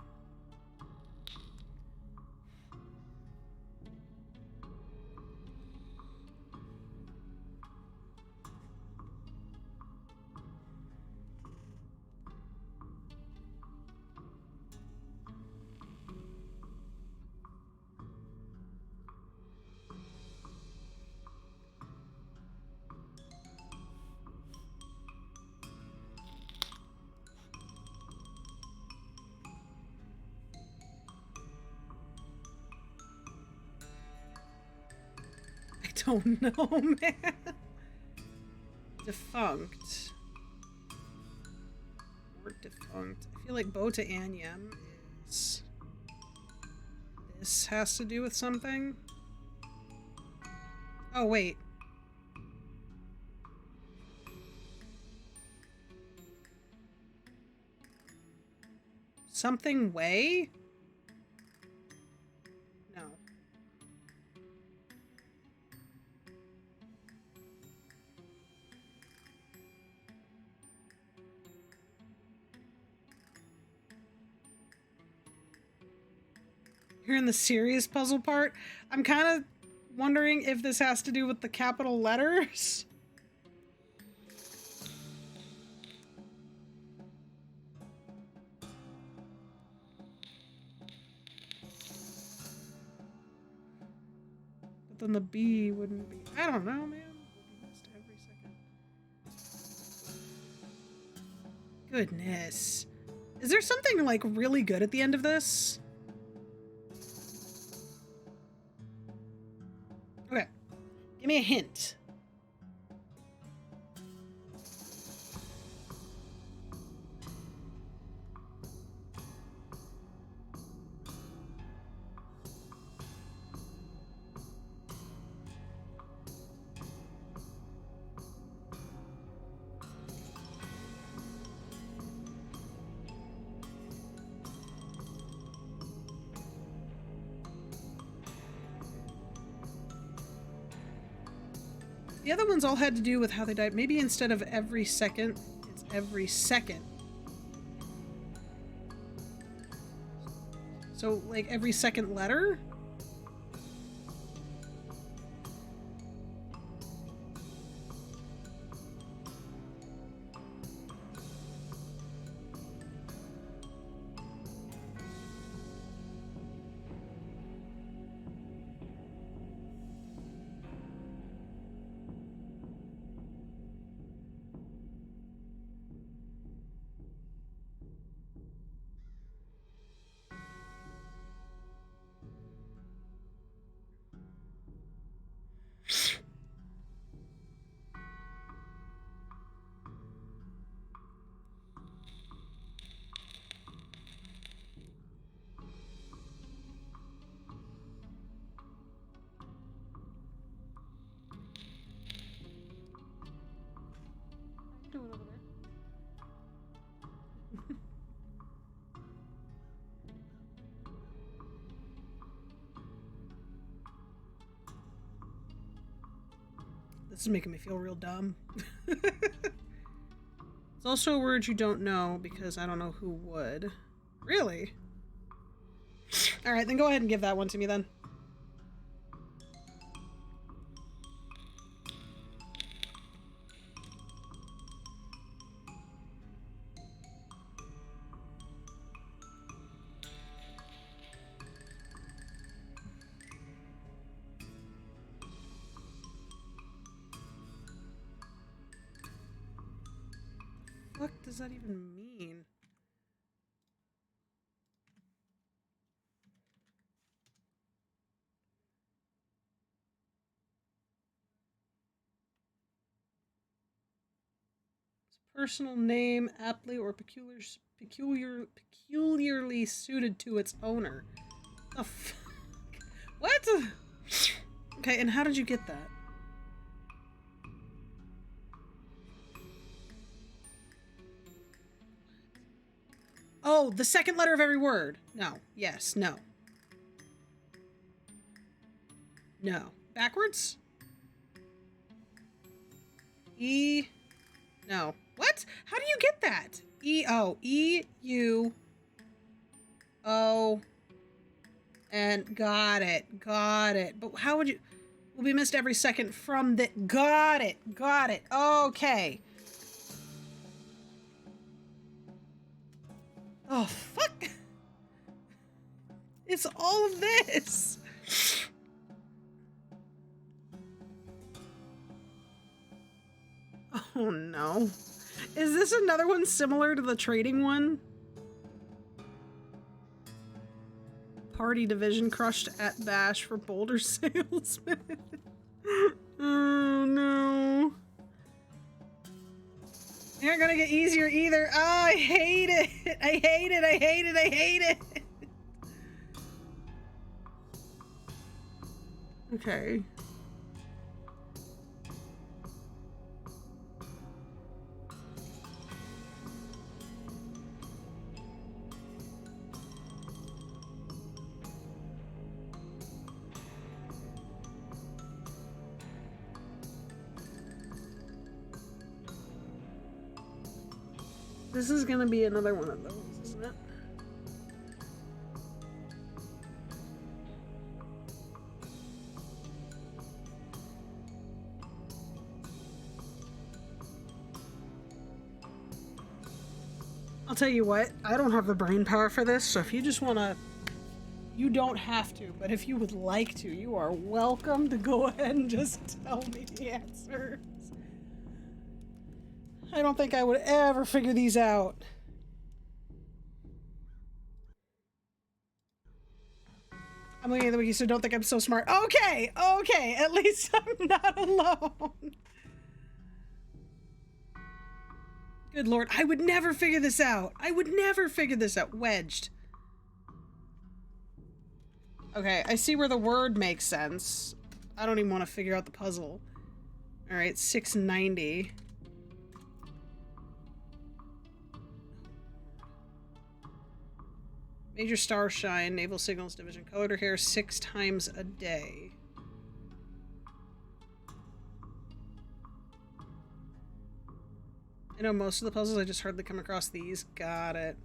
I don't know, man. Defunct. Or defunct. I feel like Bota Anyam is... This has to do with something? Oh, wait. Something way? No. You're in the serious puzzle part? I'm kind of wondering if this has to do with the capital letters. But then the B wouldn't be. I don't know, man. Missed every second. Goodness. Is there something like really good at the end of this? Okay. Give me a hint. The other ones all had to do with how they died. Maybe instead of every second, it's every second. So, like, every second letter? Doing over there? This is making me feel real dumb. It's also a word you don't know because I don't know who would. Really? Alright, then go ahead and give that one to me then. What does that even mean? It's a personal name, aptly or peculiarly suited to its owner. The fuck? What? Okay, and how did you get that? Oh, the second letter of every word. No. Yes. No. No. Backwards? E. No. What? How do you get that? E-O. E-U-O. And got it. Got it. But how would you... Will be missed every second from the... Got it. Got it. Okay. Oh, fuck. It's all of this. Oh, no. Is this another one similar to the trading one? Party division crushed at Bash for Boulder salesman. Oh, no. You're not gonna get easier either. Oh, I hate it. I hate it. I hate it. I hate it. Okay. This is gonna be another one of those, isn't it? I'll tell you what, I don't have the brain power for this, so if you just want to... You don't have to, but if you would like to, you are welcome to go ahead and just tell me the answers. I don't think I would ever figure these out. I'm looking at the wiki, so don't think I'm so smart. Okay, okay, at least I'm not alone. Good lord, I would never figure this out. I would never figure this out. Wedged. Okay, I see where the word makes sense. I don't even want to figure out the puzzle. Alright, 690. Major star shine, naval signals division. Colored her hair 6 times a day. I know most of the puzzles, I just hardly come across these. Got it.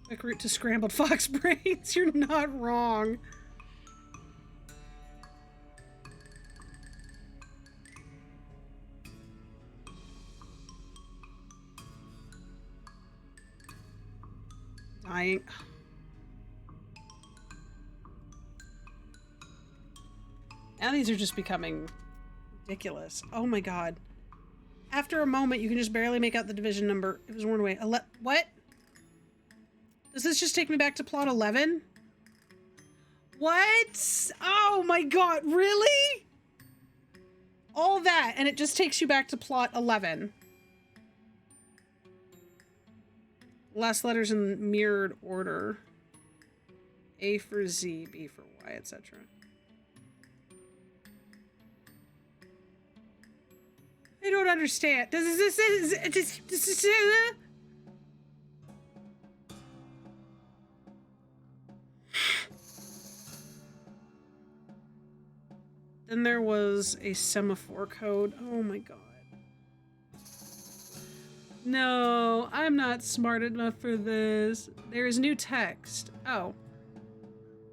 Quick route to scrambled fox brains. You're not wrong. Dying. Now these are just becoming ridiculous. Oh my god. After a moment, you can just barely make out the division number. It was worn away. What? Does this just take me back to plot 11? What? Oh my god, really? All that, and it just takes you back to plot 11. Last letters in mirrored order. A for Z, B for Y, etc. I don't understand. Does this Then there was a semaphore code. Oh my god. No, I'm not smart enough for this. There is new text. Oh.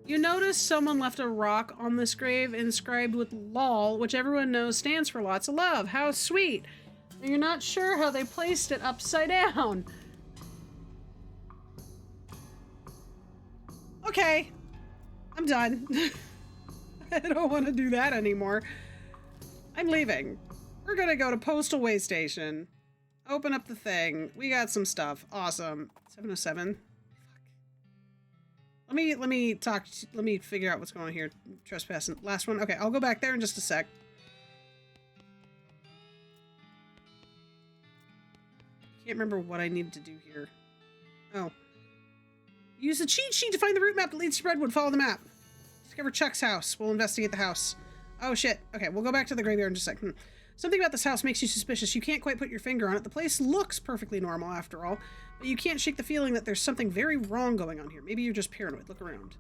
You notice someone left a rock on this grave inscribed with LOL, which everyone knows stands for lots of love. How sweet. And you're not sure how they placed it upside down. Okay. I'm done. I don't want to do that anymore. I'm leaving. We're gonna go to Postal Way Station. Open up the thing. We got some stuff. Awesome. 707. Fuck. Let me figure out what's going on here. Trespassing. Last one. Okay, I'll go back there in just a sec. Can't remember what I needed to do here. Oh. Use the cheat sheet to find the route map that leads to Redwood. Follow the map. Discover Chuck's house. We'll investigate the house. Oh shit. Okay, we'll go back to the graveyard in just a second. Something about this house makes you suspicious. You can't quite put your finger on it. The place looks perfectly normal after all, but you can't shake the feeling that there's something very wrong going on here. Maybe you're just paranoid. Look around.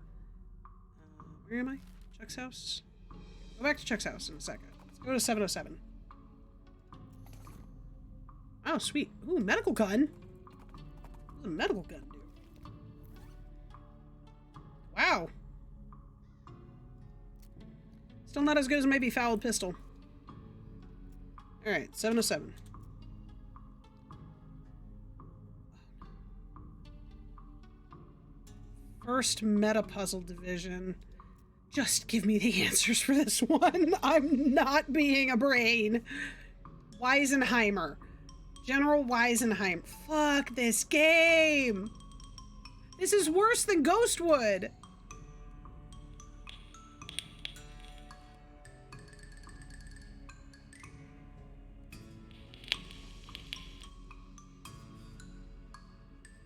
Where am I? Chuck's house? Go back to Chuck's house in a second. Let's go to 707. Oh, sweet. Ooh, medical gun. What does a medical gun do? Wow. Still not as good as my befouled pistol. Alright, 707. First meta puzzle division. Just give me the answers for this one. I'm not being a brain. Weisenheimer. General Weisenheimer. Fuck this game. This is worse than Ghostwood.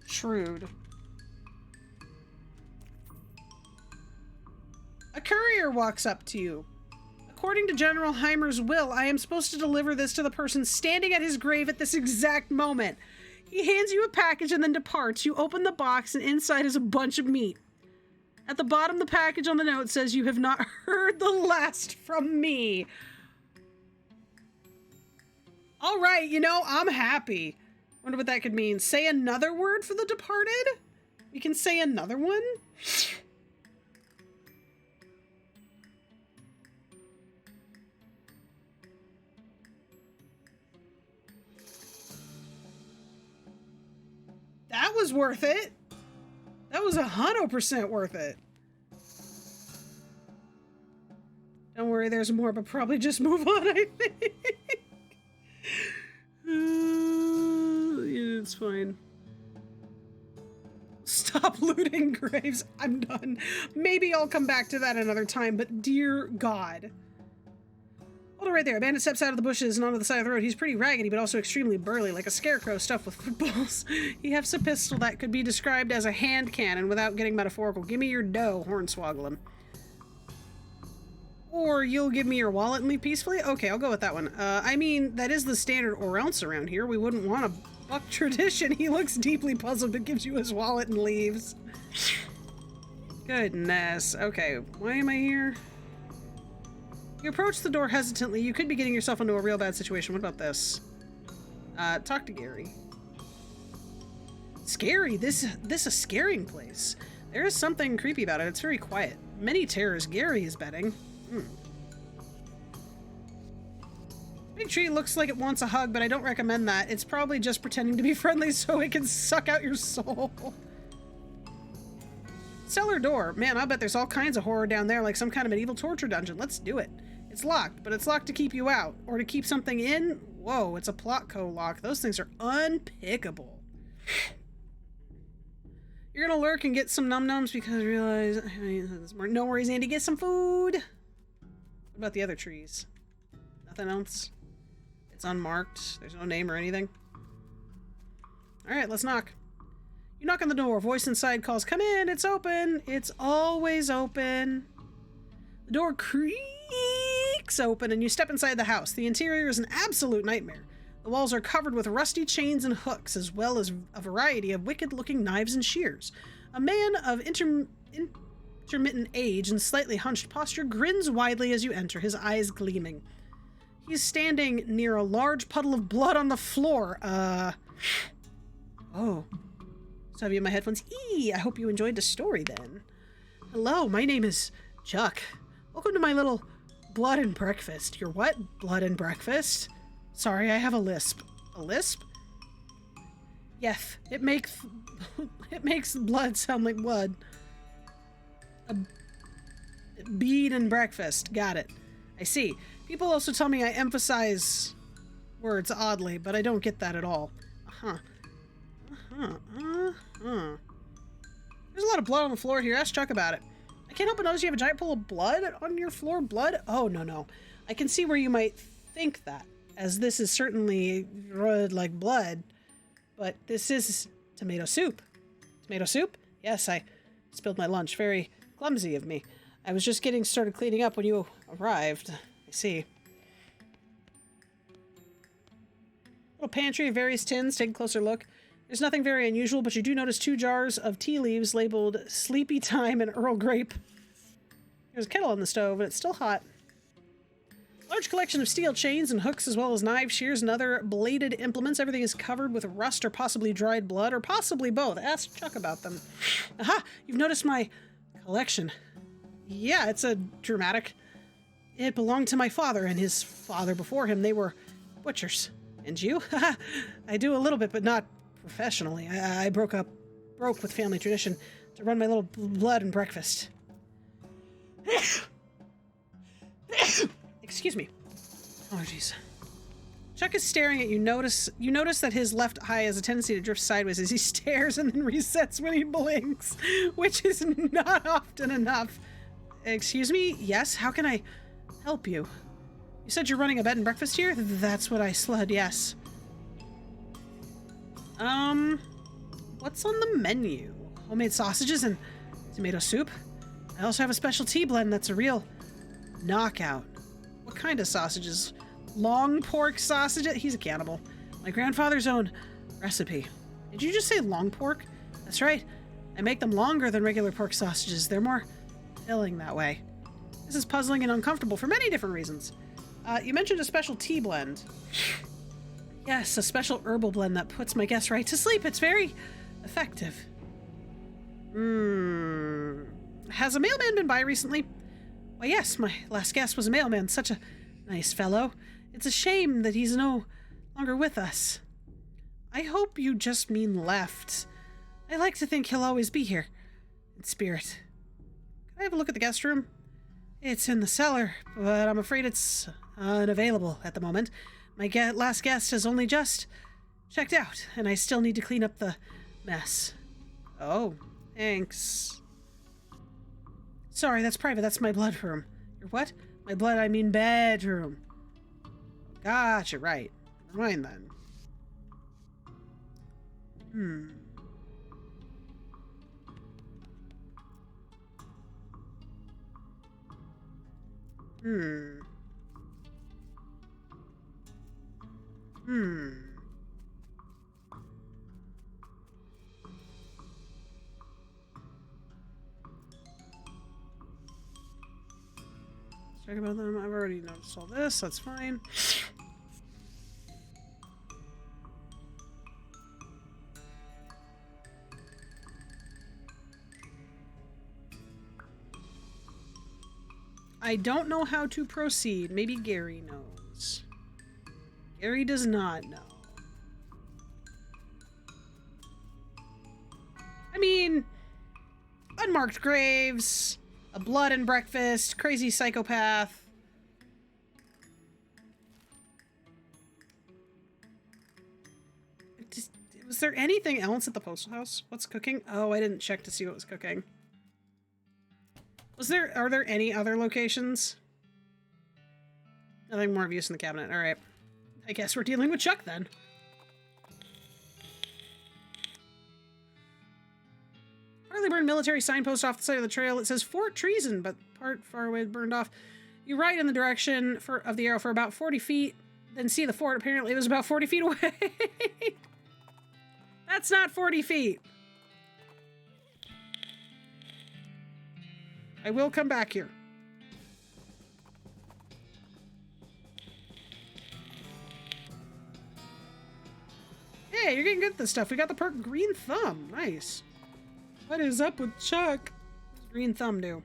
Shrewd. A courier walks up to you. According to General Heimer's will, I am supposed to deliver this to the person standing at his grave at this exact moment. He hands you a package and then departs. You open the box and inside is a bunch of meat. At the bottom of the package on the note says, "You have not heard the last from me." All right, you know, I'm happy. Wonder what that could mean. Say another word for the departed? We can say another one? That was worth it. That was 100% worth it. Don't worry, there's more, but probably just move on, I think. Yeah, it's fine. Stop looting graves. I'm done. Maybe I'll come back to that another time, but dear God. Hold it right there. A bandit steps out of the bushes and onto the side of the road. He's pretty raggedy, but also extremely burly, like a scarecrow stuffed with footballs. He has a pistol that could be described as a hand cannon without getting metaphorical. Give me your dough, Hornswoggle him. Or you'll give me your wallet and leave peacefully? Okay, I'll go with that one. I mean, that is the standard or else around here. We wouldn't want to buck tradition. He looks deeply puzzled but gives you his wallet and leaves. Goodness. Okay, why am I here? You approach the door hesitantly. You could be getting yourself into a real bad situation. What about this? Talk to Gary. Scary? This a scaring place. There is something creepy about it. It's very quiet. Many terrors. Gary is betting. Big tree looks like it wants a hug, but I don't recommend that. It's probably just pretending to be friendly so it can suck out your soul. Cellar door. Man, I bet there's all kinds of horror down there, like some kind of medieval torture dungeon. Let's do it. It's locked, but it's locked to keep you out. Or to keep something in. Whoa, it's a plotco lock. Those things are unpickable. You're gonna lurk and get some num-nums because you realize... No worries, Andy. Get some food. What about the other trees? Nothing else? It's unmarked. There's no name or anything. Alright, let's knock. You knock on the door. A voice inside calls, "Come in, it's open." It's always open. The door creaks open and you step inside the house. The interior is an absolute nightmare. The walls are covered with rusty chains and hooks, as well as a variety of wicked-looking knives and shears. A man of intermittent age and slightly hunched posture grins widely as you enter, his eyes gleaming. He's standing near a large puddle of blood on the floor. Oh. So have you in my headphones? I hope you enjoyed the story then. Hello, my name is Chuck. Welcome to my little blood and breakfast. Your what? Blood and breakfast? Sorry, I have a lisp. A lisp? Yes, it makes blood sound like blood. A bead and breakfast. Got it. I see. People also tell me I emphasize words oddly, but I don't get that at all. There's a lot of blood on the floor here. Ask Chuck about it. I can't help but notice you have a giant pool of blood on your floor. Blood? Oh, no. I can see where you might think that, as this is certainly red like blood, but this is tomato soup. Tomato soup? Yes, I spilled my lunch. Very clumsy of me. I was just getting started cleaning up when you arrived. I see. Little pantry of various tins. Take a closer look. There's nothing very unusual, but you do notice 2 jars of tea leaves labeled Sleepy Time and Earl Grape. There's a kettle on the stove, and it's still hot. Large collection of steel chains and hooks, as well as knives, shears, and other bladed implements. Everything is covered with rust or possibly dried blood, or possibly both. Ask Chuck about them. Aha! You've noticed my collection. Yeah, it's a dramatic. It belonged to my father and his father before him. They were butchers. And you? I do a little bit, but not professionally. I broke with family tradition to run my little blood and breakfast. Excuse me. Allergies. Chuck is staring at you. You notice that his left eye has a tendency to drift sideways as he stares and then resets when he blinks, which is not often enough. Excuse me? Yes? How can I help you? You said you're running a bed and breakfast here? That's what I said, yes. What's on the menu? Homemade sausages and tomato soup. I also have a special tea blend that's a real knockout. What kind of sausages? Long pork sausage? He's a cannibal. My grandfather's own recipe. Did you just say long pork? That's right. I make them longer than regular pork sausages. They're more filling that way. This is puzzling and uncomfortable for many different reasons. You mentioned a special tea blend. Yes, a special herbal blend that puts my guests right to sleep. It's very effective. Has a mailman been by recently? Why, yes, my last guest was a mailman. Such a nice fellow. It's a shame that he's no longer with us. I hope you just mean left. I like to think he'll always be here. In spirit. Can I have a look at the guest room? It's in the cellar, but I'm afraid it's unavailable at the moment. My last guest has only just checked out, and I still need to clean up the mess. Oh, thanks. Sorry, that's private. That's my blood room. Your what? My blood, I mean bedroom. Gotcha, right. Never mind then. Hmm. Let's talk about them. I've already noticed all this. That's fine. I don't know how to proceed. Maybe Gary knows. Gary does not know. I mean, unmarked graves, a blood and breakfast, crazy psychopath. Was there anything else at the postal house? What's cooking? Oh, I didn't check to see what was cooking. Are there any other locations? Nothing more of use in the cabinet. Alright. I guess we're dealing with Chuck then. Partly burned military signpost off the side of the trail. It says Fort Treason, but part far away burned off. You ride in the direction of the arrow for about 40 feet, then see the fort. Apparently it was about 40 feet away. That's not 40 feet. I will come back here. Hey, you're getting good at this stuff. We got the perk Green Thumb. Nice. What is up with Chuck? What does Green Thumb do?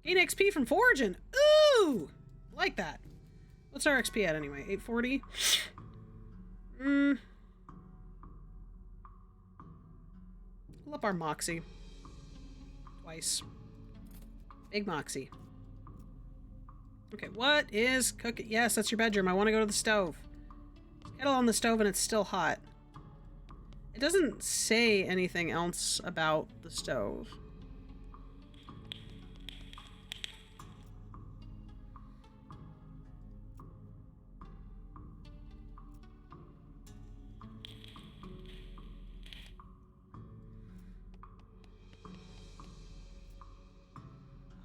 Gain XP from foraging. Ooh! Like that. What's our XP at anyway? 840? Pull up our Moxie. Twice. Big Moxie. Okay, what is cooking? Yes, that's your bedroom. I want to go to the stove. Kettle on the stove and it's still hot. It doesn't say anything else about the stove.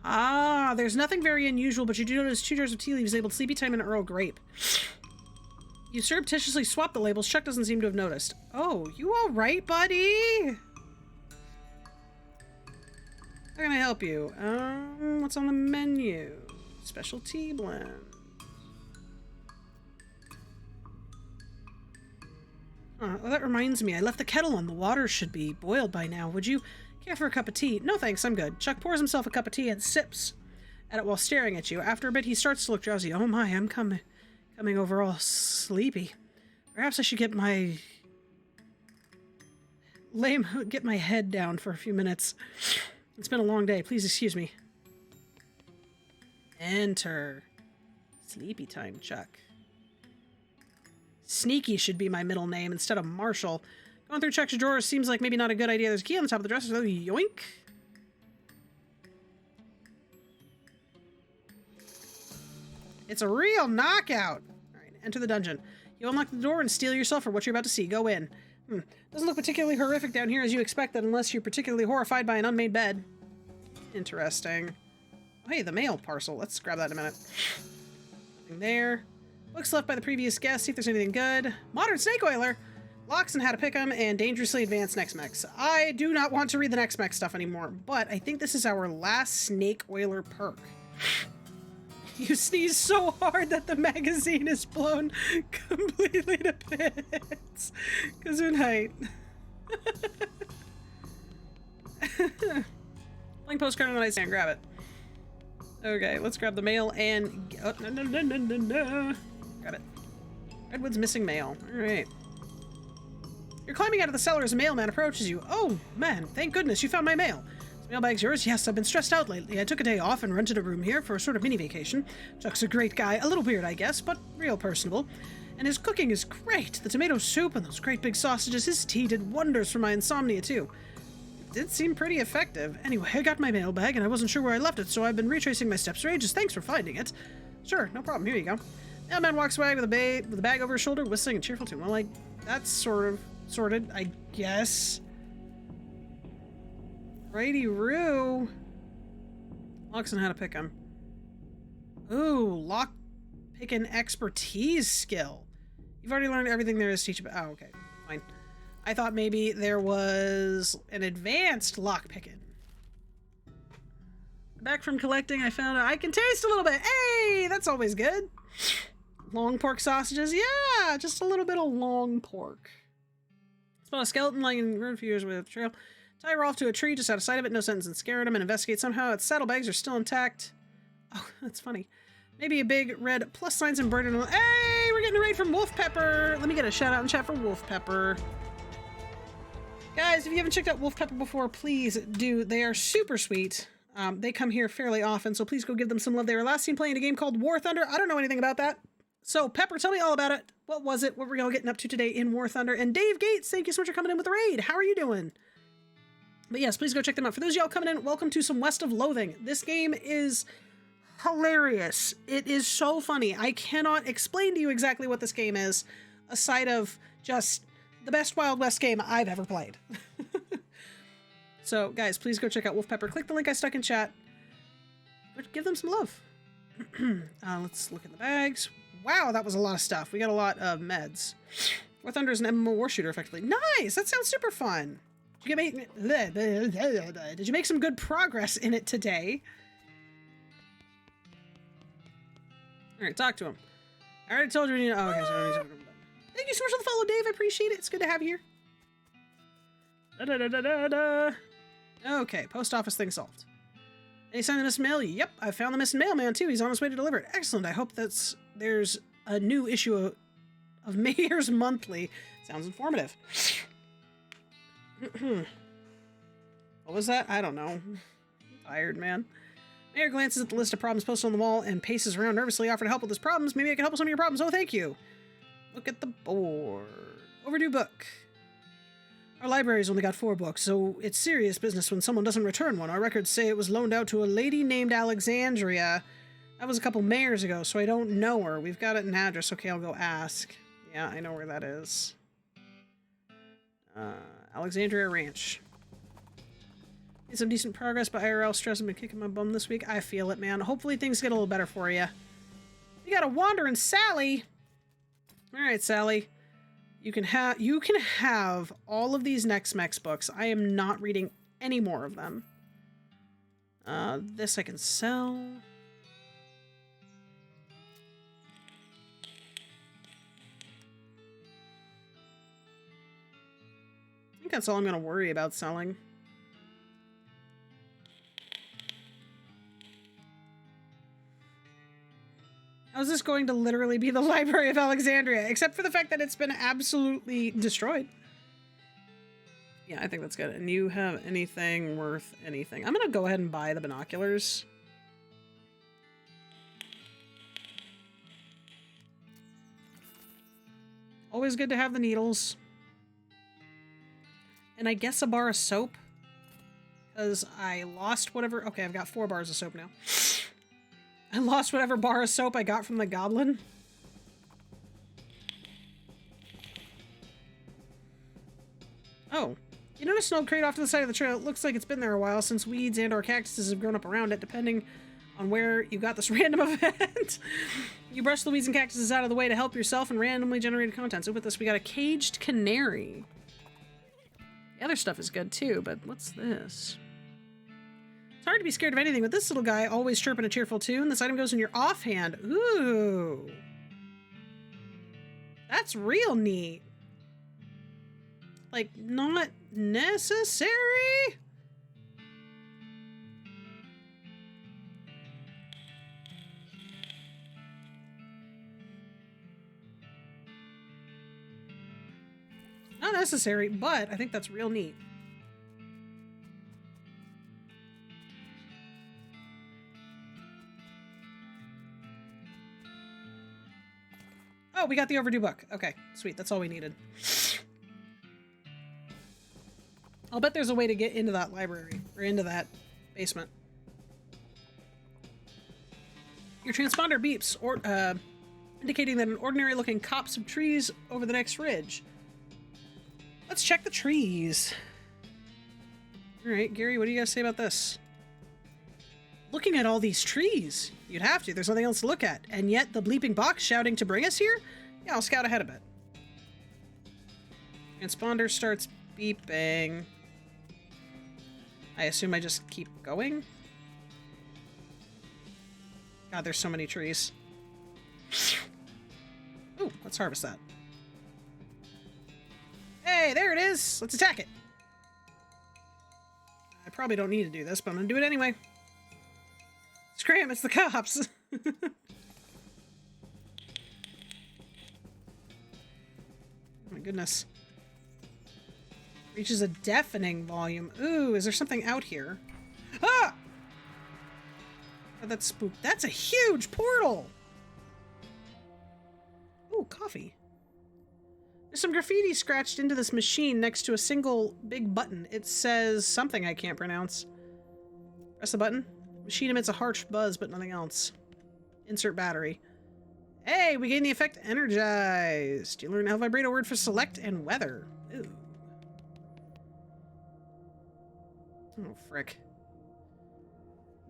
Ah, there's nothing very unusual, but you do notice 2 jars of tea leaves labeled Sleepy Time and Earl Grape. You surreptitiously swap the labels. Chuck doesn't seem to have noticed. Oh, you alright, buddy? How can I help you? What's on the menu? Special tea blend. Oh, that reminds me. I left the kettle on. The water should be boiled by now. Would you care for a cup of tea? No thanks, I'm good. Chuck pours himself a cup of tea and sips at it while staring at you. After a bit, he starts to look drowsy. Oh my, I'm coming over all sleepy. Perhaps I should get my head down for a few minutes. It's been a long day. Please excuse me. Enter. Sleepy time, Chuck. Sneaky should be my middle name instead of Marshall. Going through Chuck's drawers seems like maybe not a good idea. There's a key on the top of the dresser. So yoink. It's a real knockout. All right, enter the dungeon. You unlock the door and steel yourself for what you're about to see. Go in. Doesn't look particularly horrific down here as you expected, unless you're particularly horrified by an unmade bed. Interesting. Oh, hey, the mail parcel. Let's grab that in a minute. Nothing there. Books left by the previous guest. See if there's anything good. Modern snake oiler. Locks and how to pick them, and dangerously advanced next mechs. I do not want to read the next mech stuff anymore, but I think this is our last snake oiler perk. You sneeze so hard that the magazine is blown completely to bits. Gesundheit. Playing postcard on the nightstand. Grab it. Okay, let's grab the mail and... Oh, no. Grab it. Redwood's missing mail. Alright. You're climbing out of the cellar as a mailman approaches you. Oh, man, thank goodness you found my mail. This mailbag's yours? Yes, I've been stressed out lately. I took a day off and rented a room here for a sort of mini vacation. Chuck's a great guy. A little weird, I guess, but real personable. And his cooking is great. The tomato soup and those great big sausages. His tea did wonders for my insomnia, too. It did seem pretty effective. Anyway, I got my mailbag and I wasn't sure where I left it, so I've been retracing my steps for ages. Thanks for finding it. Sure, no problem. Here you go. Mailman walks away with a bag over his shoulder, whistling a cheerful tune. Well, like, that's sorted, I guess. Righty-roo. Locks on how to pick them. Ooh, lock picking expertise skill. You've already learned everything there is to teach about. Oh, okay, fine. I thought maybe there was an advanced lock picking. Back from collecting, I found out I can taste a little bit. Hey, that's always good. Long pork sausages, yeah, just a little bit of long pork. Spot a skeleton lying in room for years with a trail. Tie her off to a tree just out of sight of it, no sense in scaring him, and investigate somehow its saddlebags are still intact. Oh, that's funny. Maybe a big red plus signs embroidered on. Hey, we're getting a raid from Wolf Pepper. Let me get a shout out in chat for Wolf Pepper. Guys, if you haven't checked out Wolf Pepper before, please do. They are super sweet. They come here fairly often, so please go give them some love. They were last seen playing a game called War Thunder. I don't know anything about that. So, Pepper, tell me all about it. What was it? What were y'all getting up to today in War Thunder? And Dave Gates, thank you so much for coming in with the raid. How are you doing? But yes, please go check them out. For those of y'all coming in, welcome to some West of Loathing. This game is hilarious. It is so funny. I cannot explain to you exactly what this game is, aside of just the best Wild West game I've ever played. So, guys, please go check out Wolf Pepper. Click the link I stuck in chat. But give them some love. Let's look in the bags. Wow, that was a lot of stuff. We got a lot of meds. War Thunder is an MMO war shooter, effectively. Nice! That sounds super fun. Did you make some good progress in it today? Alright, talk to him. I already told you. Oh, okay, so I don't need to. Thank you so much for the follow, Dave. I appreciate it. It's good to have you here. Okay, post office thing solved. Any sign of the missing mail? Yep, I found the missing mailman too. He's on his way to deliver it. Excellent. I hope there's a new issue of Mayor's Monthly. Sounds informative. What was that? I don't know. I'm tired, man. Mayor glances at the list of problems posted on the wall and paces around nervously, offering to help with his problems. Maybe I can help with some of your problems. Oh, thank you. Look at the board. Overdue book. Our library's only got 4 books, so it's serious business when someone doesn't return one. Our records say it was loaned out to a lady named Alexandria. That was a couple mayors ago, so I don't know her. We've got it in address. Okay, I'll go ask. Yeah, I know where that is. Alexandria Ranch. Made some decent progress, but IRL stress has been kicking my bum this week. I feel it, man. Hopefully things get a little better for you. We got a wandering Sally. All right, Sally. You can have all of these Next Mex books. I am not reading any more of them. This I can sell. I think that's all I'm going to worry about selling. How's this going to literally be the Library of Alexandria? Except for the fact that it's been absolutely destroyed. Yeah, I think that's good. And you have anything worth anything? I'm going to go ahead and buy the binoculars. Always good to have the needles. And I guess a bar of soap. Because I lost whatever... Okay, I've got 4 bars of soap now. I lost whatever bar of soap I got from the goblin. Oh. You notice an old crate off to the side of the trail. It looks like it's been there a while since weeds and or cactuses have grown up around it, depending on where you got this random event. You brush the weeds and cactuses out of the way to help yourself and randomly generated content. So with this, we got a caged canary. The other stuff is good too, but what's this? It's hard to be scared of anything, but this little guy always chirping a cheerful tune. This item goes in your offhand. Ooh. That's real neat. Like, not necessary? not necessary, but I think that's real neat. Oh, we got the overdue book. Okay, sweet. That's all we needed. I'll bet there's a way to get into that library, or into that basement. Your transponder beeps, or indicating that an ordinary-looking copse of trees over the next ridge. Let's check the trees. Alright, Gary, what do you guys say about this? Looking at all these trees. You'd have to. There's nothing else to look at. And yet the bleeping box shouting to bring us here? Yeah, I'll scout ahead a bit. Transponder starts beeping. I assume I just keep going? God, there's so many trees. Ooh, let's harvest that. Hey, there it is! Let's attack it! I probably don't need to do this, but I'm gonna do it anyway. Scram, it's the cops! Oh my goodness. Reaches a deafening volume. Ooh, is there something out here? Ah! Oh, that's spooked. That's a huge portal! Ooh, coffee. There's some graffiti scratched into this machine next to a single big button. It says something I can't pronounce. Press the button. Machine emits a harsh buzz, but nothing else. Insert battery. Hey, we gain the effect energized. You learn El Vibrato word for select and weather. Ooh. Oh, frick.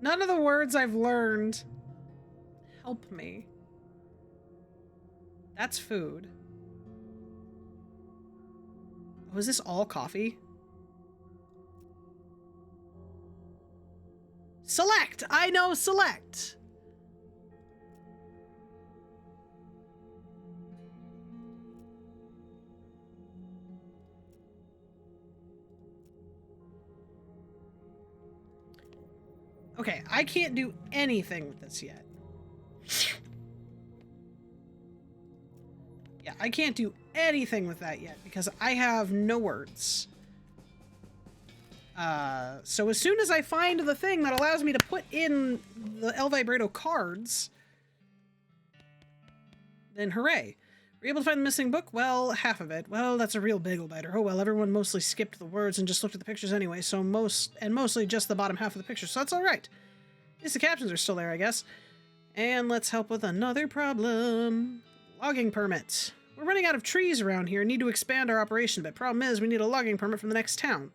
None of the words I've learned help me. That's food. Oh, is this all coffee? Select! I know select! Okay, I can't do anything with this yet. Yeah, I can't do anything with that yet because I have no words. So as soon as I find the thing that allows me to put in the El Vibrato cards, then hooray. Were you able to find the missing book? Well, half of it. Well, that's a real bagel biter. Oh well, everyone mostly skipped the words and just looked at the pictures anyway, so mostly just the bottom half of the picture, so that's alright. At least the captions are still there, I guess. And let's help with another problem. Logging permit. We're running out of trees around here and need to expand our operation, but problem is we need a logging permit from the next town.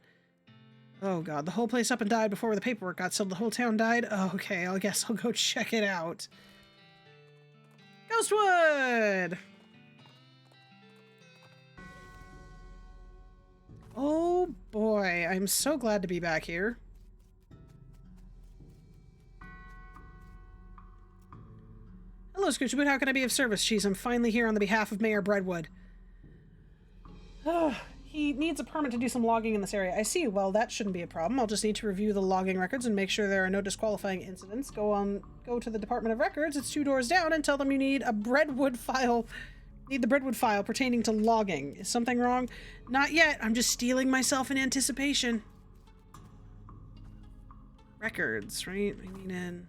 Oh god, the whole place up and died before the paperwork got sealed. The whole town died? Oh, okay, I guess I'll go check it out. Ghostwood! Oh boy, I'm so glad to be back here. Hello, Scoochwood. How can I be of service? Jeez, I'm finally here on the behalf of Mayor Breadwood. He needs a permit to do some logging in this area. I see. Well, that shouldn't be a problem. I'll just need to review the logging records and make sure there are no disqualifying incidents. Go to the Department of Records. It's 2 doors down and tell them you need a Breadwood file. Need the Breadwood file pertaining to logging. Is something wrong? Not yet. I'm just steeling myself in anticipation. Records, right? I mean,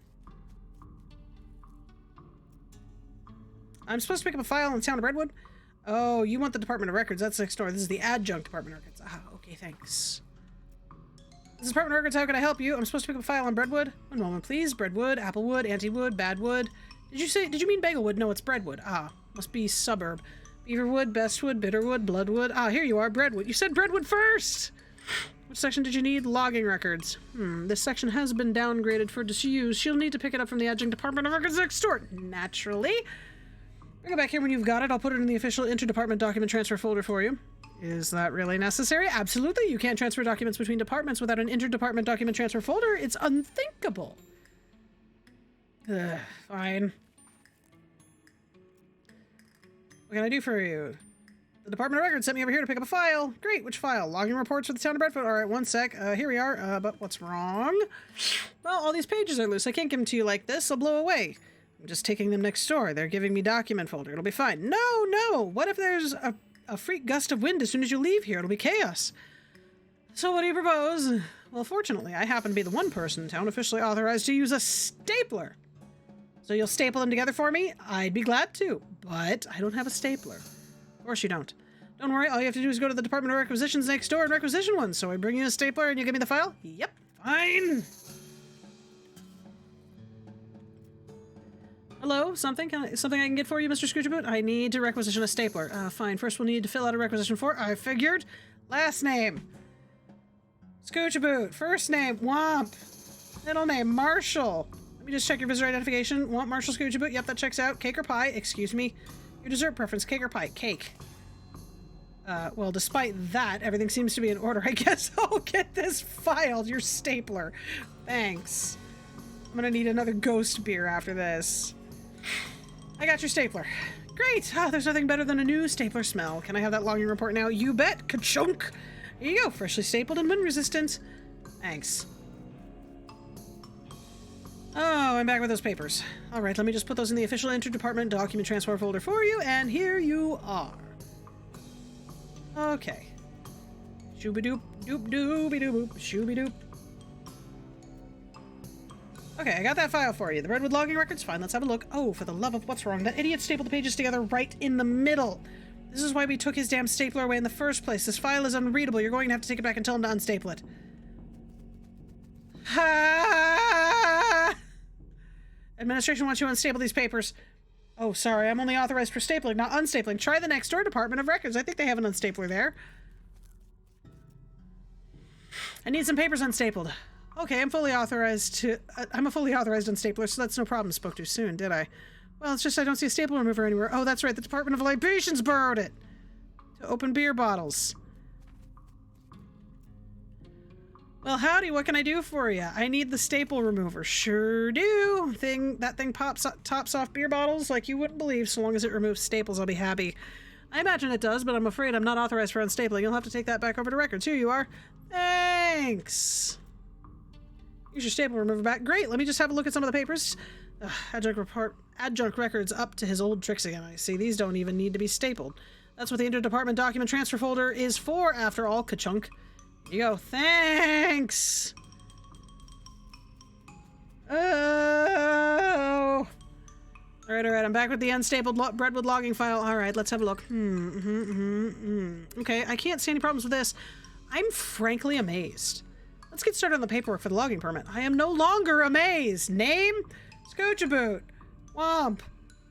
I'm supposed to pick up a file in the town of Breadwood? Oh, you want the Department of Records. That's next door. This is the adjunct Department of Records. Ah, okay, thanks. This is Department of Records. How can I help you? I'm supposed to pick up a file on Breadwood. One moment, please. Breadwood, Applewood, Antewood, Badwood. Did you mean Baglewood? No, it's Breadwood. Ah, must be suburb. Beaverwood, Bestwood, Bitterwood, Bloodwood. Ah, here you are, Breadwood. You said Breadwood first! Which section did you need? Logging records. This section has been downgraded for disuse. She'll need to pick it up from the adjunct Department of Records next door. Naturally. Bring it back here when you've got it. I'll put it in the official interdepartment document transfer folder for you. Is that really necessary? Absolutely. You can't transfer documents between departments without an interdepartment document transfer folder. It's unthinkable. Fine. What can I do for you? The Department of Records sent me over here to pick up a file. Great, which file? Logging reports for the town of Bradford. Alright, one sec. Here we are. But what's wrong? Well, all these pages are loose. I can't give them to you like this. They'll blow away. I'm just taking them next door. They're giving me document folder. It'll be fine. No! What if there's a freak gust of wind as soon as you leave here. It'll be chaos. So what do you propose? Well, fortunately, I happen to be the one person in town officially authorized to use a stapler. So you'll staple them together for me? I'd be glad to, but I don't have a stapler. Of course you don't. Don't worry, all you have to do is go to the Department of Requisitions next door and requisition one. So I bring you a stapler and you give me the file? Yep, fine. Hello, something I can get for you, Mr. Scoochaboot? I need to requisition a stapler. Fine. First we'll need to fill out a requisition form. I figured. Last name. Scoochaboot. First name, Womp. Middle name, Marshall. Let me just check your visitor identification. Womp, Marshall, Scoochaboot. Yep, that checks out. Cake or pie? Excuse me. Your dessert preference, cake or pie? Cake. Well, despite that, everything seems to be in order. I guess I'll get this filed. Your stapler. Thanks. I'm gonna need another ghost beer after this. I got your stapler. Great! There's nothing better than a new stapler smell. Can I have that logging report now? You bet! Ka-chunk! Here you go, freshly stapled and wind resistant. Thanks. Oh, I'm back with those papers. Alright, let me just put those in the official inter-department document transfer folder for you, and here you are. Okay. Shooby-doop, doop-dooby-doo-boop, shooby-doop. Okay, I got that file for you. The Redwood logging record's fine. Let's have a look. Oh, for the love of what's wrong. That idiot stapled the pages together right in the middle. This is why we took his damn stapler away in the first place. This file is unreadable. You're going to have to take it back and tell him to unstaple it. Ha! Administration wants you to unstaple these papers. Oh, sorry. I'm only authorized for stapling, not unstapling. Try the next door Department of Records. I think they have an unstapler there. I need some papers unstapled. Okay, I'm a fully authorized unstapler, so that's no problem. Spoke too soon, did I? Well, it's just I don't see a staple remover anywhere. Oh, that's right, the Department of Libations borrowed it to open beer bottles. Well, howdy, what can I do for you? I need the staple remover. Sure do. That thing tops off beer bottles like you wouldn't believe. So long as it removes staples, I'll be happy. I imagine it does, but I'm afraid I'm not authorized for unstapling. You'll have to take that back over to records. Here you are. Thanks. Here's your staple remover back. Great, let me just have a look at some of the papers. Adjunct records up to his old tricks again. I see, these don't even need to be stapled. That's what the interdepartment document transfer folder is for, after all, ka-chunk. Here you go. Thanks! Oh! Alright, I'm back with the unstapled Redwood logging file. Alright, let's have a look. Okay, I can't see any problems with this. I'm frankly amazed. Let's get started on the paperwork for the logging permit. I am no longer amazed. Name? Scoochaboot. Womp.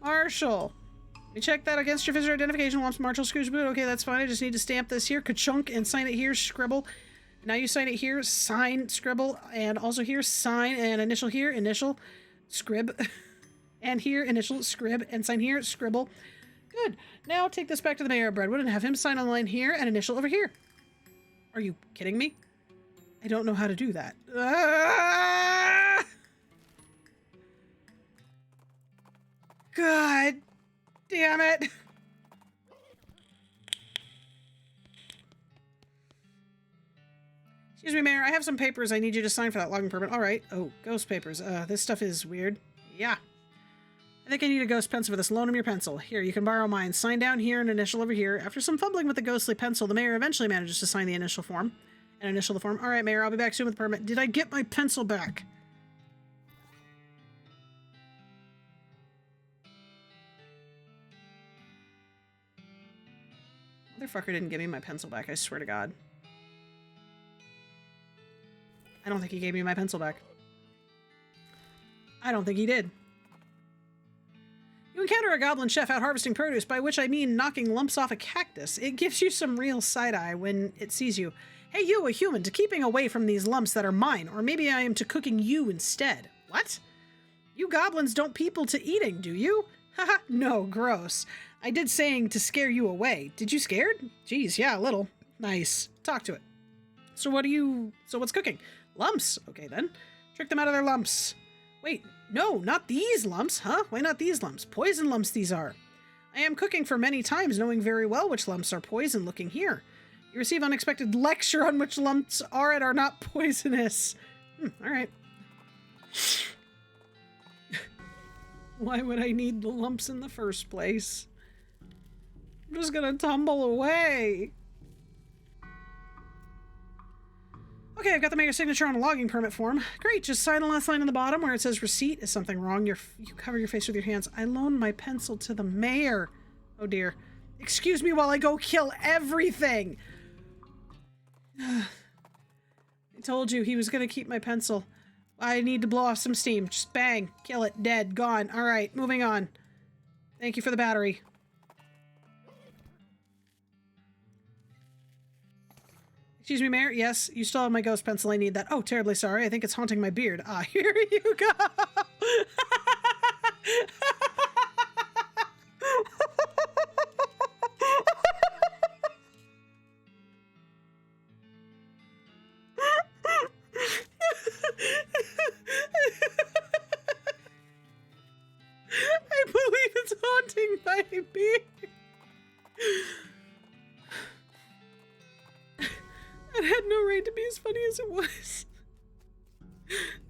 Marshall. Let me check that against your visitor identification. Womp's Marshall Scoochaboot. Okay, that's fine. I just need to stamp this here. Ka-chunk and sign it here. Scribble. Now you sign it here. Sign. Scribble. And also here. Sign and initial here. Initial. Scrib. And here. Initial. Scrib. And sign here. Scribble. Good. Now take this back to the mayor of Redwood and have him sign on line here and initial over here. Are you kidding me? I don't know how to do that. Ah! God damn it. Excuse me, Mayor. I have some papers I need you to sign for that logging permit. All right. Oh, ghost papers. This stuff is weird. Yeah. I think I need a ghost pencil for this. Loan him your pencil. Here, you can borrow mine. Sign down here and initial over here. After some fumbling with the ghostly pencil, the mayor eventually manages to sign the initial form. And initial the form. All right, Mayor, I'll be back soon with the permit. Did I get my pencil back? Motherfucker didn't give me my pencil back, I swear to God. I don't think he gave me my pencil back. I don't think he did. You encounter a goblin chef out harvesting produce, by which I mean knocking lumps off a cactus. It gives you some real side-eye when it sees you. Hey, you, a human, to keeping away from these lumps that are mine, or maybe I am to cooking you instead. What? You goblins don't people to eating, do you? Haha, no, gross. I did saying to scare you away. Did you scared? Geez, yeah, a little. Nice. Talk to it. So what's cooking? Lumps. Okay, then. Trick them out of their lumps. Wait, no, not these lumps, huh? Why not these lumps? Poison lumps these are. I am cooking for many times, knowing very well which lumps are poison looking here. You receive unexpected lecture on which lumps are and are not poisonous. All right. Why would I need the lumps in the first place? I'm just gonna tumble away. Okay, I've got the mayor's signature on a logging permit form. Great, just sign the last line on the bottom where it says receipt. Is something wrong? You cover your face with your hands. I loaned my pencil to the mayor. Oh dear. Excuse me while I go kill everything. I told you he was gonna keep my pencil. I need to blow off some steam. Just bang. Kill it. Dead. Gone. Alright, moving on. Thank you for the battery. Excuse me, Mayor? Yes, you still have my ghost pencil. I need that. Oh, terribly sorry. I think it's haunting my beard. Ah, here you go. I believe it's haunting my beard. That had no right to be as funny as it was.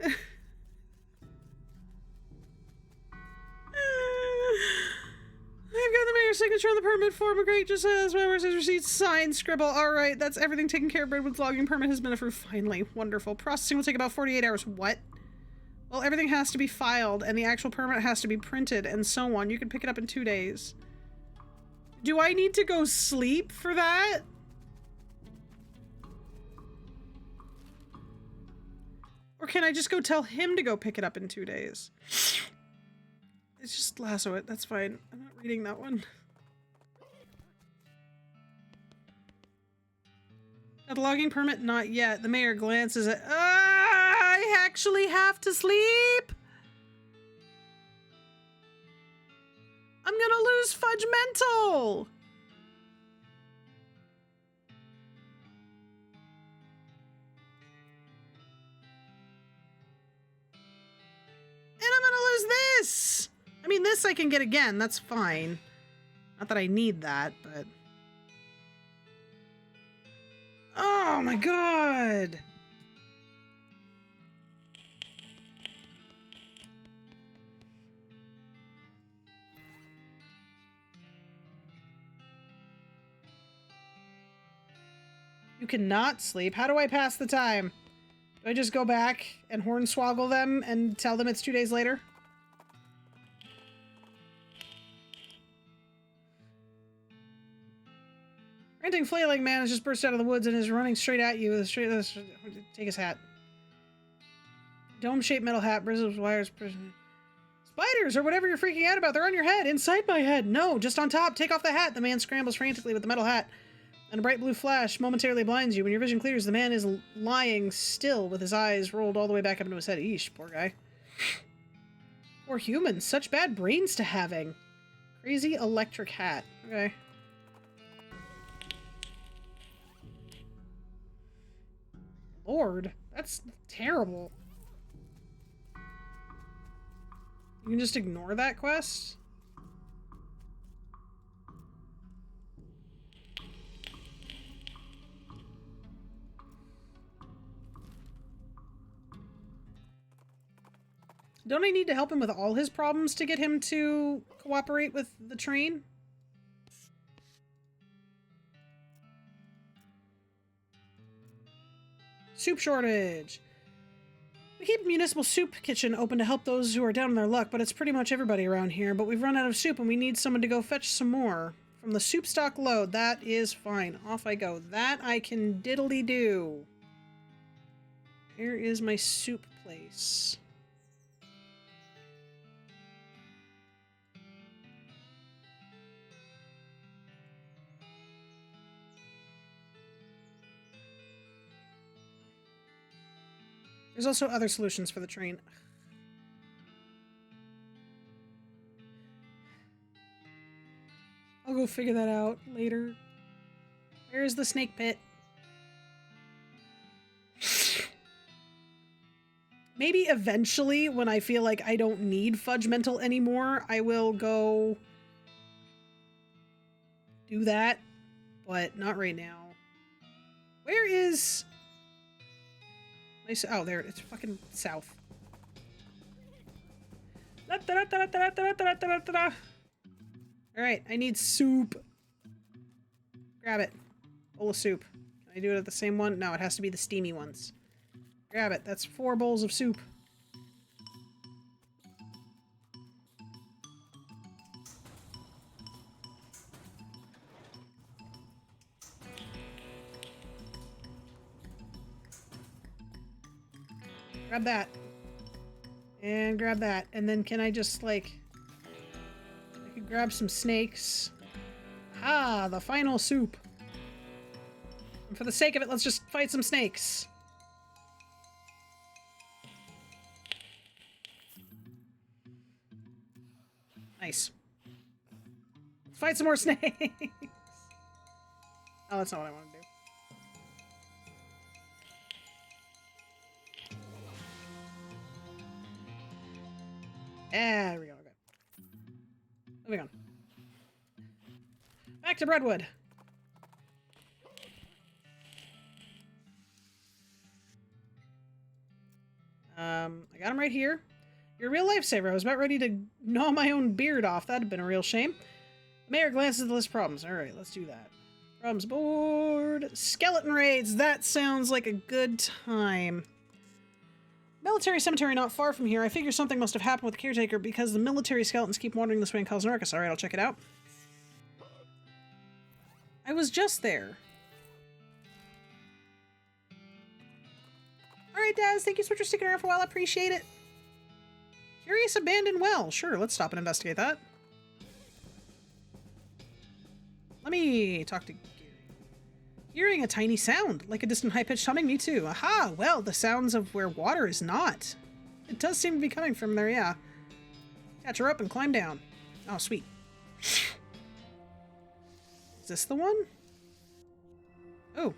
I've got the mayor's signature on the permit form. Great, just says where says receipt, sign, scribble. Alright, that's everything taken care of. Redwood's logging permit has been approved. Finally. Wonderful. Processing will take about 48 hours. What? Well, everything has to be filed, and the actual permit has to be printed, and so on. You can pick it up in 2 days. Do I need to go sleep for that? Or can I just go tell him to go pick it up in 2 days? It's just lasso it. That's fine. I'm not reading that one. Got the logging permit? Not yet. The mayor glances at... I actually have to sleep? I'm gonna lose Fudge Mental! And I'm gonna lose this! I mean, this I can get again. That's fine. Not that I need that, but... Oh my god! You cannot sleep. How do I pass the time? Do I just go back and hornswoggle them and tell them it's 2 days later? Ranting flailing man has just burst out of the woods and is running straight at you. Take his hat. Dome-shaped metal hat, bristles, wires, spiders or whatever you're freaking out about. They're on your head. Inside my head. No, just on top. Take off the hat. The man scrambles frantically with the metal hat. And a bright blue flash momentarily blinds you. When your vision clears, the man is lying still with his eyes rolled all the way back up into his head. Eesh, poor guy. Poor humans. Such bad brains to having. Crazy electric hat. Okay. Lord, that's terrible. You can just ignore that quest? Don't I need to help him with all his problems to get him to cooperate with the train? Soup shortage. We keep a municipal soup kitchen open to help those who are down on their luck, but it's pretty much everybody around here. But we've run out of soup and we need someone to go fetch some more. From the soup stock load. That is fine. Off I go. That I can diddly do. Here is my soup place. There's also other solutions for the train. I'll go figure that out later. Where's the snake pit? Maybe eventually, when I feel like I don't need Fudge Mental anymore, I will go do that, but not right now. Where is... Oh, there. It's fucking south. Alright, I need soup. Grab it. Bowl of soup. Can I do it at the same one? No, it has to be the steamy ones. Grab it. That's 4 bowls of soup. Grab that. And grab that. And then can I just, like... I could grab some snakes. Ah, the final soup. And for the sake of it, let's just fight some snakes. Nice. Let's fight some more snakes. Oh, that's not what I want to do. There we go. Okay. Moving on. Back to Redwood. I got him right here. You're a real lifesaver. I was about ready to gnaw my own beard off. That'd have been a real shame. The mayor glances at the list of problems. Alright, let's do that. Problems board. Skeleton raids. That sounds like a good time. Military cemetery not far from here. I figure something must have happened with the caretaker because the military skeletons keep wandering this way in Cosnarcus. Alright, I'll check it out. I was just there. Alright, Daz. Thank you so much for sticking around for a while. I appreciate it. Curious abandoned well. Sure, let's stop and investigate that. Let me talk to Geary. Hearing a tiny sound, like a distant high-pitched humming. Me too. Aha! Well, the sounds of where water is not. It does seem to be coming from there, yeah. Catch her up and climb down. Oh, sweet. Is this the one? Oh.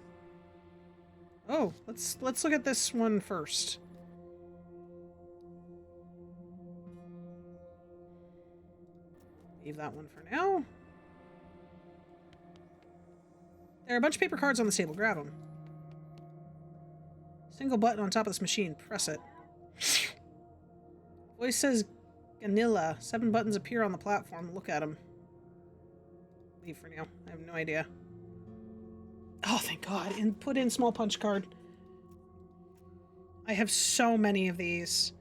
Oh, let's look at this one first. Leave that one for now. There are a bunch of paper cards on this table. Grab them. Single button on top of this machine. Press it. Voice says Ganilla. 7 buttons appear on the platform. Look at them. Leave for now. I have no idea. Oh, thank God. And put in small punch card. I have so many of these.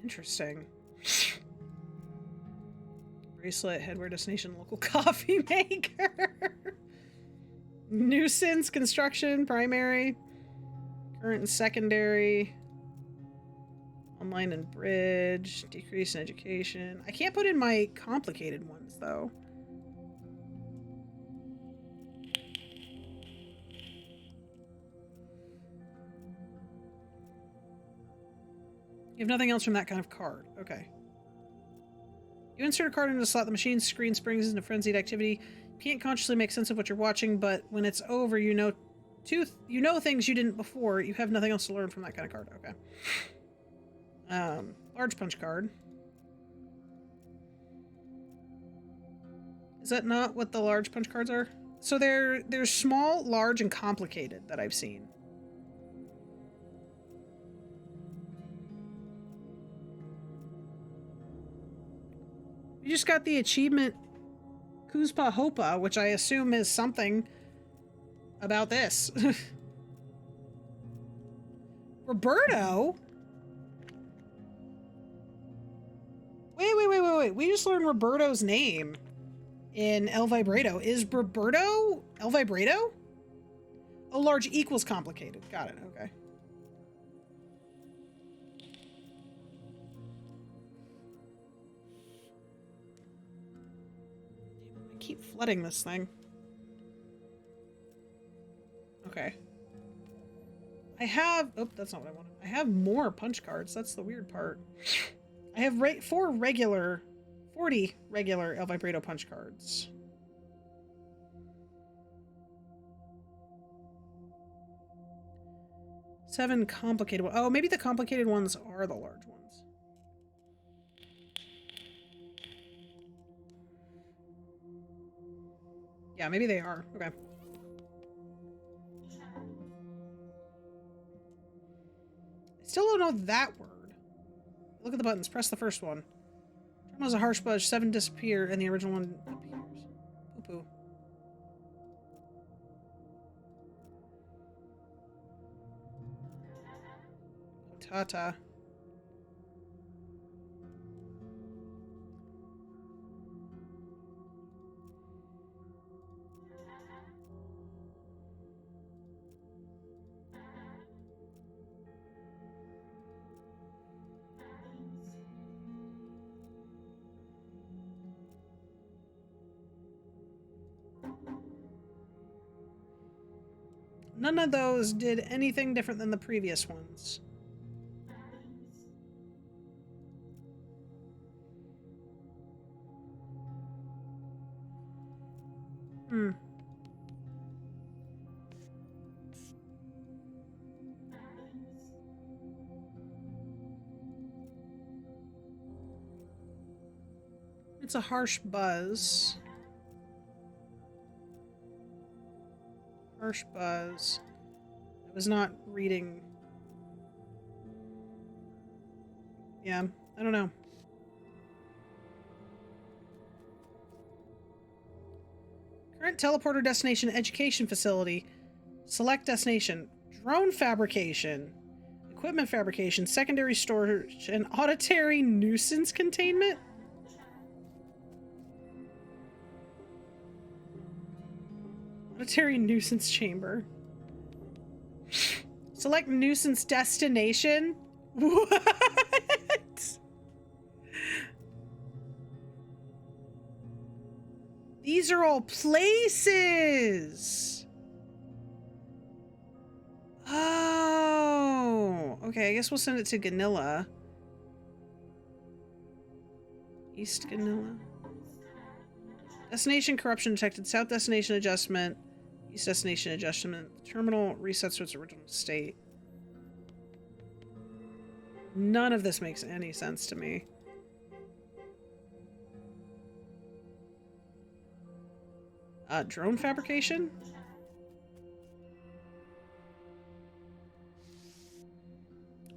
Interesting. Bracelet, headwear destination, local coffee maker. Nuisance, construction, primary, current and secondary, online and bridge, decrease in education. I can't put in my complicated ones, though. You have nothing else from that kind of card. Okay. You insert a card into the slot, the machine's screen springs into frenzied activity. You can't consciously make sense of what you're watching, but when it's over, you know things you didn't before. You have nothing else to learn from that kind of card. Okay. Large punch card. Is that not what the large punch cards are? So they're small, large, and complicated that I've seen. You just got the achievement Kuzpa Hopa, which I assume is something about this. Roberto? Wait. We just learned Roberto's name in El Vibrato. Is Roberto El Vibrato? Oh, large equals complicated. Got it. Okay. Keep flooding this thing. Okay. I have... Oh, that's not what I wanted. I have more punch cards. That's the weird part. I have 40 regular El Vibrato punch cards. Seven complicated ones. Oh, maybe the complicated ones are the large ones. Yeah, maybe they are. Okay. Still don't know that word. Look at the buttons. Press the first one. Trauma is a harsh buzz. 7 disappear, and the original one appears. Poo-poo. Tata. None of those did anything different than the previous ones. Hmm. It's a harsh buzz. Harsh buzz. I was not reading. Yeah, I don't know. Current teleporter destination education facility. Select destination. Drone fabrication. Equipment fabrication. Secondary storage. And auditory nuisance containment? Auditory nuisance chamber. Select nuisance destination? What? These are all places. Oh, okay. I guess we'll send it to Ganilla. East Ganilla. Destination corruption detected. South destination adjustment. East destination adjustment. Terminal resets to its original state. None of this makes any sense to me. Drone fabrication?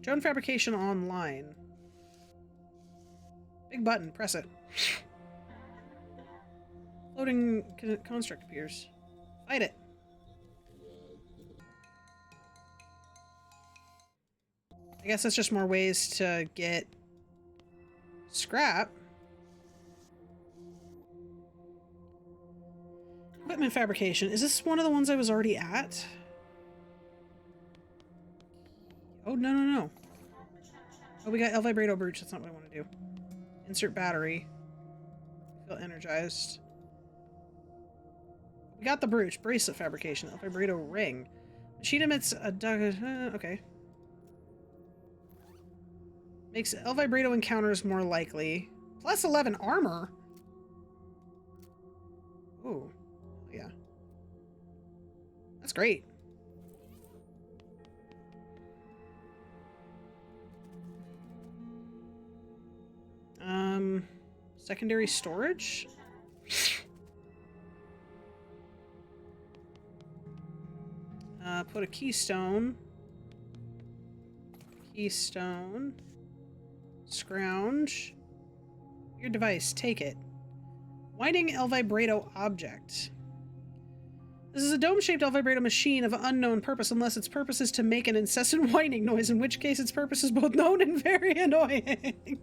Drone fabrication online. Big button, press it. Floating construct appears. Fight it. I guess that's just more ways to get scrap. Equipment fabrication. Is this one of the ones I was already at? Oh, no, no, no. Oh, we got El Vibrato Brooch. That's not what I want to do. Insert battery. Feel energized. We got the brooch. Bracelet fabrication. El Vibrato ring. Machine emits a... okay. Makes El Vibrato encounters more likely. Plus 11 armor. Ooh. Yeah. That's great. Secondary storage? Put a keystone. Keystone. Scrounge. Your device. Take it. Winding El Vibrato object. This is a dome-shaped El Vibrato machine of unknown purpose unless its purpose is to make an incessant whining noise, in which case its purpose is both known and very annoying.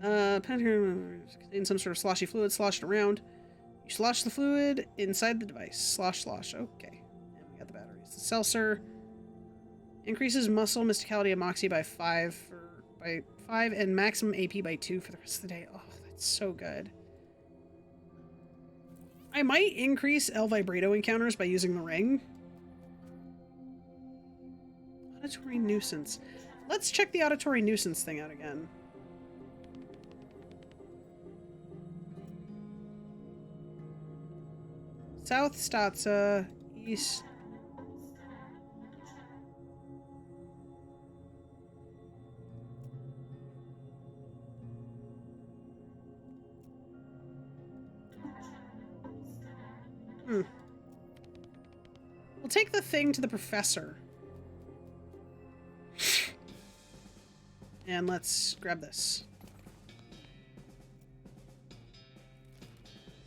Contains some sort of sloshy fluid sloshed around. You slosh the fluid inside the device. Slosh, slosh. Okay. And we got the batteries. The seltzer increases muscle mysticality and moxie by 5 and maximum AP by 2 for the rest of the day. Oh, that's so good. I might increase El Vibrato encounters by using the ring. Auditory nuisance. Let's check the auditory nuisance thing out again. South Statza, East. We'll take the thing to the professor. And let's grab this.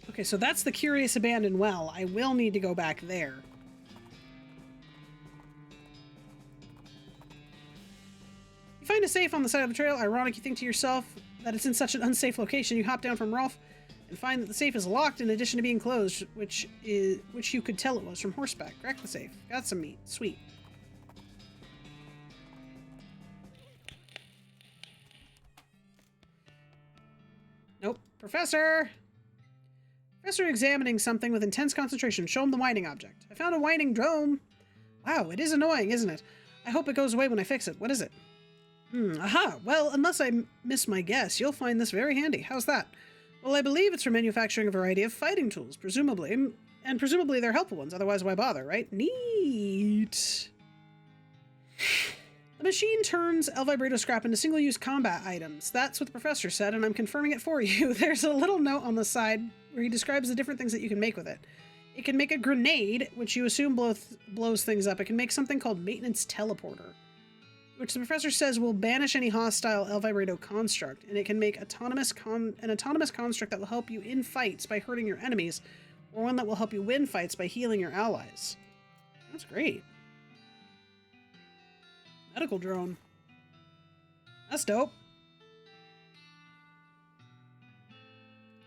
Okay, so that's the Curious Abandoned Well. I will need to go back there. You find a safe on the side of the trail. Ironic, you think to yourself that it's in such an unsafe location. You hop down from Rolf and find that the safe is locked in addition to being closed, which you could tell it was from horseback. Crack the safe. Got some meat. Sweet. Nope. Professor! Professor examining something with intense concentration. Show him the whining object. I found a whining drone. Wow, it is annoying, isn't it? I hope it goes away when I fix it. What is it? Aha! Well, unless I miss my guess, you'll find this very handy. How's that? Well, I believe it's for manufacturing a variety of fighting tools, presumably. And presumably they're helpful ones, otherwise why bother, right? Neat! The machine turns El Vibrato scrap into single-use combat items. That's what the professor said, and I'm confirming it for you. There's a little note on the side where he describes the different things that you can make with it. It can make a grenade, which you assume blows things up. It can make something called Maintenance Teleporter, which the professor says will banish any hostile El Vibrato construct, and it can make an autonomous construct that will help you in fights by hurting your enemies, or one that will help you win fights by healing your allies. That's great. Medical drone. That's dope.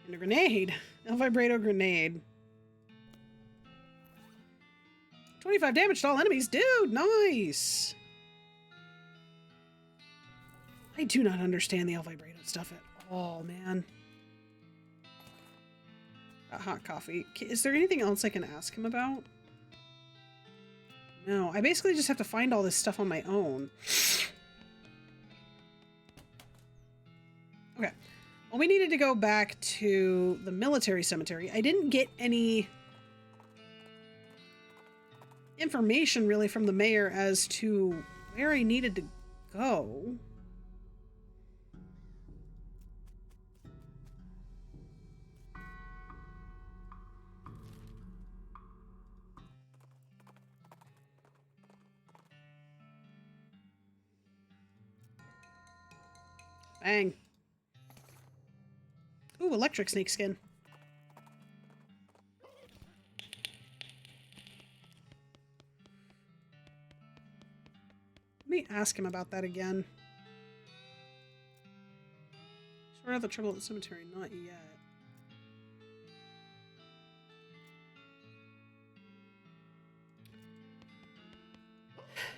And a grenade. El Vibrato grenade. 25 damage to all enemies. Dude, nice. I do not understand the El Vibrato stuff at all, man. Got hot coffee. Is there anything else I can ask him about? No, I basically just have to find all this stuff on my own. Okay. Well, we needed to go back to the military cemetery. I didn't get any information really from the mayor as to where I needed to go. Bang. Ooh, electric snake skin. Let me ask him about that again. Sort out the trouble at the cemetery. Not yet.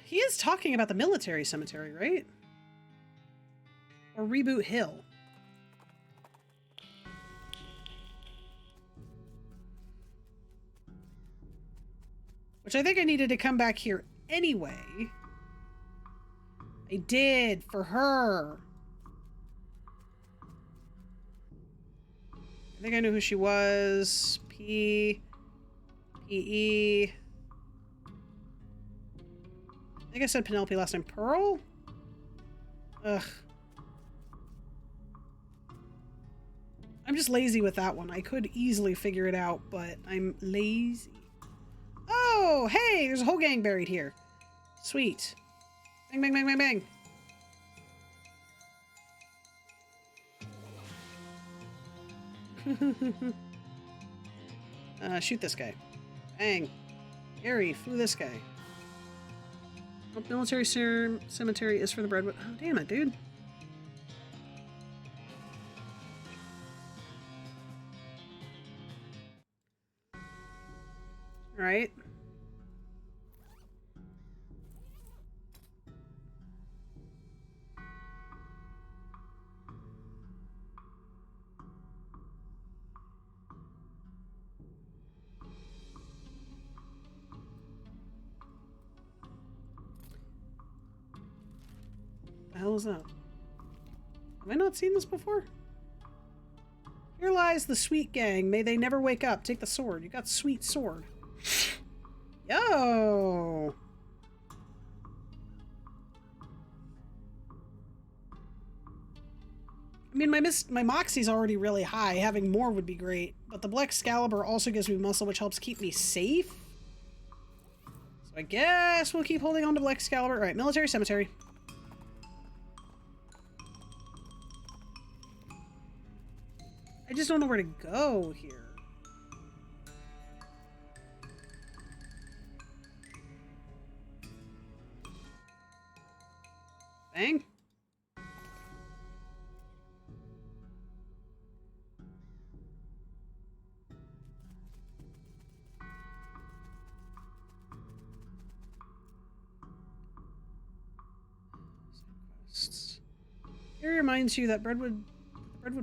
He is talking about the military cemetery, right? Or Reboot Hill. Which I think I needed to come back here anyway. I did, for her. I think I knew who she was. P. P-E. I think I said Penelope last time. Pearl? Ugh. I'm just lazy with that one. I could easily figure it out, but I'm lazy. Oh, hey, there's a whole gang buried here. Sweet. Bang, bang, bang, bang, bang. Shoot this guy. Bang. Harry, foo this guy. Oh, military cemetery is for the Breadwood. Oh, damn it, dude. Right. The hell is that? Have I not seen this before? Here lies the sweet gang. May they never wake up. Take the sword. You got sweet sword. Yo! I mean, my moxie's already really high. Having more would be great. But the Black Excalibur also gives me muscle, which helps keep me safe. So I guess we'll keep holding on to Black Excalibur. Alright, military cemetery. I just don't know where to go here. Bang. It reminds you that Brentwood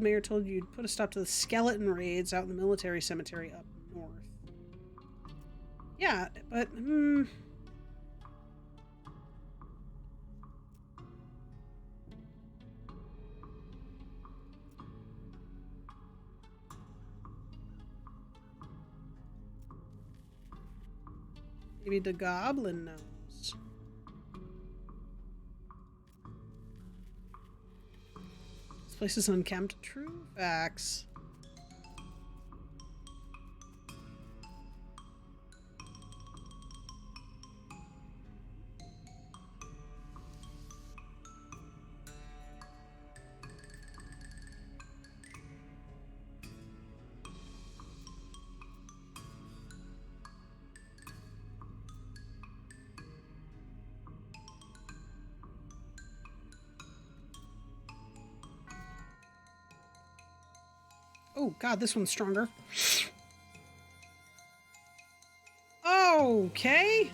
Mayor told you to put a stop to the skeleton raids out in the military cemetery up north. Yeah, but maybe the goblin knows. This place is unkempt. True facts. Oh god, this one's stronger. Okay.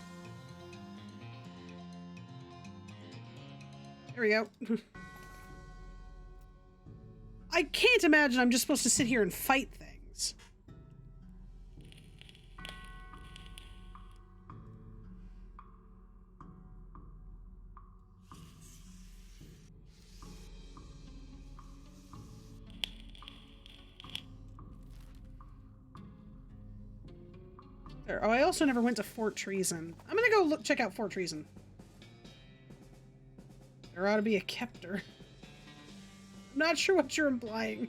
There we go. I can't imagine I'm just supposed to sit here and fight things. There. Oh, I also never went to Fort Treason. I'm gonna go check out Fort Treason. There ought to be a Kepter. I'm not sure what you're implying.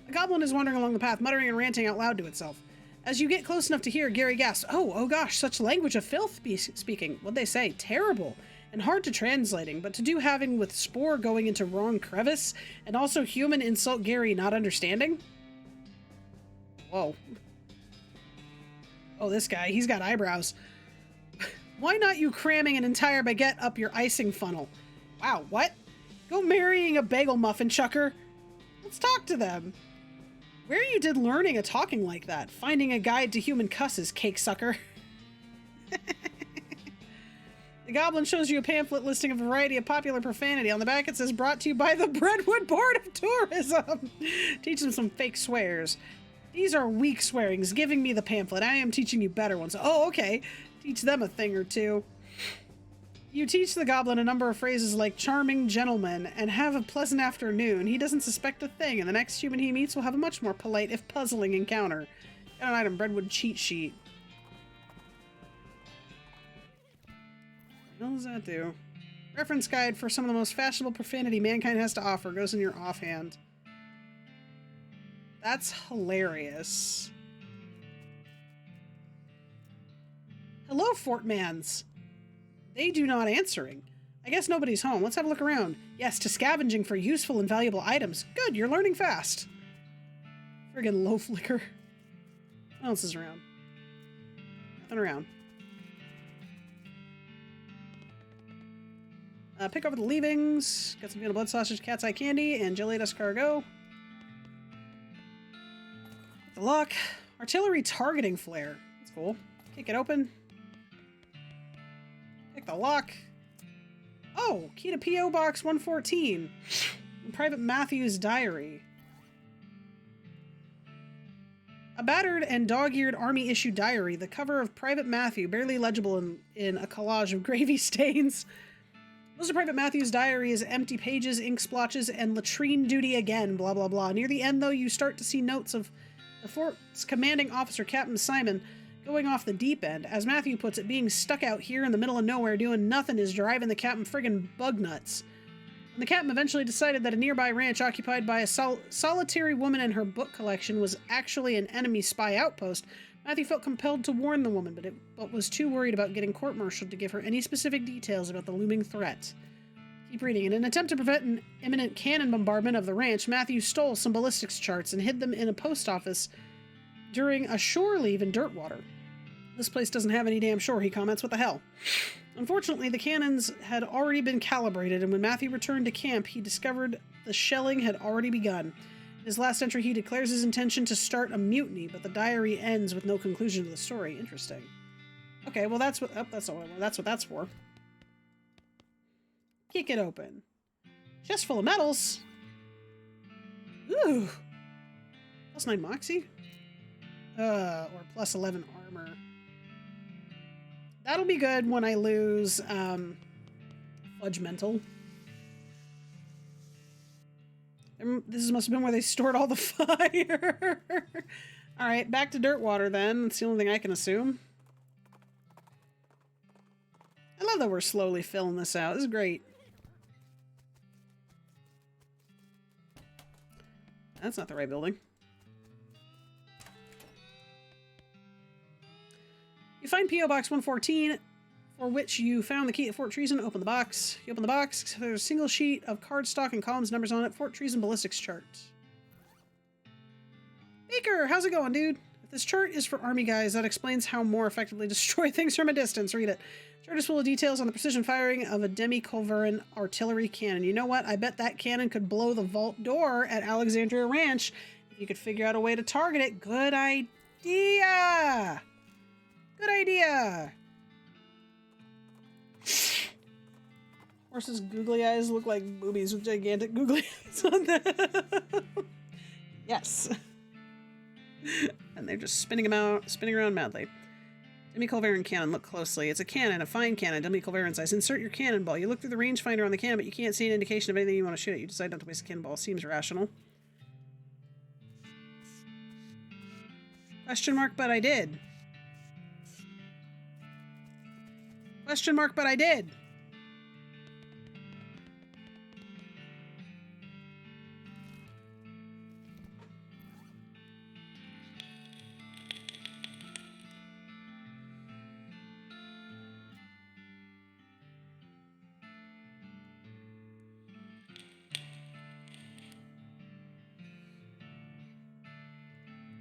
A goblin is wandering along the path, muttering and ranting out loud to itself. As you get close enough to hear, Gary gasps, oh gosh, such language of filth speaking. What'd they say? Terrible. And hard to translating, but to do having with spore going into wrong crevice, and also human insult Gary not understanding? Whoa. Oh, this guy, he's got eyebrows. Why not you cramming an entire baguette up your icing funnel? Wow, what? Go marrying a bagel muffin chucker. Let's talk to them. Where you did learning a talking like that? Finding a guide to human cusses, cake sucker. The goblin shows you a pamphlet listing a variety of popular profanity. On the back it says, brought to you by the Brentwood Board of Tourism. Teach them some fake swears. These are weak swearings. Giving me the pamphlet. I am teaching you better ones. Oh, okay. Teach them a thing or two. You teach the goblin a number of phrases like charming gentleman and have a pleasant afternoon. He doesn't suspect a thing, and the next human he meets will have a much more polite, if puzzling, encounter. Got an item, Brentwood cheat sheet. What does that do? Reference guide for some of the most fashionable profanity mankind has to offer. Goes in your offhand. That's hilarious. Hello, Fortmans. They do not answering. I guess nobody's home. Let's have a look around. Yes, to scavenging for useful and valuable items. Good, you're learning fast. Friggin' loaf liquor. What else is around? Nothing around. Pick over the leavings. Got some peanut blood sausage, cat's eye candy, and jellied escargot. The lock. Artillery targeting flare. That's cool. Kick it open. Pick the lock. Oh, key to P.O. Box 114. Private Matthew's diary. A battered and dog-eared army-issued diary. The cover of Private Matthew, barely legible in a collage of gravy stains. Most of Private Matthew's diary is empty pages, ink splotches, and latrine duty again, blah blah blah. Near the end, though, you start to see notes of the fort's commanding officer, Captain Simon, going off the deep end. As Matthew puts it, being stuck out here in the middle of nowhere doing nothing is driving the captain friggin' bug nuts. When the captain eventually decided that a nearby ranch occupied by a solitary woman and her book collection was actually an enemy spy outpost, Matthew felt compelled to warn the woman, but was too worried about getting court-martialed to give her any specific details about the looming threat. Keep reading. In an attempt to prevent an imminent cannon bombardment of the ranch, Matthew stole some ballistics charts and hid them in a post office during a shore leave in Dirtwater. This place doesn't have any damn shore, he comments. What the hell? Unfortunately, the cannons had already been calibrated, and when Matthew returned to camp, he discovered the shelling had already begun. In his last entry, he declares his intention to start a mutiny, but the diary ends with no conclusion to the story. Interesting. Okay, well that's what that's what that's for. Kick it open. Chest full of medals. Ooh. Plus 9 moxie? Or plus 11 armor. That'll be good when I lose, Fudge Mental. This must have been where they stored all the fire. Alright, back to Dirtwater then. That's the only thing I can assume. I love that we're slowly filling this out. This is great. That's not the right building. You find P.O. Box 114, for which you found the key at Fort Treason. Open the box. You open the box. There's a single sheet of cardstock and columns, numbers on it. Fort Treason ballistics chart. Baker, how's it going, dude? If this chart is for army guys, that explains how more effectively destroy things from a distance. Read it. Chart is full of details on the precision firing of a demi-culverin artillery cannon. You know what? I bet that cannon could blow the vault door at Alexandria Ranch if you could figure out a way to target it. Good idea! Good idea! Horse's googly eyes look like boobies with gigantic googly eyes on them. Yes. And they're just spinning around madly. Demi-culverin cannon. Look closely. It's a cannon, a fine cannon, demi-culverin size. Insert your cannonball. You look through the rangefinder on the cannon, but you can't see an indication of anything you want to shoot at. You decide not to waste a cannonball. Seems rational. Question mark, but I did. Question mark, but I did.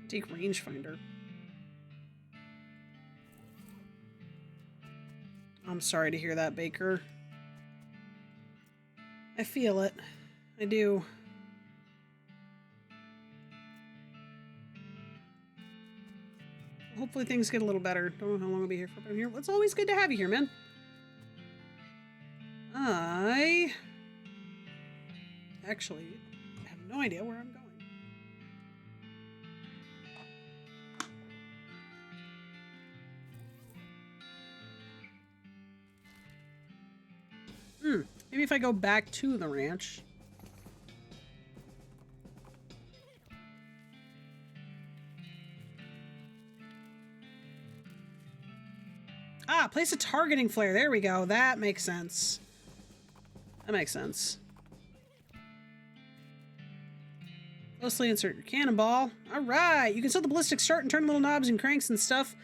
Take rangefinder. I'm sorry to hear that, Baker. I feel it. I do. Hopefully things get a little better. Don't know how long I'll be here for, but I'm here. It's always good to have you here, man. I actually have no idea where I'm going. Maybe if I go back to the ranch. Ah, place a targeting flare. There we go. That makes sense. That makes sense. Closely insert your cannonball. Alright, you can set the ballistics chart and turn little knobs and cranks and stuff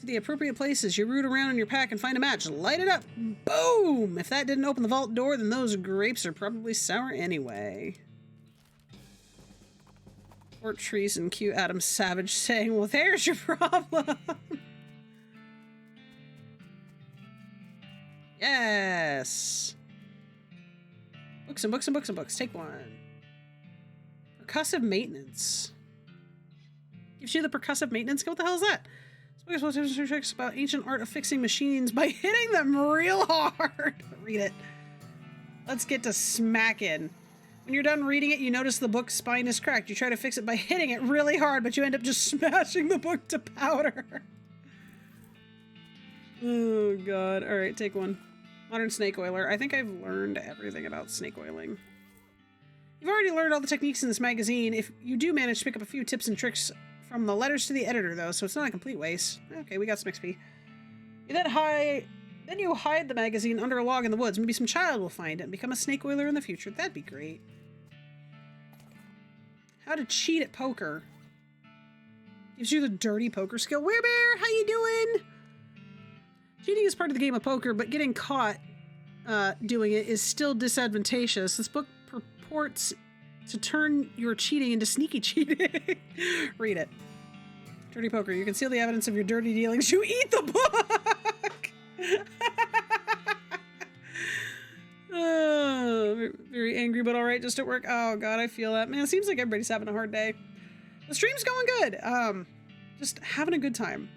to the appropriate places. You root around in your pack and find a match. Light it up. Boom! If that didn't open the vault door, then those grapes are probably sour anyway. Fort Treason, cute Adam Savage saying, well, there's your problem. Yes! Books and books and books and books. Take one. Percussive maintenance. Gives you the percussive maintenance? What the hell is that? Tricks about ancient art of fixing machines by hitting them real hard. Read it. Let's get to smacking. When you're done reading it, you notice the book's spine is cracked. You try to fix it by hitting it really hard, but you end up just smashing the book to powder. Oh, God. All right, take one. Modern snake oiler. I think I've learned everything about snake oiling. You've already learned all the techniques in this magazine. If you do manage to pick up a few tips and tricks from the letters to the editor, though, so it's not a complete waste. Okay, we got some XP. Then you hide the magazine under a log in the woods. Maybe some child will find it and become a snake oiler in the future. That'd be great. How to cheat at poker. Gives you the dirty poker skill. Werebear, how you doing? Cheating is part of the game of poker, but getting caught doing it is still disadvantageous. This book purports to turn your cheating into sneaky cheating. Read it. Dirty poker. You conceal the evidence of your dirty dealings. You eat the book! Oh, very angry, but all right, just at work. Oh, God, I feel that. Man, it seems like everybody's having a hard day. The stream's going good. Just having a good time.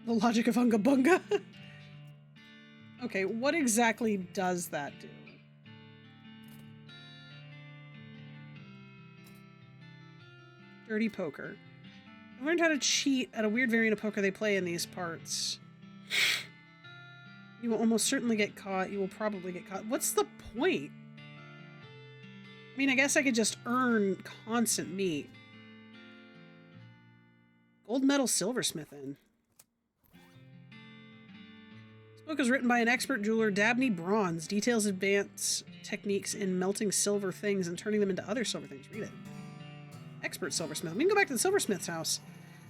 The logic of Unga Bunga. Okay, what exactly does that do? Dirty poker. I learned how to cheat at a weird variant of poker they play in these parts. You will almost certainly get caught. You will probably get caught. What's the point? I mean, I guess I could just earn constant meat. Gold medal silversmithing. This book is written by an expert jeweler, Dabney Bronze. Details advanced techniques in melting silver things and turning them into other silver things. Read it. Expert silversmith. We can go back to the silversmith's house.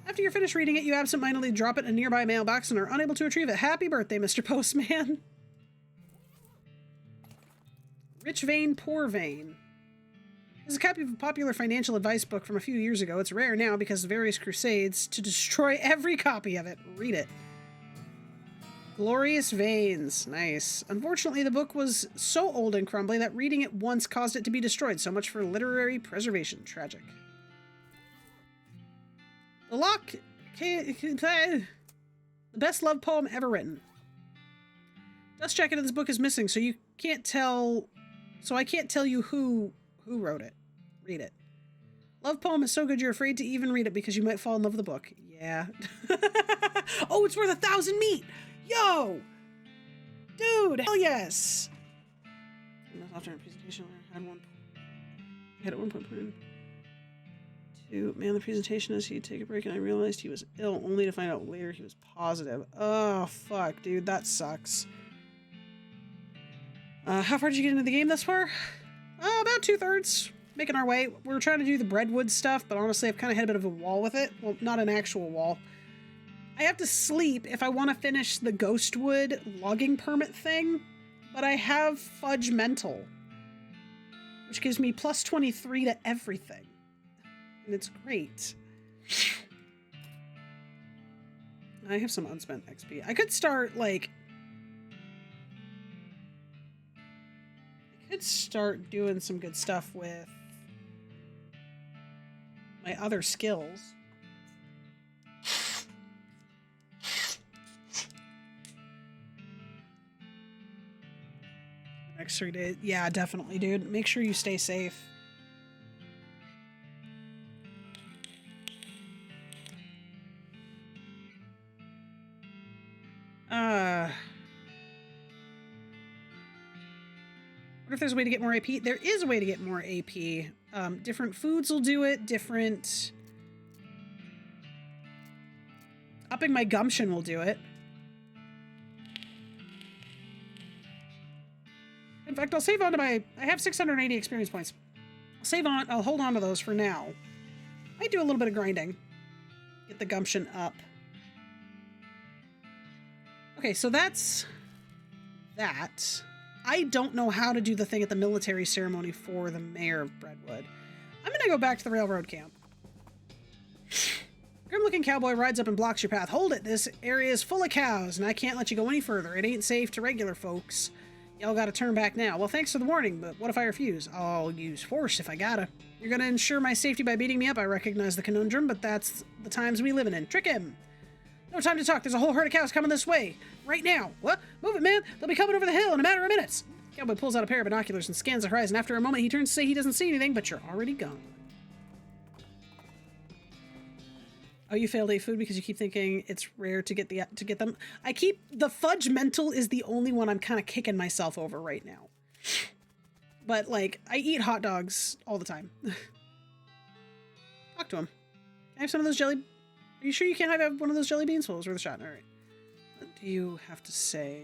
After you're finished reading it, you absentmindedly drop it in a nearby mailbox and are unable to retrieve it. Happy birthday, Mr. Postman. Rich Vein, Poor Vein. This is a copy of a popular financial advice book from a few years ago. It's rare now because of various crusades to destroy every copy of it. Read it. Glorious Veins. Nice. Unfortunately, the book was so old and crumbly that reading it once caused it to be destroyed. So much for literary preservation. Tragic. The Lock... The best love poem ever written. Dust jacket of this book is missing, so you can't tell... So I can't tell you who wrote it. Read it. Love poem is so good you're afraid to even read it because you might fall in love with the book. Yeah. Oh, it's worth 1,000 meat! Yo! Dude, hell yes! After a presentation, I had at one point put in... Man, the presentation is he'd take a break and I realized he was ill, only to find out later he was positive. Oh, fuck, dude, that sucks. How far did you get into the game thus far? About 2/3. Making our way. We're trying to do the Breadwood stuff, but honestly, I've kind of hit a bit of a wall with it. Well, not an actual wall. I have to sleep if I want to finish the Ghostwood logging permit thing, but I have Fudge Mental, which gives me plus 23 to everything. And it's great. I have some unspent XP. I could start, like... I could start doing some good stuff with my other skills. Next 3 days. Yeah, definitely, dude. Make sure you stay safe. What if there's a way to get more AP? There is a way to get more AP. Different foods will do it. Different... Upping my gumption will do it. In fact, I'll save on to my... I have 680 experience points. I'll hold on to those for now. Might do a little bit of grinding. Get the gumption up. Okay, so that's... that. I don't know how to do the thing at the military ceremony for the mayor of Breadwood. I'm gonna go back to the railroad camp. Grim-looking cowboy rides up and blocks your path. Hold it, this area is full of cows, and I can't let you go any further. It ain't safe to regular folks. Y'all gotta turn back now. Well, thanks for the warning, but what if I refuse? I'll use force if I gotta. You're gonna ensure my safety by beating me up. I recognize the conundrum, but that's the times we living in. Trick him! No time to talk. There's a whole herd of cows coming this way. Right now. What? Move it, man. They'll be coming over the hill in a matter of minutes. Cowboy pulls out a pair of binoculars and scans the horizon. After a moment, he turns to say he doesn't see anything, but you're already gone. Oh, you failed a food because you keep thinking it's rare to get them. The Fudge Mental is the only one I'm kind of kicking myself over right now. But like, I eat hot dogs all the time. Talk to him. Can I have some of those jelly? Are you sure you can't have one of those jelly beans? Well, it was worth a shot. All right. What do you have to say?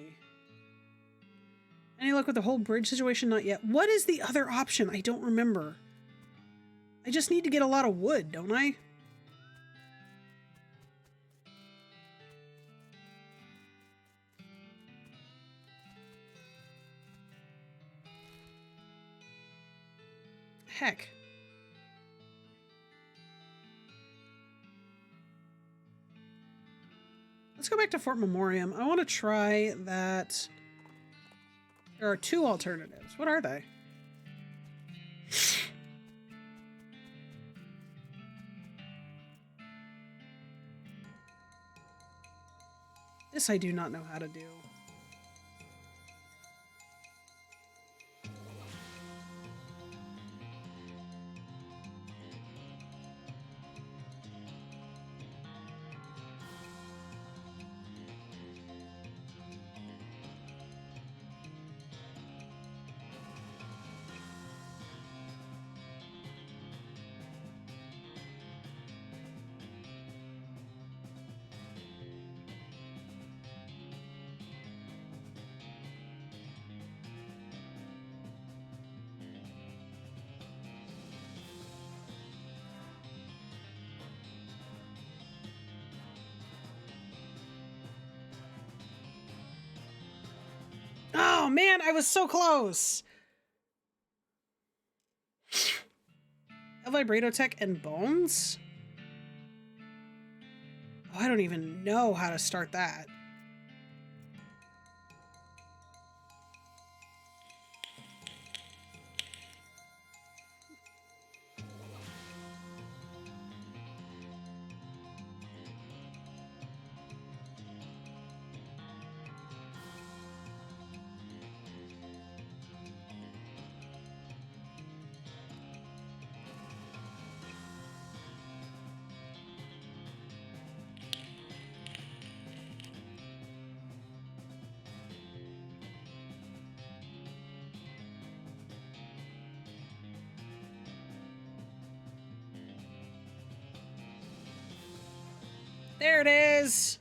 Any luck with the whole bridge situation? Not yet. What is the other option? I don't remember. I just need to get a lot of wood, don't I? heck? Let's go back to Fort Memoriam. I want to try that. There are two alternatives. What are they? This I do not know how to do. Oh man, I was so close. El Vibrato Tech and Bones? Oh, I don't even know how to start that. There it is.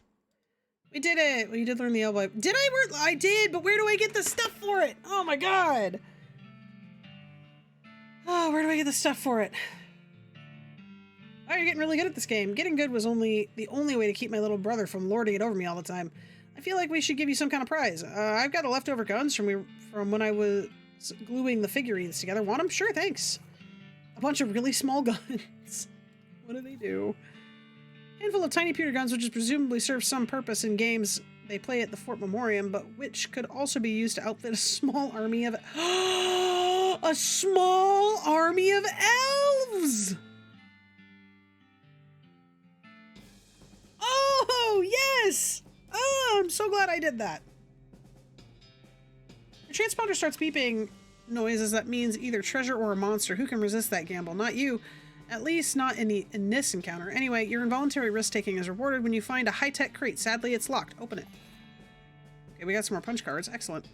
We did it. We did learn the elbow. Did I? I did, but where do I get the stuff for it? Oh my god. Oh, where do I get the stuff for it? Oh, you're getting really good at this game. Getting good was the only way to keep my little brother from lording it over me all the time. I feel like we should give you some kind of prize. I've got the leftover guns from when I was gluing the figurines together. Want them? Sure, thanks. A bunch of really small guns. What do they do? Handful of tiny pewter guns, which is presumably serve some purpose in games they play at the Fort Memoriam, but which could also be used to outfit a small army of a small army of elves. Oh yes! Oh, I'm so glad I did that. Your transponder starts beeping noises. That means either treasure or a monster. Who can resist that gamble? Not you. At least not in this encounter. Anyway, your involuntary risk-taking is rewarded when you find a high-tech crate. Sadly, it's locked. Open it. Okay, we got some more punch cards. Excellent.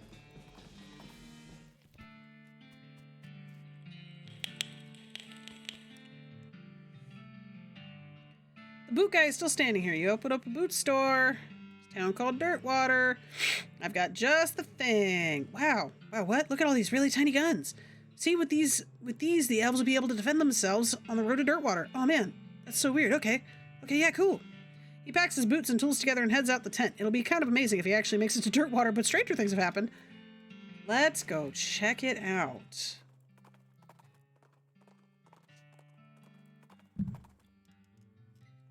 The boot guy is still standing here. You open up a boot store. It's a town called Dirtwater. I've got just the thing. Wow. Wow, what? Look at all these really tiny guns. See, with these, the elves will be able to defend themselves on the road to Dirtwater. Oh man, that's so weird. Okay, yeah, cool. He packs his boots and tools together and heads out the tent. It'll be kind of amazing if he actually makes it to Dirtwater, but stranger things have happened. Let's go check it out.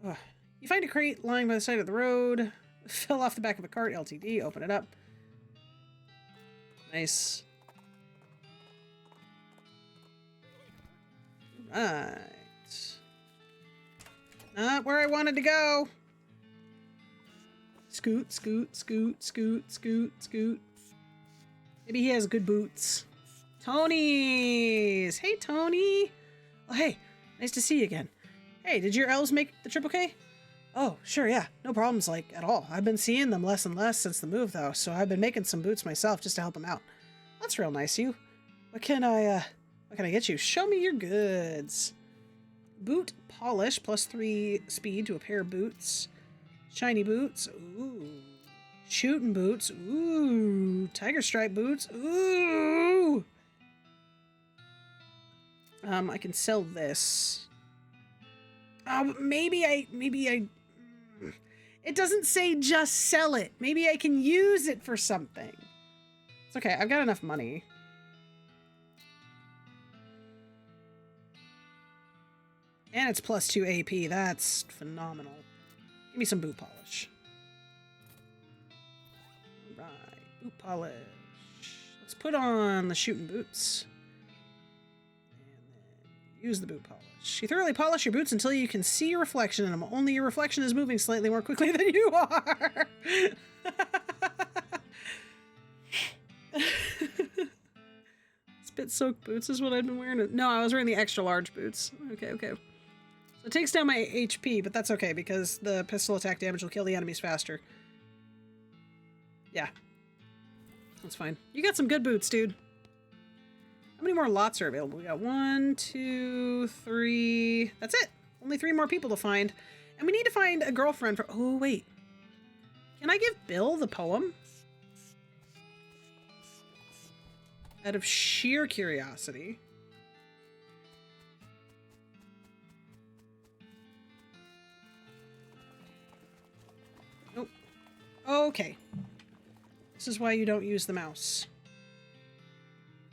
Ugh. You find a crate lying by the side of the road. Fell off the back of a cart. LTD. Open it up. Nice. Right. Not where I wanted to go. Scoot, scoot, scoot, scoot, scoot, scoot. Maybe he has good boots. Tony's! Hey, Tony! Oh, hey. Nice to see you again. Hey, did your elves make the trip okay? Oh, sure, yeah. No problems, like, at all. I've been seeing them less and less since the move, though, so I've been making some boots myself just to help them out. That's real nice of you. What can I get you? Show me your goods. Boot polish, +3 speed to a pair of boots. Shiny boots. Ooh. Shooting boots. Ooh. Tiger stripe boots. Ooh. I can sell this. But maybe I... It doesn't say just sell it. Maybe I can use it for something. It's okay. I've got enough money. And it's +2 AP. That's phenomenal. Give me some boot polish. All right, boot polish. Let's put on the shooting boots. And then use the boot polish. You thoroughly polish your boots until you can see your reflection in them. Only your reflection is moving slightly more quickly than you are. Spit-soaked boots is what I've been wearing. No, I was wearing the extra large boots. Okay, okay. So it takes down my HP, but that's okay because the pistol attack damage will kill the enemies faster. Yeah. That's fine. You got some good boots, dude. How many more lots are available? We got 1, 2, 3. That's it. Only 3 more people to find. And we need to find a girlfriend for... Oh, wait. Can I give Bill the poem? Out of sheer curiosity. Nope. Okay. This is why you don't use the mouse.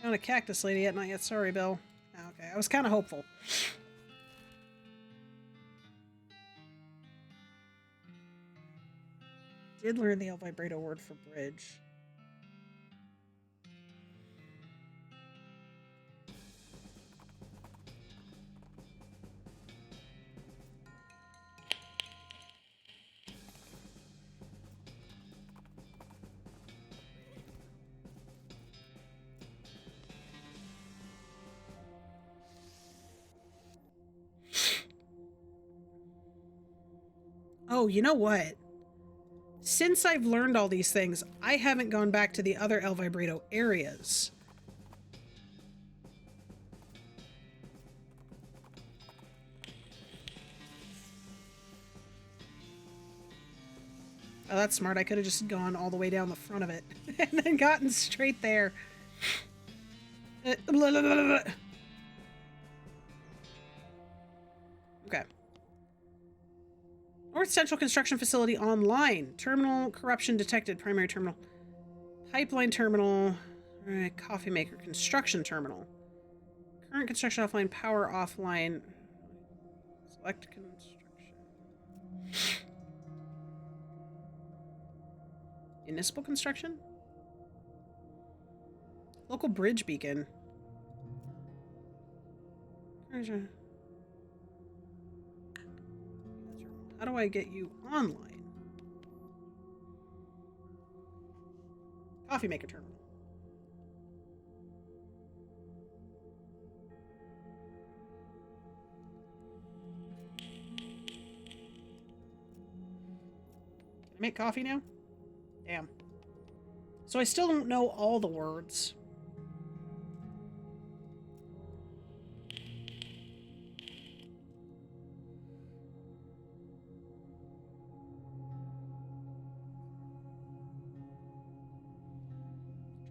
Not a cactus lady yet, not yet. Sorry, Bill. Okay, I was kind of hopeful. Did learn the El Vibrato word for bridge. Oh, you know what? Since I've learned all these things, I haven't gone back to the other El Vibrato areas. Oh, that's smart. I could have just gone all the way down the front of it and then gotten straight there. Blah, blah, blah, blah. Okay. North Central Construction Facility online. Terminal corruption detected. Primary terminal. Pipeline terminal. Alright, coffee maker. Construction terminal. Current construction offline. Power offline. Select construction. Municipal construction? Local bridge beacon. How do I get you online? Coffee maker terminal. Can I make coffee now? Damn. So I still don't know all the words.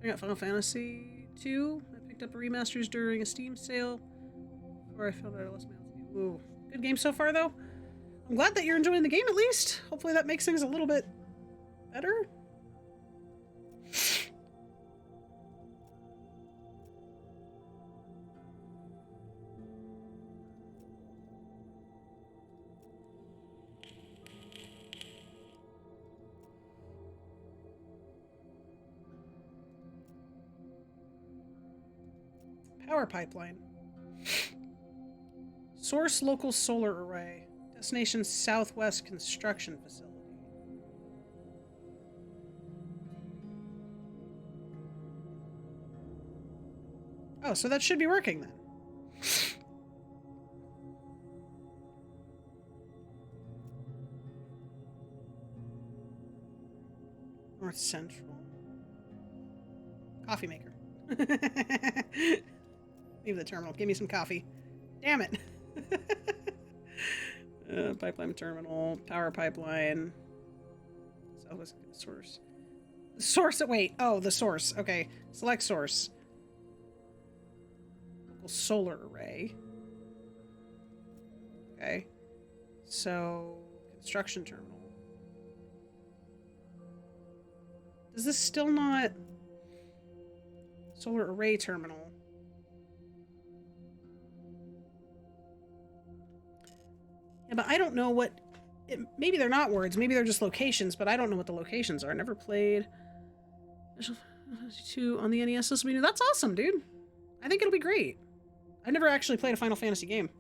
I got Final Fantasy 2. I picked up remasters during a Steam sale before I found out I lost my old game. Ooh. Good game so far, though. I'm glad that you're enjoying the game, at least. Hopefully that makes things a little bit better. Power pipeline. Source local solar array. Destination Southwest Construction Facility. Oh, so that should be working then. North Central. Coffee maker. Leave the terminal. Give me some coffee. Damn it. Pipeline terminal. Power pipeline. Southwest source. Source. Wait. Oh, the source. Okay. Select source. Local solar array. Okay. So, construction terminal. Does this still not... Solar array terminal. Yeah, but I don't know what... maybe they're not words. Maybe they're just locations, but I don't know what the locations are. Never played Final Fantasy 2 on the NES system. That's awesome, dude. I think it'll be great. I've never actually played a Final Fantasy game.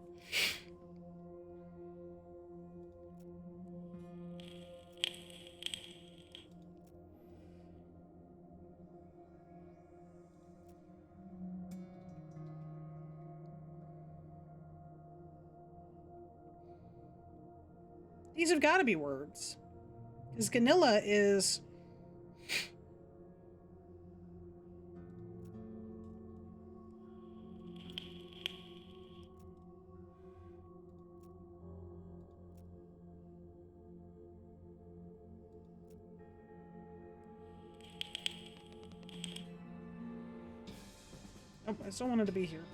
These have got to be words. Because Ganilla is... Oh, I still wanted to be here.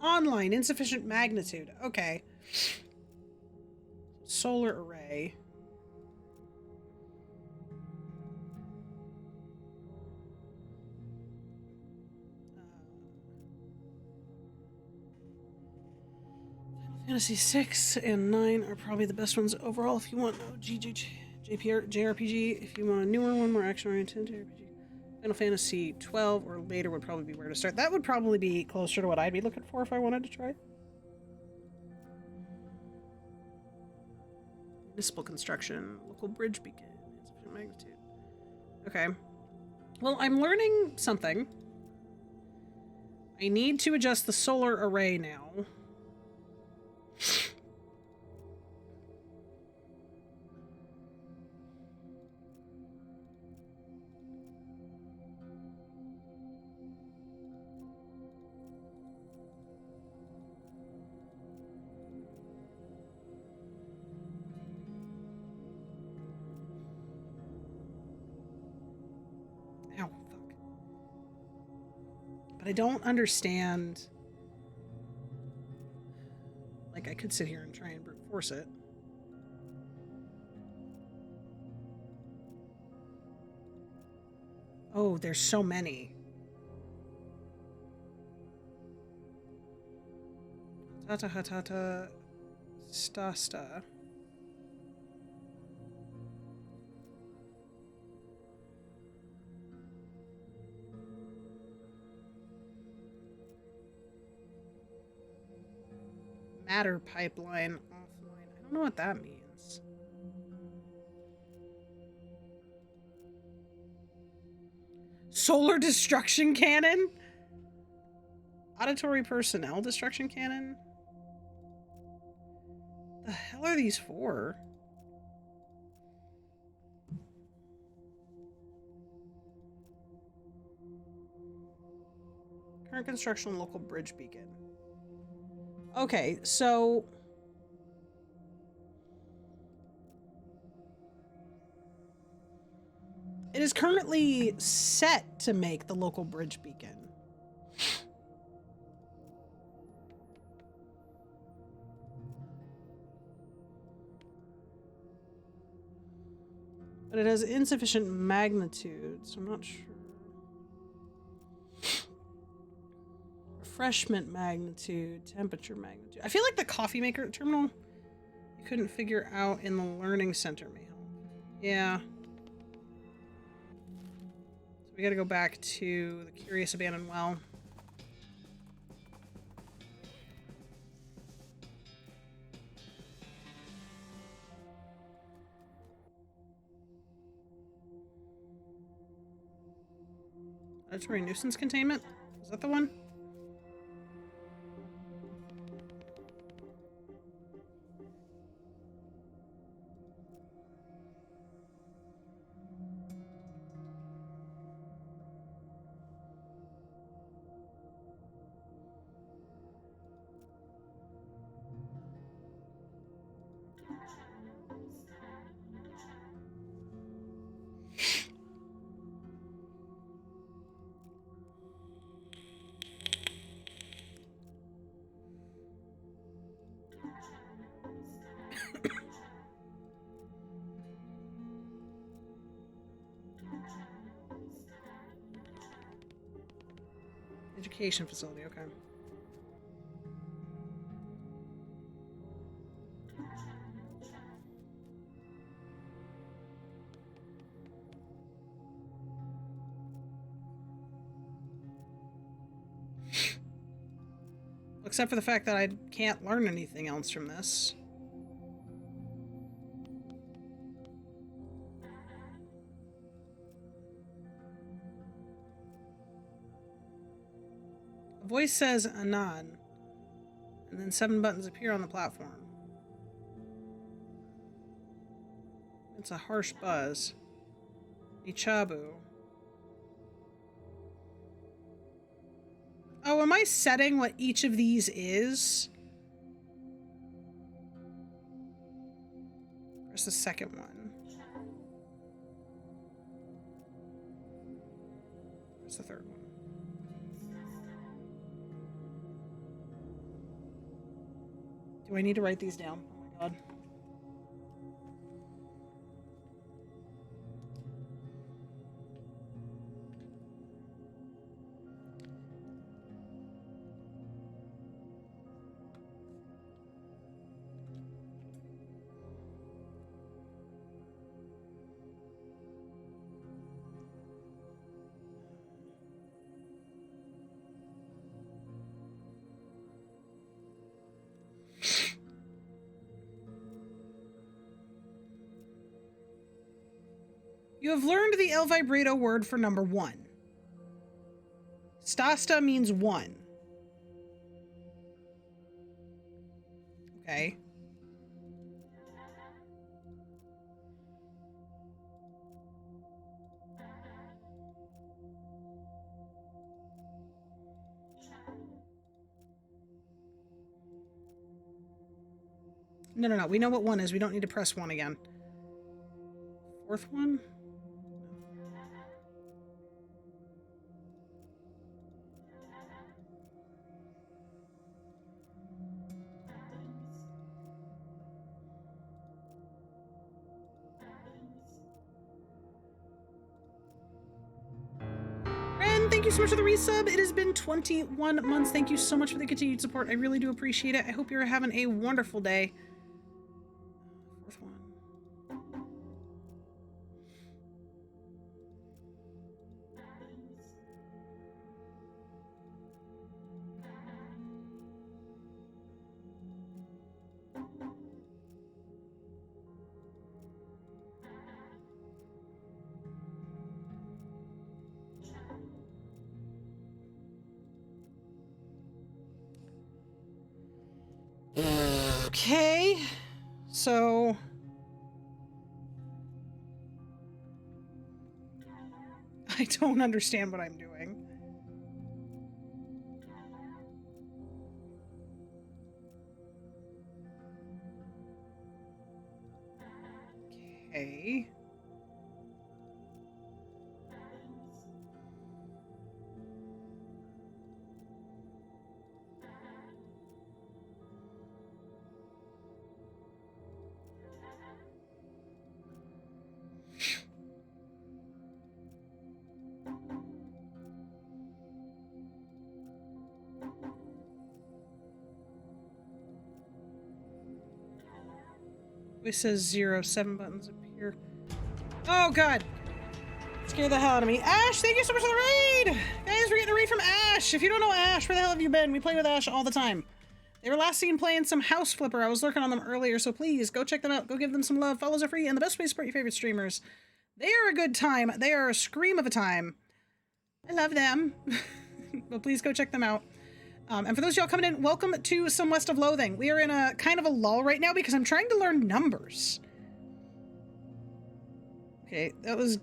Online, insufficient magnitude. Okay. Solar array. Final Fantasy 6 and 9 are probably the best ones overall if you want JRPG. If you want a newer one, more action-oriented JRPG. Final Fantasy 12 or later would probably be where to start. That would probably be closer to what I'd be looking for if I wanted to try. Municipal construction, local bridge beacon, insufficient magnitude. Okay. Well, I'm learning something. I need to adjust the solar array now. Ow, fuck. But I don't understand. Like, I could sit here and try and brute force it. Oh, there's so many. Tata hatata stasta. Matter pipeline offline. I don't know what that means. Solar destruction cannon? Auditory personnel destruction cannon? The hell are these for? Current construction local bridge beacon. Okay, so it is currently set to make the local bridge beacon. But it has insufficient magnitude, so I'm not sure. Refreshment magnitude, temperature magnitude. I feel like the coffee maker terminal you couldn't figure out in the learning center may help. Yeah. So we gotta go back to the Curious Abandoned Well. Auditory nuisance containment? Is that the one? Education facility, okay. Except for the fact that I can't learn anything else from this. A voice says Anan, and then 7 buttons appear on the platform. It's a harsh buzz. Ichabu. Oh, am I setting what each of these is? Where's the second one? Where's the third one? Do I need to write these down? Oh my god. You have learned the El Vibrato word for number 1. Stasta means 1. Okay. No. We know what 1 is. We don't need to press 1 again. 4th one? And thank you so much for the resub. It has been 21 months. Thank you so much for the continued support. I really do appreciate it. I hope you're having a wonderful day. 4th one. Okay, so I don't understand what I'm doing. Okay. It says 0, 7 buttons appear. Oh god! Scared the hell out of me. Ash, thank you so much for the raid! Guys, we're getting a raid from Ash! If you don't know Ash, where the hell have you been? We play with Ash all the time. They were last seen playing some House Flipper. I was lurking on them earlier, so please go check them out. Go give them some love. Follows are free, and the best way to support your favorite streamers. They are a good time. They are a scream of a time. I love them. But please go check them out. And for those of y'all coming in, welcome to some West of Loathing. We are in a kind of a lull right now because I'm trying to learn numbers. Okay, that was...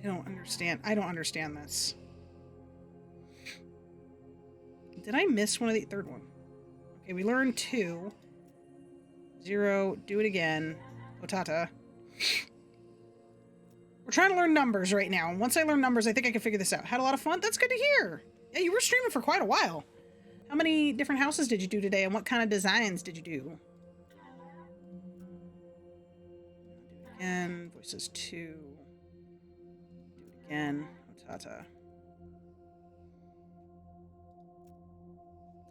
I don't understand this. Did I miss one of the... Third one. Okay, we learned 2. 0, do it again. Otata. We're trying to learn numbers right now, and once I learn numbers, I think I can figure this out. Had a lot of fun? That's good to hear. Yeah, you were streaming for quite a while. How many different houses did you do today, and what kind of designs did you do? Do it again. Voices 2. Do it again. Otata.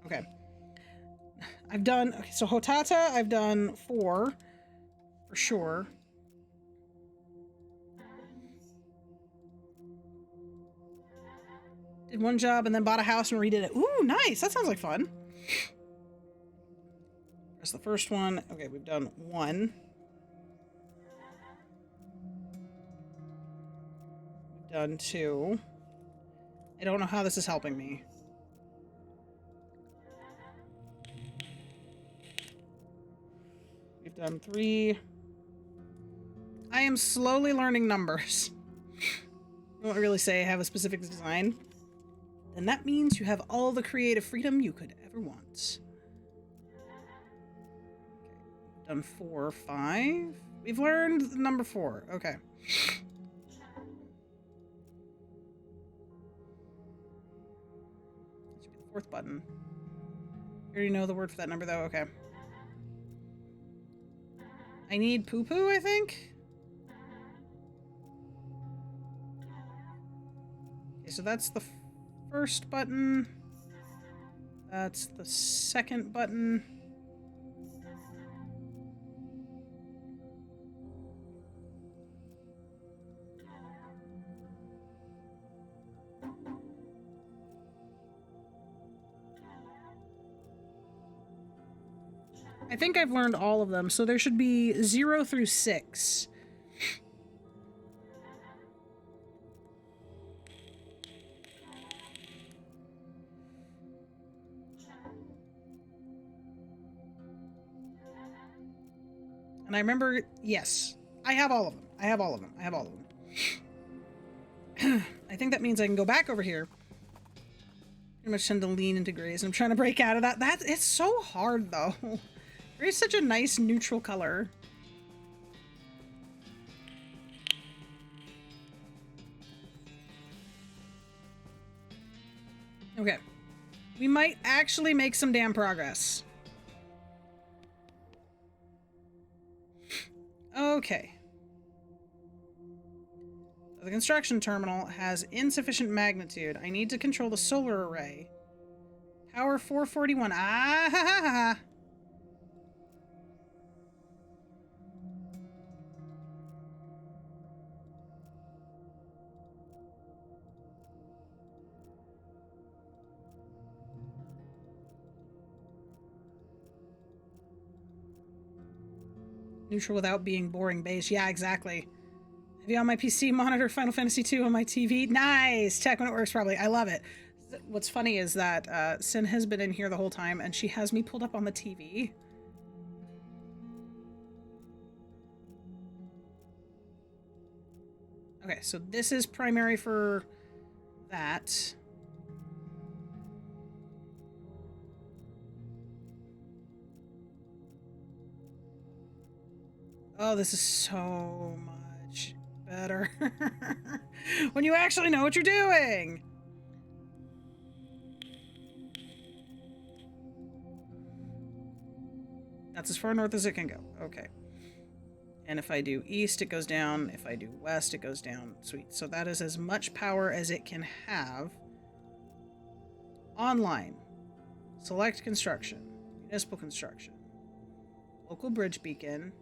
Okay. I've done... Okay, so Hotata, I've done 4. For sure. Did one job and then bought a house and redid it. Ooh, nice! That sounds like fun. That's the first one. Okay, we've done 1. We've done 2. I don't know how this is helping me. We've done 3. I am slowly learning numbers. I won't really say I have a specific design. Then that means you have all the creative freedom you could ever want. Okay. Done 4, 5. We've learned number 4. Okay. That should be the 4th button. You already know the word for that number, though? Okay. I need poo-poo, I think? Okay, so that's the first button. That's the second button. I think I've learned all of them, so there should be 0 through 6. And I remember, yes, I have all of them. I have all of them. I have all of them. I think that means I can go back over here. Pretty much tend to lean into grays. I'm trying to break out of that. It's so hard, though. Gray's such a nice neutral color. Okay. We might actually make some damn progress. Okay. The construction terminal has insufficient magnitude. I need to control the solar array. Power 441. Ah ha ha ha. Neutral without being boring base. Yeah, exactly. Have you on my PC monitor Final Fantasy II on my TV? Nice! Check when it works properly. I love it. What's funny is that Sin has been in here the whole time and she has me pulled up on the TV. Okay, so this is primary for that. Oh, this is so much better. When you actually know what you're doing! That's as far north as it can go. Okay. And if I do east, it goes down. If I do west, it goes down. Sweet. So that is as much power as it can have. Online. Select construction. Municipal construction. Local bridge beacon.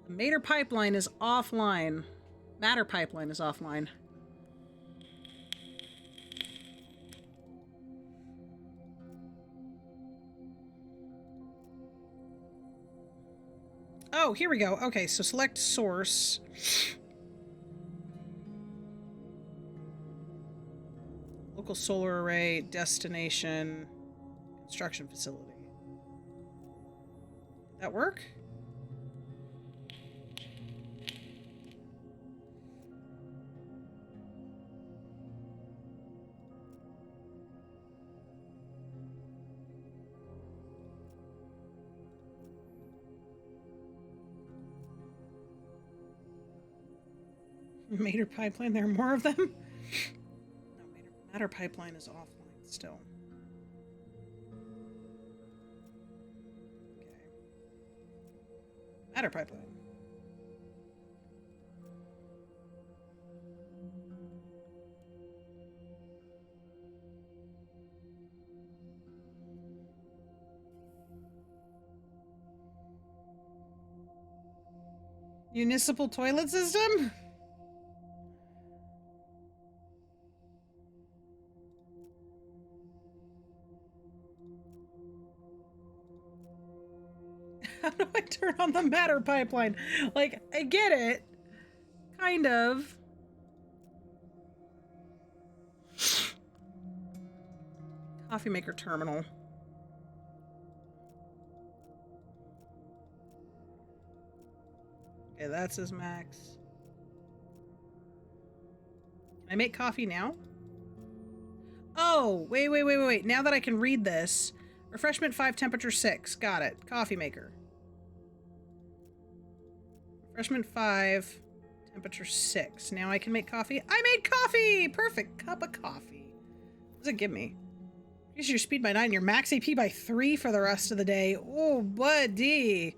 The Mater pipeline is offline. Matter pipeline is offline. Oh, here we go. Okay, so select source. Local solar array, destination, construction facility. Did that work? Mater pipeline, there are more of them? No, Matter pipeline is offline still. Okay. Matter pipeline. Municipal toilet system? How do I turn on the matter pipeline? Like, I get it. Kind of. Coffee maker terminal. Okay, that's his max. Can I make coffee now? Oh, wait. Now that I can read this. Refreshment 5, temperature 6. Got it. Coffee maker. Refreshment 5, temperature 6. Now I can make coffee. I made coffee! Perfect. Cup of coffee. What does it give me? Increase your speed by 9, your max AP by 3 for the rest of the day. Oh, buddy.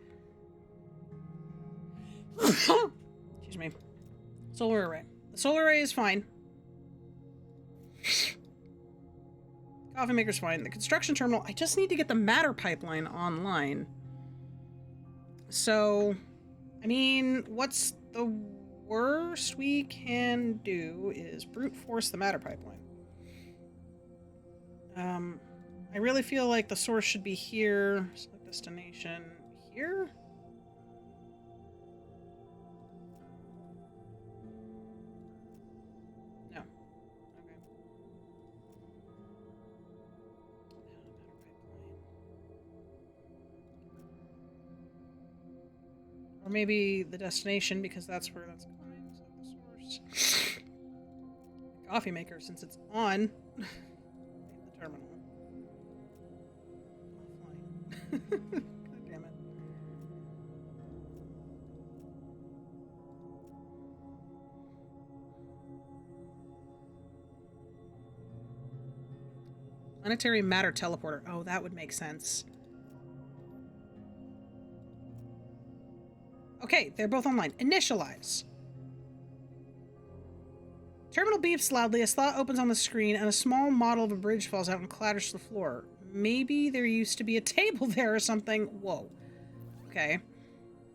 Excuse me. Solar array. The solar array is fine. Coffee maker's fine. The construction terminal, I just need to get the matter pipeline online. So, I mean, what's the worst we can do is brute force the matter pipeline. I really feel like the source should be here. Select destination here. No. Okay. Or maybe the destination, because that's where that's going. So the source. Coffee maker, since it's on the terminal. Offline. God damn it. Planetary matter teleporter. Oh, that would make sense. Okay, they're both online. Initialize. Terminal beeps loudly, a slot opens on the screen, and a small model of a bridge falls out and clatters to the floor. Maybe there used to be a table there or something. Whoa. Okay.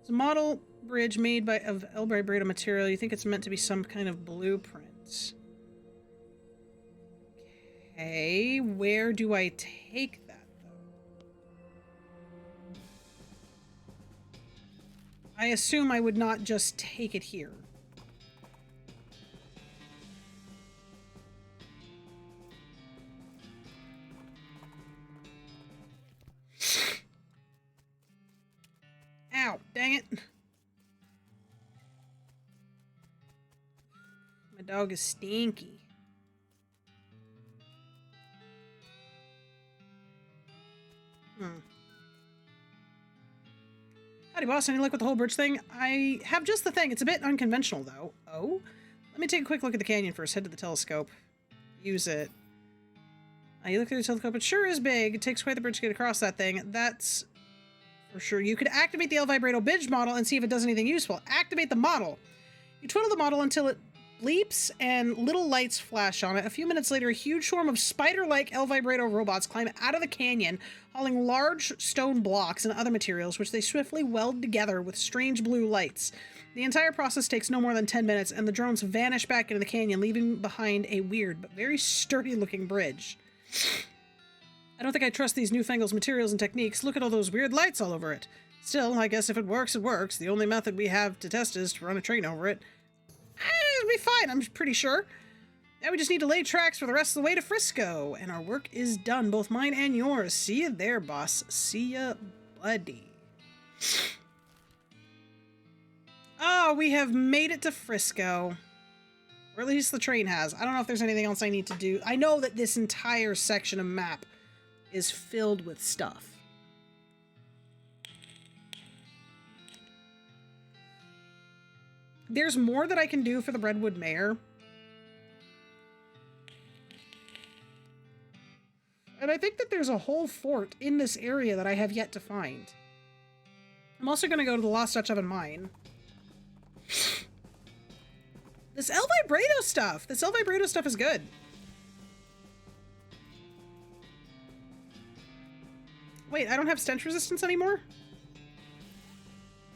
It's a model bridge made of El Vibrato material. You think it's meant to be some kind of blueprint. Okay, where do I take that, though? I assume I would not just take it here. Ow, dang it. My dog is stinky. Howdy, boss. Any luck with the whole bridge thing? I have just the thing. It's a bit unconventional, though. Oh? Let me take a quick look at the canyon first. Head to the telescope. Use it. You look through the telescope. It sure is big. It takes quite the bridge to get across that thing. That's for sure. You could activate the El Vibrato bridge model and see if it does anything useful. Activate the model. You twiddle the model until it bleeps and little lights flash on it. A few minutes later, a huge swarm of spider-like El Vibrato robots climb out of the canyon, hauling large stone blocks and other materials, which they swiftly weld together with strange blue lights. The entire process takes no more than 10 minutes, and the drones vanish back into the canyon, leaving behind a weird but very sturdy-looking bridge. I don't think I trust these newfangled materials and techniques. Look at all those weird lights all over it. Still, I guess if it works, it works. The only method we have to test is to run a train over it. It'll be fine, I'm pretty sure. Now we just need to lay tracks for the rest of the way to Frisco, and our work is done, both mine and yours. See ya there, boss. See ya, buddy. Oh, we have made it to Frisco. Or at least the train has. I don't know if there's anything else I need to do. I know that this entire section of map is filled with stuff. There's more that I can do for the Redwood Mayor. And I think that there's a whole fort in this area that I have yet to find. I'm also going to go to the Lost Dutch Oven Mine. This El Vibrato stuff! This El Vibrato stuff is good. Wait, I don't have stench resistance anymore?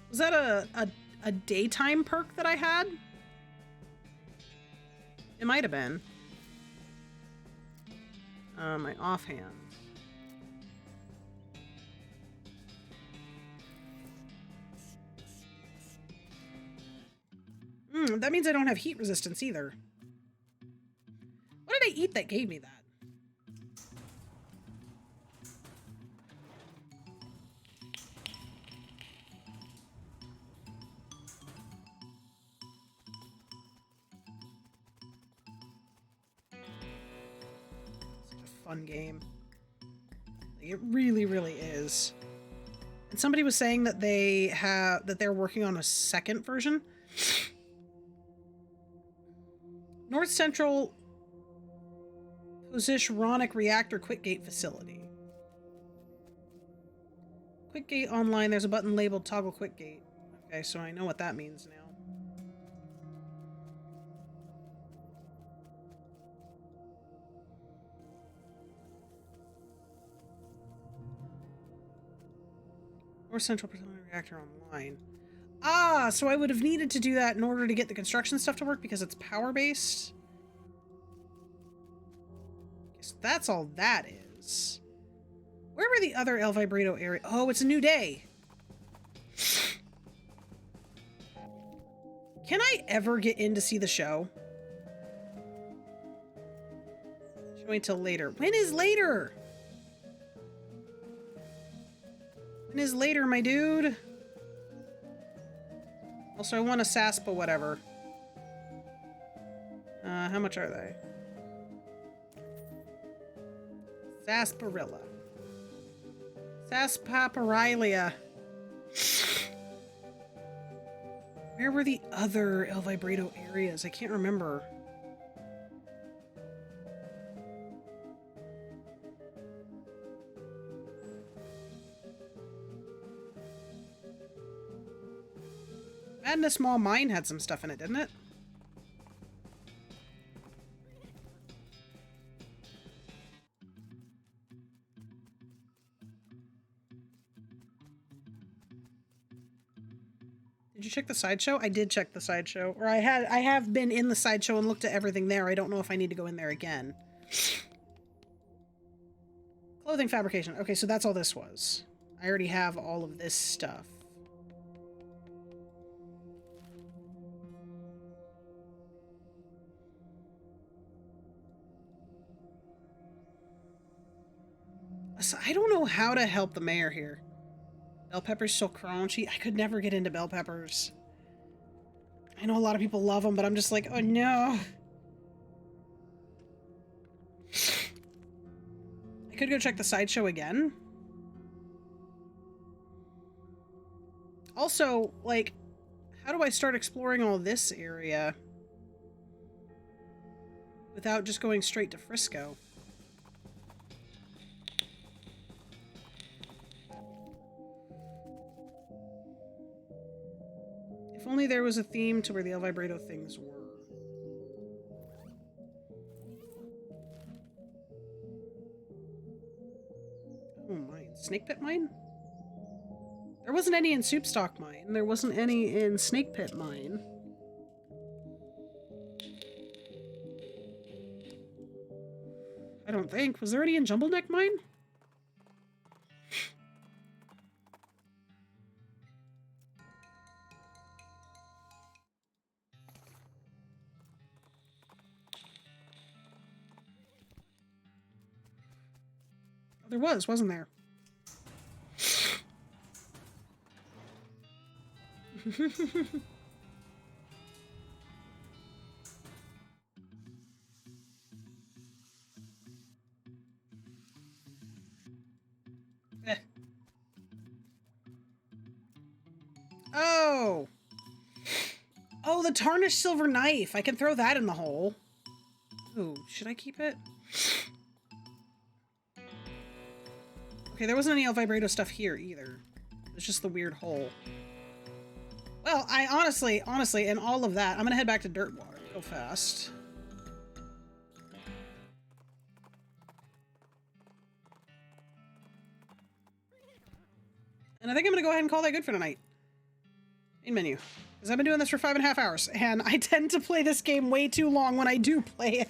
Was that a daytime perk that I had. It might have been. My offhand. That means I don't have heat resistance either. What did I eat that gave me that? Such a fun game. Like, it really, really is. And somebody was saying that they're working on a second version. North Central Posishronic Reactor Quickgate Facility. Quickgate online, there's a button labeled toggle Quickgate. Okay, so I know what that means now. North Central Posishronic Reactor online. Ah, so I would have needed to do that in order to get the construction stuff to work because it's power-based. So that's all that is. Where were the other El Vibrato area? Oh, it's a new day. Can I ever get in to see the show? Showing till later. When is later? When is later, my dude? Also, I want a Saspa whatever. How much are they? Sarsaparilla. Sarsaparilla. Where were the other El Vibrato areas? I can't remember. Madness Small Mine had some stuff in it, didn't it? Did you check the sideshow? I did check the sideshow. Or I have been in the sideshow and looked at everything there. I don't know if I need to go in there again. Clothing fabrication. Okay, so that's all this was. I already have all of this stuff. So I don't know how to help the mayor here. Bell peppers so crunchy. I could never get into bell peppers. I know a lot of people love them, but I'm just like, oh no. I could go check the sideshow again. Also, like, how do I start exploring all this area without just going straight to Frisco? If only there was a theme to where the El Vibrato things were. Oh, mine. Snake Pit Mine? There wasn't any in Soupstock Mine. There wasn't any in Snake Pit Mine. I don't think. Was there any in Jumble Neck Mine? There was, wasn't there? Eh. Oh! Oh, the tarnished silver knife! I can throw that in the hole. Ooh, should I keep it? Okay, there wasn't any El Vibrato stuff here either. It's just the weird hole. Well, I honestly, in all of that, I'm gonna head back to Dirtwater real fast. And I think I'm gonna go ahead and call that good for tonight. Main menu. Because I've been doing this for 5.5 hours, and I tend to play this game way too long when I do play it.